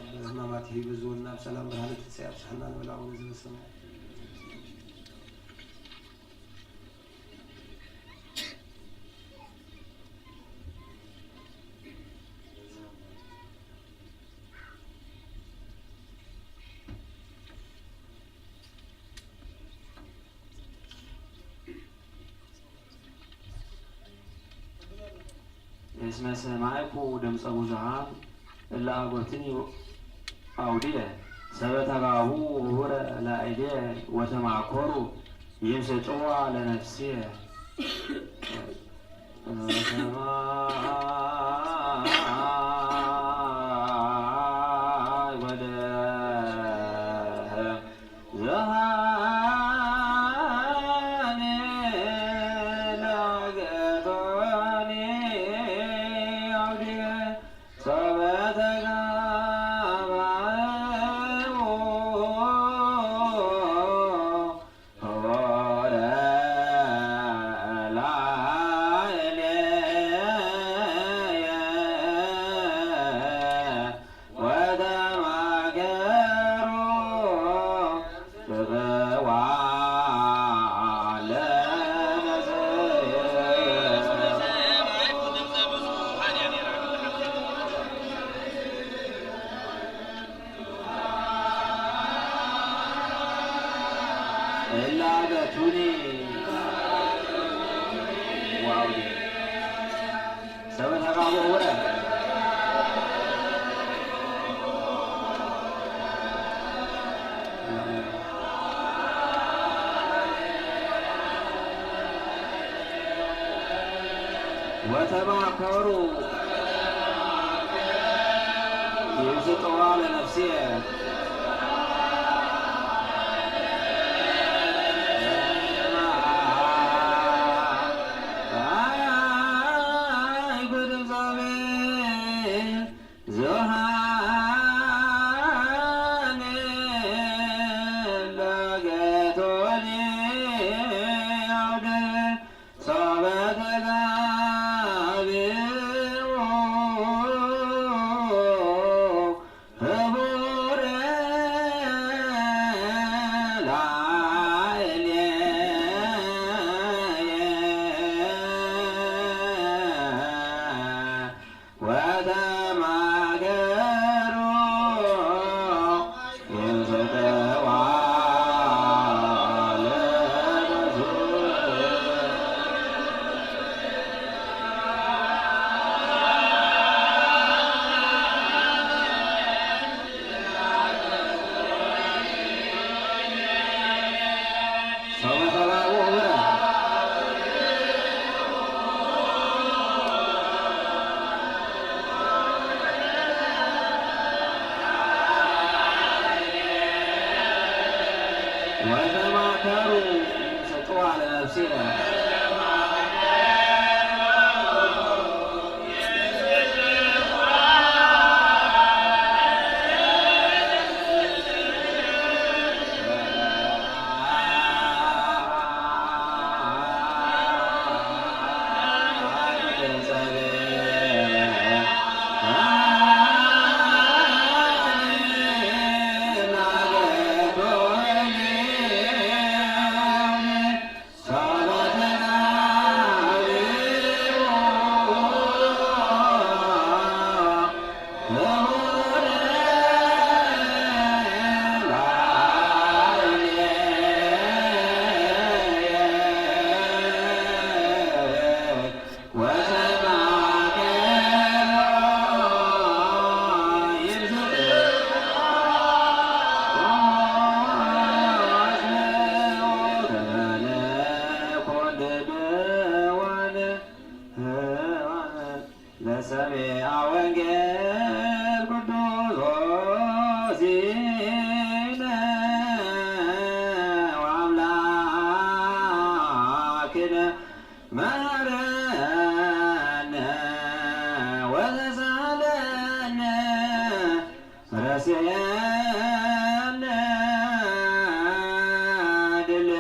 በህማማት ብዙና በሰላም ብርሃን ተሰያብሰና ወላው ዘሰማ እስመ ሰማዕኩ ድምፀ ብዙኃን እለ አግብርትኒ አውድየ ሰበተጋቡ ውሁረ ላዕሌየ ወተማኰሩ ይምስጥዋ ለነፍስየ ወተማኰሩ ይምስጥዋ ለነፍስየ ወተማከሩ ይምስጥዋ ለነፍስየ ለሰሚዐ ወንጌል ቅዱስ ሆሲዕነ ወአምላክነ መሐረነ ወተሳሃለነ ረስየነ ድል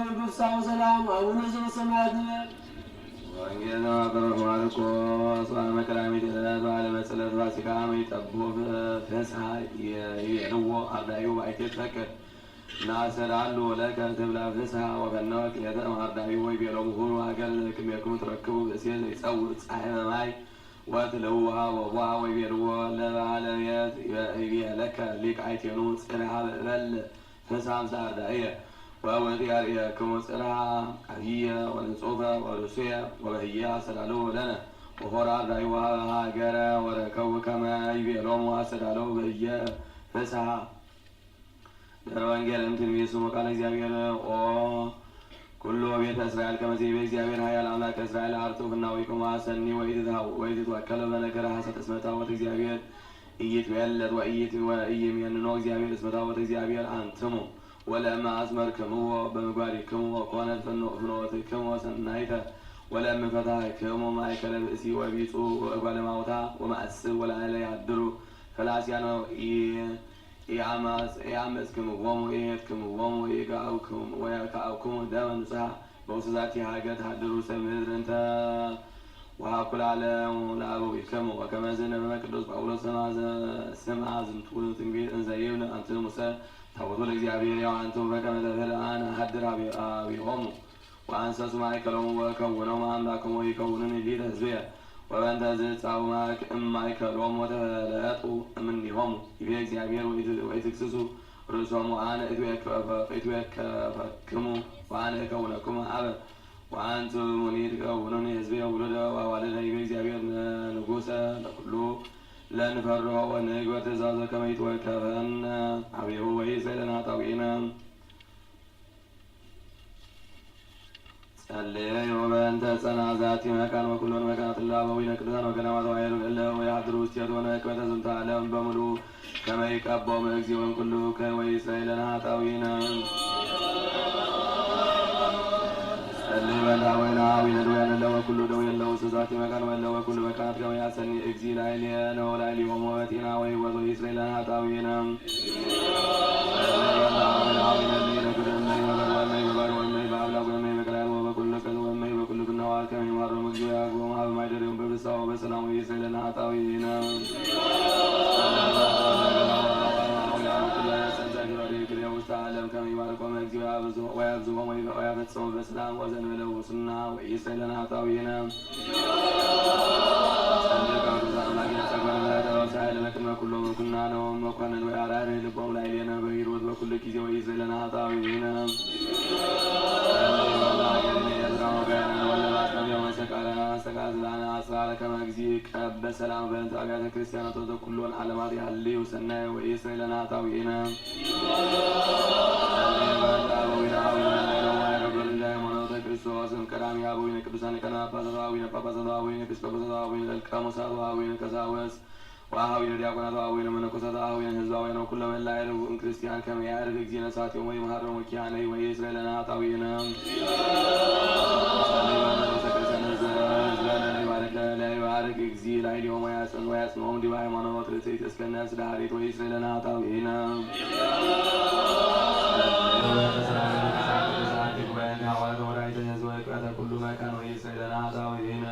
እግዚአብሔር በፍስሐ ወሰላም አቡነ ዘበሰማያት ንበል። ወንጌል ማርቆስ መቀዳሚት ዕለት በዓለ ጽለት ፋሲካ ይጠቦ ፍስሐ የልዎ አርዳዩ ባይቴት ፈቅድ ናሰዳሉ ለከ ትብላ ፍስሐ ወፈነወ ክልኤተ እምአርዳዩ ወይቤሎሙ ሁሩ ሀገር ዘክሜክሙ ትረክቡ ብእሴ ዘይጸውዕ ፀሐይ በማይ ወትልውሃ ወቡአ ወይቤልዎ ለባለ ቤት ይቤለከ ሊቅ አይቴኑ ጽርሐ በል ፍስሐ ምስለ አርዳእየ ወወዲያርየክሙ ጽርሐ አብየ ወንጹፈ ወርሱየ ወበህየ አሰዳለሁ ለነ ወሆራ አርዳዩ ሀገረ ወረከቡ ከመ ይቤሎሙ አሰዳለሁ በህየ ፍስሐ ደረ ወንጌል እምትንቢት ስሙ ቃለ እግዚአብሔር ኦ ኩሉ ቤተ እስራኤል ከመ ዘይቤ እግዚአብሔር ኃያል አምላክ እስራኤል አርቱ ፍናዊክሙ አሰኒ ወኢትትወከሉ በነገረ ሐሰት እስመ ታቦት እግዚአብሔር ኢይትቤለት ወኢይሜንኖ እግዚአብሔር እስመ ታቦት እግዚአብሔር አንትሙ ወለእመ አስመርክምዎ በምግባሪክሙ ወኮነት ፍኖትክሙ ሰናይተ ወለእመ ፈታሕክሙ ማእከለ ብእሲ ወቢጹ ወእጓለ እማውታ ወማእስብ ወላዕለ ያድሩ ፈላስያነ ኢያመጽክምዎሙ ኢሄድክምዎሙ ወኢይክዓብክሙ ደመ ንጹሐ በውስተ ዛቲ ሀገር ተሃድሩ ሰብ ምድር እንተ ወሀኩለ ዓለሙ ለአበዊክሙ ወከመዝ ነበበ ቅዱስ ጳውሎስ ስምዐ ዝንቱ ትንቢት እንዘ ይብል አንትሙሰ ታቦቱ ለእግዚአብሔር ያው አንትሙ በከመ ተብህል አነ አሐድር ኀቤሆሙ ወአንሰሱ ማእከሎሙ ወእከውኖሙ አምላኮሙ ይከውኑኒ ሊተ ሕዝብየ ወበእንተ ዝጻኡ እማእከሎሙ ወተፈለጡ እምኔሆሙ ይቤ እግዚአብሔር ወኢትክስሱ ርእሶሙ አነ እትዌከፈክሙ ወአነ እከውነክሙ አበ ወአንትሙኒ ትከውኑኒ ሕዝብየ ውሉደ ወአዋልደ ይቤ እግዚአብሔር ንጉሠ ለኩሉ ለንፈርሆ ወንግበር ትእዛዞ ከመ ይትወከፈነ ኀቤሁ ወይእዜለነ ኃጣውኢነ ጸልዩ በእንተ ጸናዛቲ መካን ወኩሎን መካናት እለ ቅዱሳን ወገዳማት ወኃይሉ እለ ወያድሩ ውስቴቱ ወነክበተ ዝንተ ዓለም በሙሉ ከመ ይቀቦሙ እግዚኦ እምኩሉ ወይእዜለነ ኃጣውኢነ ጸልዩ በእንተ አበዊነ ኀዊነ ድውያነ እለ ወኩሉ ደዌ እለ ውስተ ዛቲ መካን ወእለ ወኩሉ መካናት ከመ ያሰኒ እግዚእ ላዕሌነ ወላዕሌሆሙ በጤና ወሕይወት ወይእዜለነ ኃጣውኢነ በሰላም ወይእዜለነ ኃጣውኢነ ውስተ ዓለም ከመ ይባርኮሙ እግዚኦ ወያብዝሖሙ ወያፈጽሖሙ በሰላም ወዘእንበለ ሙስና ወይእዜለነ ኃጣውኢነ ለመቅድመ ኩሎሙ ኩናነ ወመኳንን ወያርኅ ልቦሙ ላዕሌነ በሂሩት በኩሉ ጊዜ ወይእዜለነ ኃጣውኢነ ከመ እግዚእ ቀብ በሰላም በእንተ አብያተ ክርስቲያናት ወዘኩሎን ዓለማት ያህልዩ ሰናየ ወይእዜለነ ኃጣውኢነ ክርስቶስ ቀዳሚ አበዊነ ቅዱሳን ሊቃነ ጳጳሳት አበዊነ ጳጳሳት አበዊነ ኤጲስቆጶሳት አበዊነ ሊቃነ ቆሞሳት አበዊነ ቀሳውስት ወአኀዊነ ዲያቆናት አበዊነ መነኮሳት አበዊነ ሕዝባውያን ወኩሎ እለ ያዕርጉ ክርስቲያን ከመ ያዕርግ እግዚእነ እሳቲሆሙ ወይምሃሮሙ ኪያነ ወይእዜለነ ኃጣውኢነ ይባርክ እግዚእ ላዕሌሆሙ ወያጽንዖሙ ዲበ ሃይማኖት ርትዕት እስከ ነፍስ ዳሃሪት ወይእዜለነ ኃጣውኢነ ኩሉ መካን ወይእዜለነ ኃጣውኢነ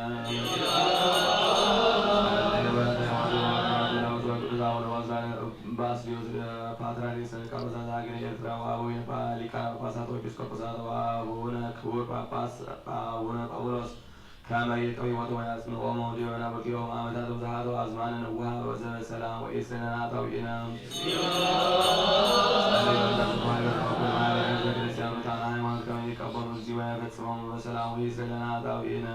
ባስልዮስ ፓትርያርክ ጳጳሳት ሀገረ ኤርትራ ወአበዊነ ሊቃነ ጳጳሳት ወኤጲስቆጶሳት ወአቡነ ክቡር ጳጳስ አቡነ ጳውሎስ ከመ ይጠይወቱ ወያጽንዖሙ ዲበ መናብርቲሆሙ ዓመታት ብዙኃት ወአዝማነ ንውሐ ወዘበሰላም ወይእዜለነ ኃጣውኢነ ቤተክርስቲያን ታና ሃይማኖት ከመ ይቀበሉ እግዚኦ ወያፈጽሖሙ በሰላም ወይእዜለነ ኃጣውኢነ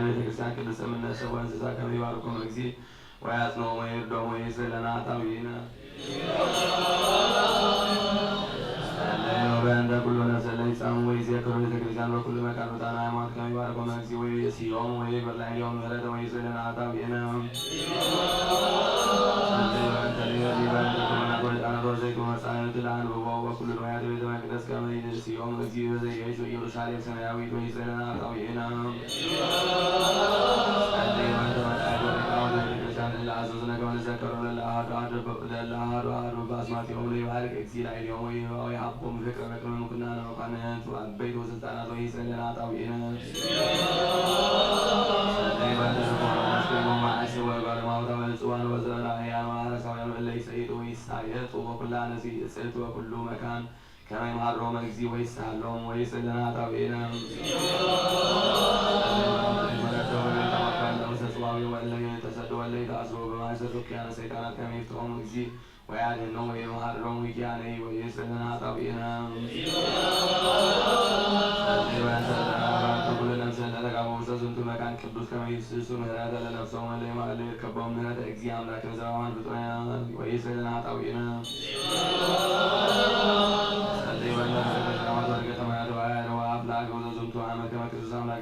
ቤተክርስቲያን ቅድስት እምነ ሰብ ወእንስሳ ከመ ይባርኮሙ እግዚእ ወያጽንዖሙ ወይርድኦሙ ወይእዜለነ ኃጣውኢነ በእንተ ኩሉ ነፍሰ እለ ይጻሙ ወይዜክሩ ቤተክርስቲያን በኩሉ መካን ታና ሃይማኖት ከመ ይባርኮሙ እግዚእ ወይእዜሎሙ ወይግበር ላዕሌሆሙ ምሕረተ ወይእዜለነ ኃጣውኢነ በኩሉ ንዋያተ ቤተ መቅደስ ከመ ይእዜሎሙ እግዚእ በዘይቤቱ ኢየሩሳሌም ሰማያዊት ወይእዜለነ ኃጣውኢነ አዘዝነ ከመ ንዘከሮ ለለ አሐዱ በአስማቲሆሙ ለይባርክ እግዚእ ላዕሌሆሙ ወይሃቦሙ ፍቅረ በቅድመ ምኵናነ መኳንንት ወአበይት ወሥልጣናት ወይስእለነ ኃጣውኢነ ወኩሉ መካን ከመ ይምሃሮሙ እግዚእ ወይስሃሎሙ ወይስእለነ ኃጣውኢነ ወለ ይትአስሩ በማእሰረ ኪያነ ሰይጣናት ከመ ይፍትሖሙ እግዚእ ወያድኅኖሙ ወይምሃሮሙ ኪያነ ወይስእለነ ኃጣውኢነ ኩሉ ነፍስ ለተቃወሙ ውስተ ዝንቱ መካን ቅዱስ ከመ ይፍስሱ ምህረተ ለነፍሶሙ ለይማልዱ ይርከቦሙ ምህረተ እግዚእ አምላክነ ዘበአማን ፍጡራነ ወይስእለነ ኃጣውኢነ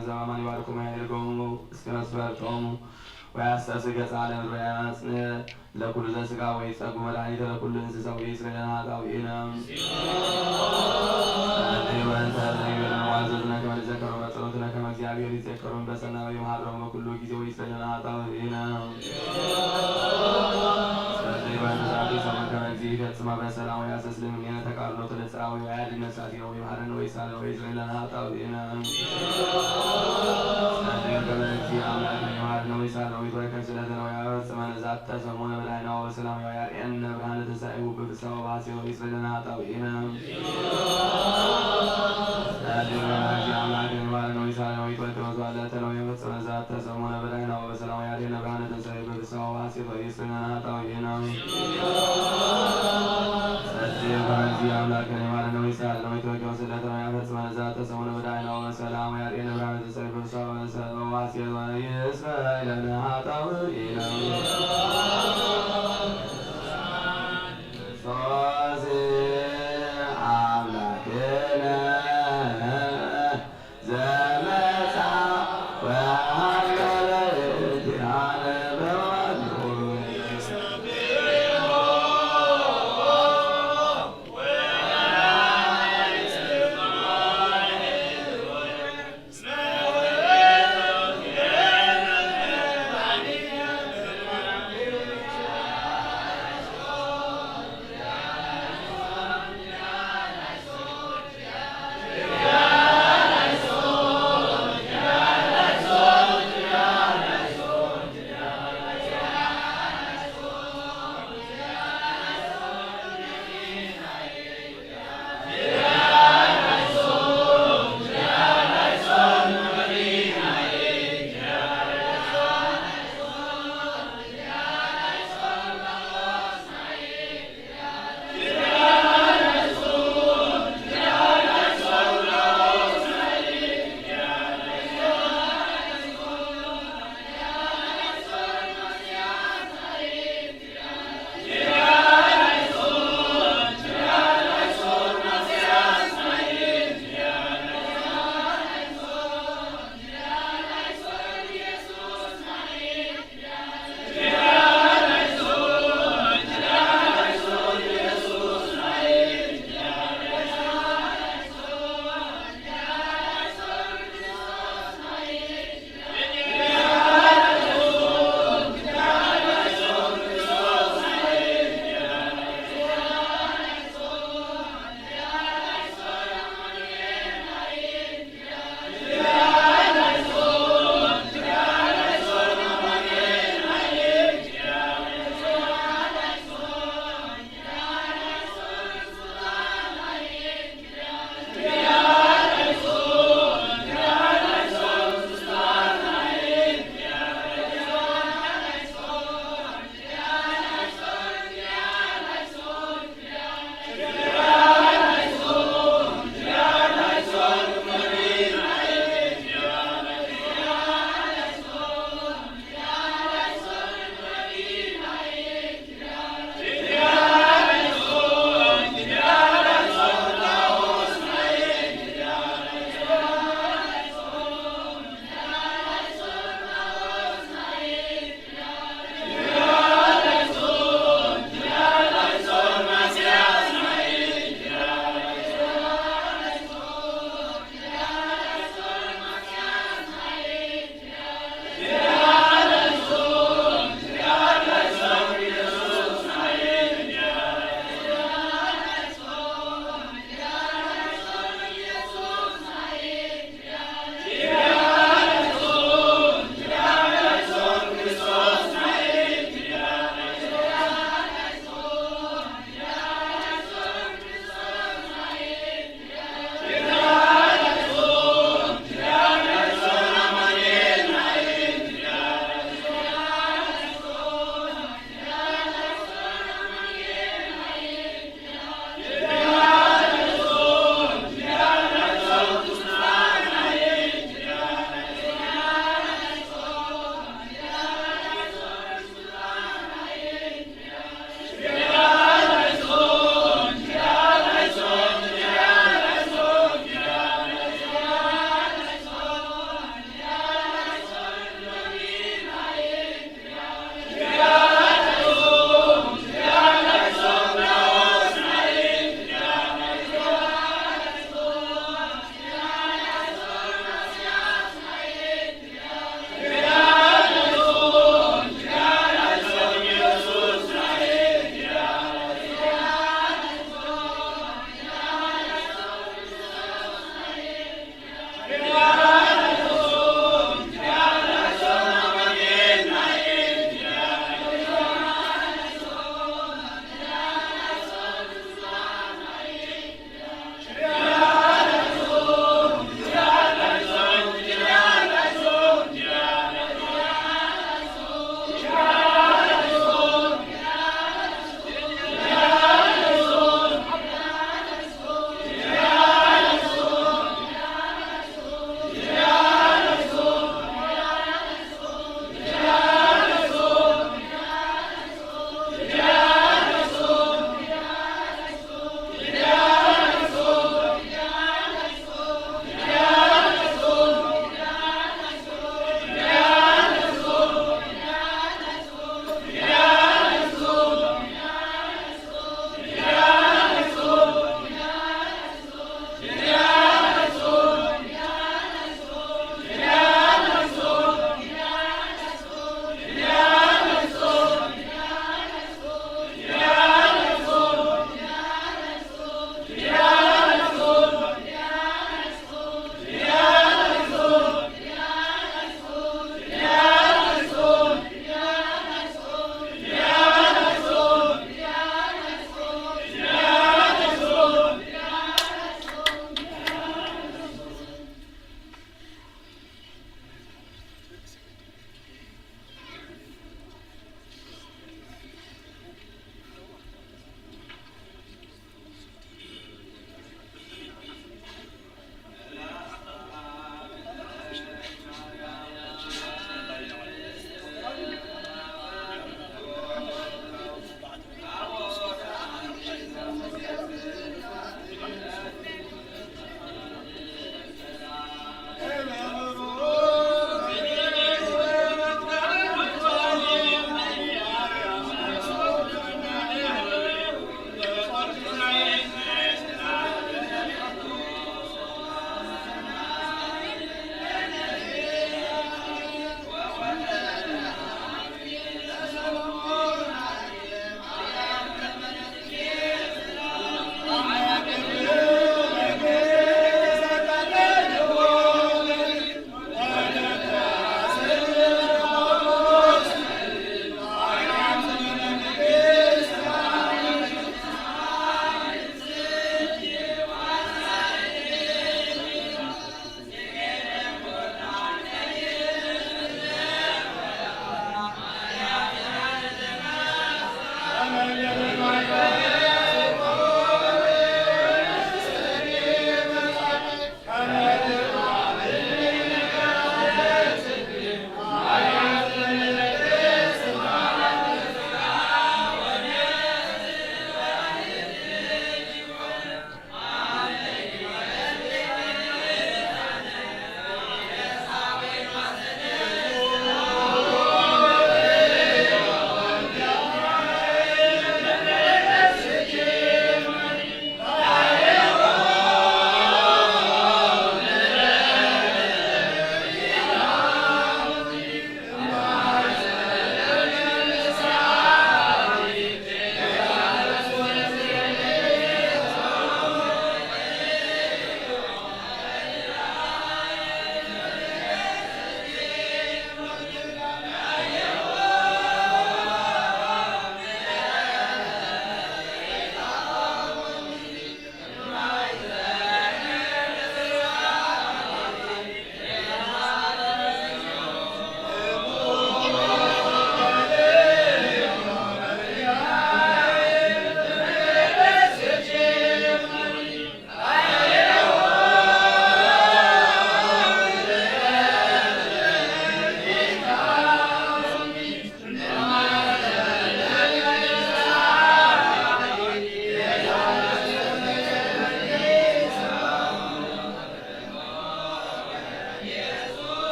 ዘበአማን ይባርኩ ያድርገሙ እስከ መስፈርቶሙ ወያስተስር ገጸ ዓለም ወያጽንዕ ለኩሉ ዘሥጋ ወይጸጉ መድኃኒተ ለኩሉ እንስሳ ወይስእለነ ኃጣውኢነ ዋዘዝነ ከመ ንዘከሮ በጸሎትነ ከመ እግዚአብሔር ይዜከሮሙ በሰና ወይምሃሮሙ በኩሉ ጊዜ ወይስእለነ ኃጣውኢነ ከመ እግዚእ ይፈጽማ በሰላም ወያስተስልም እምኔነ ተቃርኖተ ለጽርዓዊ ወያድኅን ነፍሳቲነ ወይምሃረነ ወይሳለነ ወይስእለነ ኃጣውኢነ ከመ እግዚእ አምላክነ ይምሃረነ ወይሳለነ ወይትወከፍ ስእለተነ ወያፈጽመነ ዛተ ሰሙነ በላዕና ወበሰላም ወያርኤነ ብርሃነ ትንሣኤሁ በፍስሐ ወበሐሴት ወይስእለነ ኃጣውኢነ አምላክነ ይምሃረነ ወይሳለነ ወይትወከፍ መስዋዕተነ ወያፈጽመነ ዛተ ሰሙነ በላዕና ወበሰላም ወያርኤነ ብርሃነ ትንሣኤሁ በፍስሐ ወበሐሴት ወይስእለነ ኃጣውኢነ አምላክነ ይምሃረነ ወይሳለነ ወይትወከፍ ስእለተነ ወያፈጽመነ ዛተ ሰሙነ በላዕና ወበሰላም ወያርኤነ ብርሃነ ትንሣኤሁ በፍስሐ ወበሐሴት ወይስእለነ ኃጣውኢነ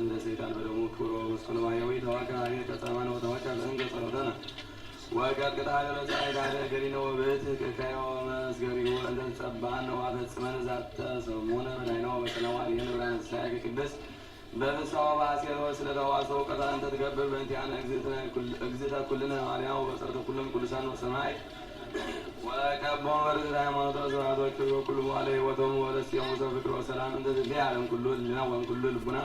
እንደ ሰይጣን በደሙ ክብሮ መስቀል ማያዊ ተዋካ አቤት ከጸማን ወተዋካ እንገ ጸሎተነ ወቀት ቅጣለ ለፀሐይ ዳደ ገሪነ ወበት ከካዮ መስገሪ ወንደ ጸባን ነው አፈጽመን ዛተ ሰሙነ መዳይናው በሰላም አየን ብራን ሳይክ ቅዱስ በፍሳው ባሴሮ ስለተዋሰው ቀጣን ተትገብር በእንቲአነ እግዝእተ ኩልነ ማርያም ወበጸርተ ኩልም ቅዱሳን ወሰማይ ወቀቦም ወርዝራ ሃይማኖት ዘዋዶች ወኩሉ በኋላ ህይወቶም ወደስየሙ ፍቅሮ ሰላም እንደ ዝቤ ዓለም ኩሉ ልጅና ወን ኩሉ ልቡና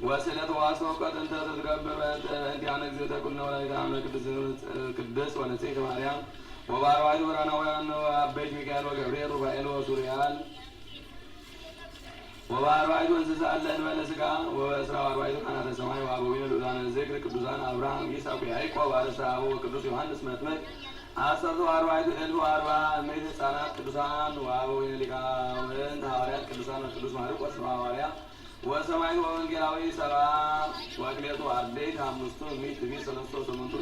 ወስለት ዋሰው ቀጥን ተትገብር በእንቲአነ እግዝእተ ኩልነ ወላዲተ አምላክ ቅድስት ወንጽሕት ማርያም ወባርዋይቱ ብርሃናውያን አበይት ሚካኤል ወገብርኤል ሩፋኤል ወሱሪያል ወባርዋይቱ እንስሳ አለ እንበለ ሥጋ ወበእስራ ባርዋይቱ ካህናተ ሰማይ ወአበዊነ ልዑላነ ዝክር ቅዱሳን አብርሃም ይስሐቅ ያዕቆብ አርእስተ አበው ወቅዱስ ዮሐንስ መጥምቅ አሰርቱ አርባዕቱ እልፍ ወአርባ እምዕት ሕፃናት ቅዱሳን ወአበዊነ ሊቃውንት ሐዋርያት ቅዱሳን ወቅዱስ ማርቆስ ሐዋርያ ወሰማዕቱ ወወንጌላዊ ሰብዓ ወክልኤቱ አርድእት አምስቱ እምዕት ትንቢት ሰለስቱ ወስምንቱ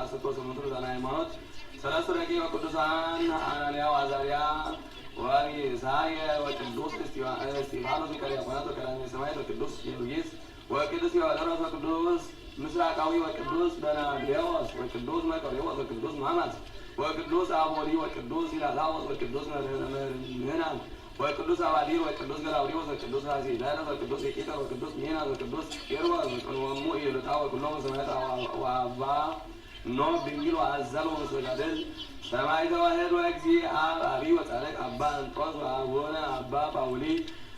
አስርቱ ወስምንቱ ርቱዓነ ሃይማኖት ሰለስቱ ደቂቅ ወቅዱሳን አናንያ ወአዛርያ ወሚሳየ ወቅዱስ እስጢፋኖስ ሊቀ ዲያቆናት ወቀዳማዊ ሰማዕት ወቅዱስ ጊዮርጊስ ወቅዱስ ቴዎድሮስ ወቅዱስ ምስራቃዊ ወቅዱስ በናብሌዎስ ወቅዱስ መቀሌዎስ ወቅዱስ ማማት ወቅዱስ አቦሊ ወቅዱስ ኢላላዎስ ወቅዱስ መርምናን ወቅዱስ አባዲር ወቅዱስ ገላውዴዎስ ወቅዱስ ራሲዳኖስ ወቅዱስ ኤቂጠር ወቅዱስ ሚናስ ወቅዱስ ቄርሎስ ወቅድሞሙ ኢሉጣ ወኩሎሙ ሰማዕት ወአባ ኖህ ድንግል ወአዘሎ መስወዳድል ሰማዕተ ዋሕድ ወእግዚእ አብ አብይ ወጻድቅ አባ እንጦንስ ወአቡነ አባ ጳውሊ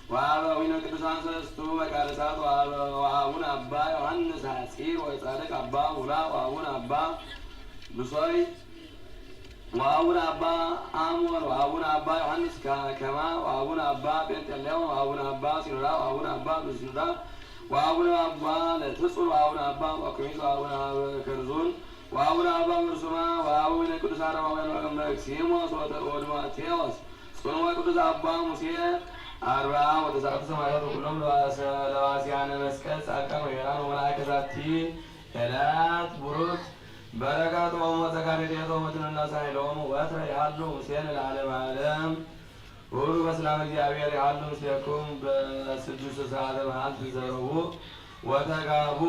ወአበዊነ ቅዱሳን ሰለስቱ መቃርሳት ወአቡነ አባ ዮሐንስ ሐጺር ወጻድቅ አባ ሙላ ወአቡነ አባ ብሶይ ወአቡነ አባ አሞር ወአቡነ አባ ዮሐንስ ከማ ወአቡነ አባ ጴንጤሌዎን ወአቡነ አባ ሲኖዳ ወአቡነ አባ ምስኑዳ ወአቡነ አባ ለትጹር ወአቡነ አባ ወክሚስ ወአቡነ ከርዙን ወአቡነ አባ ምርሱማ ወአቡነ ቅዱሳን አባውያን ወመክሲሞስ ወድማቴዎስ ጽኑ ቅዱስ አባ ሙሴ አርባ ወተሳቱ ሰማያት ሁሉም ለዋሲያነ መስቀል ጻድቃን ወሄራን ወመላእክተ ዛቲ ዕለት ቡሩክ በረከቶሙ ወተጋድሎቶሙ ትንና ሳይሎሙ ወትረ ያሉ ሙሴን ለዓለመ ዓለም ሁሉ በሰላም እግዚአብሔር ያሉ ምስሌኩም በስድስት ሰዓተ መዓልት ዘረቡ ወተጋቡ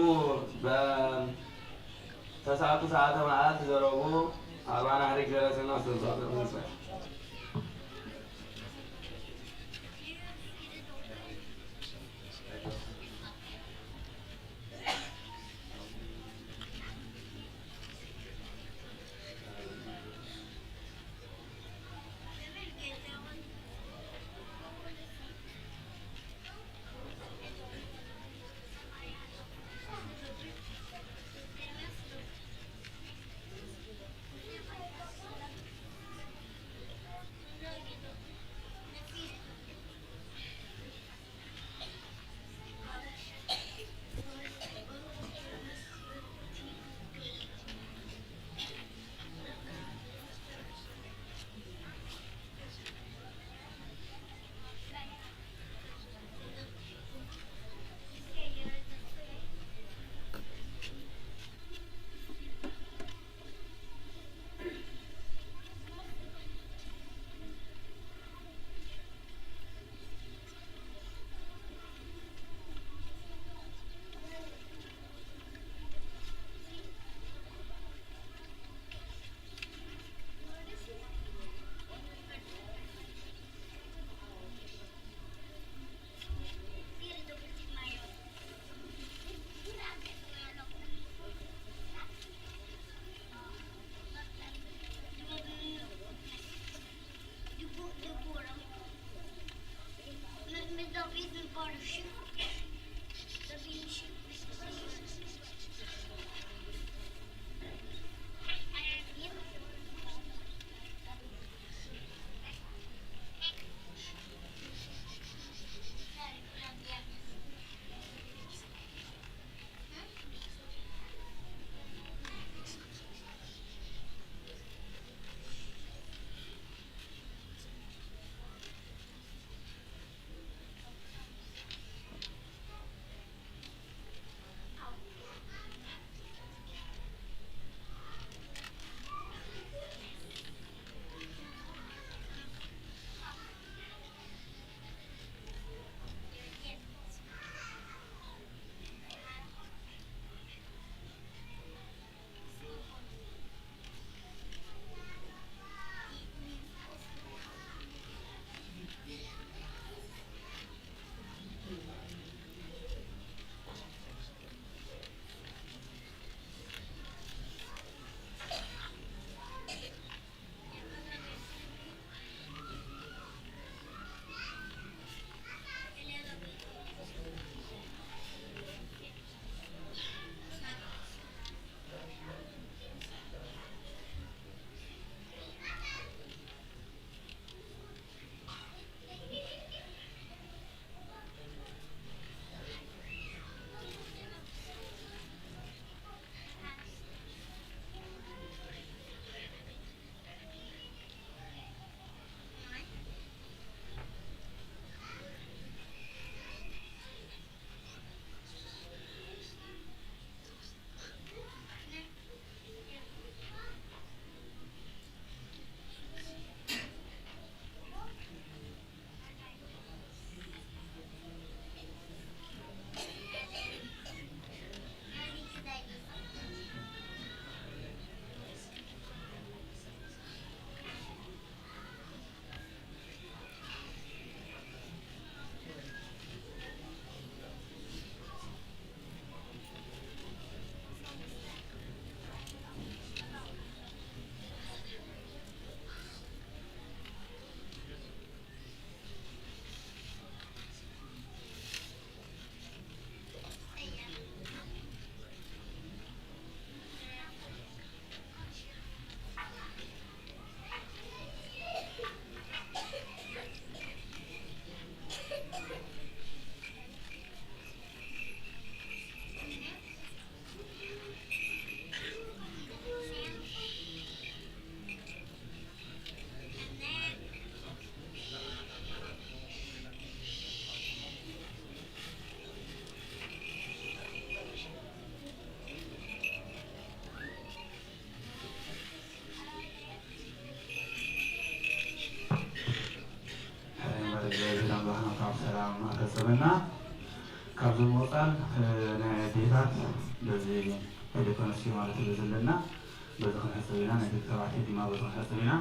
በተሳቱ ሰዓተ መዓልት ዘረቡ አርባና ሐሪክ ደረስና ሰብሳተ መንሳይ أبزر موقال ديتات بزي هيدكون السيمة لتبزلنا بزخن حسبنا نتيجة تبعتي ديما بزخن حسبنا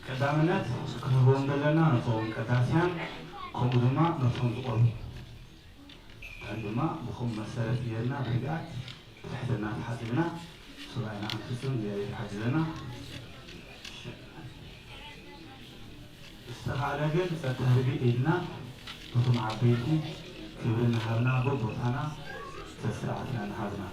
قدامنات كنبون دلنا نصوم قداسيان كم دما نصوم زقل عندما بخم مسألة يلنا برجعت تحتنا حسبنا سبعنا أنفسهم زي حجزنا استخالة جل ستهربي إلنا بكم عبيتي كبرنا هرنا ببطانا تسرعتنا نهارنا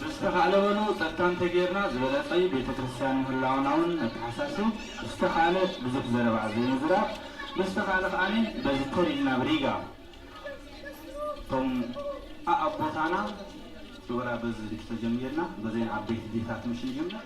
استخالة تحتان تجيرنا زبالة طيب بيتكرسيان مهلاوناون نتحساسو استخالة بزف زرب عزيز مزراب باستخالة فاني بزكوري نابريغا توم أبوتانا سورا بز استجميرنا بزين عبيت ديتات مشي جمنا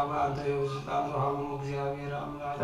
በአንተ የስልጣን ዙሃኑ እግዚአብሔር አምላክ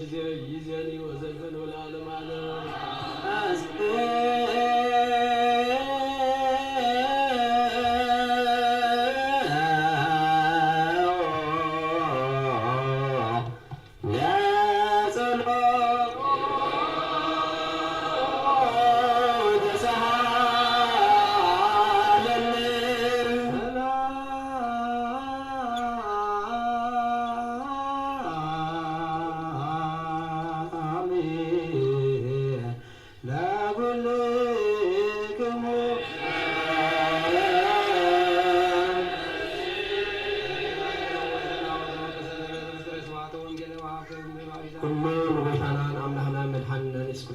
ይዜኒ ወዘልፈን ወለዓለመ ዓለም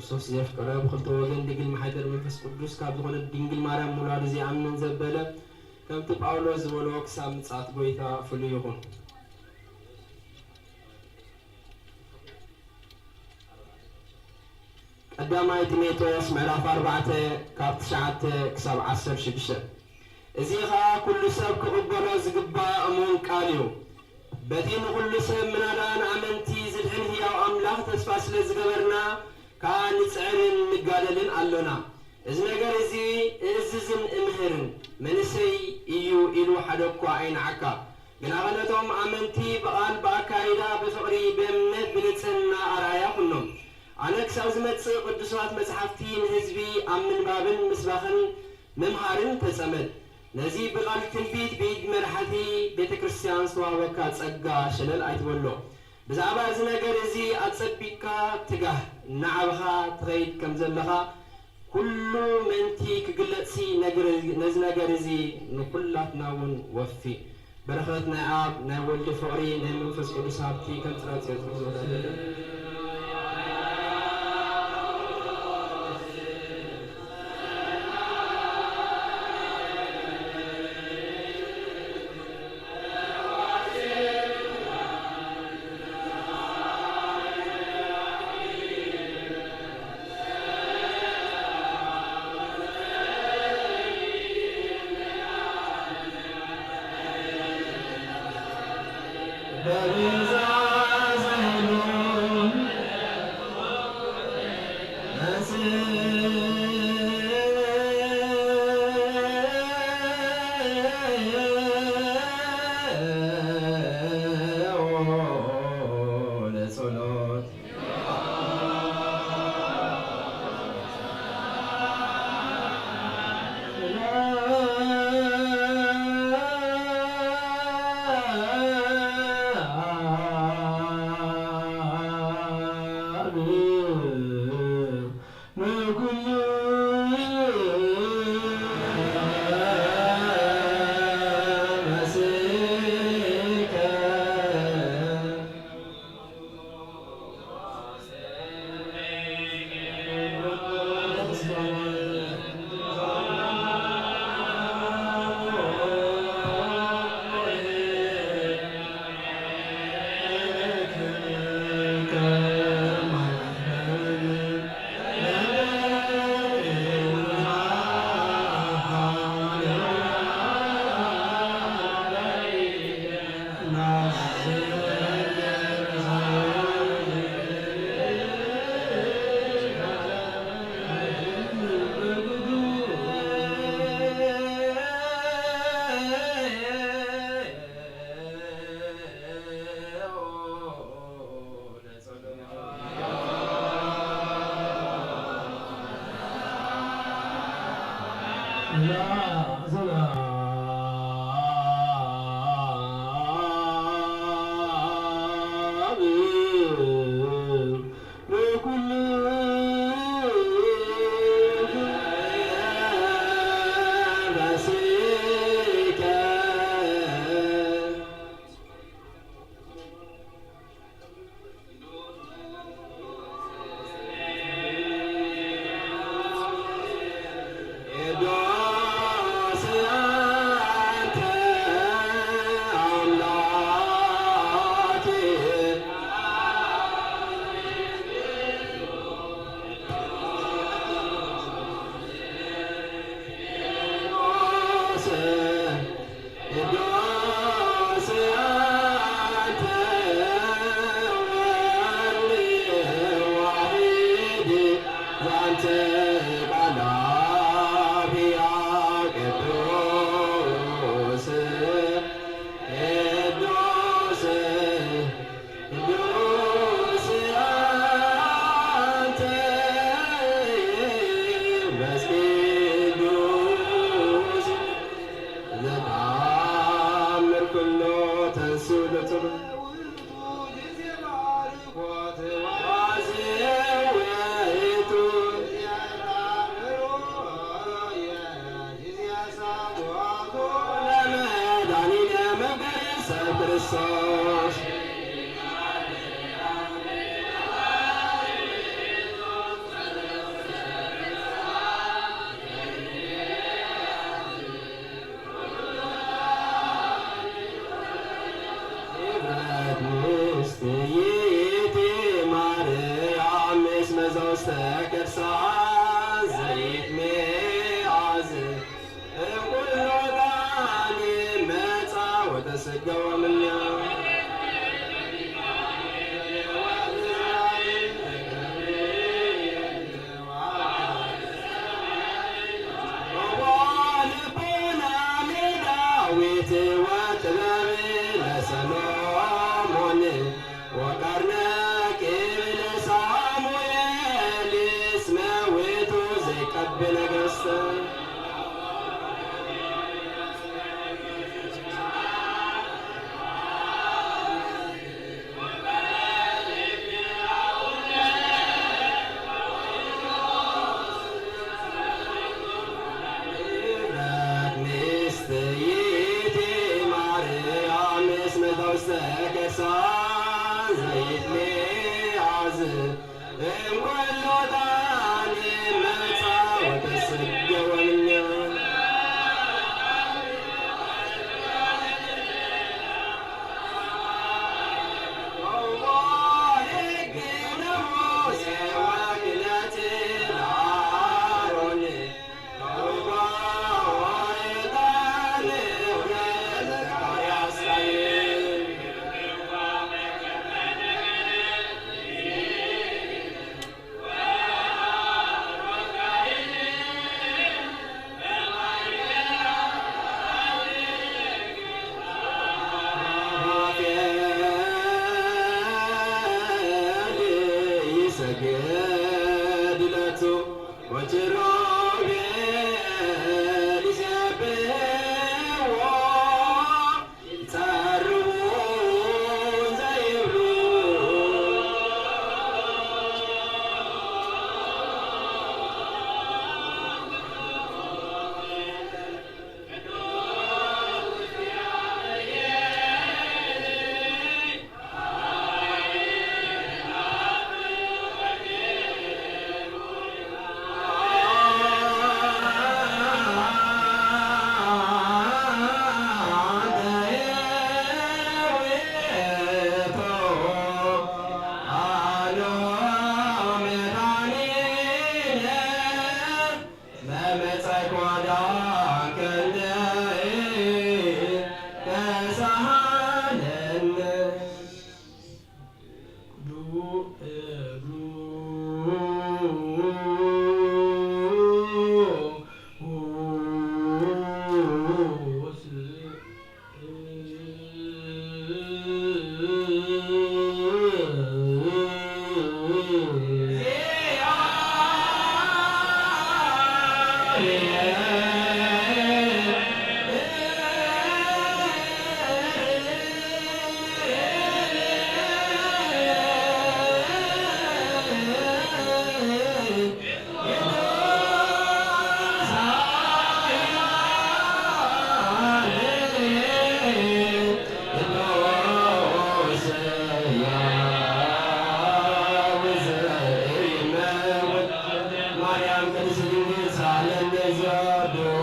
ክርስቶስ ዘፍቀረ ብክልተ ወገን ድንግል ማሕደር መንፈስ ቅዱስ ካብ ዝኾነት ድንግል ማርያም ሙላድ ዝኣምን ዘበለ ከምቲ ጳውሎስ ዝበሎ ክሳብ ምጽኣት ጎይታ ፍሉይ ይኹን። ቀዳማይ ጢሞቴዎስ ምዕራፍ 4 ካብ 9 ክሳብ 16 እዚ ኸኣ ኩሉ ሰብ ክቕበሎ ዝግባእ እሙን ቃል እዩ። በቲ ንኩሉ ሰብ ምናዳን ኣመንቲ ዝድሕን ህያው ኣምላኽ ተስፋ ስለ ዝገበርና ከዓ ንፅዕርን ንጋደልን ኣሎና። እዚ ነገር እዚ እዝዝን እምህርን መንእሰይ እዩ ኢሉ ሓደ እኳ ኣይንዓካ። ግና ኸነቶም ኣመንቲ ብቓል ብኣካይዳ ብፍቕሪ ብእምነት ብንጽህና ኣርኣያ ኩኖም። ኣነ ክሳብ ዝመጽእ ቅዱሳት መጽሓፍቲ ንህዝቢ ኣብ ምንባብን ምስባኽን ምምሃርን ተጸመድ። ነዚ ብቓል ትንቢት ብኢድ መራሕቲ ቤተ ክርስቲያን ዝተዋህበካ ጸጋ ሸለል ኣይትበሎ። ብዛዕባ እዚ ነገር እዚ ኣጸቢቅካ ትጋህ እናዓብኻ ትኸይድ ከም ዘለኻ ኩሉ ምእንቲ ክግለጽሲ ነዚ ነገር እዚ ንኩላትና እውን ወፊ። በረኸት ናይ ኣብ ናይ ወልዲ ፍቕሪ ናይ መንፈስ ቅዱስ ሃብቲ ከም ፅራጽዮ ዝወዳደለ Edo ዛንተ ቃለ አብያ ቅዱስ ቅዱስ ቅዱስ አንተ መስቅዱስ ዘተአምር ኩሎ ተንሱ ለጽሩ ክርስቶስ ውስጥይእቲ ማርያም እስመ ዘውስተ ከርሳ ዘይትሜዓዝ እምኩሉ ቃል መጻ ወተሰገወ እምኔሃ Maryam,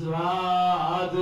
ስብሐት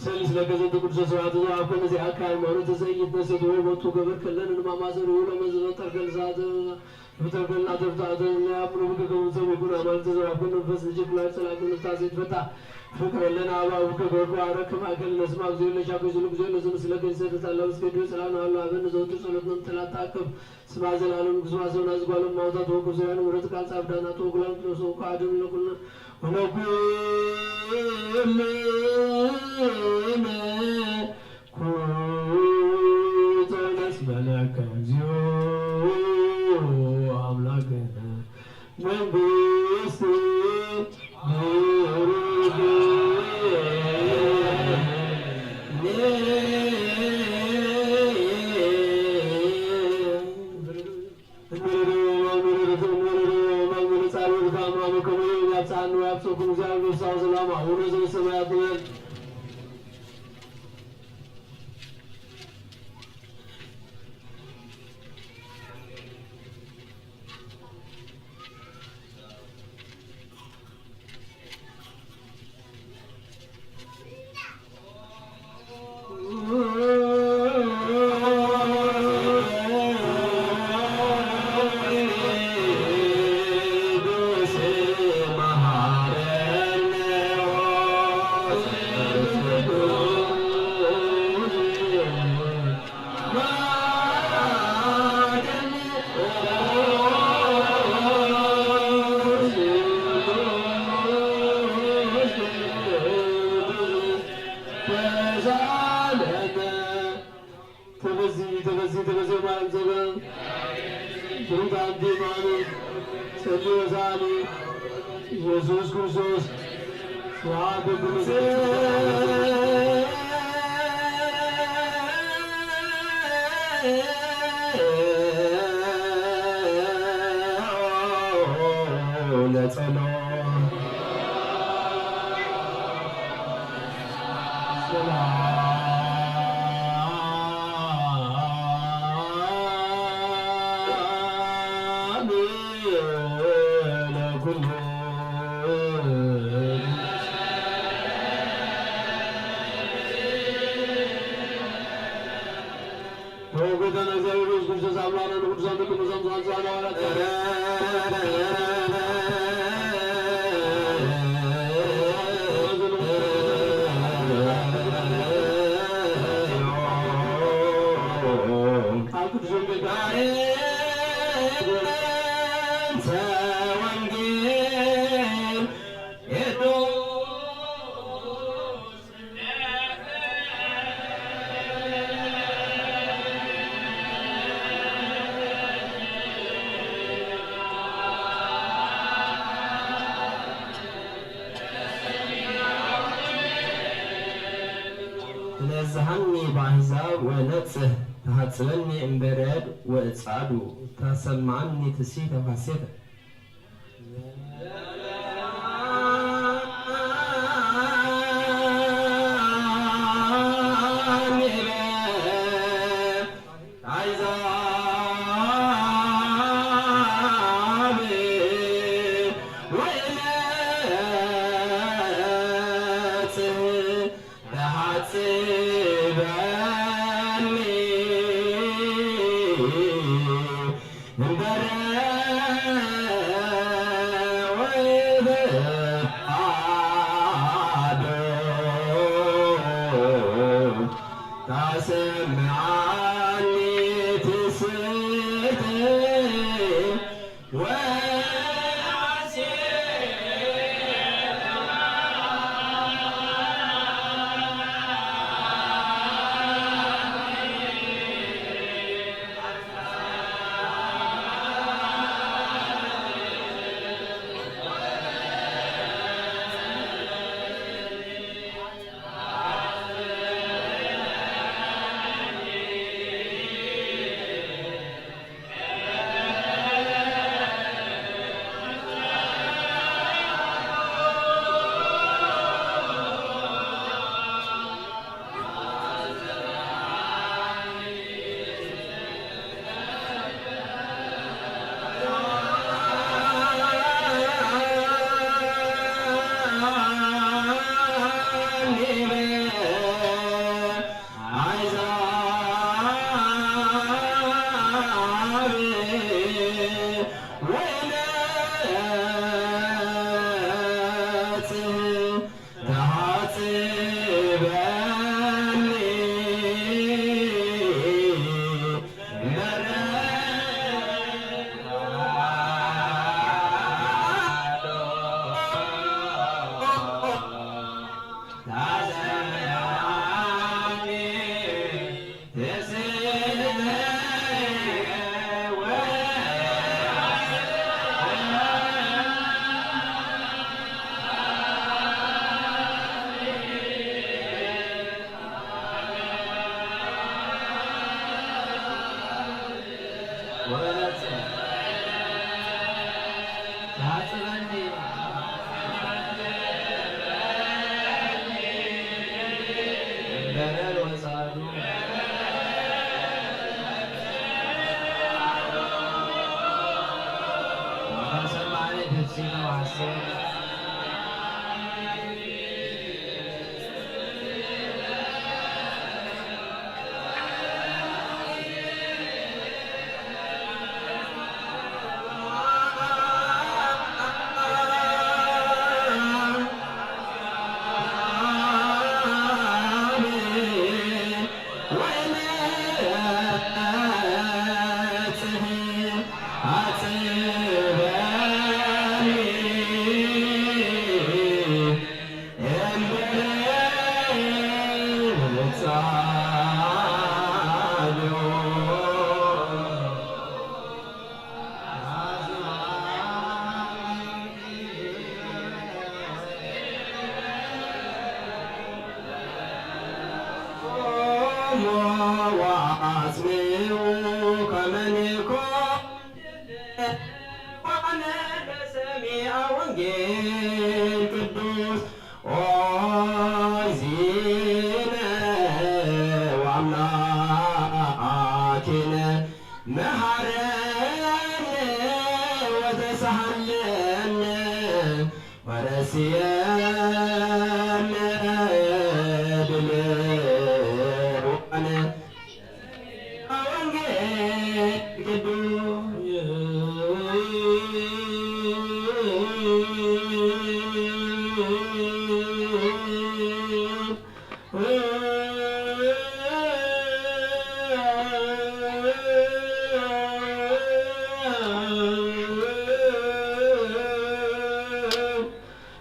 ሰልስ ለገዘት ቅዱስ ስርዓት አኮነ ሲአካ ሃይማኖት ዘይት ነሰት ወቦቱ ገበር ከለን ማማዘሩ ለመዘጠር ገልዛት በተገና ተርታተ ያምሩ ከገንዘብ ይጉራ ማለት ዘራብን መንፈስ ልጅ ላይ ሰላቱን ታዘት ፈታ ፍቅር ለና አባው ከበሩ አረክ ማከል ለስማ ጊዜ ለሻቆ ዝሉ ጊዜ ለዝም ስለገንዘብ ታላው እስከ ሰላም አለ አበን ዘውት ጸሎት ነው ተላታከብ ስማ ዘላለም ግዝማ ዘውና ዝጓለ ማውጣት ወቁ ዘያን ወረት ቃል ጻፍዳና ተወግላን ነው ካድም ለኩል ونقول كنت نسملك زيو أملاك من بيسي يبصركم زي الرسول صلى الله عليه وسلم Jesus Christus, Swami let's تنزهني بأحزاب ونتسه تحصلني امبراد وإتصعدو تسمعني تسيت فاسيتا Bye.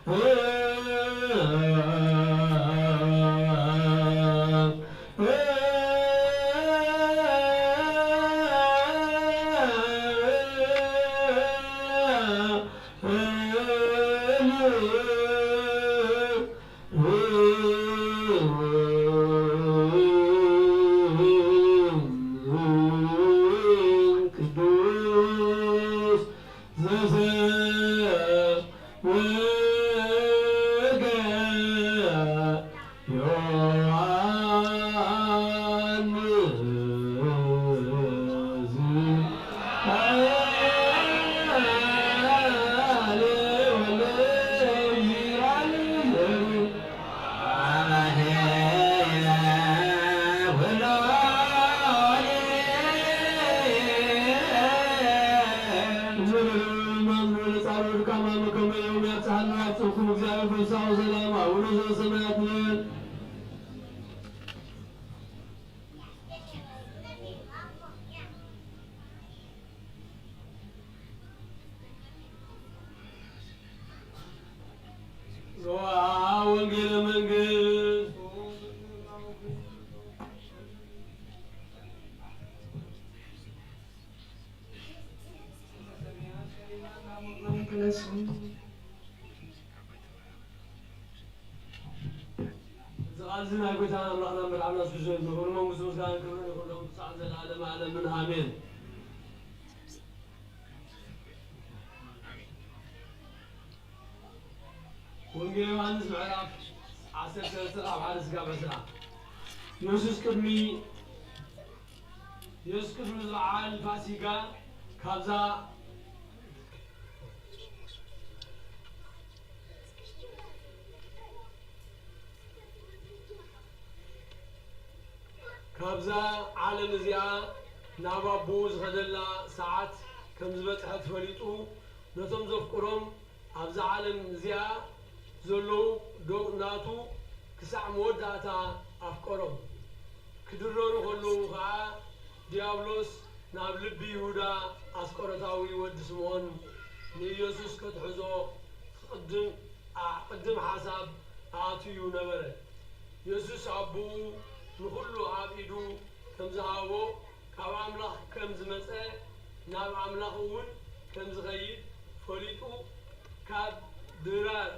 Oh زغالزنا قوتنا الله بالعمل سوزن نقول ما مسوس كان كمان يقول لهم صعد العالم عالم من آمين. ونجي وانس معرف عسر سلسلة وحارس قابل سلام. يوسف كدمي زرعان فاسيقا كابزا عالم زيا نابا بوز غدلا ساعات كم زبط حد فريطو نتم زفقرم أبزا عالم زيا زلو دو ناتو كسع موداتا أفقرم كدرون خلو خا ديابلوس نابلب يهودا أسكرتاوي ودسمون نيوسوس كتحزو قدم حساب آتيو نبره يوسوس أبو نخلو عبيدو كم زهاوو كاب عملاق كم زمسه ناب عملاقون كم زغيب فوليتو كاب درار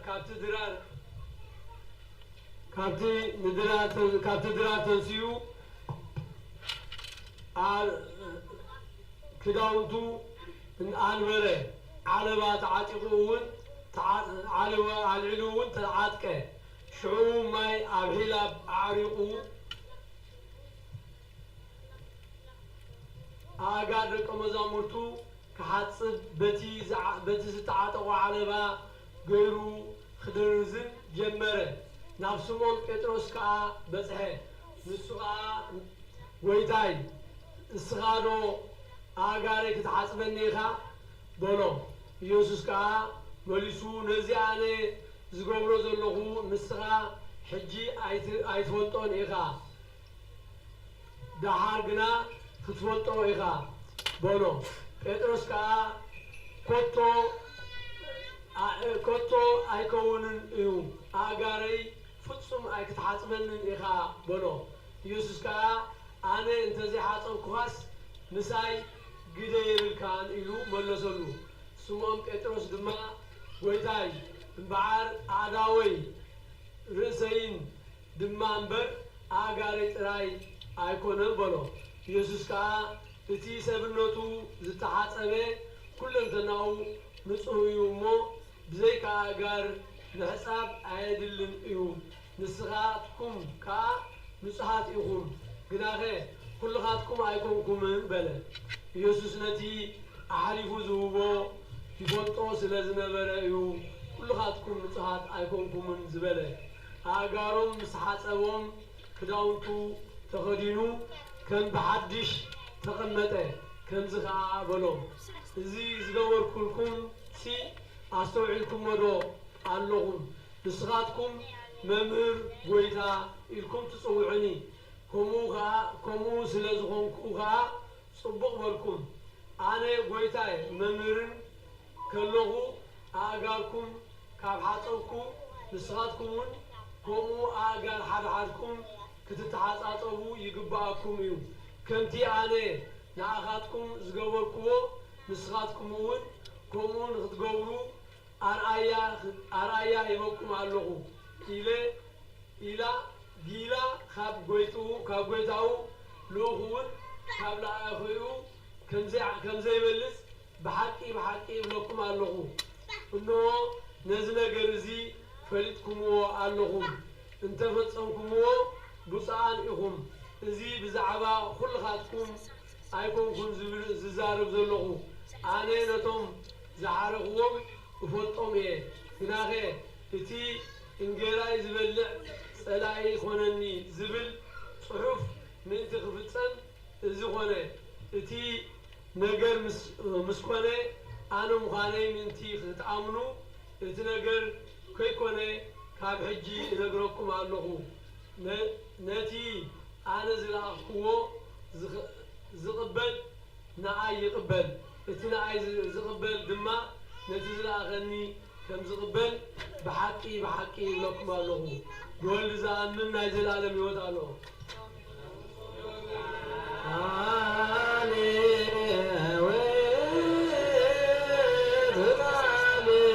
تنسيو كداونتو انبره علبات عاتقون علوون تعاتكه شعو ماي أبهلاب عريقو أقاد رقم زامرتو كحاتصب بتي ستعاتقو علبا غيرو خدرزن جمره نفسمون بطرس كا بصحه نسوغا ويتاي اسغادو أقاري كتحاصبنيخا بولو يوسوس كا مليسو نزياني زغبرو زلوخو نسغا حجي ايتفلطون إيخا دحار غنا تتفلطو إيخا بولو بطرس كا كوتو ايكونن ايو أقاري فتصم اي كتحاصبنن إيخا بولو يوسوس كا أنا انتزي حاصب كواس نساي قدير كان إلو ملسلو سمون بطرس دما ويتاي بعار عداوي رسين دمانبر أقاري تراي أيكونن بولو يوسوس كا اتي سبنوتو زتحاصبه كلن تناو نصو يومو بزيك أقار نحساب عيدلن إيو نسخاتكم كا نسخات إيهم قناخي كل خاتكم أيكونكم بلا يوسوس نتي أحرفو زوبو يفوتو سلازنا برأيو كل خاتكم نسخات أيكونكم زبلا أقارهم مسحات أبوهم كداونتو تخدينو كان بحدش تقمته كان زخاء بلوم زي زدور كلكم سي أستوعلكم ودو اللغم نسخاتكم ممر قويتا إلكم تصوعني كمو سلازغون كوغا صبق بالكم أنا قويتاي ممرن كاللغو أقاركم كابحاتوكم نسخاتكم كمو أقار حدحاتكم كتتحاطاتوه يقباكم يو كنتي أنا ناخاتكم زقوركو نسخاتكم ون كمون خدقورو أرأيا يبقكم اللغو إلى جيلا خاب قويتاو لوغون خاب لا أخيرو كمزي بلس بحقي بلوكم اللغو إنه نزنا قرزي فلتكمو اللغو انتفتسنكمو بصعان إخم زي بزعبا كل خاتكم أيكونكم ززارب زلغو أنا نتم زعارقوم وفلطوم إيه هناخي تتي إنجراي زبلع سلاي خونني زبل صحف من تخفتن زخونة تتي نجر مسكونة أنا مخاني من تي تتعاملوا تنجر كيكونة كاب حجي نجركم على نتي أنا زلاقوه زقبل نعاي يقبل اتنعاي زقبل دما نتي زلاقني كم زقبل بحقي لكم الله قول زامن نايز العالم يوتالو علي وير علي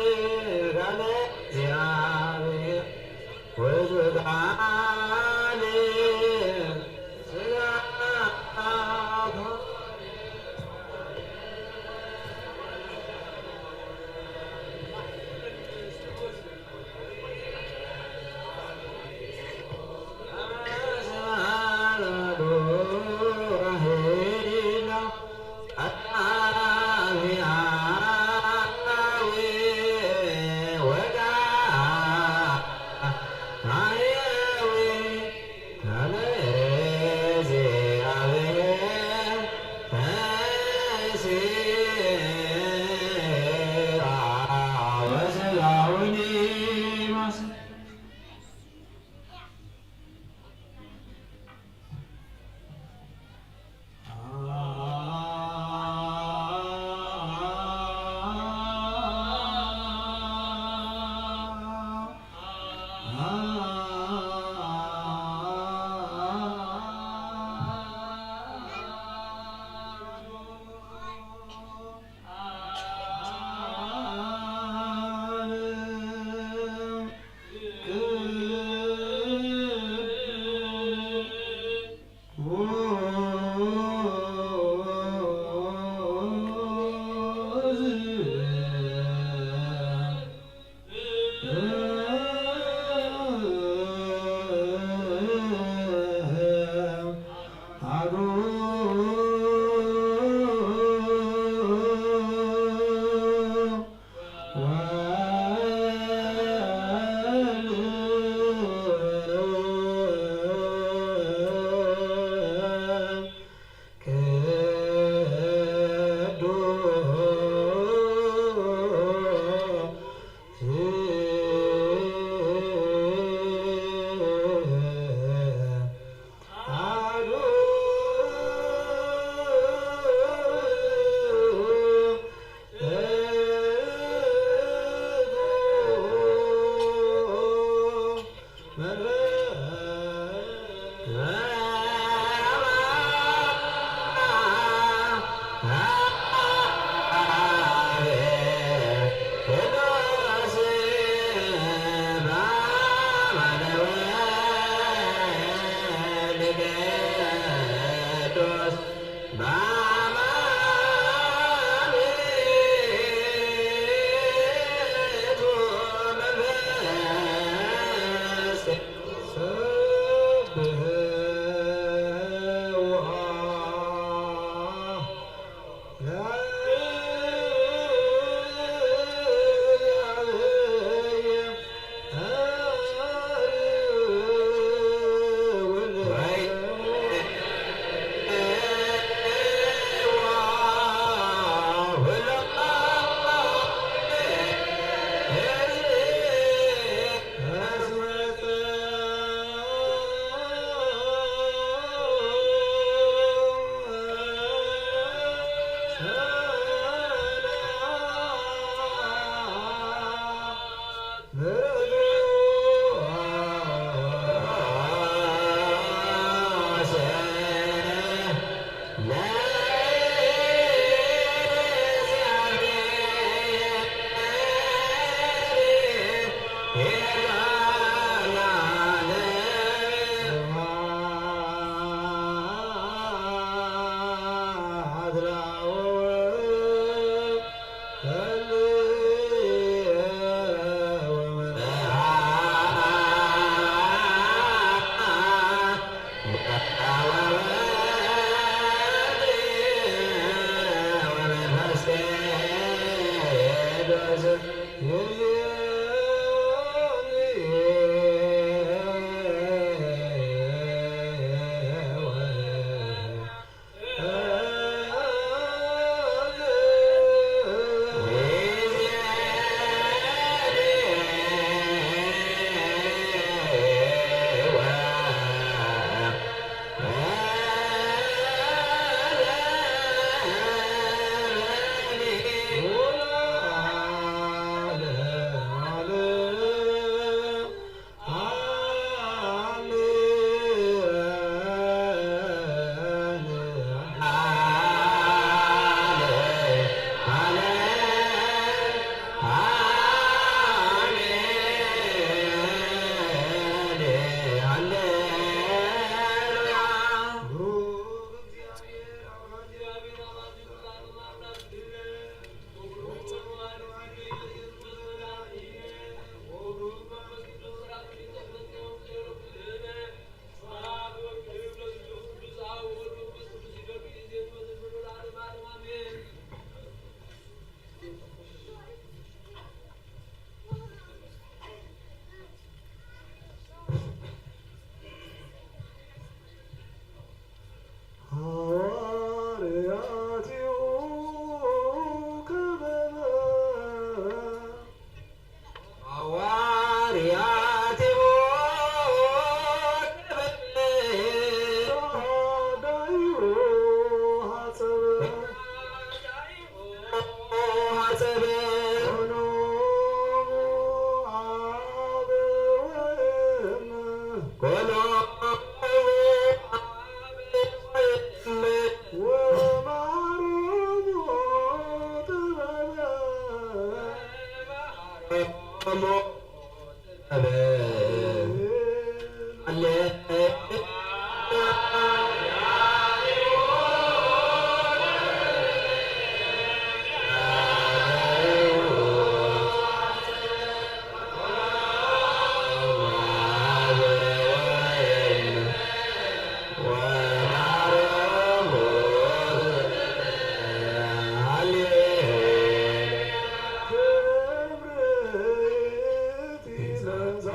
Is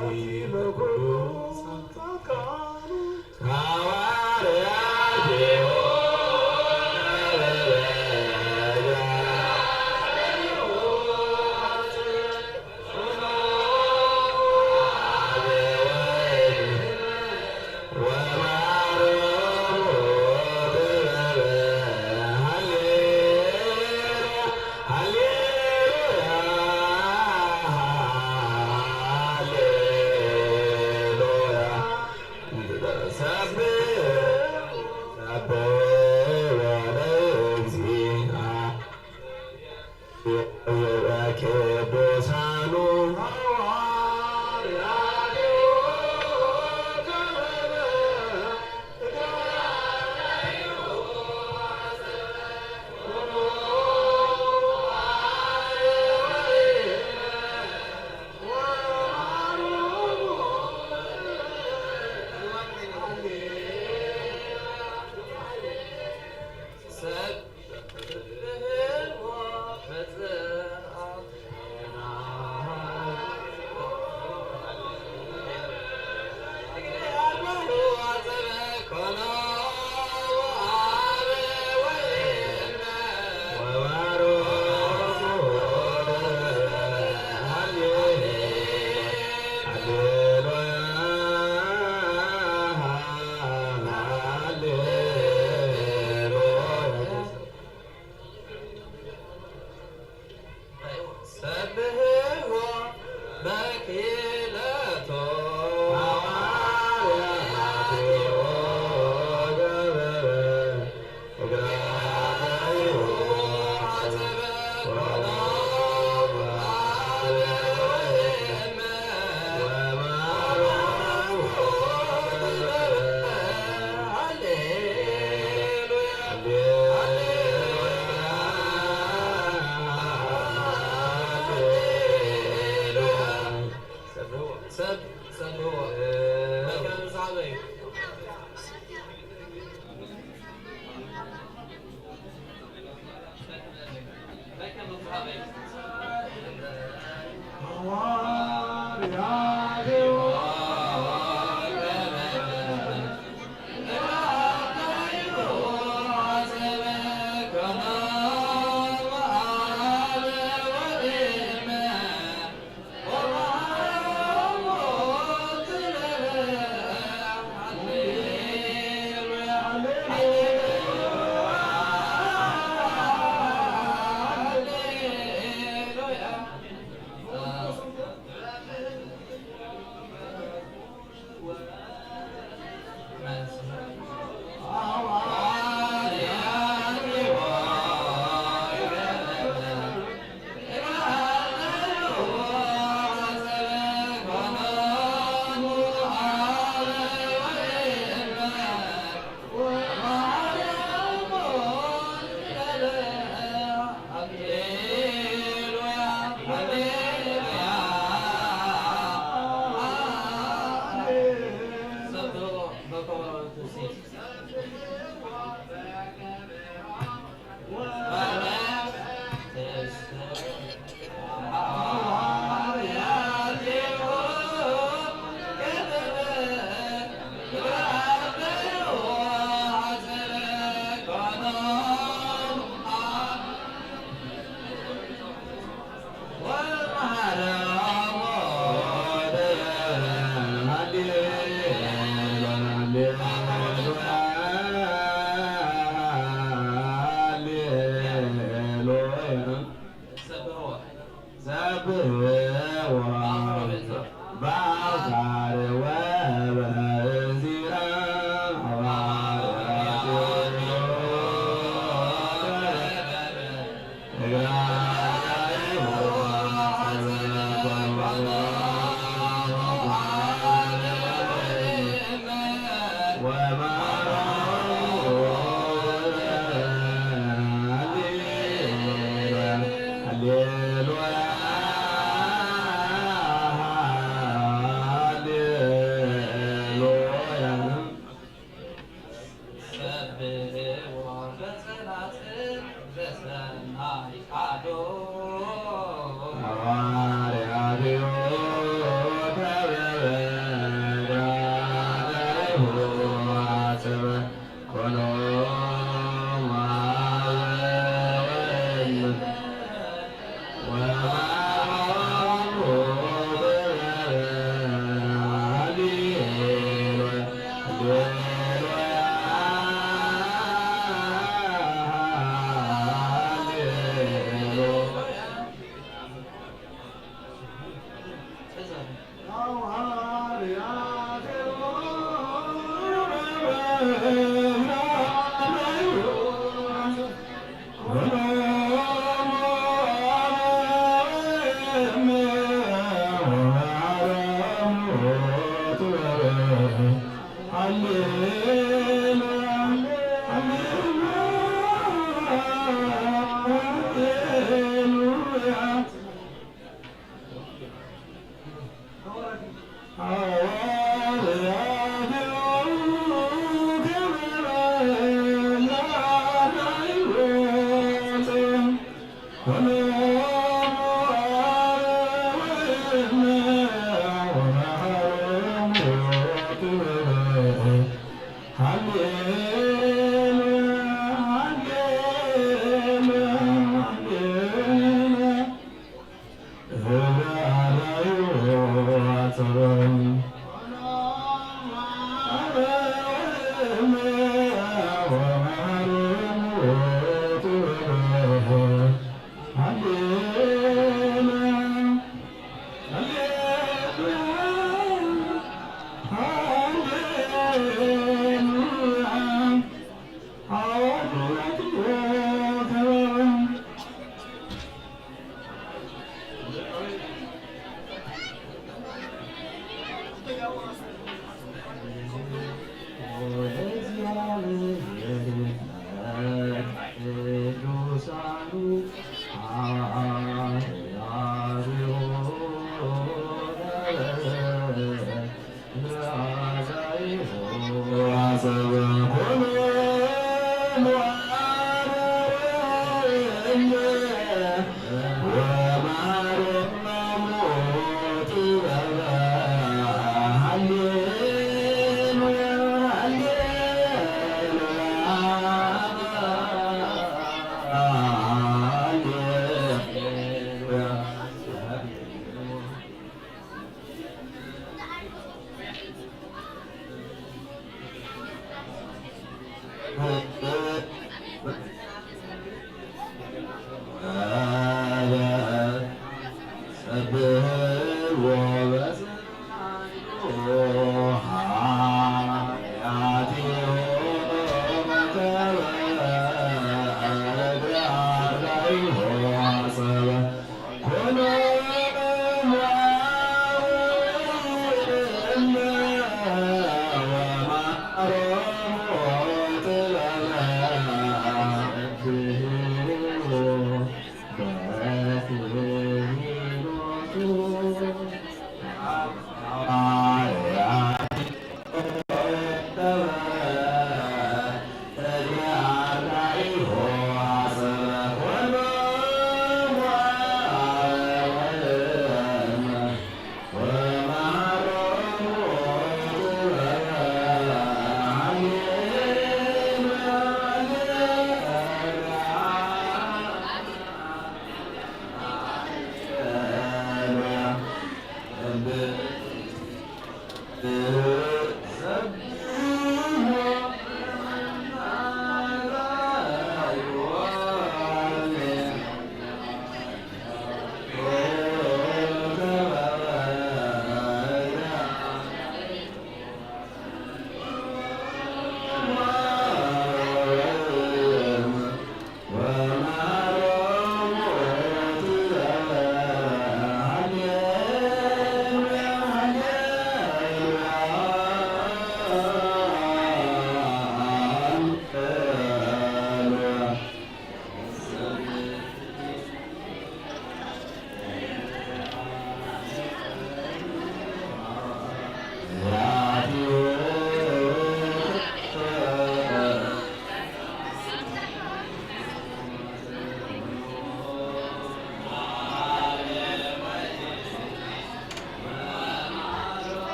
Hallelujah.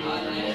Wow.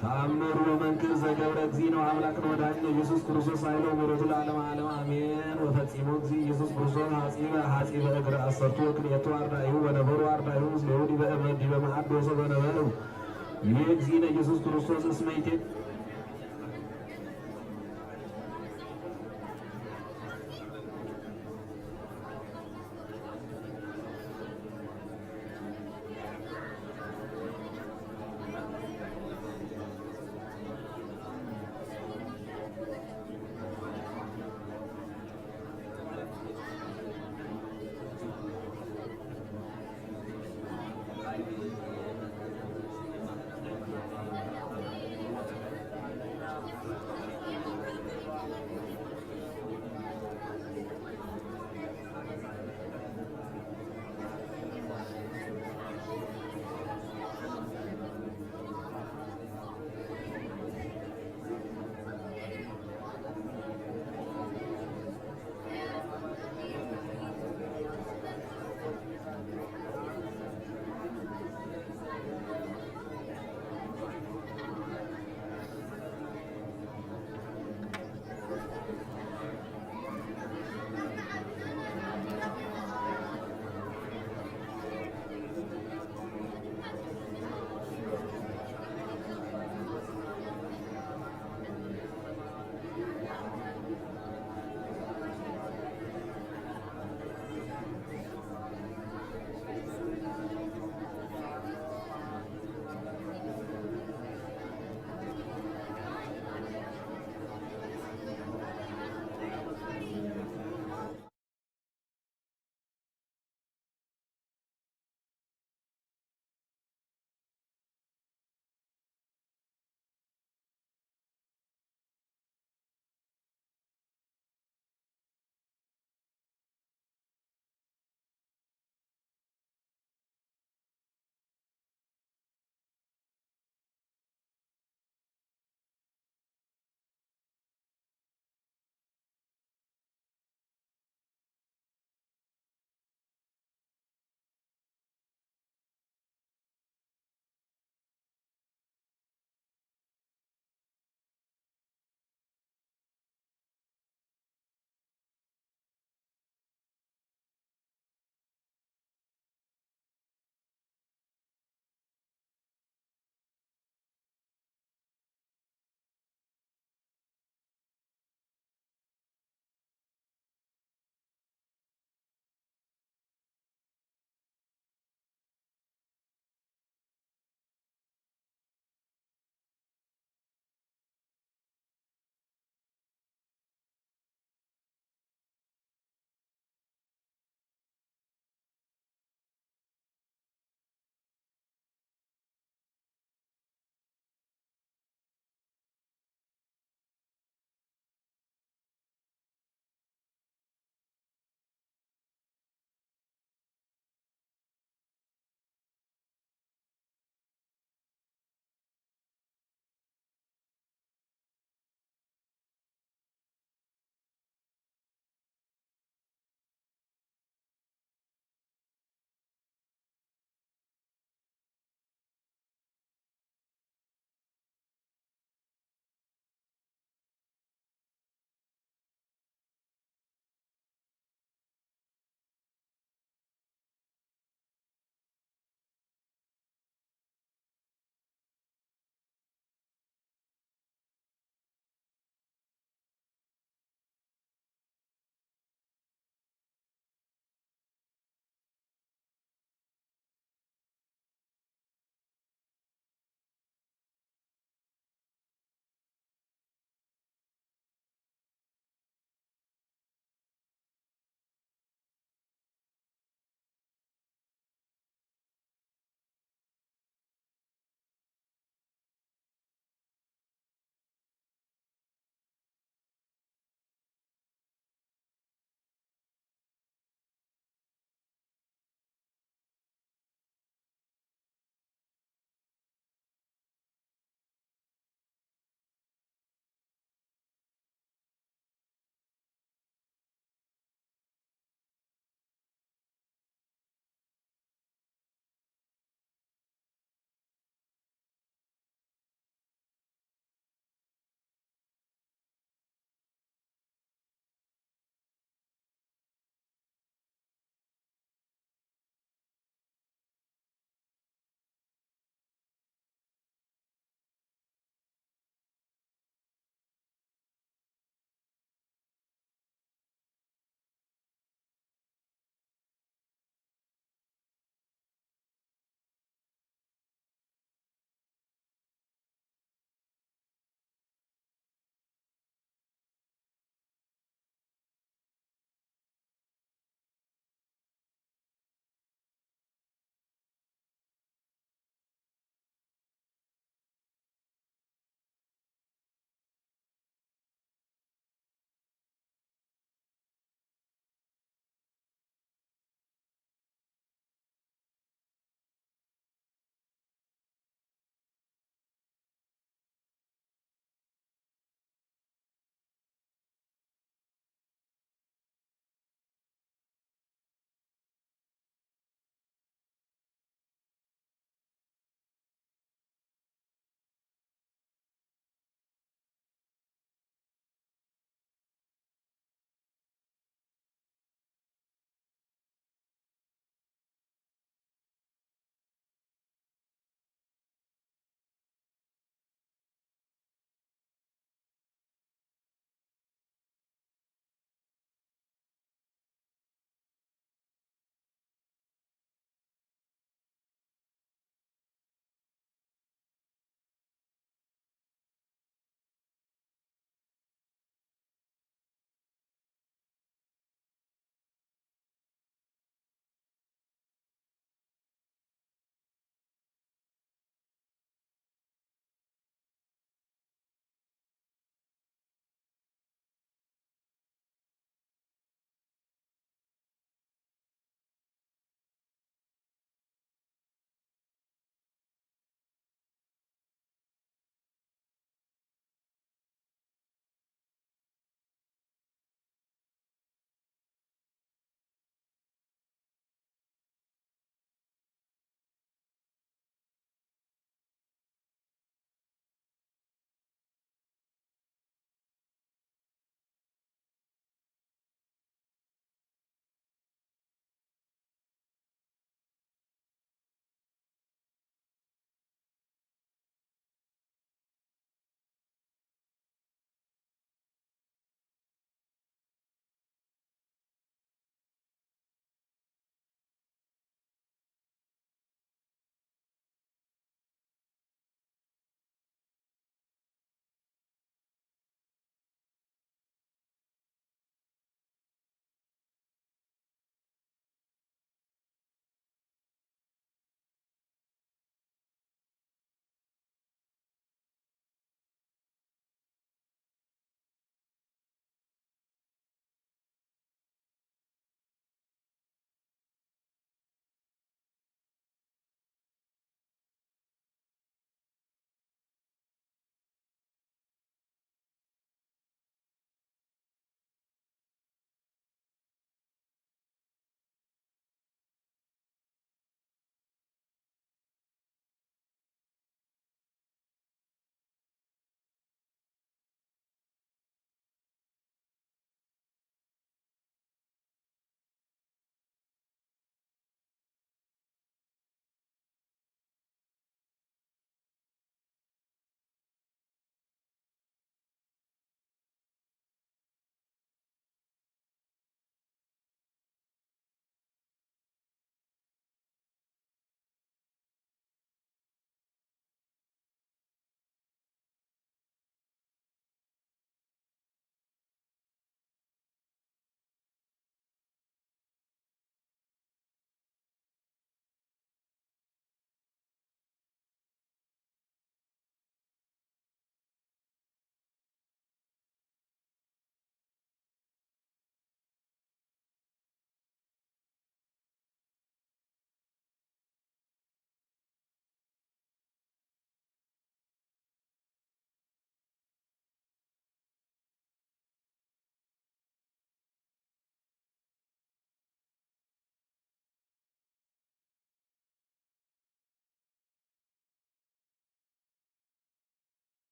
ተአምሩ መንክር ዘገብረ እግዚእነ አምላክነ ወዳጅነ ኢየሱስ ክርስቶስ ኃይሎ ምሕረቱ ለዓለመ ዓለም አሜን። ወፈጺሞ እግዚእ ኢየሱስ ክርስቶስ ሐጺበ እግረ አሰርቱ ወክልኤቱ አርዳኢሁ ወነበሩ አርዳኢሁ ምስሌሁ ዲበ እበድ ዲበ መዓድ ወሰበ ነበሩ ይቤ እግዚእነ ኢየሱስ ክርስቶስ እስመ ይእቲ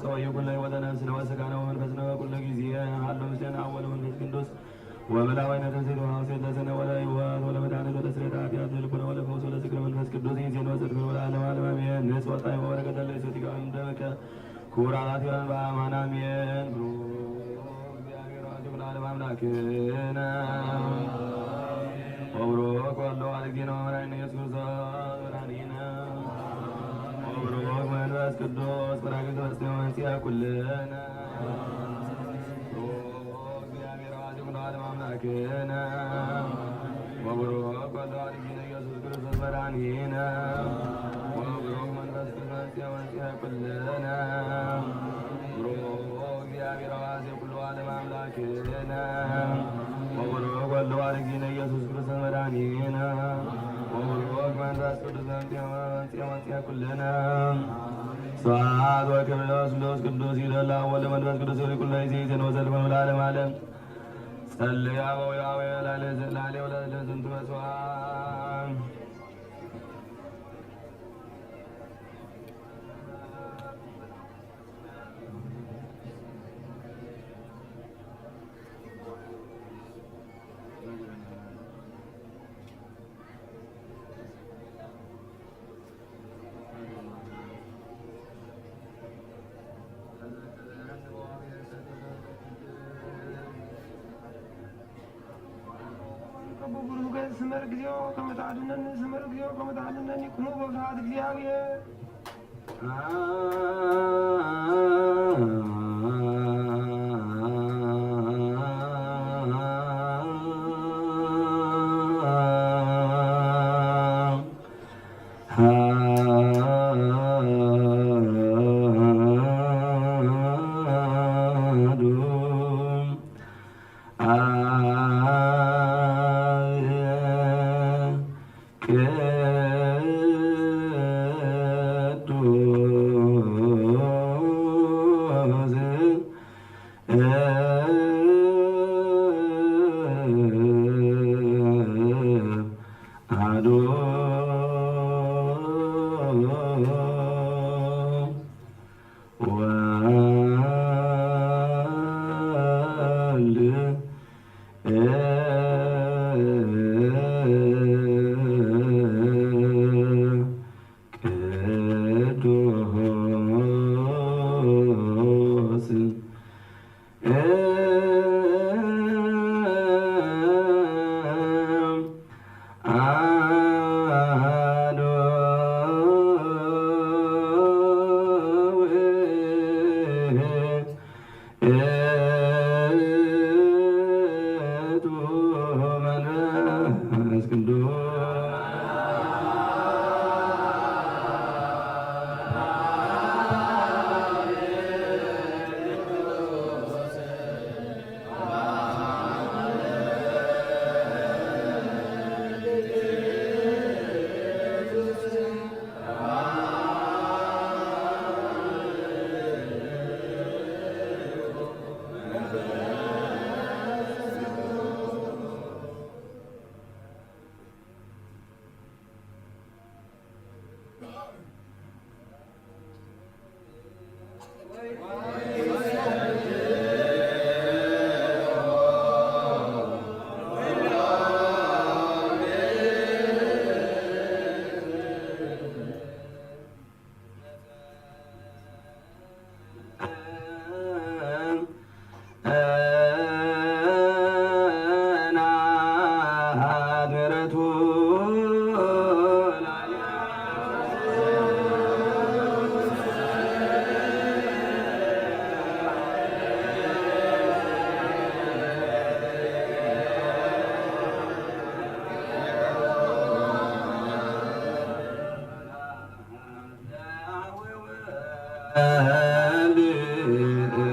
ወይኩን ለሕይወተ ነፍስነ ወሥጋነ ወመንፈስነ በኩሉ ጊዜ ሀሎ ምስሌነ አብ ወመንፈስ ቅዱስ ወመላእክተ ትንሣኤ ወሐሴት ለስነ ወለሕይወት ወለመድኃኒት ወለስርየተ ኃጢአት ለልቡነ ወለፈውስ ወለዝክረ መንፈስ ቅዱስ ይእዜሰ ወጽድቅ ወለዓለመ ዓለም አሜን። ንጽሕ ወጣዕመ ወበረከተ ለእሴቲከ እምደምከ ኩራራት ይሆን በአማን አሜን። ብሩክ እግዚአብሔር ወአብ ለዓለመ አምላክነ ወብሩክ ወልድ ወእግዚእነ ወመድኃኒነ ኢየሱስ ክርስቶስ መድኃኒነ ወብሩክ መንፈስ ቅዱስ ጰራቅሊጦስ ወመንጽሔ መንጽሔ ኩልነ አምላክነ ወብሩክ ወልድ ወእግዚእነ ኢየሱስ ክርስቶስ መድኃኒነ ወብሩክ መንፈስ ቅዱስ መንጽሔ ኩልነ ብሩክ እግዚአብሔር ወአብ ኩሉ ዓለም አምላክነ ወብሩክ ወልድ ወእግዚእነ ኢየሱስ ክርስቶስ መድኃኒነ ወብሩክ መንፈስ ቅዱስ መንጽሔ ኩልነ ስብሐት ወክብር ለስሉስ ቅዱስ ይደላ ወልድ መንፈስ ቅዱስ ይኩን ለይእዜሰ ወዘልፈ ለዓለመ ዓለም ጸልያ ወያወ ላለ ወላለ ዝንቱ መስዋዕት ስመር ጊዜው ከመታድነን ስመር ጊዜው ከመታድነን ይቁሙ በፍርሃት እግዚአብሔር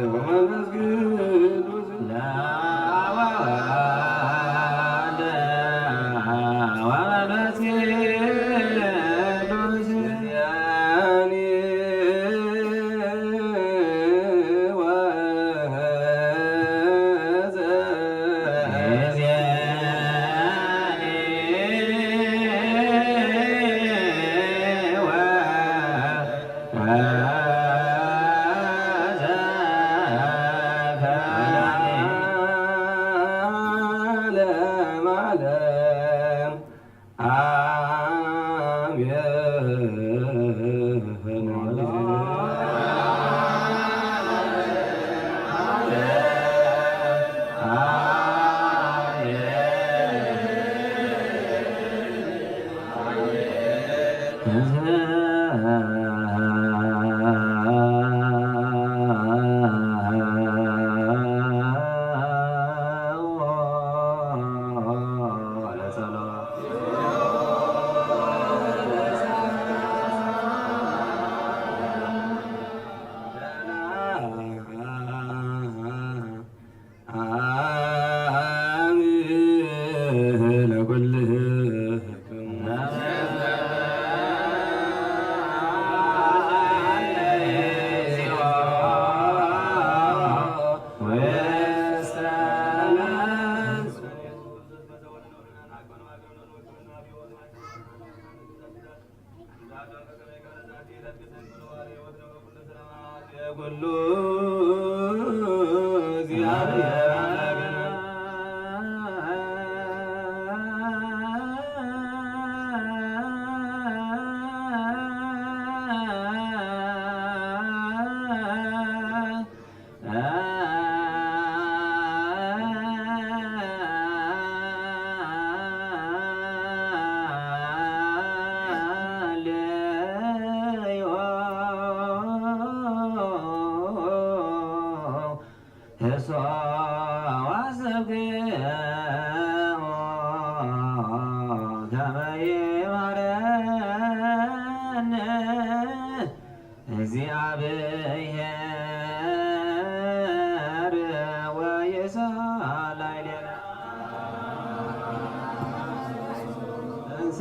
ወመንፈስ ቅዱስ እሷ ዋሰብክዎ ከመ ይምሃረነ እግዚአብሔር ወይሳላይ ሌላ እንሰ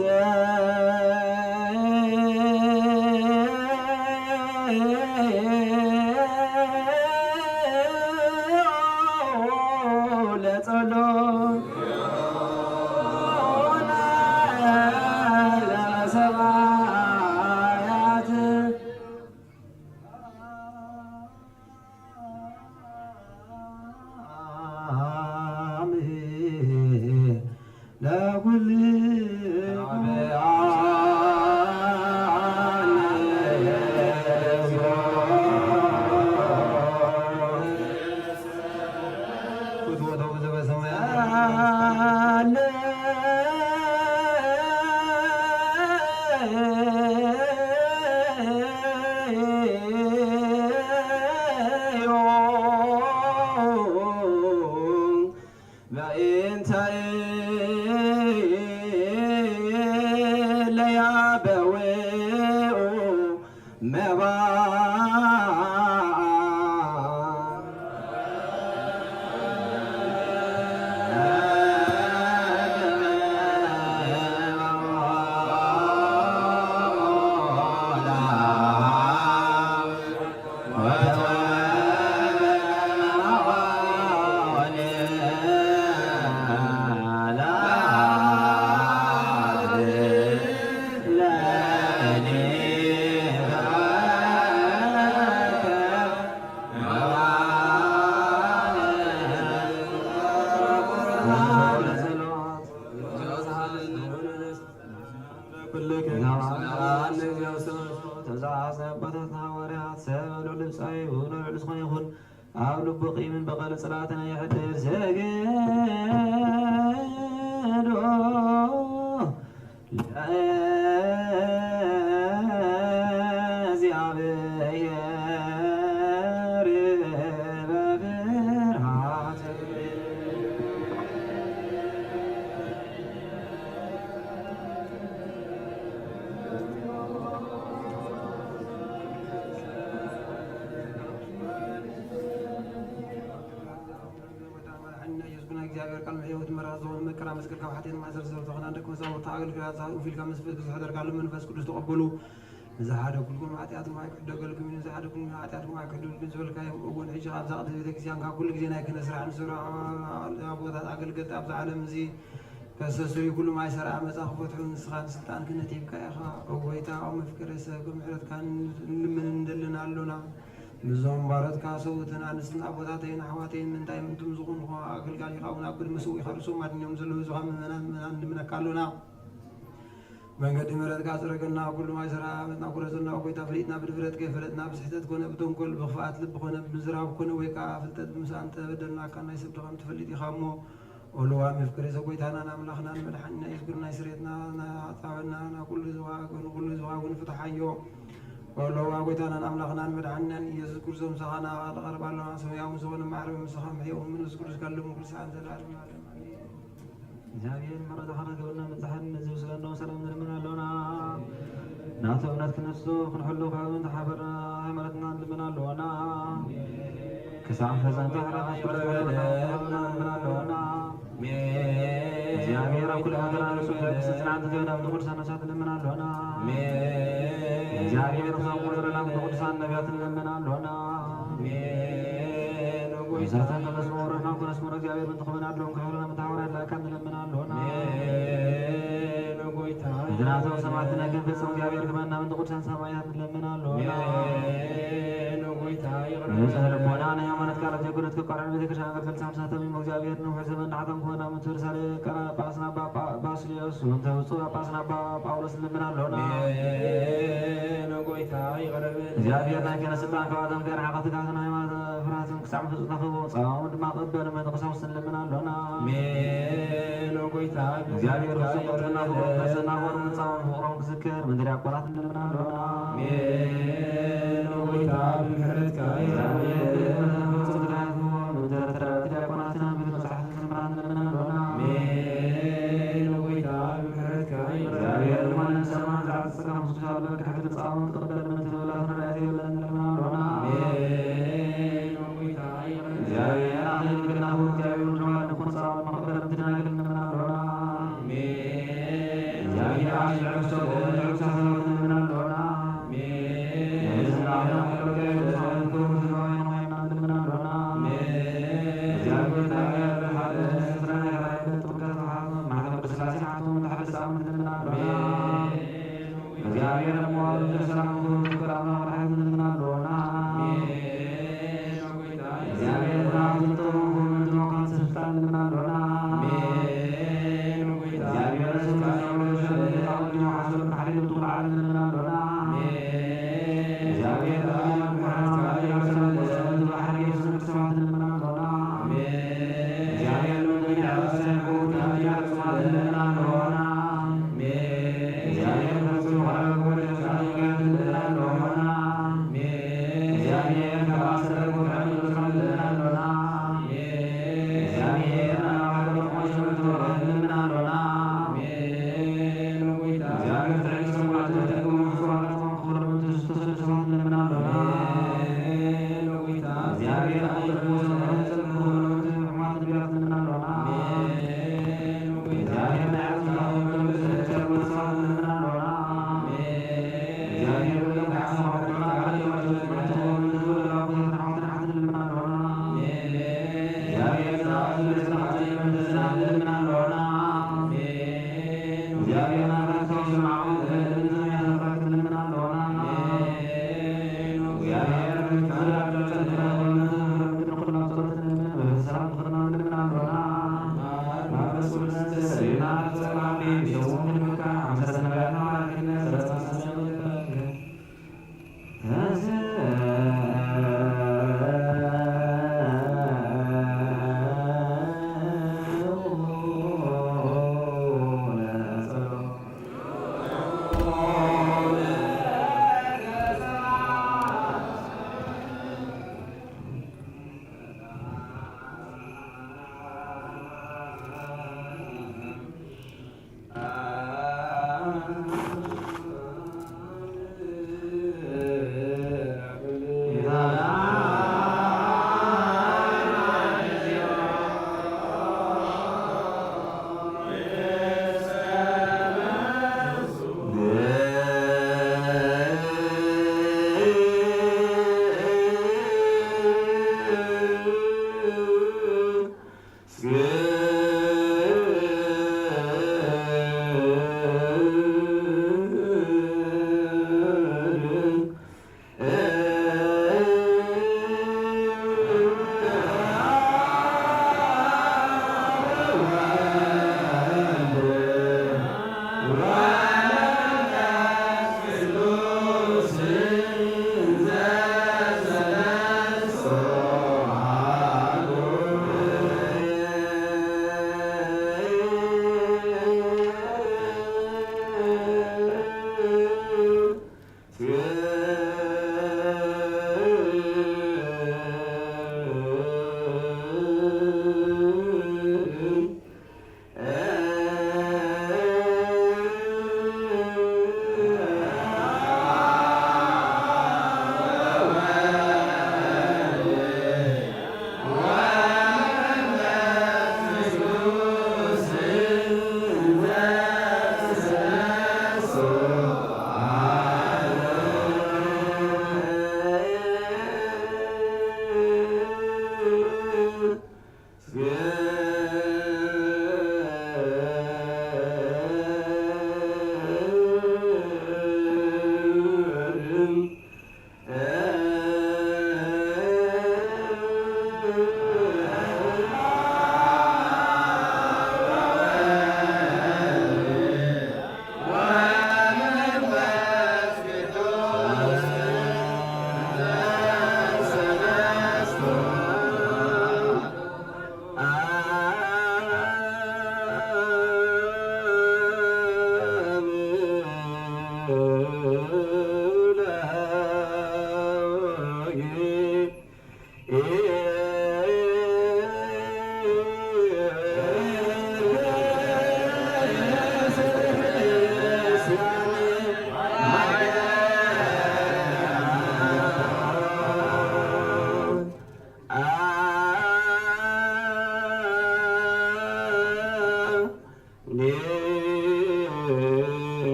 ኣብ ልቡ ቂምን በቐለ ጽላእትና ይሕድር ሰገዶ ለእግዚአብሔር በፍርሃት እግዚአብሔር ቃል ሕይወት መራዞ መከራ መስቀል ካብ ሓጢአት ማእሰር ስለዝኾነ ደቂ መዛሙርቱ ኣገልግሎት ዝሃብ ፊልካ ምስ ብዙሕ ደርጋሉ መንፈስ ቅዱስ ተቐበሉ ንዝሓደ ኩልኩም ሓጢአት ማይ ክደገልኩም ንዝሓደ ኩልኩም ሓጢአት ማይ ክደገልኩም ዝበልካዮም እውን ሕጂ ኣብዛ ቅድሚ ቤተክርስትያን ካብ ኩሉ ግዜ ናይ ክህነት ስራሕ ንስራ ቦታት ኣገልገልቲ ኣብዛ ዓለም እዚ ከሰሰዩ ኩሉ ማይ ሰርዓ መፃ ክፈትሑ ንስኻ ንስልጣን ክህነት ሂብካ ኢኻ እጎይታ ኣብ መፍቀረ ሰብ ብምሕረትካ ንምን እንደልና ኣሎና ንዞም ባሮትካ ሰውእትን ኣንስትን ኣቦታተይን ኣሕዋተይን ምንታይ ምንቱም ዝኾንኩ ኣገልጋሊኻ እውን ኣብ ቅድሚ ስውእ ይኸርሶም ኣድንዮም ዘለዉ ዝኻ ምእመናን ንምነካ ኣሎና መንገዲ ምሕረትካ ፅረገና ኩሉ ማይ ሰርዓ መፅና ኩረዘልና ጎይታ ፈሊጥና ብድፍረት ከይፈለጥና ብስሕተት ኮነ ብተንኮል ብኽፍኣት ልቢ ኮነ ብምዝራብ ኮነ ወይ ከዓ ፍልጠት ብምሳእን ተበደልናካ ናይ ሰብ ድኻም ትፈልጥ ኢኻ እሞ ኦልዋ መፍቀሬ ሰጎይታናን ኣምላኽናን መድሓኒና የዝጉር ናይ ስሬትና ናፃወና ናኩሉ ዝዋጉን ፍትሓዮ ኦሎዋ ጎይታናን ኣምላኽናን መድሓኒናን ኢየሱስ ክርስቶስ ምሳኻና ተቐርባ ኣለና ሰማያዊ ዝኾነ ማዕረብ ምስኻ ምሕየው መንፈስ ቅዱስ ካለሙ ኩሉ ሰዓት ዘለዓለም ዓለም እግዚአብሔር መረዳኻ ገብርና ምፅሓን ዝውስለና ሰላም ንልምን ኣለና ናቶ እምነት ክነስቶ ክንሕሉ ካብን ተሓበርና ሃይማኖትና ንልምን ኣለና ክሳብ ፈዘንታ ሕራኻሽና ንልምን ኣለና እግዚአብሔር ኣብ ኩሉ ሃገራ ንሱ ስፅናዕቲ ዘበና ብቅዱሳን ነሳት ንልምን ኣለና እግዚአብሔር ክሳብ ቁርረና ብቅዱሳን ነቢያት ንልምን ኣለና ይዛታን ተመስሞ ወረድና ኩነስሞረ እግዚአብሔር ምንትኽብን ኣለዎም ክሕብረና ምታወርያ ላካ ንለምን ኣለና እድናተው ሰማዕትና ክንፍጽም እግዚአብሔር ግመና ምንት ቅዱሳን ሰማያት ንለምን ኣለና ንጽሕ ልቦና ናይ ሃይማኖት ቃላት ጀግኖት ክቋርዕን ቤተክርስትያን ኣገልገልቲ ሳምሳቶም እሞ እግዚአብሔር ንውሕ ዘመን ናሕቶም ክኾና ምትብል ሳሌ ቀና ጳስና ኣባ ባስልዮስ ወንተ ውፁእ ጳስና ኣባ ጳውሎስ ንለምን ኣለና እግዚአብሔር ናይ ክህነት ስልጣን ካብኣቶም ገርሓ ከትጋትን ሃይማኖት ፍርሃትን ክሳዕ ፍፁም ተኽቦ ፃውን ድማ ቅበል መንቀሳውስት ንለምን ኣለና እግዚአብሔር ፍፁም ቅጥና ፍቅሮም ከሰናጎሩ ምፃውን ፍቅሮም ክዝክር ምድሪ ኣቆላት ንለምን ኣለና ምድሪ Oh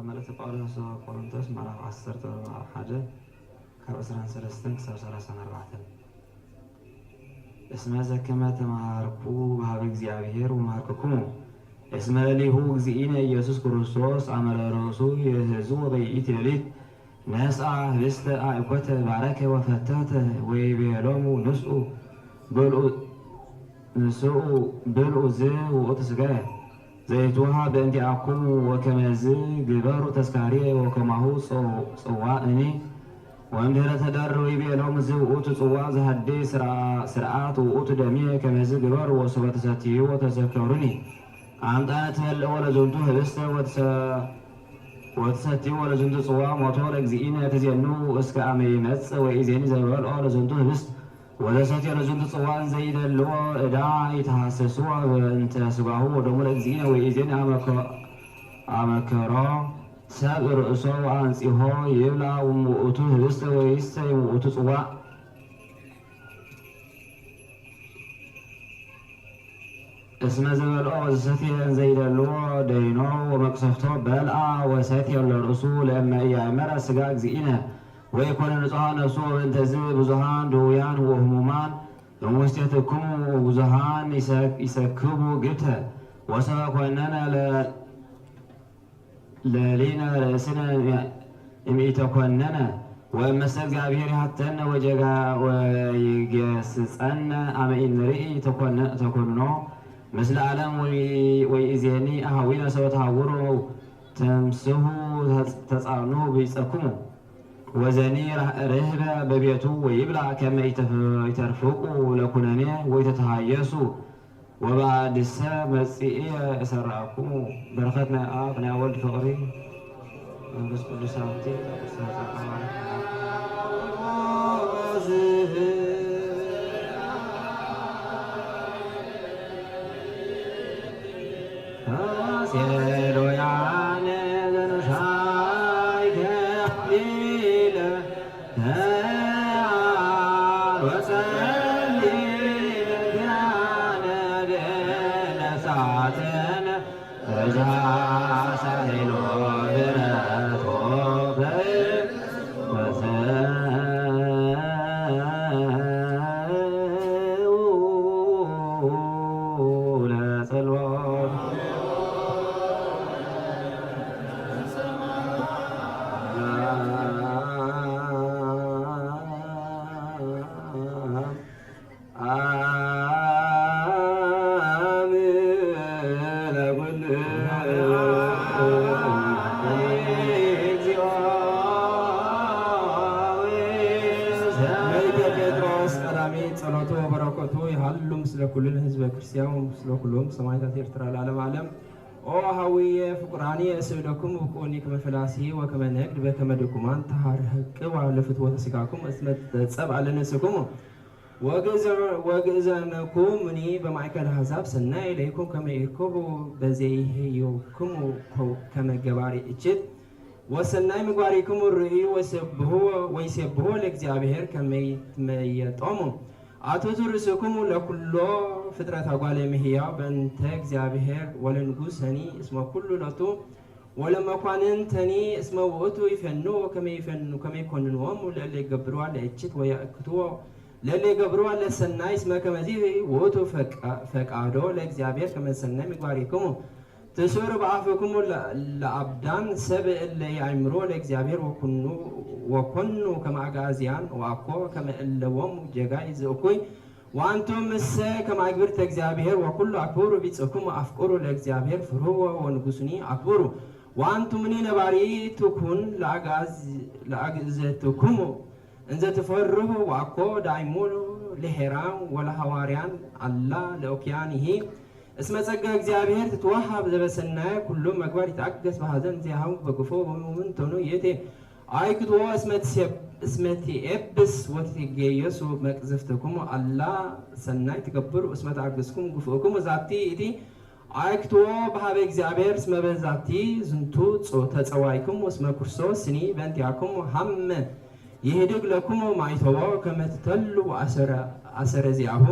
ملأت ጳውሎስ ቆሮንቶስ ምዕራፍ 10 1 ካብ 23 ክሳብ 34 እስመ ዘከመ ተማሃርኩ በሀበ እግዚአብሔር ወማርክኩሙ እስመ ሊሁ እግዚእነ ኢየሱስ ክርስቶስ አመረ ርእሱ የህዝቡ በይእቲ ሌሊት ነስአ ህብስተ አዕቆተ ባረከ ወፈተተ ወይቤሎሙ ብልዑ ዝውእቱ ሥጋየ ዘይትወሃብ በእንቲአክሙ ወከመዝ ግበሩ ተስካርየ ወከማሁ ጽዋእኒ ወእምድኅረ ተደርቡ ይቤሎሙ ዝውእቱ ጽዋዕ ዘሐድይ ስርዓት ውእቱ ደምየ ከመዝ ግበሩ ወሶበ ተሰትዩ ወተዘከሩኒ አምጣነ ትመልእዎ ለዝንቱ ህብስተ ወተሰትዩ ወለዝንቱ ጽዋዕ ሞቶ ለእግዚእነ ተዜኑ እስከ አመ ይመጽእ ወኢዜኒ ዘበልዖ ለዝንቱ ህብስት ወዘሰትዮ ለዝንቱ ጽዋዕ ዘይደልዎ ዕዳ ይተሐሰስዎ በእንተ ሥጋሁ ወደሙ ለእግዚእነ ወኢዜኒ አመከሮ ሰብ ርእሶ አንጺሖ ይብላ ውእቱ ህብስተ ወይስተይ ውእቱ ጽዋዕ እስመ ዘበልዖ ወዘሰትየ እንዘይደልዎ ደይኖ ወመቅሰፍቶ በልዓ ወሰትየ ለርእሱ ለእመ ኢያእመረ ሥጋ እግዚእነ ወይኮነ ንጹሐ ነፍሱ ወእንተዝ ብዙሃን ድውያን ወህሙማን እሙስቴትክሙ ብዙሃን ይሰክቡ ግብተ ወሰበ ኮነነ ለሊነ ርእስነ እምኢተኮነነ ወእመሰ እግዚአብሔር ይሃተነ ወይገስጸነ አመ ኢንርኢ ተኮንኖ ምስለ ዓለም ወኢዜኒ አሃዊነ ሰበ ተሃውሩ ተምስሁ ተጻኑ ቢጸክሙ ወዘኒ ርህበ በቤቱ ወይብላ ከመ ይተርፍቁ ለኩነኔ ወይተተሃየሱ ወባድሰ መጽእየ እሰራኩሙ በረከት ናይ አብ ናይ ወልድ ፍቅሪ መንፈስ ቅዱስ ሃብቲ ሴሎያነ ዘንሻይ ተሊለ ወጸሊ ዲያነ ደነሳተነ ረጃሳይሎ ብረቶ ጸሎቱ በረከቱ ይሃሉ ምስለ ኩልን ህዝበ ክርስቲያን ምስለ ኩሎም ሰማዕታት ኤርትራ ለዓለም ዓለም ኦ ሀዊየ ፍቁራኒ እስእለኩም ውቁኒ ከመ ፈላሲ ወከመ ነግድ በከመ ድኩማን ተሃርህቅብ ለፍትወተ ሥጋኩም እስመ ተጸብአ ለነፍስኩም ወግእዘነኩም እኒ በማእከለ አሕዛብ ሰናይ ኢለይኩም ከመ ኢርኩቡ በዘይህዩክሙ ከመ ገባሪ እጅት ወሰናይ ምግባሪክሙ ርእዩ ወይሴብሖ ለእግዚአብሔር ከመ ይትመየጦሙ አትቱ ርእስክሙ ለኩሎ ፍጥረት እጓለ እመሕያው በእንተ እግዚአብሔር ወለንጉሥኒ እስመ ኩሉ ሎቱ ወለመኳንንተኒ እስመ ውእቱ ይፈንዎ ከመ ይኰንንዎሙ ለእለ ይገብርዋ ለእችት ወያእክትዎ ለእለ ይገብርዋ ለሰናይ እስመ ከመዚ ውእቱ ፈቃዶ ለእግዚአብሔር ከመ ሰናይ ምግባሪክሙ ትሱር በአፍክሙ ለአብዳን ሰብእ እለ ይአምሮ ለእግዚአብሔር ወኮኑ ከመ አጋዝያን ወአኮ ከመ እለዎሙ ጀጋይ ዘእኩይ ወአንቱም እሰ ከመ አግብርተ እግዚአብሔር ወኩሉ አክብሩ ቢጽሕክሙ አፍቅሩ ለእግዚአብሔር ፍርህዎ ወንጉሥኒ አክብሩ ወአንቱምኒ ነባሪትኩን ለአግእዘትክሙ እንዘ ትፈርሁ ወአኮ ዳይሙ ለሄራን ወለሐዋርያን አላ ለኦኪያንሂ እስመ ጸጋ እግዚአብሔር ትትወሃብ ዘበሰናየ ኩሉ መግባር ይትአገስ በሐዘን ዚአሁ በክፉ ወምንተኑ የቴ አይክትዎ እስመ ትኤብስ ወትጌየሱ መቅዘፍትክሙ አላ ሰናይ ትገብሩ እስመ ተአገስኩም ግፍእክሙ ዛቲ እቲ አይክትዎ በሃበ እግዚአብሔር እስመ በዛቲ ዝንቱ ተጸዋይክሙ እስመ ክርስቶስ ስኒ በእንቲአክሙ ሀመ ይህድግ ለክሙ ማይተዎ ከመ ትተሉ አሰረ ዚአሁ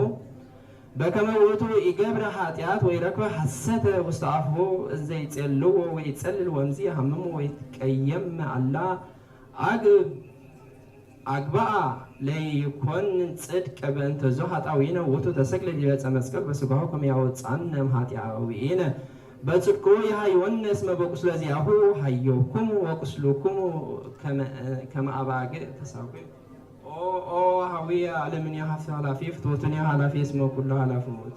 በከመ ውእቱ ኢገብረ ኃጢአት ወይረክበ ሐሰተ ውስተ አፍሁ እዘ ይጼልዎ ወይጸልል ወምዚ ይሃምሙ ወይትቀየም አላ አግባአ ለይኮን ጽድቅ በእንተ ኃጣውኢነ ውእቱ ተሰቅለ ዲበ ዕፀ መስቀል በሥጋሁ ከመ ያወፅአነ እምኃጢአዊነ በጽድቁ ይሃይወነ እስመ በቁስለ ዚአሁ ሀየውክሙ ወቁስሉክሙ ከመ አባግዕ ተሳቁዩ ኦ ሀዊየ ዓለምን ኃላፊ ፍትወትን ኃላፊ እስመ ኩሉ ኃላፊ ሞት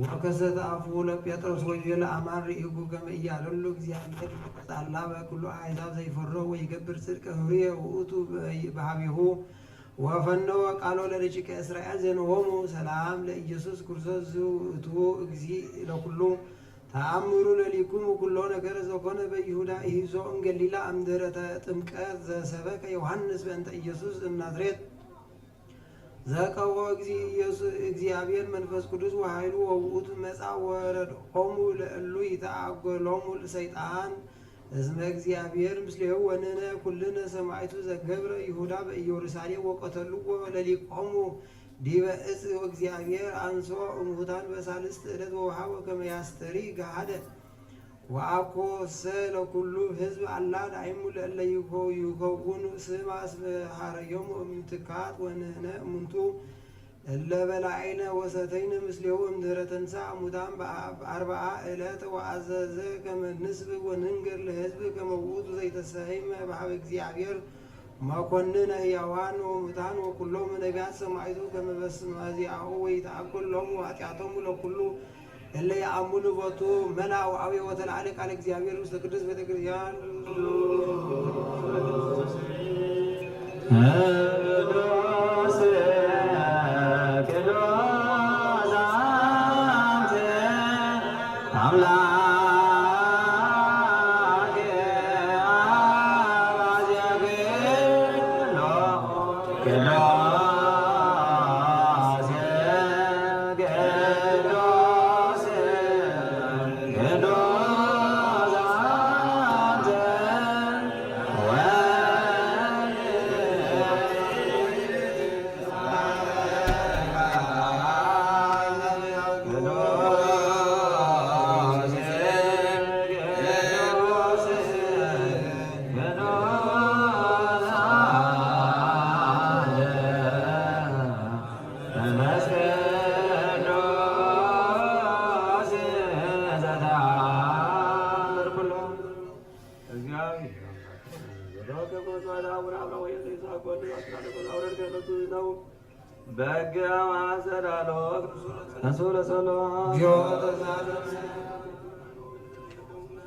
ወከሰተ አፉ ለጴጥሮስ ወይቤለ አማን ርኢኩ ከመ ኢያደሉ እግዚአብሔር ጻላ በኩሉ አሕዛብ ዘይፈርሁ ወይገብር ጽድቀ ኅሩየ ውእቱ በኀቤሁ ወፈነወ ቃሎ ለደቂቀ እስራኤል ዘንሆሙ ሰላም ለኢየሱስ ክርስቶስ ዝውእቱ እግዚእ ለኩሉ ተአምሩ ለሊኩሙ ኩሎ ነገር ዘኮነ በይሁዳ ኢሂዞ እምገሊላ እምድኅረ ጥምቀት ዘሰበከ ዮሐንስ በእንተ ኢየሱስ እምናዝሬት ዘቀወ እግዚአብሔር መንፈስ ቅዱስ ወኃይሉ ወውእቱ መጽአ ወረድኦሙ ለእሉ ይትአጐሎሙ ሰይጣን እስመ እግዚአብሔር ምስሌሁ ወንነ ኩልነ ሰማዕቱ ዘገብረ ይሁዳ በኢየሩሳሌም ወቀተልዎ ለሊቆሙ ዲበ ዕፅ ወእግዚአብሔር አንሶ እሙታን በሳልስት ዕለት ወውሃበ ከመ ያስተሪ ገሃደ ወአኮ ሰ ለኩሉ ሕዝብ አላ ዳይሙ ለእለ ይከውኑ ስማ እስመ ሀረዮሙ እምትካት ወንህነ እሙንቱ እለ በላዕነ ወሰተይነ ምስሌሁ እምድኅረ ተንሥአ እሙታን በአርብዓ ዕለት ወአዘዘ ከመ ንስብክ ወንንግር ለሕዝብ ከመ ውእቱ ዘይተሰይመ በኀበ እግዚአብሔር መኮንነ ሕያዋን ወሙታን ወኩሎሙ ነቢያት ሰማዕቱ ከመ በስመ ዚአሁ ወይትአኰል ሎሙ ኃጢአቶሙ ለኩሉ እለ ይአምኑ ቦቱ መልአ ወአብየ ወተለዓለ ቃለ እግዚአብሔር ውስተ ቅድስት ቤተ ክርስቲያን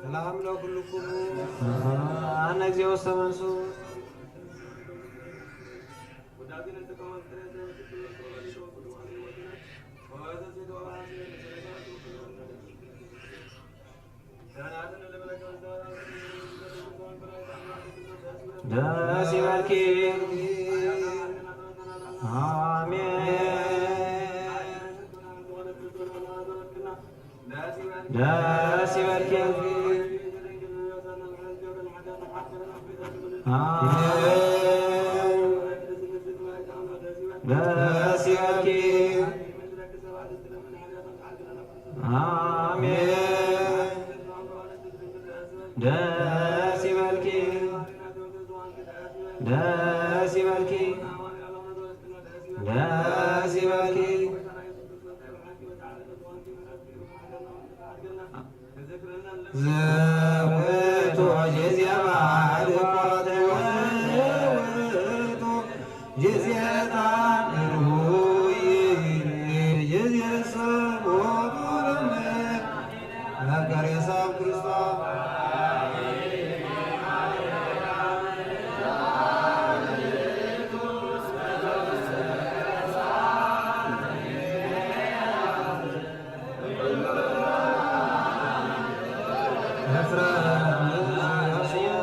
ሰላም ለኩልክሙ አነ እግዚኦ ሰመንሱ ደስ ይበልኪ ደስ ይበልኪ ደስ ይበልኪ አሜን ደስ ይበልኪ ደስ ይበልኪ ደስ ይበልኪ ዘውእቱ ጊዜ ማዕርቆት ወውእቱ ጊዜ ጣንሩይ ጊዜ ስሞቱ ለቀሬሳ ክርስቶስ That's right.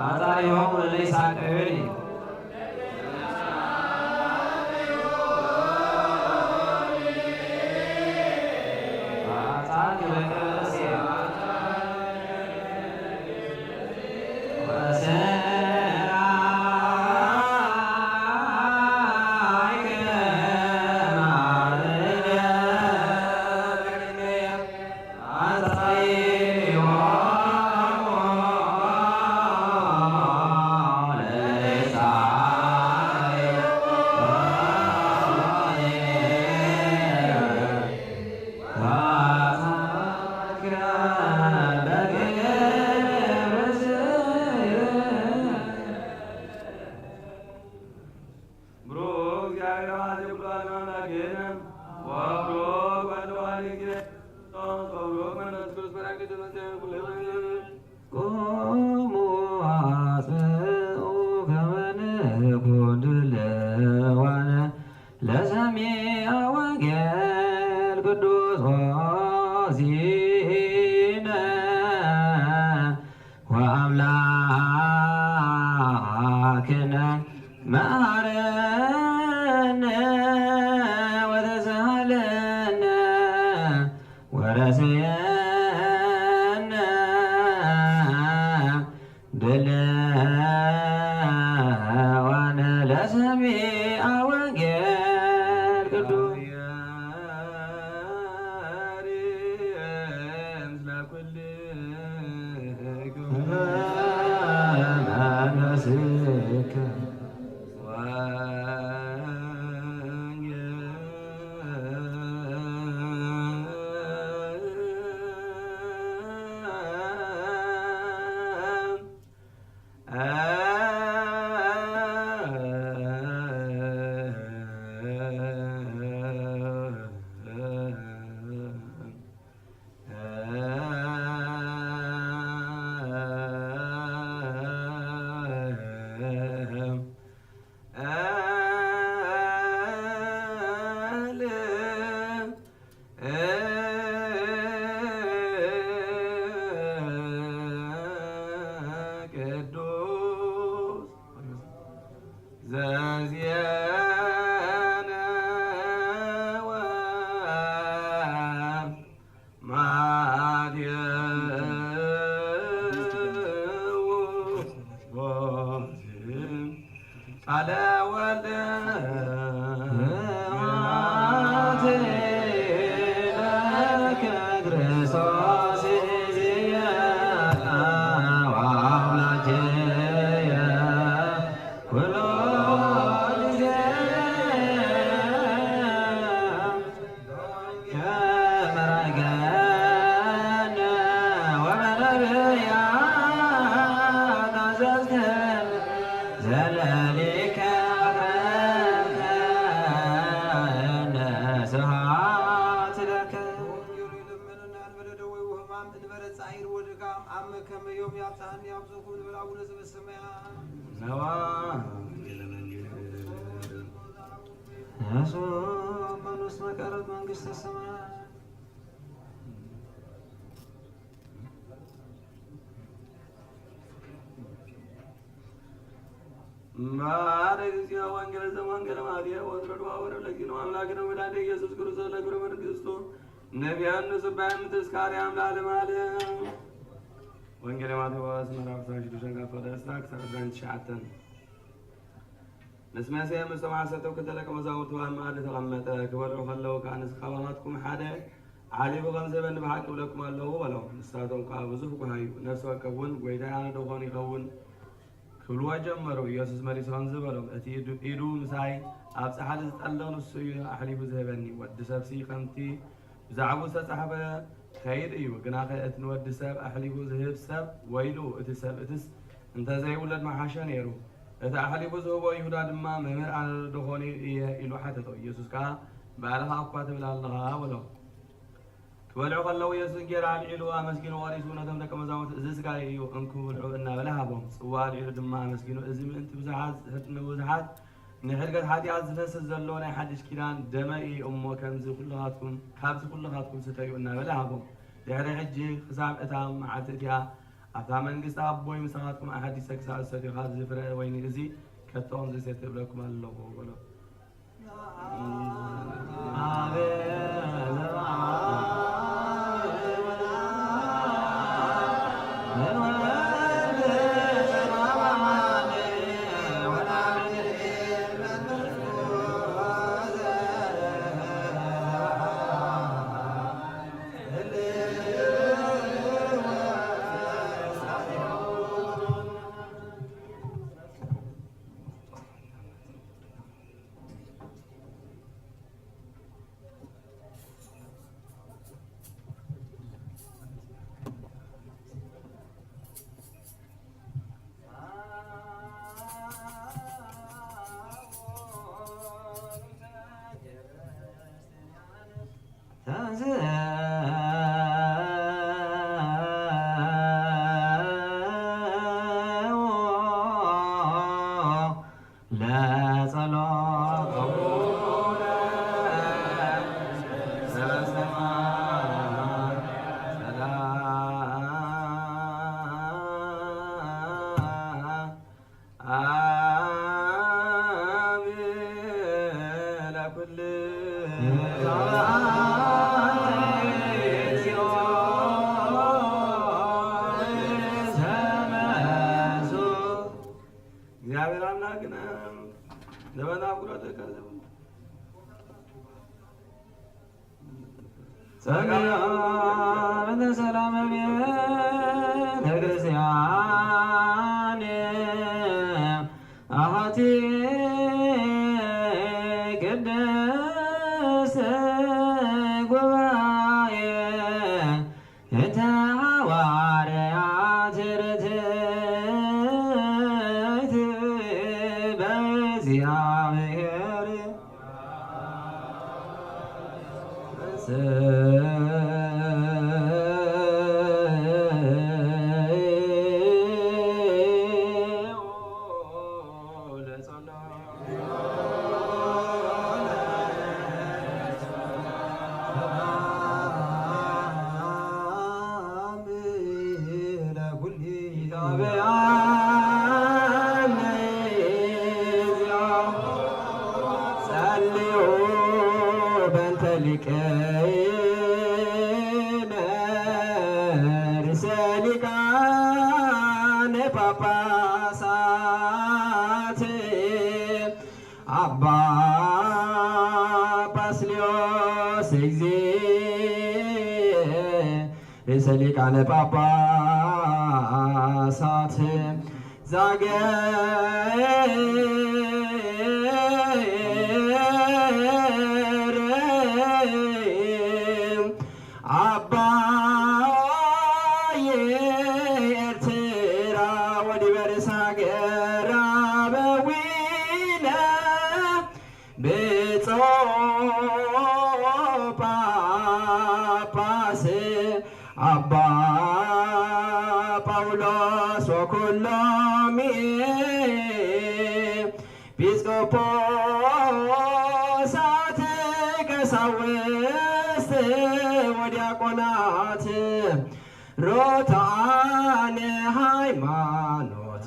አጣሪሆሙ ለይሳቀዩኒ ነቢያን ስባይም ተስካሪያም ለዓለም ዓለም ወንጌል ማቴዎስ ምዕራፍ 16 ከፈለስታክ ሻዕተን ንስመሰየ ምስተማሰተው ከተለቀ መዛሙርቱ አማደ ተቀመጠ ክበልዑ ከለዉ ከአንስ ካባናትኩም ሓደ ዓሊቡ ገንዘበን ብሓቂ ብለኩም ኣለዉ በለው ንሳቶም ከዓ ብዙሕ ጉሃዩ ነፍሲ ወከውን ጎይታ ያነ ደኾኑ ይኸውን ክብልዎ ጀመሩ ኢየሱስ መሊሶም ዝበሎም እቲ ኢዱ ምሳይ ኣብ ፃሓሊ ዝጠለቕ ንሱ እዩ ኣሕሊፉ ዝህበኒ ወዲ ሰብሲ ከምቲ ብዛዕባ ዝተፃሕፈ ከይድ እዩ ግና እቲ ንወዲ ሰብ ኣሕሊፉ ዝህብ ሰብ ወይሉ እቲ ሰብ እትስ እንተዘይውለድ መሓሸ ነይሩ እቲ ኣሕሊፉ ዝህቦ ይሁዳ ድማ መምህር ኣነ ደኾኑ እየ ኢሉ ሓተቶ ኢየሱስ ከዓ ባዕልኻ እኳ ትብል ኣለኻ በሎ ክበልዑ ከለዉ ኢየሱስ ጌራ ኣልዒሉ ኣመስጊኑ ቆሪሱ ነቶም ደቀ መዛሙርቱ እዚ ስጋይ እዩ እንኩ ብልዑ እናበለ ሃቦም ፅዋ ኣልዒሉ ድማ ኣመስጊኑ እዚ ምእንቲ ብዙሓት ንሕድገት ሓጢኣት ዝፈስስ ዘሎ ናይ ሓድሽ ኪዳን ደመኢ እሞ ካብዚ ኩልኻትኩም ስተዩ እናበለ ሃቦም ድሕሪ ሕጂ ክሳብ እታ መዓልቲ እቲኣ أتا منجست أبوي مساعدكم أحد يسكس على السد خاز زفرة وين يزي كتون زي ستبلكم الله وقوله ሊቃነ ጳጳሳት ዛገር አባየ ኤርትራ ወዲበርስ ሀገር አበዊነ ብፁዕ ጳጳስ አባ ጳውሎስ ወኩሎሚ ኤጲስቆጶሳት ቀሳውስት ወዲያቆናት ሮታነ ሃይማኖት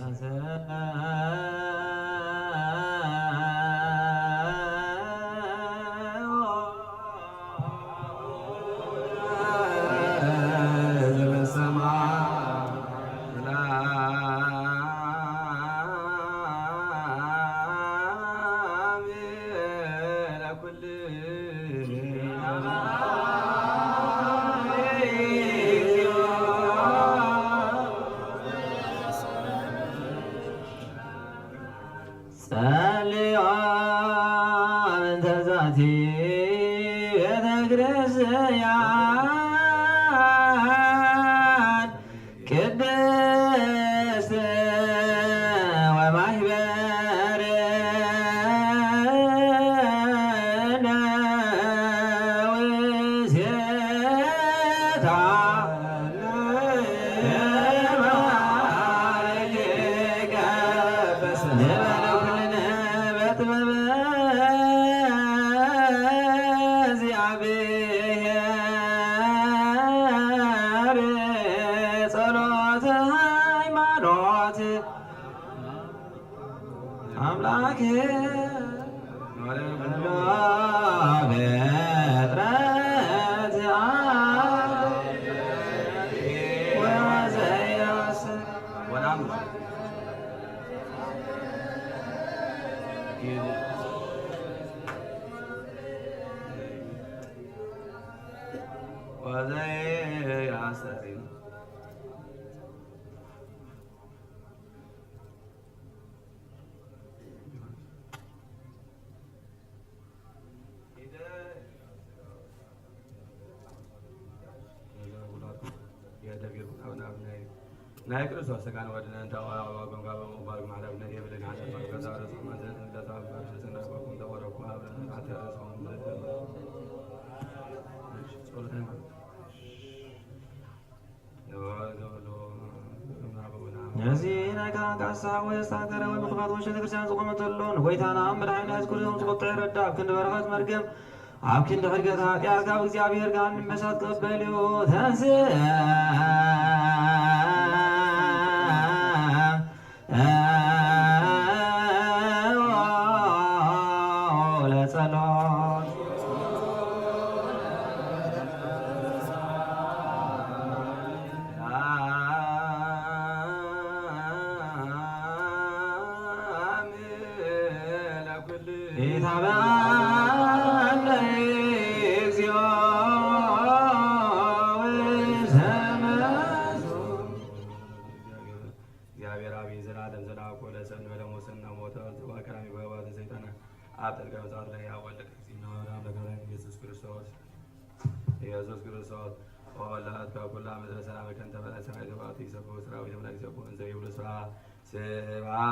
ጸሎተ አምላክ ናይ ክርስቶስ ስጋን ወድነን ተዋዋጎም ጋር በመባል ማለት ነው። የብለኝ አንተ ማርከዛ ረሱ ማለት እንደዛው በሽተና ቆም ተወረቁ አብረን አተረሰው نزين كان كسا ويستاكر ومخبط وش تكرسان زقوم تلون ويتانا أمر عين أذكر يوم زقط عردا كن برغت مرقم عبكن دحرقتها يا كاو زيابير كان مسات قبليو تنسي ولا صلاة ኢየሱስ ክርስቶስ ወላድ ከኩላ ምድረ ሰላም ከንተ በላይ ሰማይ ዘባት ይሰፉ ስራው የምናክ ዘቡ እንዘ ይብሉ ስራ ስብሐት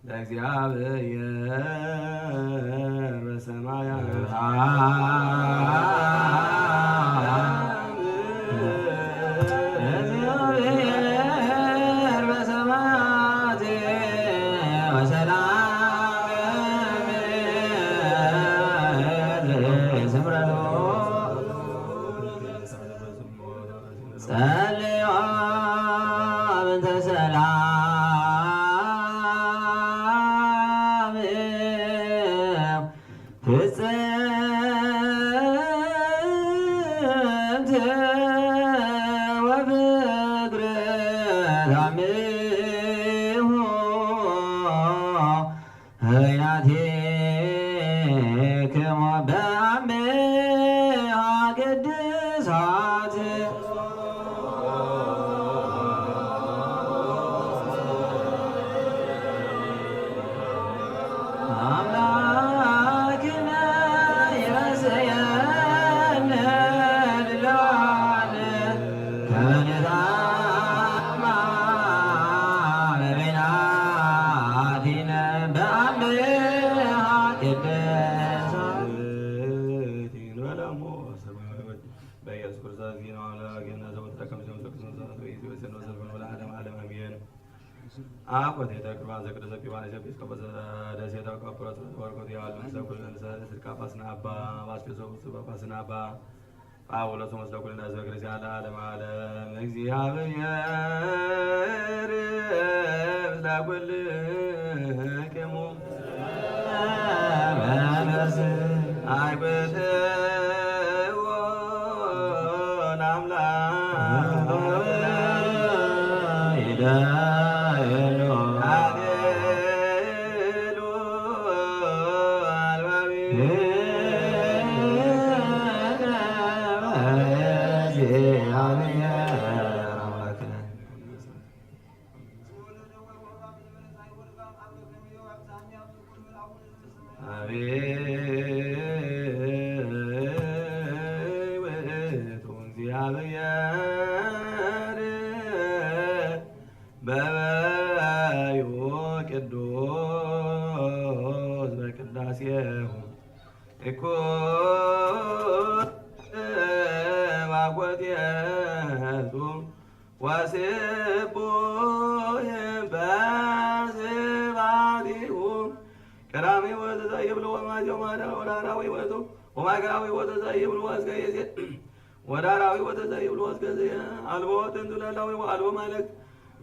ለእግዚአብሔር በሰማያት አቆቴ ተቅርባን ዘቅደ ዘቅባን ዘቅስ ከበዘ ደሴታ ከፕሮት ወርቆት ያሉ ዘቁል ስልካፋስና አባ ባስከሶ ሱባፋስና አባ ጳውሎስ መስለኩልና ዘግረስ ያለ ዓለም ዓለም እግዚአብሔር ለኩል ከሙ መንፈስ አይበተ ወናምላ ይዳ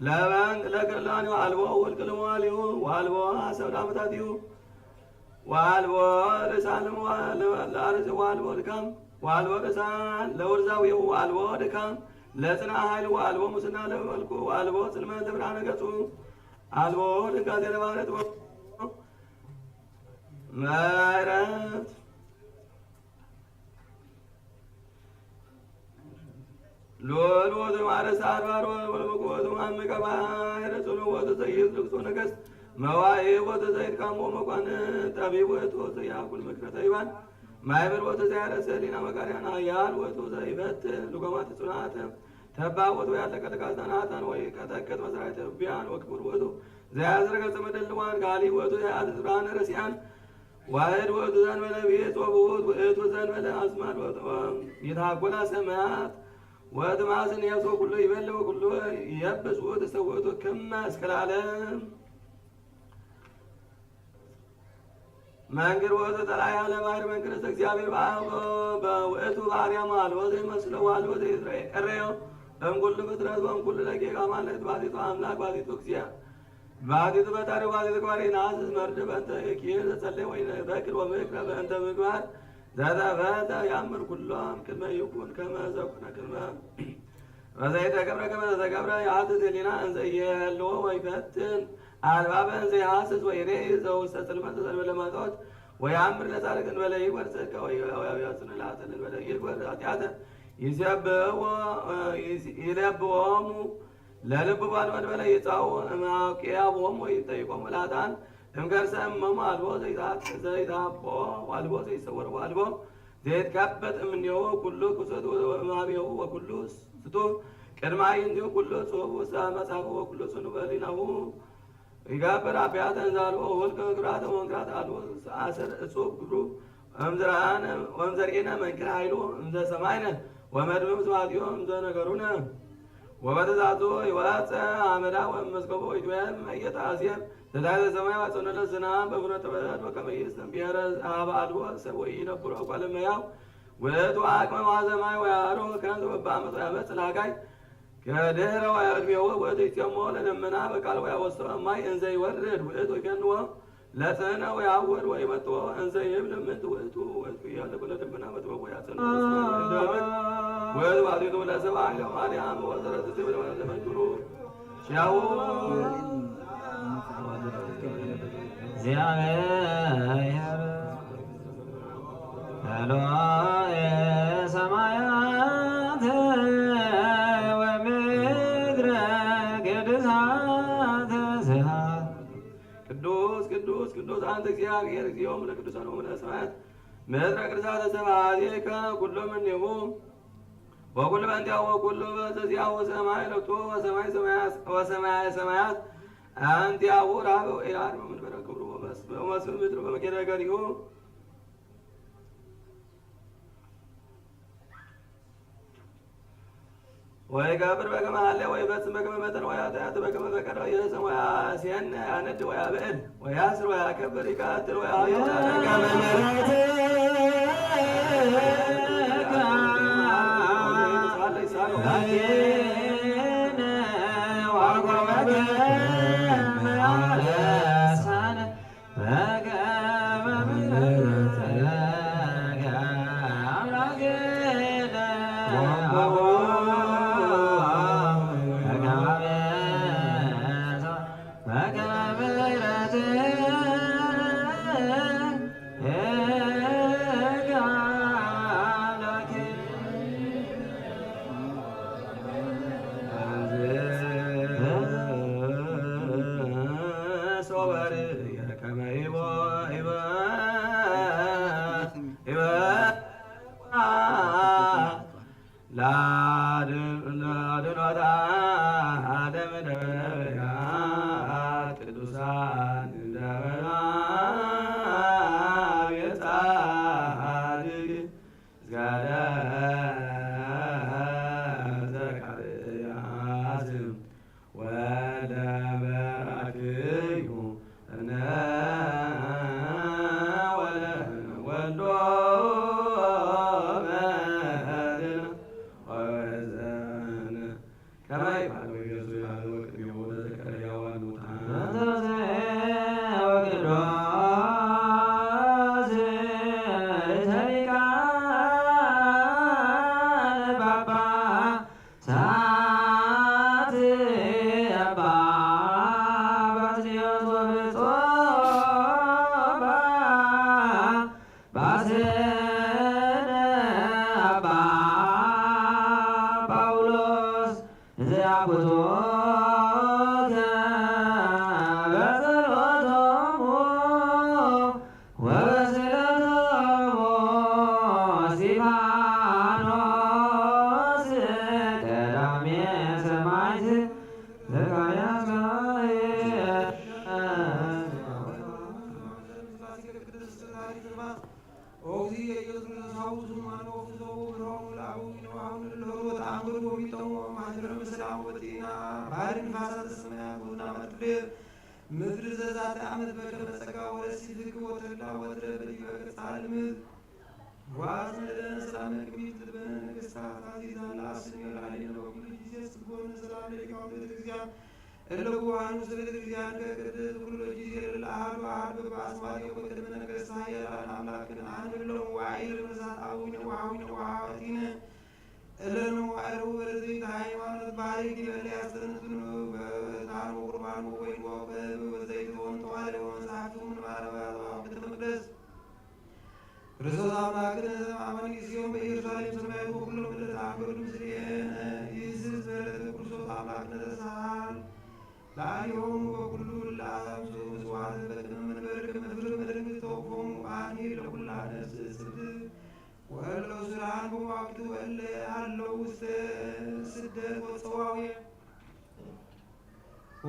ለባንክ ለቀላኒ አልቦ ወልቅ ለሟሊሁ ዋልቦ ሰብዳ መታቲሁ ዋልቦ ለሳልም ለአርዝ ዋልቦ ድካም ዋልቦ ለሳን ለወርዛዊሁ ዋልቦ ድካም ለጽና ኃይል ዋልቦ ሙስና ለመልኩ ዋልቦ ጽልመት ለብርሃነ ገጹ አልቦ ድጋዜ ለማለት ማይረት ሎል ወደ ማረስ አርባሮ ወለመቆቱ አመቀባ ረሱሉ ወደ ዘይት ልቅሶ ነገስ መዋይ ወደ ዘይት ካሞ መቋን ጠቢብ ወቶ ያኩል መክረተ ይባን ማይበር ወደ ዘይት ሰሊና መቃሪያና ያን ወቶ ዘይበት ልቆማት ጽናት ተባ ወቶ ያለቀለቃታናታን ወይ ከተከት መስራይተ ቢያን ወክቡር ወቶ ዘያዝረገ ተመደልዋን ጋሊ ወቶ ያዝራን ረሲያን ዋህድ ወቶ ዘንበለ ቤት ወቦት ወቶ ዘንበለ አዝማን ወቶ ይታጎላ ሰማያት ወድማዝን ያዞ ሁሉ ይበለው ሁሉ ይብስ ወደ ሰውቶ ከመ እስከላለም መንገር ወደ ተላይ ያለ ባሕር መንገር እግዚአብሔር በወእቱ ባሪያም አልወዘ መስለው አልወዘ እስራኤል ቀረዮ እንኩል ፍጥረት ወንኩል ለጌጋ ማለት ባዲቱ አምላክ ባዲቱ እግዚአብሔር ባዲቱ በታሪ ባዲቱ ቋሪ ናስ መርድ በእንተ ኪር ተጸለይ ወይ በክር ወምክረ በእንተ ምግባር ዛዳባታ ያምር ኩሎም ከመ ይኩን ከመ ዘኩነ ከመ ወዘይተ ገብረ ከመ ዘገብረ ያሐስስ ህሊና እንዘ ኢየህልዎ ወይፈትን አልባበ እንዘ ያሐስስ ወይሬ ዘውስተ ጽልመት ዘእንበለ ማጣት ወያምር ለጻድቅ እንበለ ይግበር ጽድቀ ወያጽን ለኃጥእ እንበለ ይግበር ኃጢአተ ይለብዎሙ ለልብ ባልወድ በለ ይጻው እማውቂያቦሙ ወይጠይቆሙ ለኃጥኣን እምገርሰ እመሙ አልቦ ዘይታቦ ዋልቦ ዘይሰወር ዋልቦ ዘይትካበት እምኔዎ ኩሉ ኩሰቱ እማቤሁ ወኩሉ ስቱ ቅድመ አይንቲሁ ኩሉ ጽሑፍ ውስተ መጽሐፉ ወኩሉ ጽኑ በህሊናሁ ይጋበር አብያተ እንዛልቦ ወልቀ ክራተ ወንክራት አልቦ አሰር እጹብ ግብሩ ወምዘርኤነ መንክር ኃይሉ እምዘ ሰማይነ ወመድብም ስዋዕትዮ እምዘ ነገሩነ ወበትእዛዙ ይወፅእ አመዳ ወመዝገቦ ይትወየም እየጣስየም ዘዳተ ሰማይ ዋጽነለ ዝናብ በፍኖተ በረድ ወከመ ይስም ብሔረ አበ አልቦ ሰብ ወኢይነብሮ እጓለ እመሕያው ውእቱ አቅመ ማዘማይ ወያሮ ከንቱ በበአመቱ ያመጽ ላጋይ ከድህረ ወዕድሜሁ ውእቱ ይሴሞ ለደመና በቃል ወያወስኦ እማይ እንዘ ይወርድ ውእቱ ይገንዎ ለጽሕነ ወያውድ ወይመጥዎ እንዘ ይብል ምንት ውእቱ እያለ ለደመና በጥበቡ ያጽንዕ እንደምን ውእቱ ባሕቲቱ ለሰብአ ለማርያም ወዘረት ትብል ለመንክሩ ሻው እግዚአብሔር ሄሎየ ሰማያት ወምድረ ቅድሳት ስብሐት ቅዱስ ቅዱስ ቅዱስ አንተ እግዚአብሔር እግዚኦሙ ለቅዱሳን ወለሰማያት ምድረ ቅድሳተ ስብሐቲከ ኩሉ እምኔሁ ወኩሉ በእንቲአሁ ወኩሉ በዘዚአሁ ሰማይ ለቶ ወሰማየ ሰማያት አንቲአሁ ራበ ወኢላድ በመንበረ ክብሩ ወመስፍ ምድር በመኬደ ገሪሁ ወይገብር በከመ ሀለ ወይፈጽም በከመ መጠን ወያጥያት በከመ ፈቀደ ወይፈጽም ወያሴን ያነድ ወያብዕል ወያስር ወያከብር ይቀትል ወያህዮ ከመ ምድር ዘዛት ዓመት በከመ ጸጋ ወለሲልክ ወተላ ወድረ በዲበ ጻልም ዋዝ መደነ ሰላም ቅሚት በነገስታት አዚዛን ላስኝ ላሊ ነው ጊዜስ ጎን ሰላም ለሊቃው ቤተክርስቲያን እለዋኑ ስለ ቤተክርስቲያን ከቅድስ ሁሉ ጊዜ ለአሐዱ አሐድ በአስማት ወቅድመ ነገሥት ኃያላን አምላክን አንብለው ዋይል መሳጣዊነ ዋዊነ ዋቲነ እለን ዋይሩ በዚህ ሃይማኖት ባህሪ ዲበል ያስተንትኑ በታኑ ቁርባኑ ወይዶ በዘይቶን ተዋህዶ መጽሐፉን ማረባ ቤተ መቅደስ ክርስቶስ አምላክን አማኒ ሲሆን በኢየሩሳሌም ሰማያዊ ሁሉ ምድር አገሩ ምስሌነ ይስስ በዕለተ ክርስቶስ አምላክን ተሳል ላሊሆሙ በኩሉ ለአብዙ ምጽዋት በቅድመ መንበር ከመፍር መድረግ ተወፎሙ አኒ ለኩላ ነፍስ ስብት ወለው ስራን በዋቅቱ ወለ አለው ውስጥ ስደት ወፀዋዊ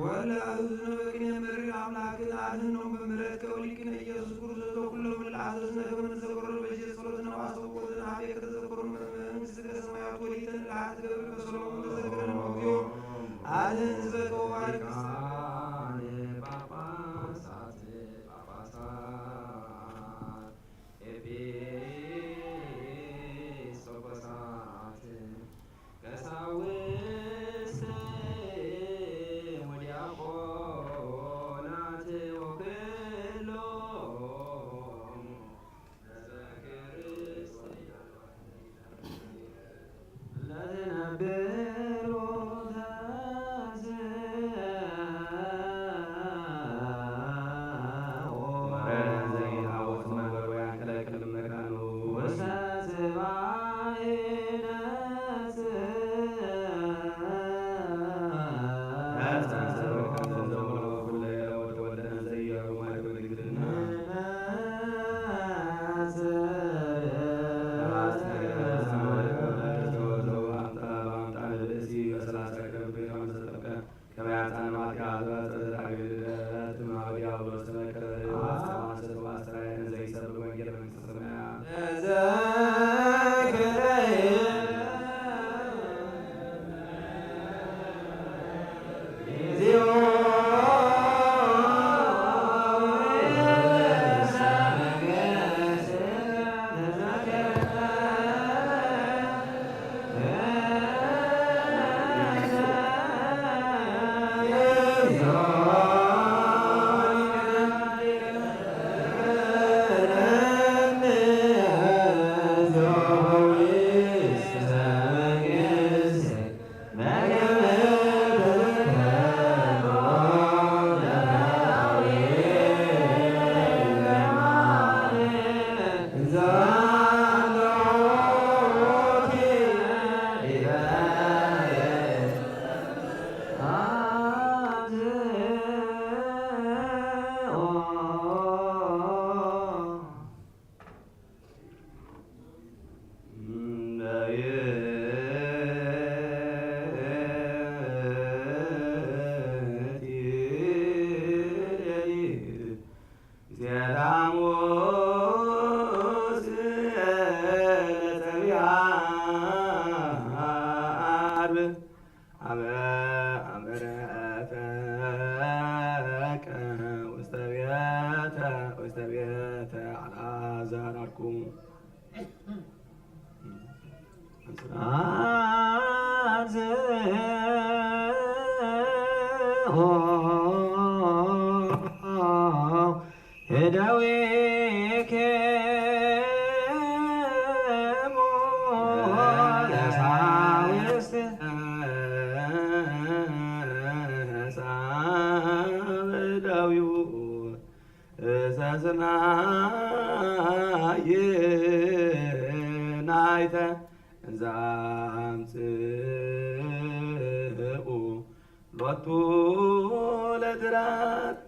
ወለ አዝነ በቅኔ መሪ አምላክን አድኅኖም በምሕረት ከወሊቅነ ኢየሱስ ክርስቶስ በኩሉ ምልአዝነ ከመንዘቆረ በዚህ ጸሎት ነው አስተውቆትን ሀቤ ከተዘቆረ መንግሥት ከሰማያት ወሊተን ለአት ገብር በሰሎሞን ተዘክረን ወጊዮ አድኅን ሕዝበ ከወባሪክ አመረ ሎቱ ለድራት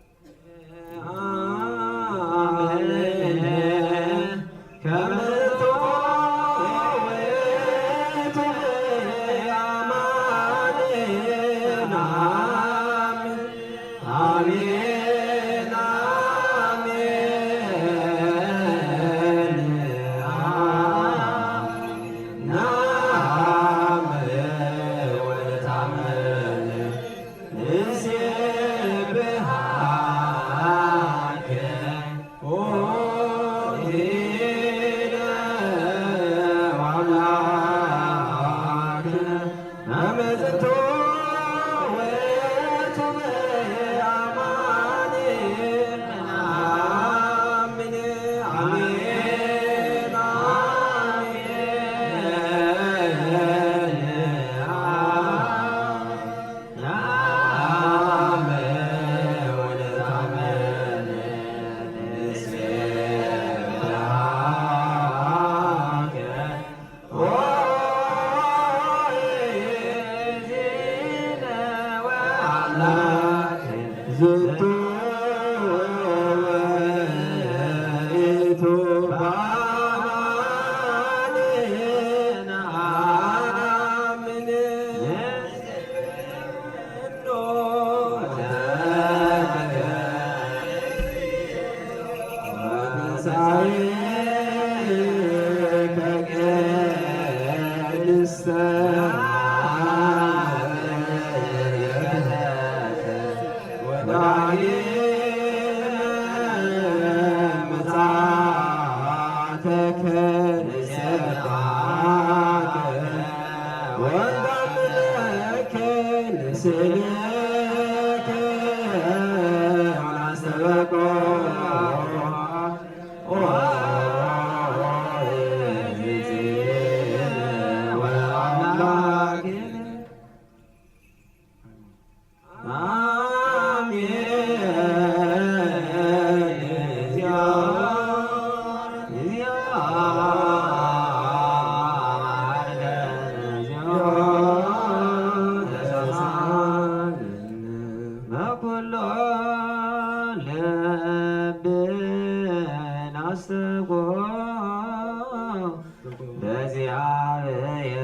ለእግዚአብሔር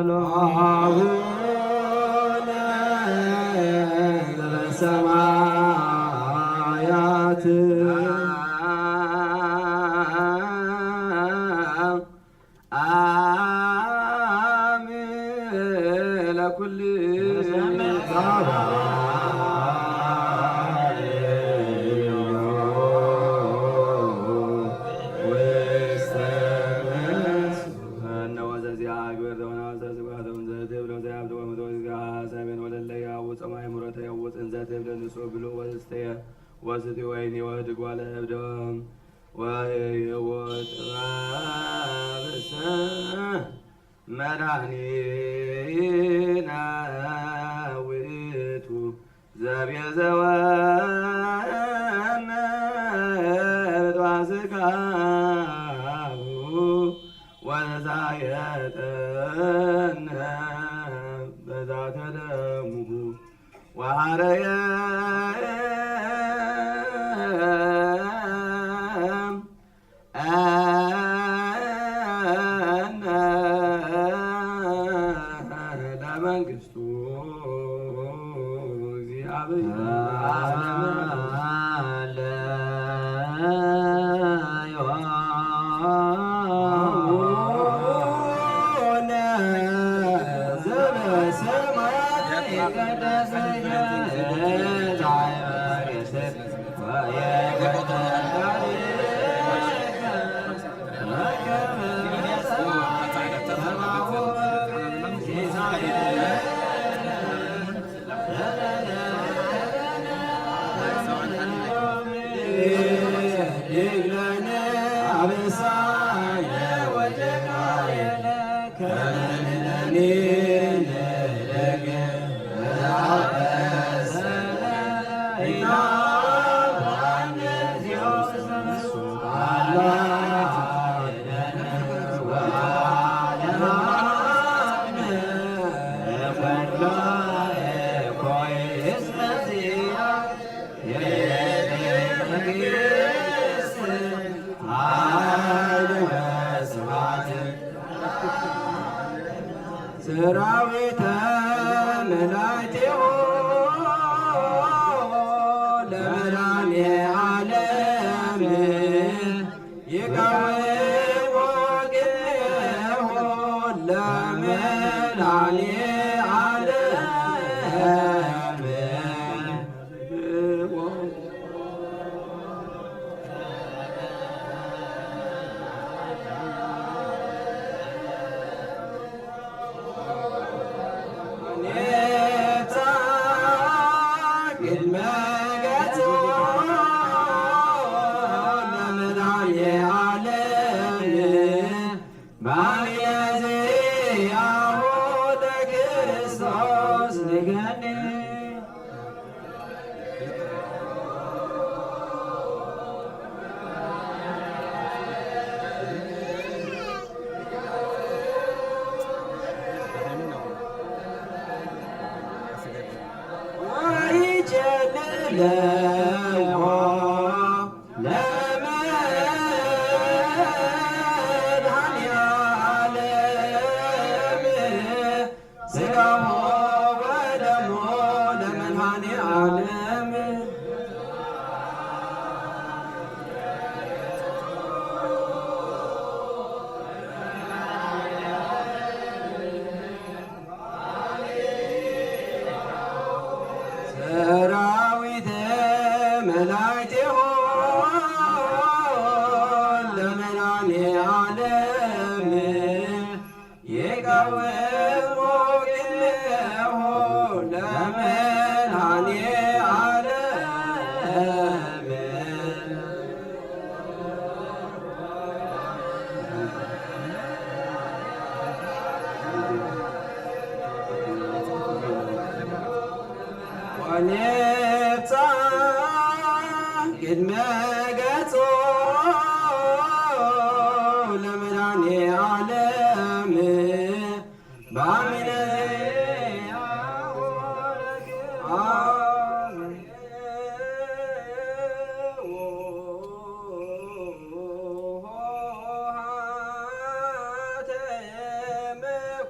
አቡነ ዘበሰማያት ለኩል ወስቲ ወይኒ ወህድግ ዋለ እብደም ወህይወት ራብሰ መድኃኒነ ውእቱ ዘቤዘወነ በሥጋሁ ወነሣየጠነ በዛተ ደሙሁ ወሐረየ ለመንግሥቱ ሰራዊተ መላእክቲሁ ለመድኃኔዓለም ይቀውሙ ጌሁ ለመድኃኔዓለም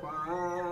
Bye.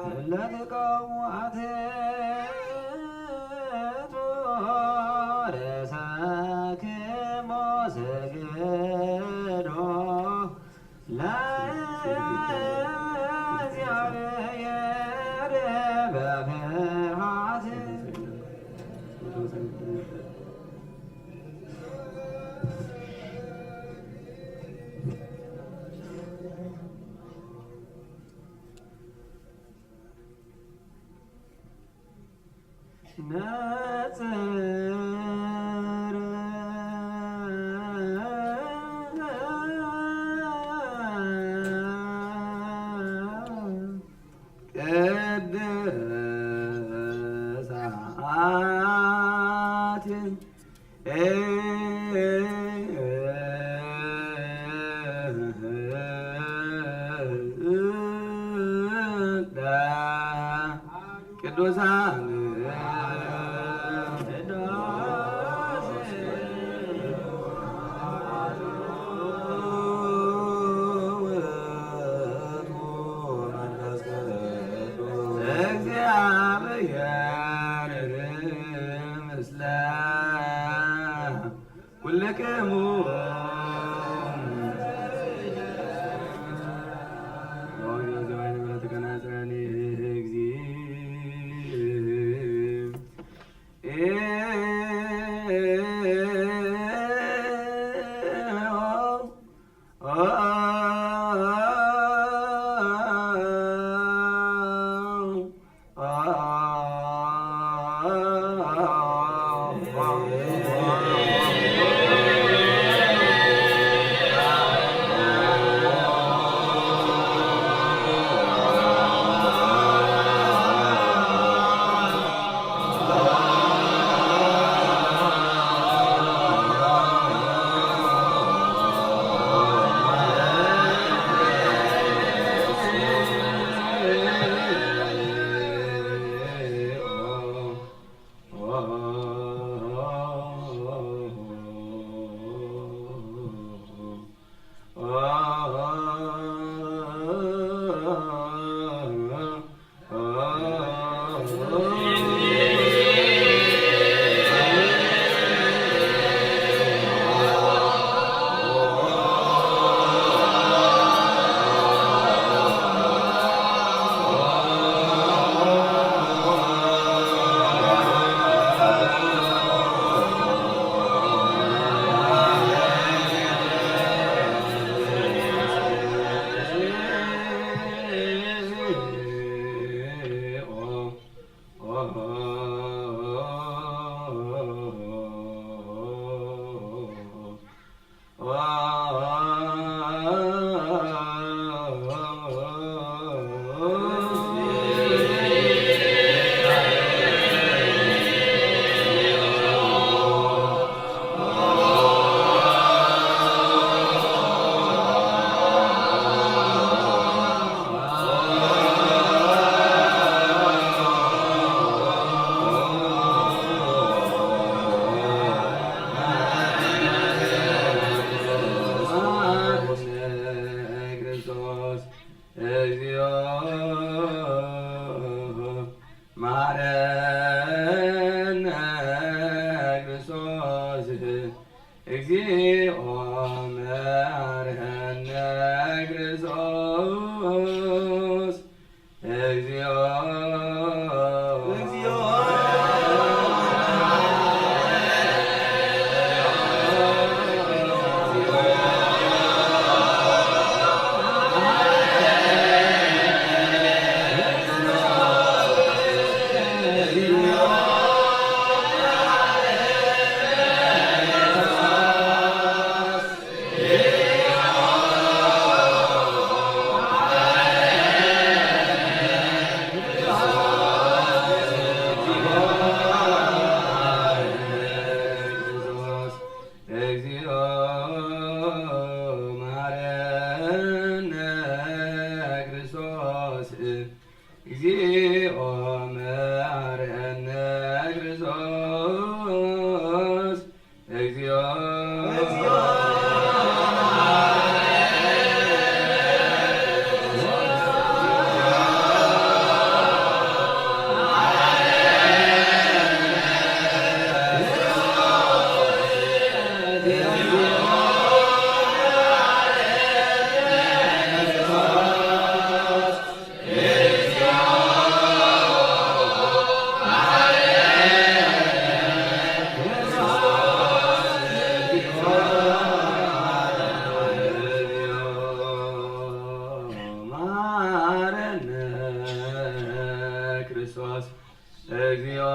እግዚኦ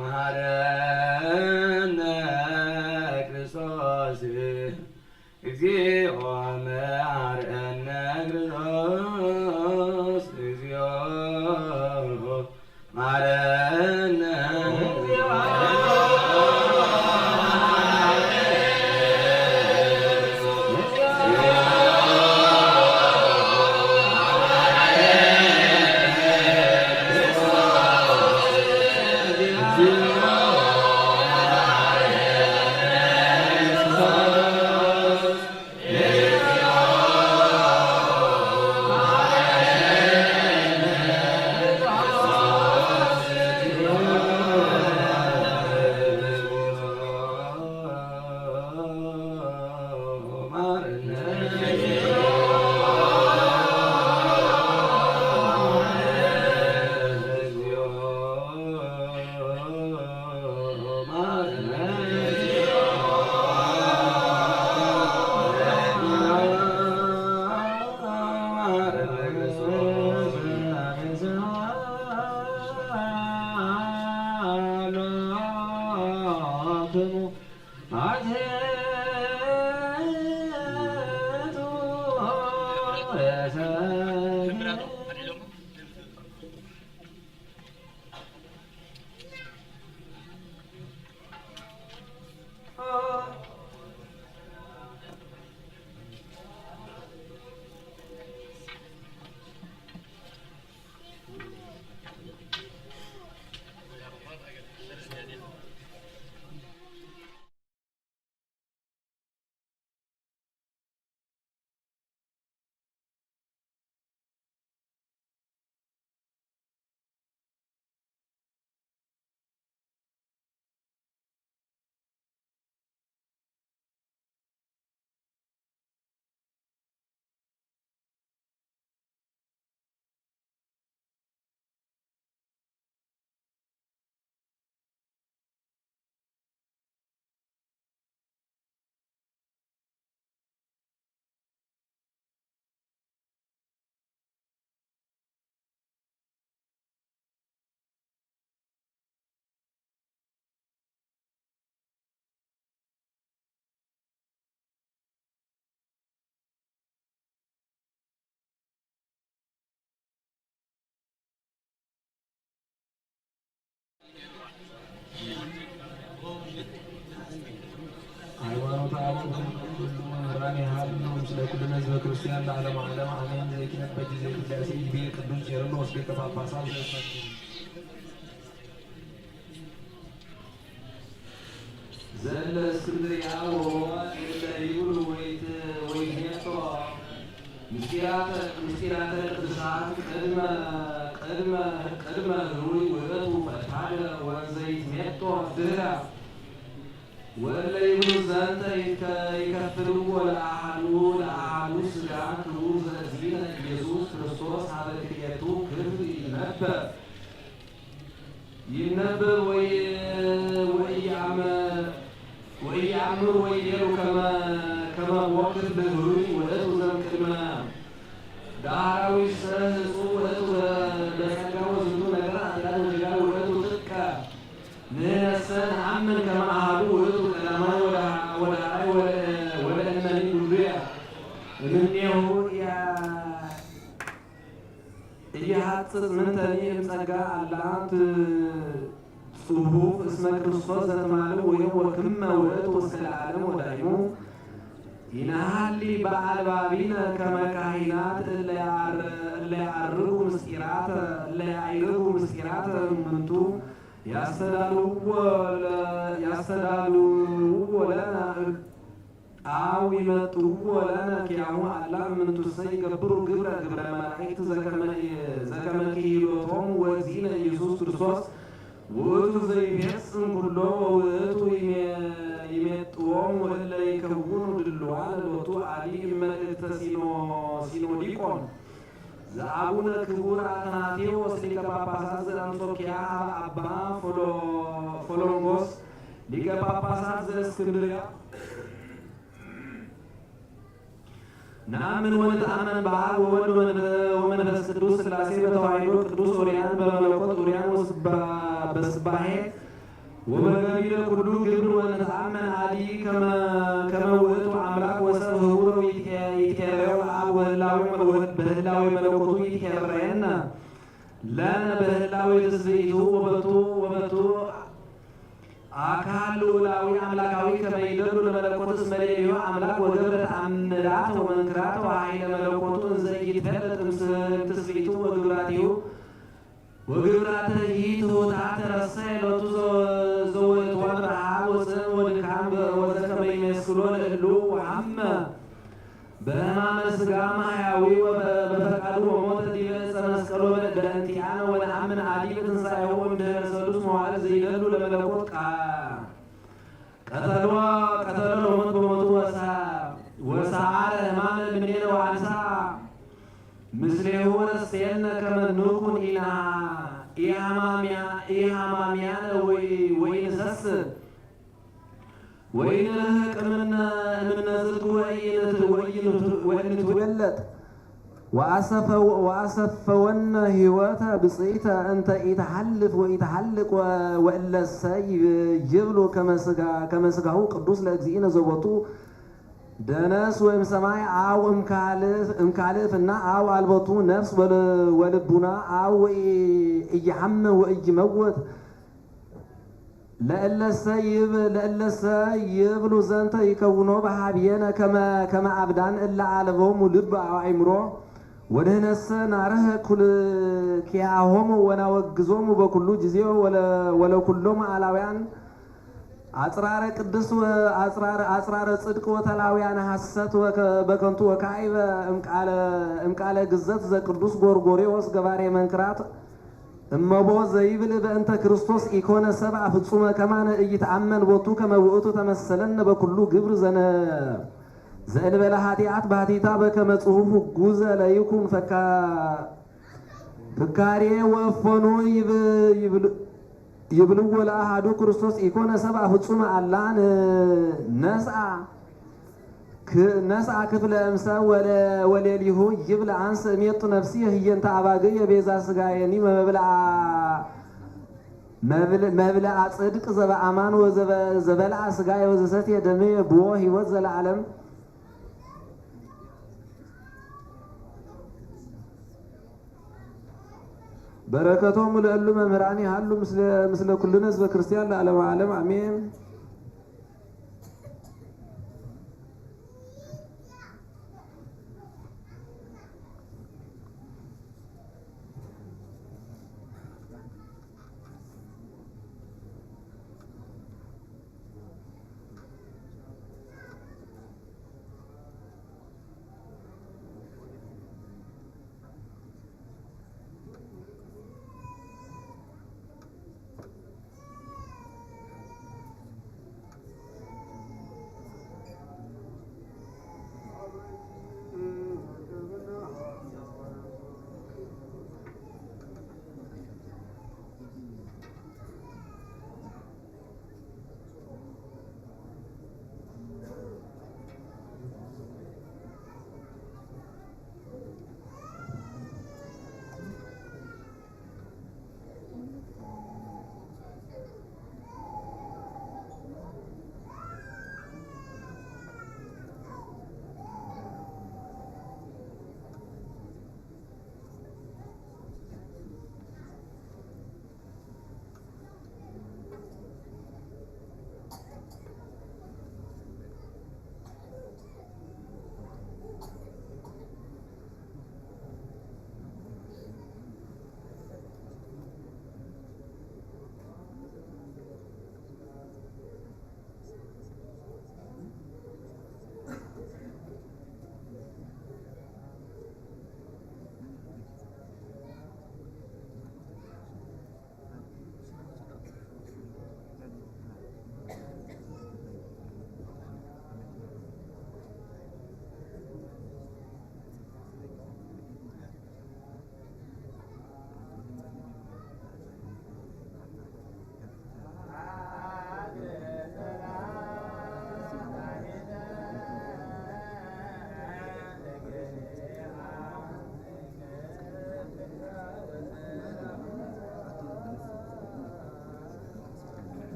መሐረነ ክርስቶስ እግዚኦ መሐረነ ክርስቶስ እግዚኦ መሐረነ ሃይማኖተ አበው ሁሉ መምህራን ያህል ነው ስለ ኩልነ ህዝበ ክርስቲያን ለዓለመ ዓለም አሜን። ዘይክነት በጊዜ ቅዳሴ ይቤ ቅዱስ ቄርሎስ ሊቀ ጳጳሳት ዘለ እስክንድርያ ወእለ ይብሉ ወይትሜጦ ምስጢራተ ቅዱሳን ቅድመ ህሩይ ውእቱ ፈድፋደ ወዘይትሜጦ ድህረ ወእለ ይብሉ ዘንተ ይከፍልዎ ለአሐዱ ሥጋ ክቡር ዘእግዚእነ ኢየሱስ ክርስቶስ ሀበ ክልኤቱ ክፍል ይነበብ ወኢያእምሩ ወይቤሉ ከመ ወክፍ ህሩይ ውእቱ ዘእምቅድመ ዳህራዊ ሰህጹ ውእቱ ለጸጋው ዝንቱ ነገር አዳም ወጅዳው ውእቱ ጥቀ ንሕነሰ ነአምን ከመ አሐዱ ውእቱ ቀዳማይ ወዳህራይ ወለእመኒ ዱርያ እምኔሁ ኢያሐጽጽ ምንተኒ እምጸጋ አላንት ጽሑፍ እስመ ክርስቶስ ዘተማልው ወክመ ውእቱ እስከ ለዓለም ወዳይሙ ይናሃሊ በአልባቢነ ከመ ካህናት እለ ያዕርጉ ምስጢራተ እሙንቱ ያስተዳልውዎ ለነ አው ይመጥውዎ ለነ ኪያሁ አላ እምንቱሰ ይገብሩ ግብረ መላእክት ዘከመ ክሂሎቶሙ ወእግዚእነ ኢየሱስ ክርስቶስ ውእቱ ዘይቤጽም ኩሎ ወውእቱ ይሜጥዎሙ እለ ይከውኑ ድልዋነ ሎቱ አዲ እመልእክተ ሲኖዲቆን ዘአቡነ ክቡር አትናቴዎስ ሊቀ ጳጳሳት ዘአንጾኪያ አባ ፎሎንጎስ ሊቀ ጳጳሳት ዘእስክንድርያ نآمن ونتأمن بآب وولد ومنفس ቅዱስ ሥላሴ በተዋሕዶ ቅዱስ ኦሪያን በመለኮት ኦሪያን በስባሄ ወበገቢረ ኩሉ ግብር ወነተአመን አዲ ከመ ውእቱ አምላክ ወሰብ ህቡር ይትኬረው አብ በህላዊ መለኮቱ ይትኬረየነ ለነ በህላዊ ትስብእቱ ወበቱ አካል ልዑላዊ አምላካዊ ከመይደሉ ለመለኮት እስመ ሌሊሁ አምላክ ወገብረ ተአምራት ወመንክራት ወኃይለ መለኮቱ እንዘ ይትፈለጥ እምትስብእቱ ወግብራቲሁ ወግብራተ ይትሑታት ረሰየ ሎቱ ዘወትወን ረሃብ ወጽም ወድካም ወዘከመ ይመስሎ ለእሉ ወሐመ በሕማመ ሥጋ ማሕያዊ በፈቃዱ ወሞተ ዲበ ዕፀ መስቀሎ በእንቲአነ ወነአምን አዲ በትንሣኤሁ ወእምድኅረ ሰሉስ መዋዕል ዘይደሉ ለመለኮት ቀተሎ ለሞት በሞቱ ወሰዓረ ሕማመ እምኔነ ወአንሳ ምስሌሁ ረሴነ ከመ ንኩን ኢሃማሚያነ ወኢንሰስት ወይንርህቅ እምነዝግ ወይንትወለጥ ወአሰፈወነ ሕይወተ ብፅኢተ እንተ ኢተሐልፍ ወኢተሐልቅ ወእለሰ ይብሉ ከመ ሥጋሁ ቅዱስ ለእግዚእነ ዘቦቱ ደነስ ወይም ሰማይ አው እምካልፍና አው አልቦቱ ነፍስ ወልቡና አው እይሐም ወእይመወት ለእለሰ ይብሉ ዘንተ ይከውኖ በሃብየነ ከመ አብዳን እለ አልቦሙ ልብ አእምሮ ወድህነሰ ናርህ ኩልኪያሆሙ ወናወግዞሙ በኩሉ ጊዜ ወለኩሎሙ አላውያን አጽራረ ቅዱስ አጽራረ ጽድቅ ወተላውያን ሐሰት በከንቱ ወካዕበ እምቃለ ግዘት ዘቅዱስ ጎርጎርዮስ ገባሬ መንክራት እመቦ ዘይብል በእንተ ክርስቶስ ኢኮነ ሰብአ ፍጹመ ከማነ ኢይተአመን ቦቱ ከመ ውእቱ ተመሰለነ በኩሉ ግብር ዘእንበለ ኃጢአት ባሕቲታ በከመ ጽሑፍ ጉዘ ለይኩን ፍካሬ ወእፎኑ ይብልዎ ለአሐዱ ክርስቶስ ኢኮነ ሰብአ ፍጹመ አላን ነስአ ክፍለ እምሰብ ወሌሊሁ ይብል አንስ እሜጡ ነፍሲ ህየንተ አባግዕ የቤዛ ሥጋየኒ መብልዐ ጽድቅ ዘበአማን ዘበልዐ ሥጋየ ወዘሰትየ ደምየ ብዎ ሕይወት ዘለዓለም። በረከቶሙ ለእሉ መምህራን ይሃሉ ምስለ ኩልነ ህዝበ ክርስቲያን ለዓለመ ዓለም አሜን።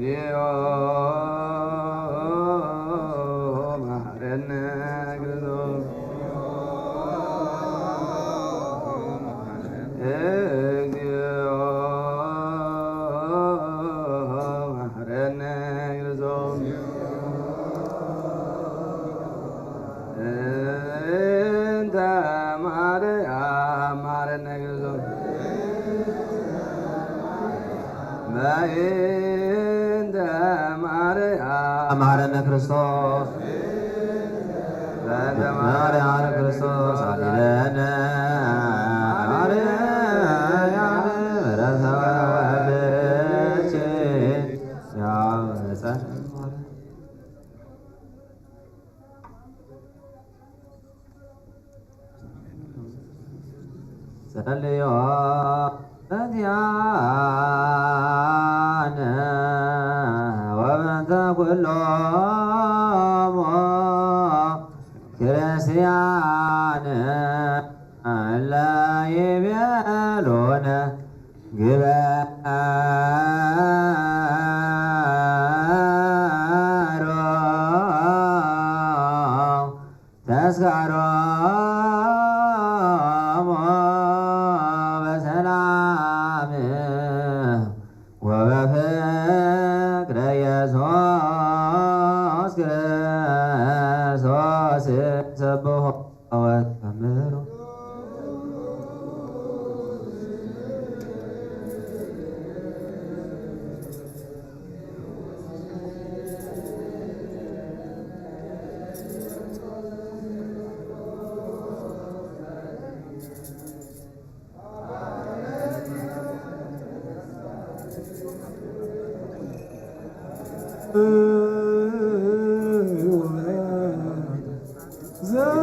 እግዚኦ መሐረነ ክርስቶስ እግዚኦ መሐረነ ክርስቶስ እንተ ማርያም መሐረነ ክርስቶስ በእንተ ማርያም መሐረነ ክርስቶስ በእንተ ማርያም ክርስቶስ አሊለነ ማርያም ረሰዋለች ያመፀ ጸልዮ በዚያነ ወበንተ ኩሎሙ ክርስቲያን እለ ይቤሉነ ግበሮ ተስካሮሙ በሰላም ወበፍቅረ ኢየሱስ ክርስቶስ ሰብሖ ወተአምሮ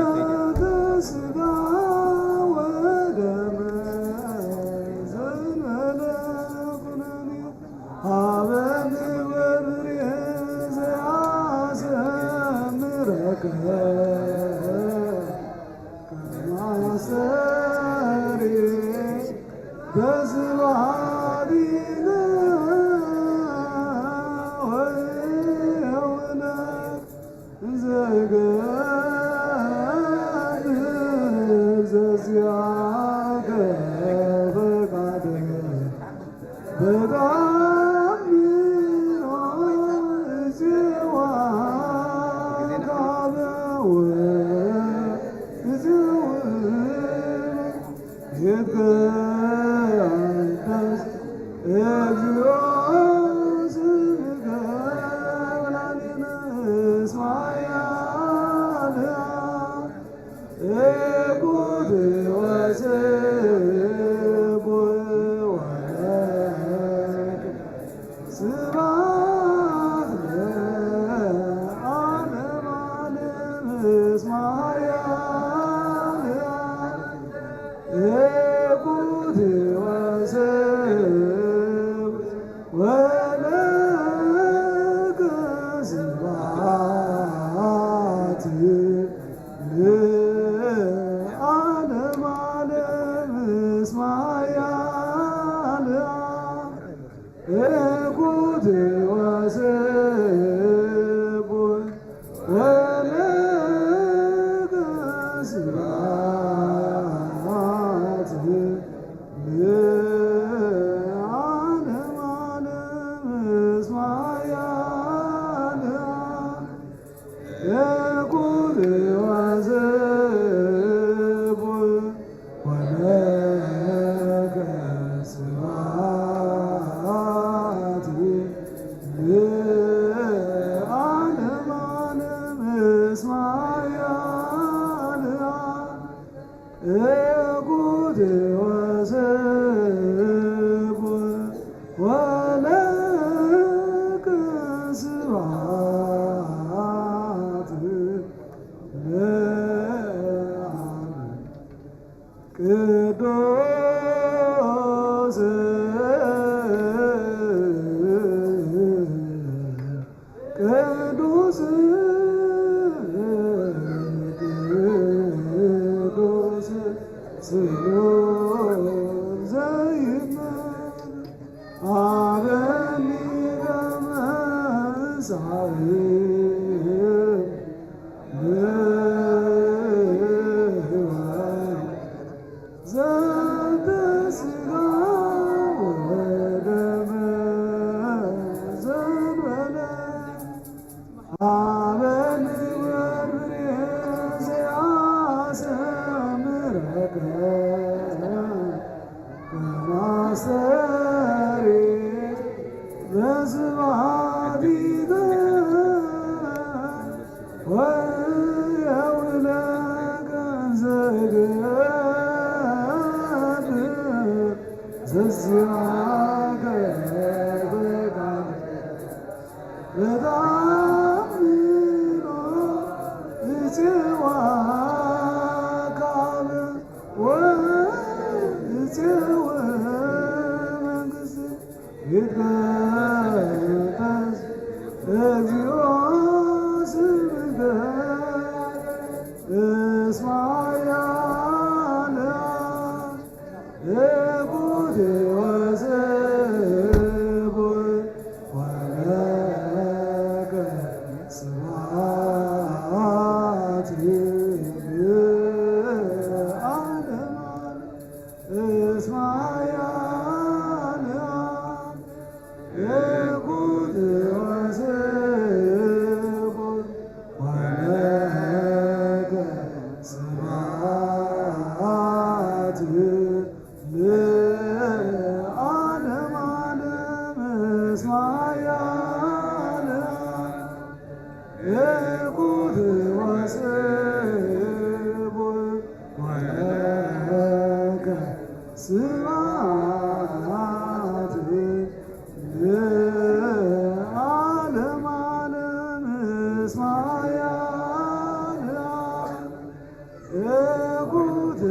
ዘተስጋ ወደመ ዘንበለ ኩነኔ ሀበ ንበብርየ ዘአሰምረከ ከማሰሪ በዝባዲነ ወየውነክ ዘገድ ዘዚያከ ፈቃደከ በጋሚኖ እዚዋ ካበወ እዚው ይትቀደስ እግዚኦ ስምከ ወላዲነ እስማኤል እጉድ ወስብ ወወልድ ስብሐት ለዓለመ ዓለም እስማኤል እጉድ ወስብ ወለከ ስብሐት ለዓለመ ዓለም እስማኤል እጉድ ወስብ ወለከ ስብሐት ለዓለመ ዓለም እስማኤል እጉድ ወስብ ወለከ ስብሐት ለዓለመ ዓለም እስማኤል እጉድ ወስብ ወለከ ስብሐት ወየውለቀ ዘገብ ዘዚአከ በቃል በታምኖ እጽዋ ካበ ወእጽወ መንግሥት ይትቀደስ እግዚኦ ስምከ እስመ ያለአ እኩት ወዘቦይ ወለከ ስብሐት ለዓለመ እስመ ያለአ እኩት ወዘቦይ ወለከ ስብሐት ለዓለመ እስመ ያለአ እኩት ወዘቦይ ወለከ ስብሐት ለዓለመ እስመ ያለአ እኩት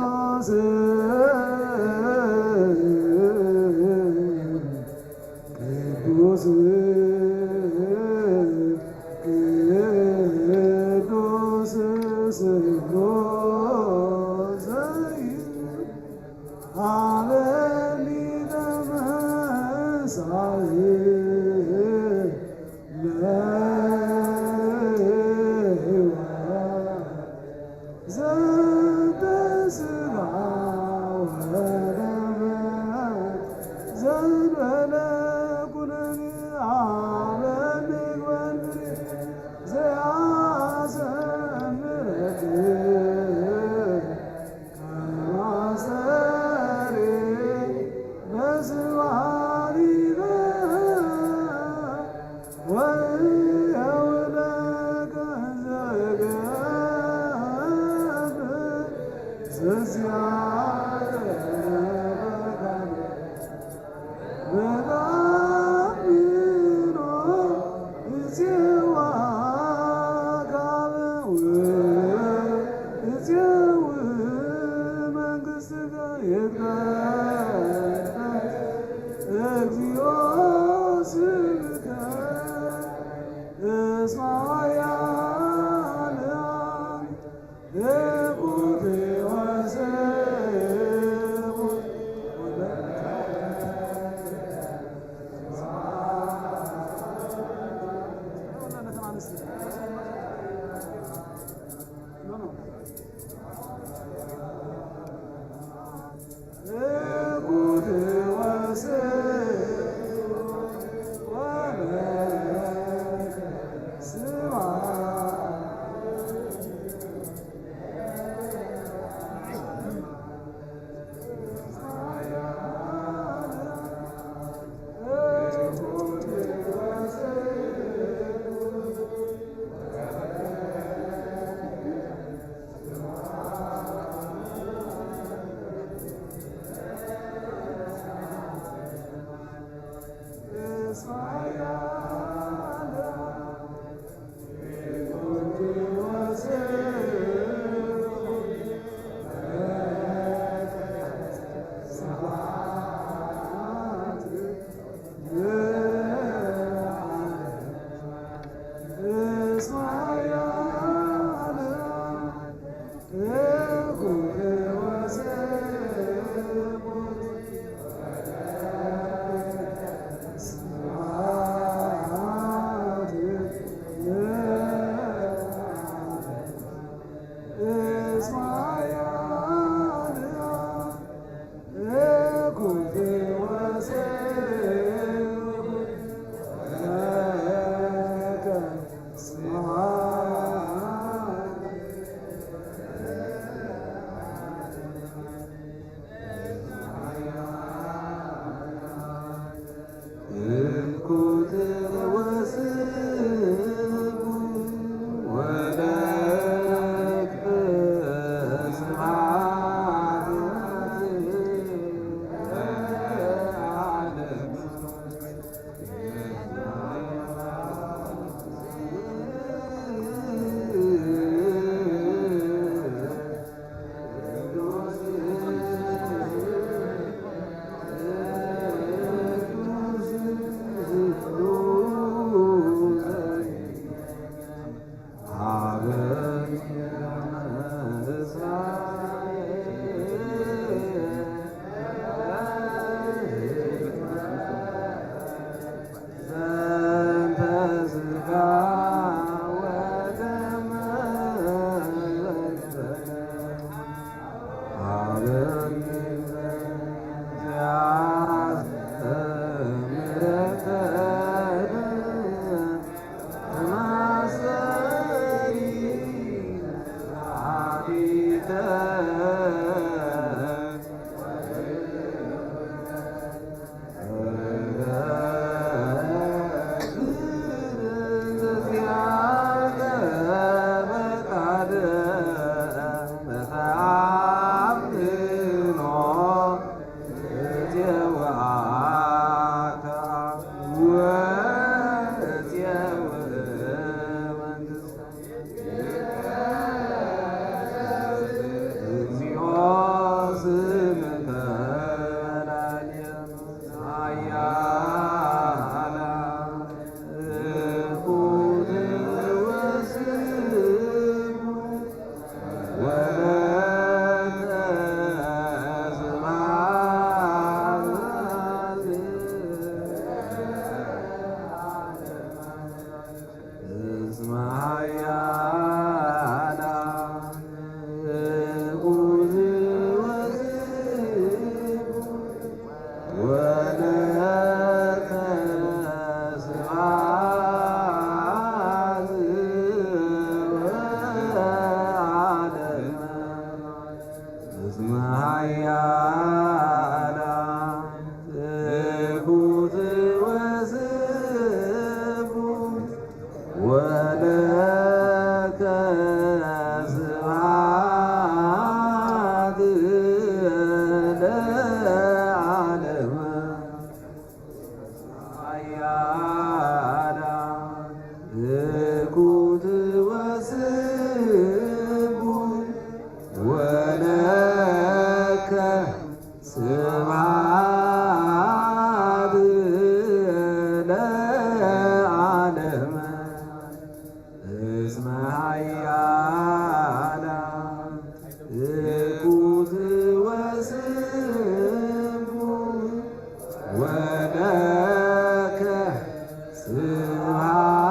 ስብሐት ቅዱስ ቅዱስ ቅዱስ ስሉስ አበሊተ መሳይል ዘንተ ሥጋ ወደም ዘእንበለ ኩነኔ አበ ንግበል ዘያሰምረክ ከማሰሬ በስባሪከ ወየውለከ ዘገብ ዘዚአከ በታምኖ እጽዋ ካበ ወእጽው መንግሥትከ ይትቀደስ እግዚኦ ስምከ እስመ ያለአ እኩት ወዘቦይ ወለከ ወለከ ስብሐት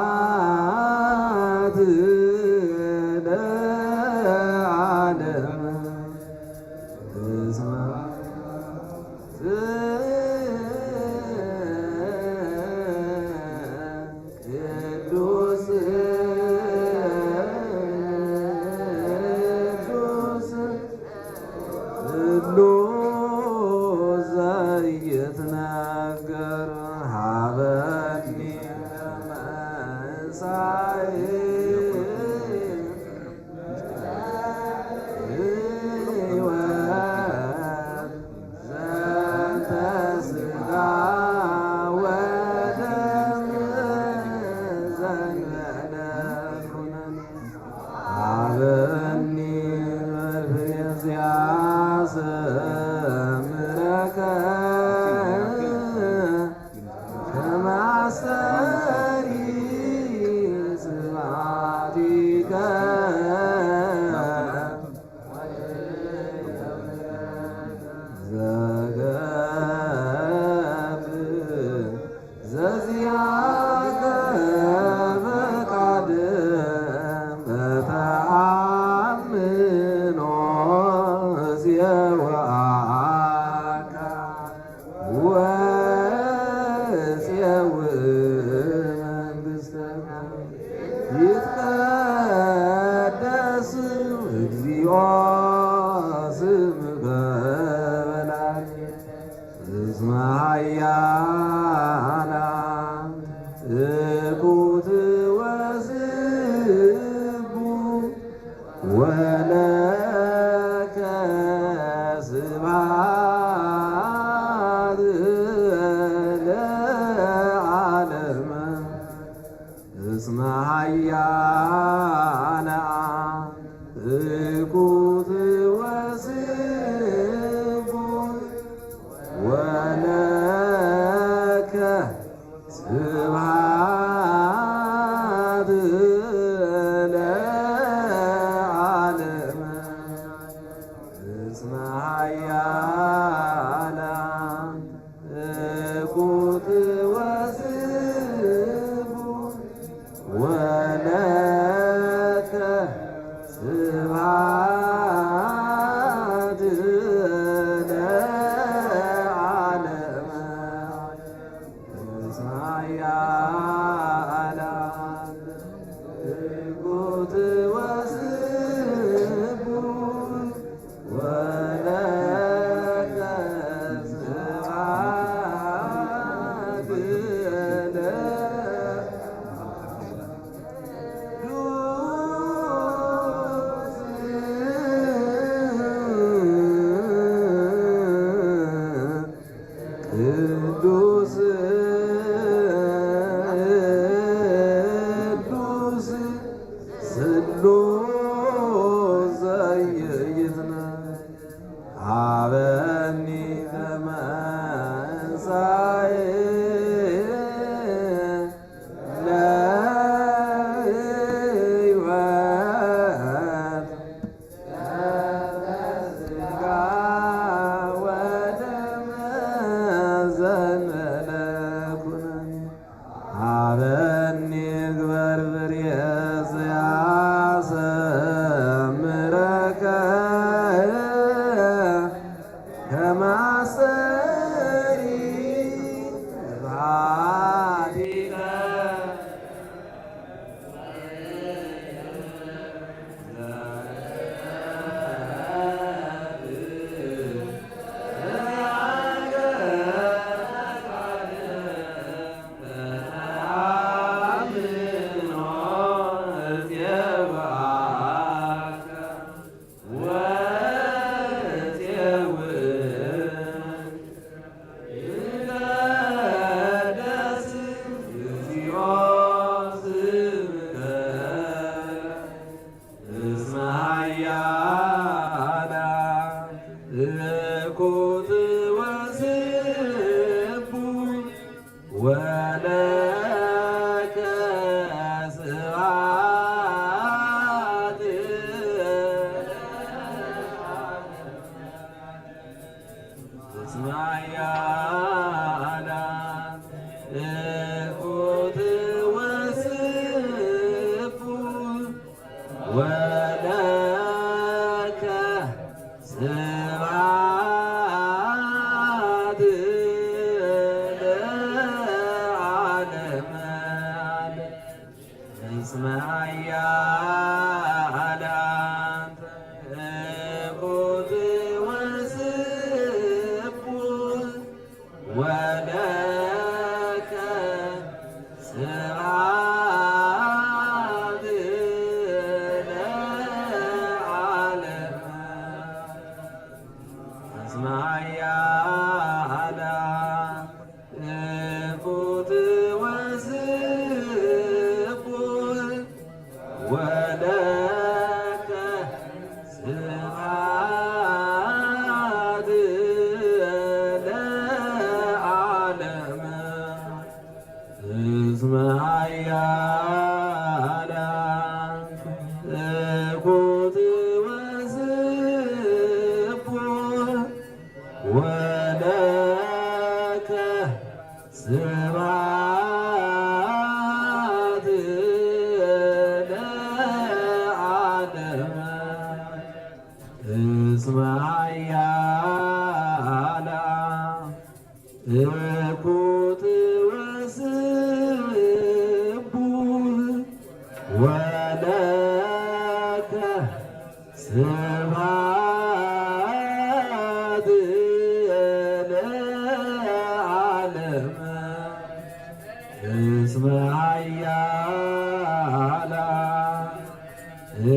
ولك سبعة እስመ ኃያላ እኩት ወስቡህ ወለከ ስብሐት ለዓለመ እስመ ኃያላ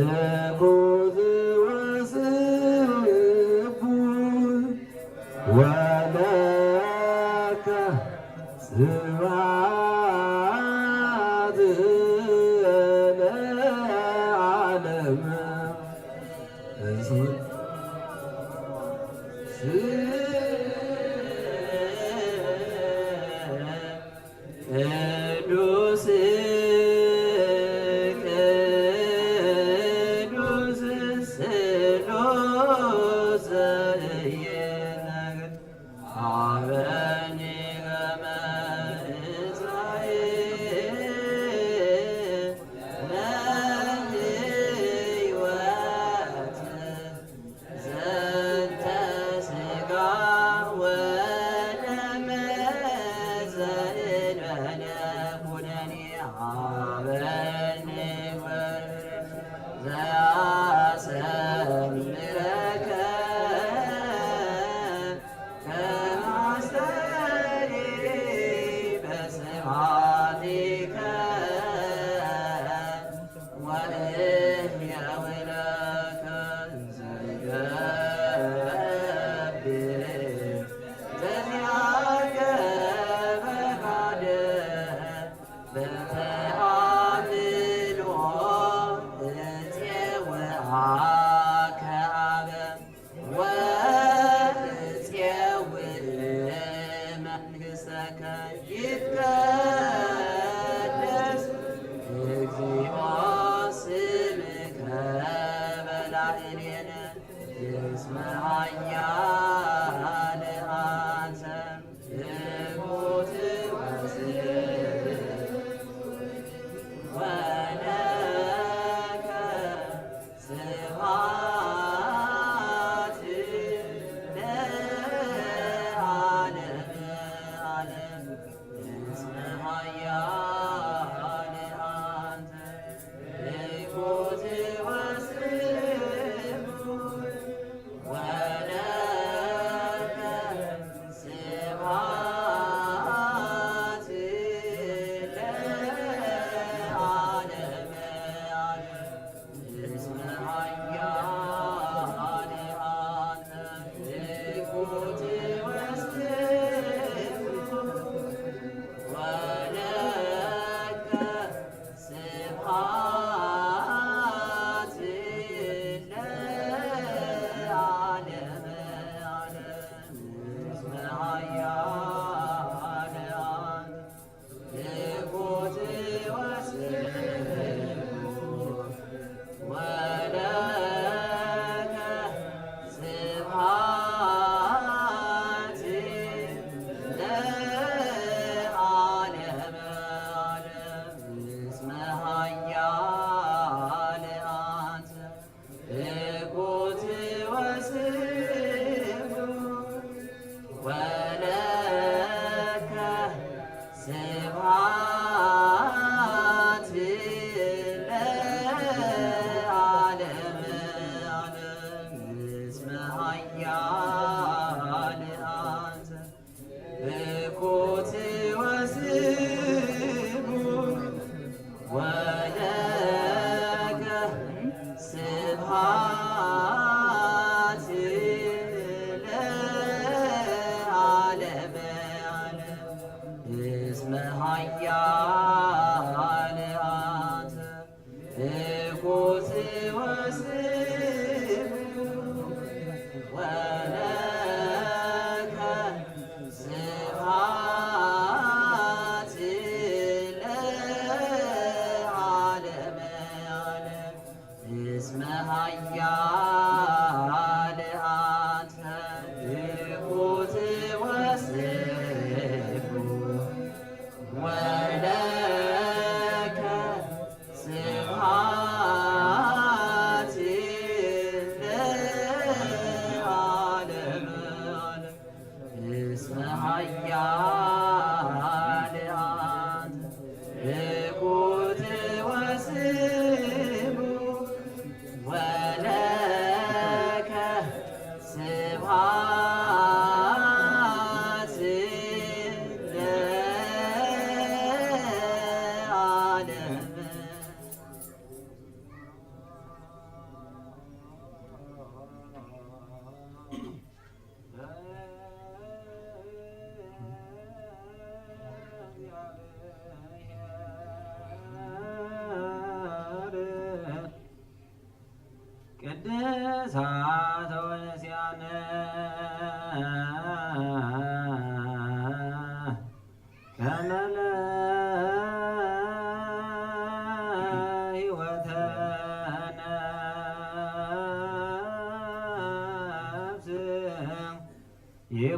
እኩት ወስቡህ ወለከ ስብሐት ለዓለመ ቅዱስ ቅዱስ ስሉስ ኢይነግር አበኒ ከመ እስራኤል ለሕይወት ዘንተ ሥጋ ወደም ዘእንበለ ኩነኔ አበኒ ዘያሰምረከ ከማስተሪ በስብሐቲከ ወእሕያው ለከ ዘገብር ዘዚአከ ፈቃደ በተአምኖ እፄውዐከ አበ ወእፄውዕ መንግሥተከ ይትቀደስ እግዚኦ ስምከ በላዕሌነ እስመ ኃያል አንተ ትሑት ወለከ ስብሐት ለዓለመ ዓለም እስመ ኃያል አንተ ትሑት ወስቡሕ ወለከ ስብሐት ለዓለመ ዓለም እስመ ኃያል አንተ ትሑት ወስቡሕ ወለከ ስብሐት ለዓለመ ዓለም እስመ ኃያል አንተ ትሑት ወስቡሕ ወለከ ስብሐት ለዓለመ ዓለም እስመ ኃያል አንተ ትሑት ወስቡሕ ወለከ ስብሐት ለዓለመ ዓለም እስመ ኃያል አንተ ትሑት ወስቡሕ ወለከ ስብሐት ለዓለመ ዓለም እስመ ኃያል አንተ ትሑት ወስቡሕ ወለከ ስብሐት ለዓለመ ዓለም እስመ ኃያል አንተ ትሑት ወስቡሕ ወለከ ስብሐት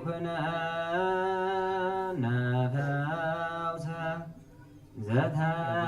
ይኩነነ ፈውሰ ዘተመጦ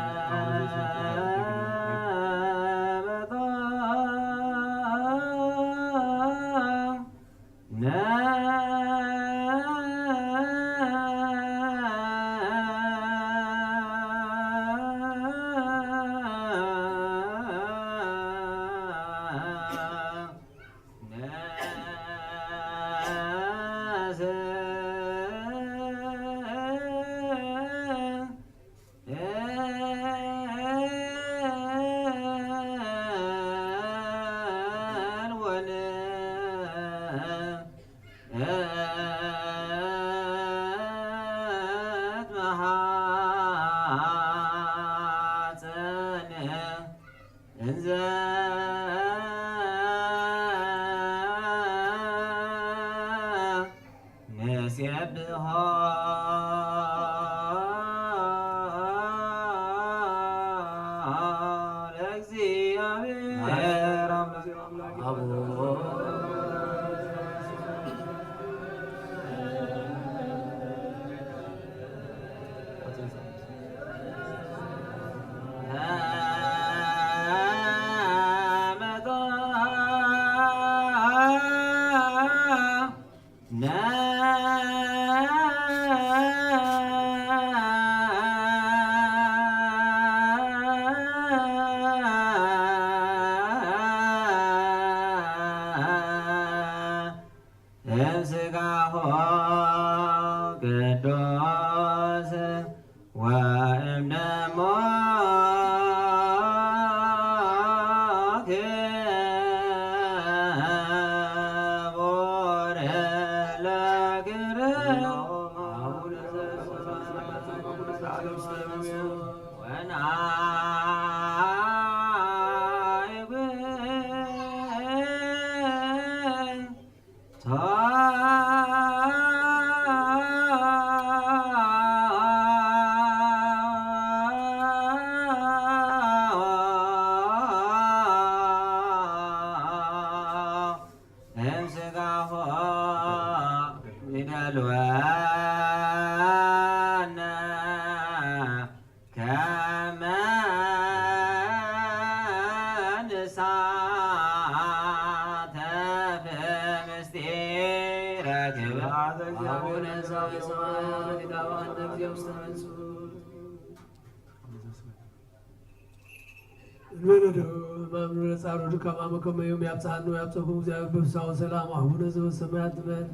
ከመ ዮም ያብጽሐነ ወያብጽሕክሙ እግዚአብሔር በፍስሐ ወሰላም አቡነ ዘበሰማያት ይትበል።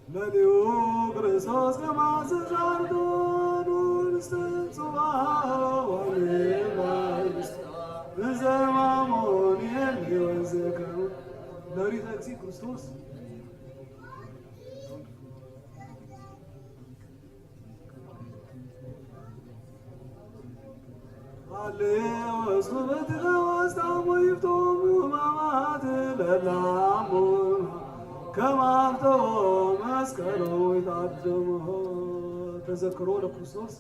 ለሊሁ ክርስቶስ ከማስዛርዶ ንስተጽዋ ወኔባይስ በዘማሞን የሚወዘከሩ ለሪተ እግዚእ ክርስቶስ አሌወስቱ በትለወስታሞ ይፍቶሙ ማማት ለላሙን ከማብተው መስቀሎ ይታደሙ ተዘክሮ ለክርስቶስ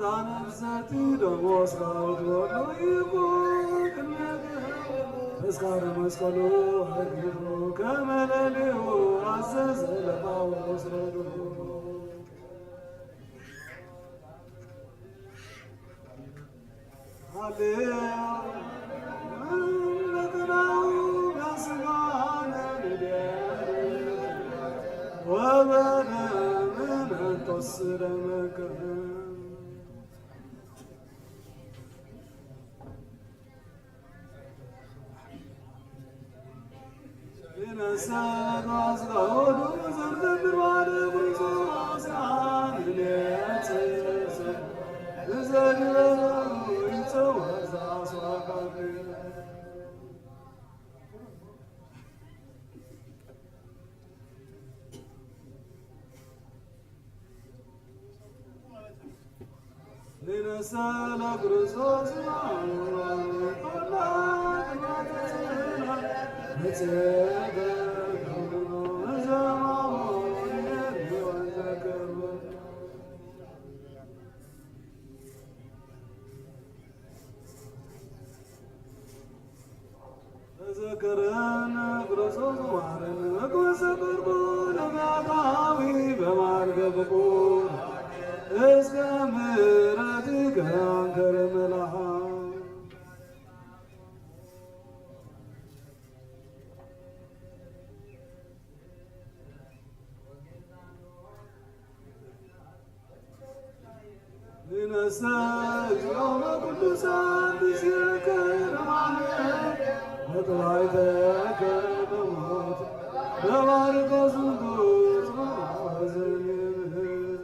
نفساتي دموس قايد ويقول اسكار مسكلو هديرو كملاليو عزز لباو مسردو عليا لقناو بسغانا ندير وبدا من تصر مكان ساد أصغر وزرد بالوعد برزوز عن الليل زاد يتوز أصوات لنسال برزوز عن ذكرنا برسول وعرن مقوس برقون بعضاوي بمعرق بقون اسكامراتك انكر ملحا لنساك يوم كل ساعة بسيرك رمعنا وطلعتك بموت نبارك صندوق وزنين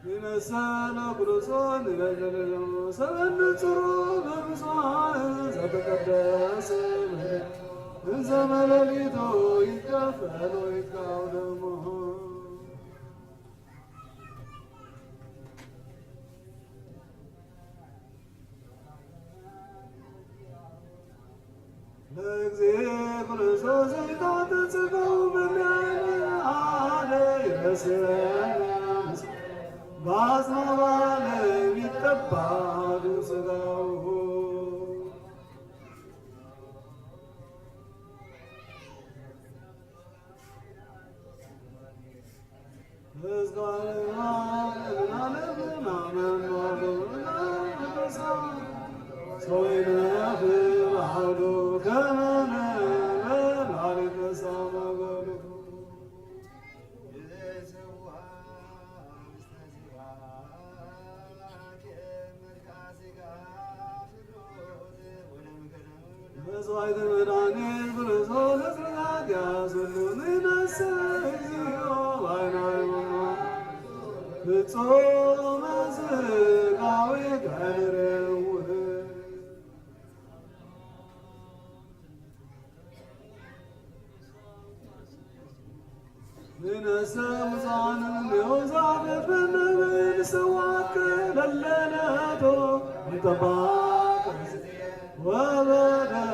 لنسالك رسول لجل سبن سرور بمصاعد ستقدس من زمن ليتو يتكفل ويتكاودمه لأكزيك رسول زيتات تسقو بالليل علي يسرس باسم بالي بيتبع سقوه صوينا في بحر كمان من عرف سامغلو مسويت مداني برزول سرقات يا سلوني نسيزيو عيناي بتصوم سقاوي كهرو من السمسان يوزعت من سواك للناتو انتباك وبدا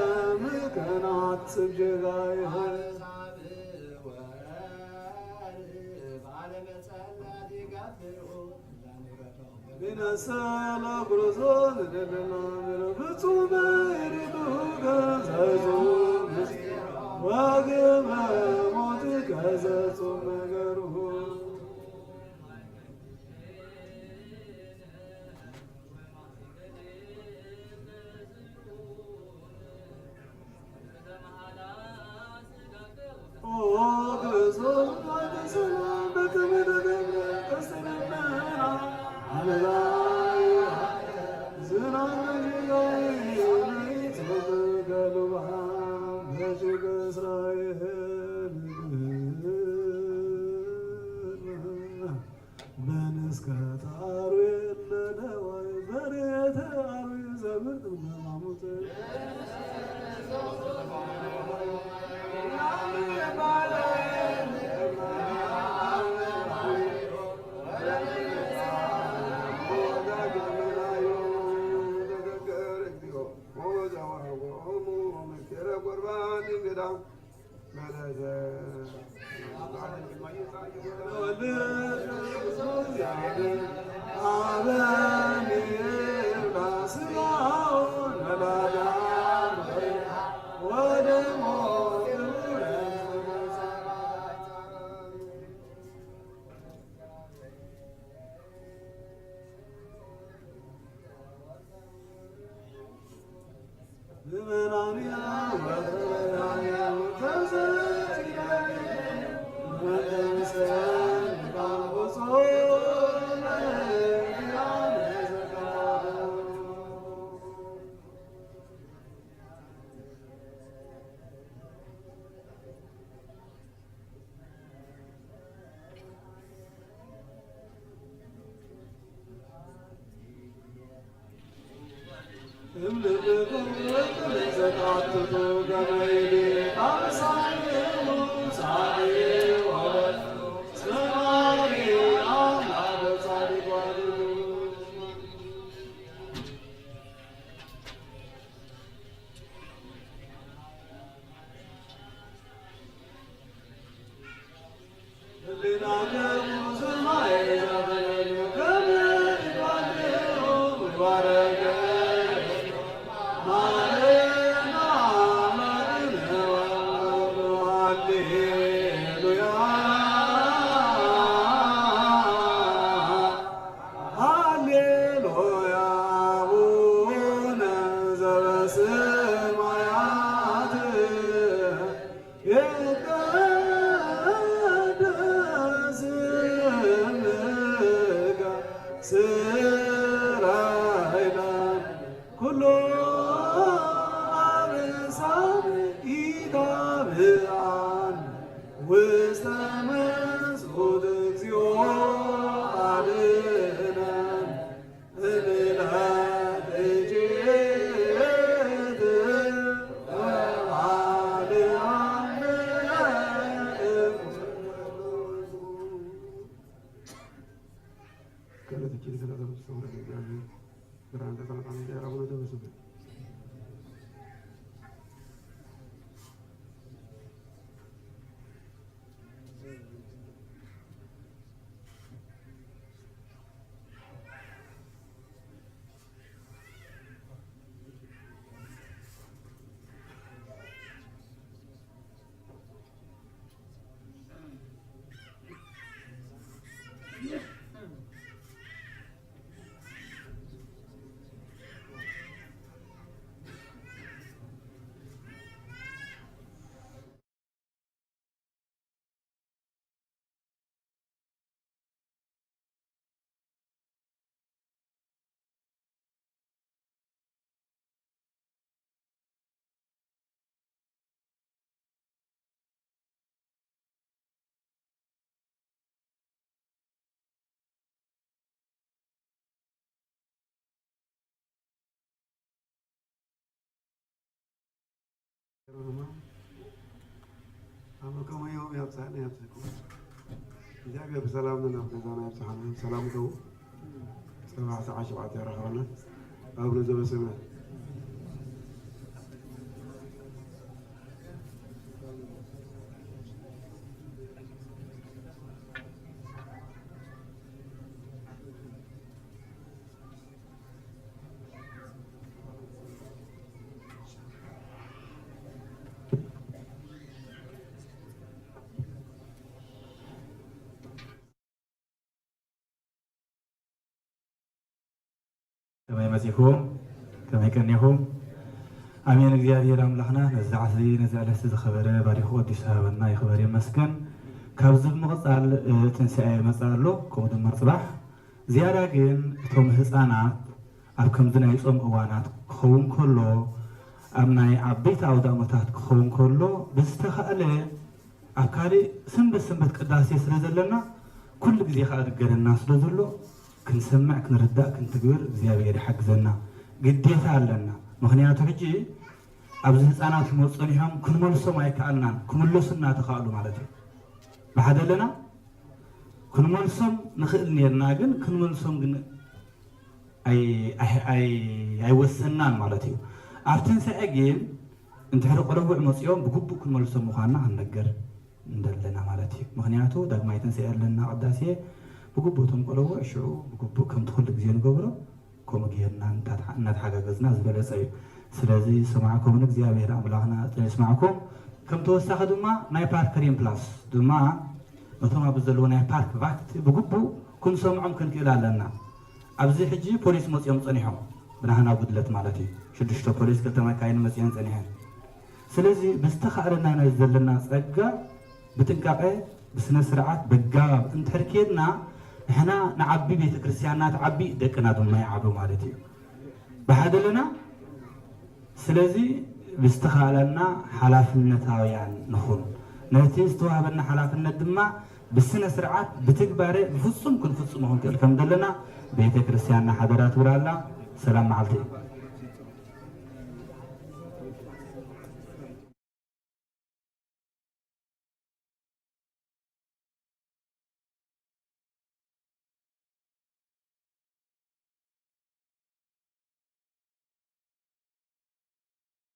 مكانات سجايها من السالة برزون للنامر بتصوم يريدوك زيزون واقم موتك زيزون مقره برزون بعد سلامك من قبلك استلمنا على زنان جاي تبقى مشق إسرائيل بنسكت عروي لدواي بريت عروي زمرت بمعموت أما كم يوم يبصحنا يبصحون إذا جاب سلام لنا فزانا يبصحنا سلام تو سبعة ساعة شبعة يا رخانا أو نزل سماه كما يمسيكم كما يكنيهم أمين እግዚአብሔር አምላኽና ነዚ ዓስሊ ነዚ ዕለት ዝኸበረ ባሪኹ ኣዲስ ኣበባና ይኽበር የመስገን ካብዚ ብምቕፃል ትንሳኤ መፅእ ኣሎ ከምኡ ድማ ፅባሕ ዝያዳ ግን እቶም ህፃናት ኣብ ከምዚ ናይ ፆም እዋናት ክኸውን ከሎ ኣብ ናይ ዓበይቲ ኣውዳሞታት ክኸውን ከሎ ብዝተኸእለ ኣብ ካሊእ ሰንበት ሰንበት ቅዳሴ ስለ ዘለና ኩሉ ግዜ ከዓ ዝገረና ስለ ዘሎ ክንሰምዕ ክንርዳእ ክንትግብር እግዚአብሔር ይሓግዘና ግዴታ ኣለና ምክንያቱ ሕጂ ኣብዚ ህፃናት ይመፁ ኒሖም ክንመልሶም ኣይከኣልናን ክምለሱ እናተኻእሉ ማለት እዩ ብሓደ ኣለና ክንመልሶም ንኽእል ነርና ግን ክንመልሶም ግን ኣይወሰናን ማለት እዩ ኣብ ትንሳኤ ግን እንድሕሪ ቆልዑ መፅኦም ብግቡእ ክንመልሶም ምዃንና ክንነገር እንደለና ማለት እዩ ምክንያቱ ዳግማይ ትንሳኤ ኣለና ቅዳሴ بقبوتهم قالوا شو بقبو كم تخل زين قبره كم جينا نتحققنا زبالة سيء سلازي سمعكم نجزي أملاحنا تسمعكم كم توسخ دما ناي بارك كريم بلاس دما نتوما بزلوا ناي بارك وقت بقبو كن سمعهم كن كلا لنا أبزي حجي بوليس مسيم صنيحهم بنهنا بدلت مالتي شدشتو بوليس كتما كاين مسيم صنيحهم سلازي بستخارنا نزلنا سرقة بتنقعي بسنة سرعات بقاب انت حركيتنا احنا نعبي بيت كريستيانات عبي دقنا دما يعبوا مالتي بهذا لنا سلازي بستخالنا حلافنتاويان نخون نتي استوهبنا حلافنت دما بسنة سرعات بتكباري بفصم كن فصم هون كم دلنا بيت كريستياننا حضرات ورالا سلام عليكم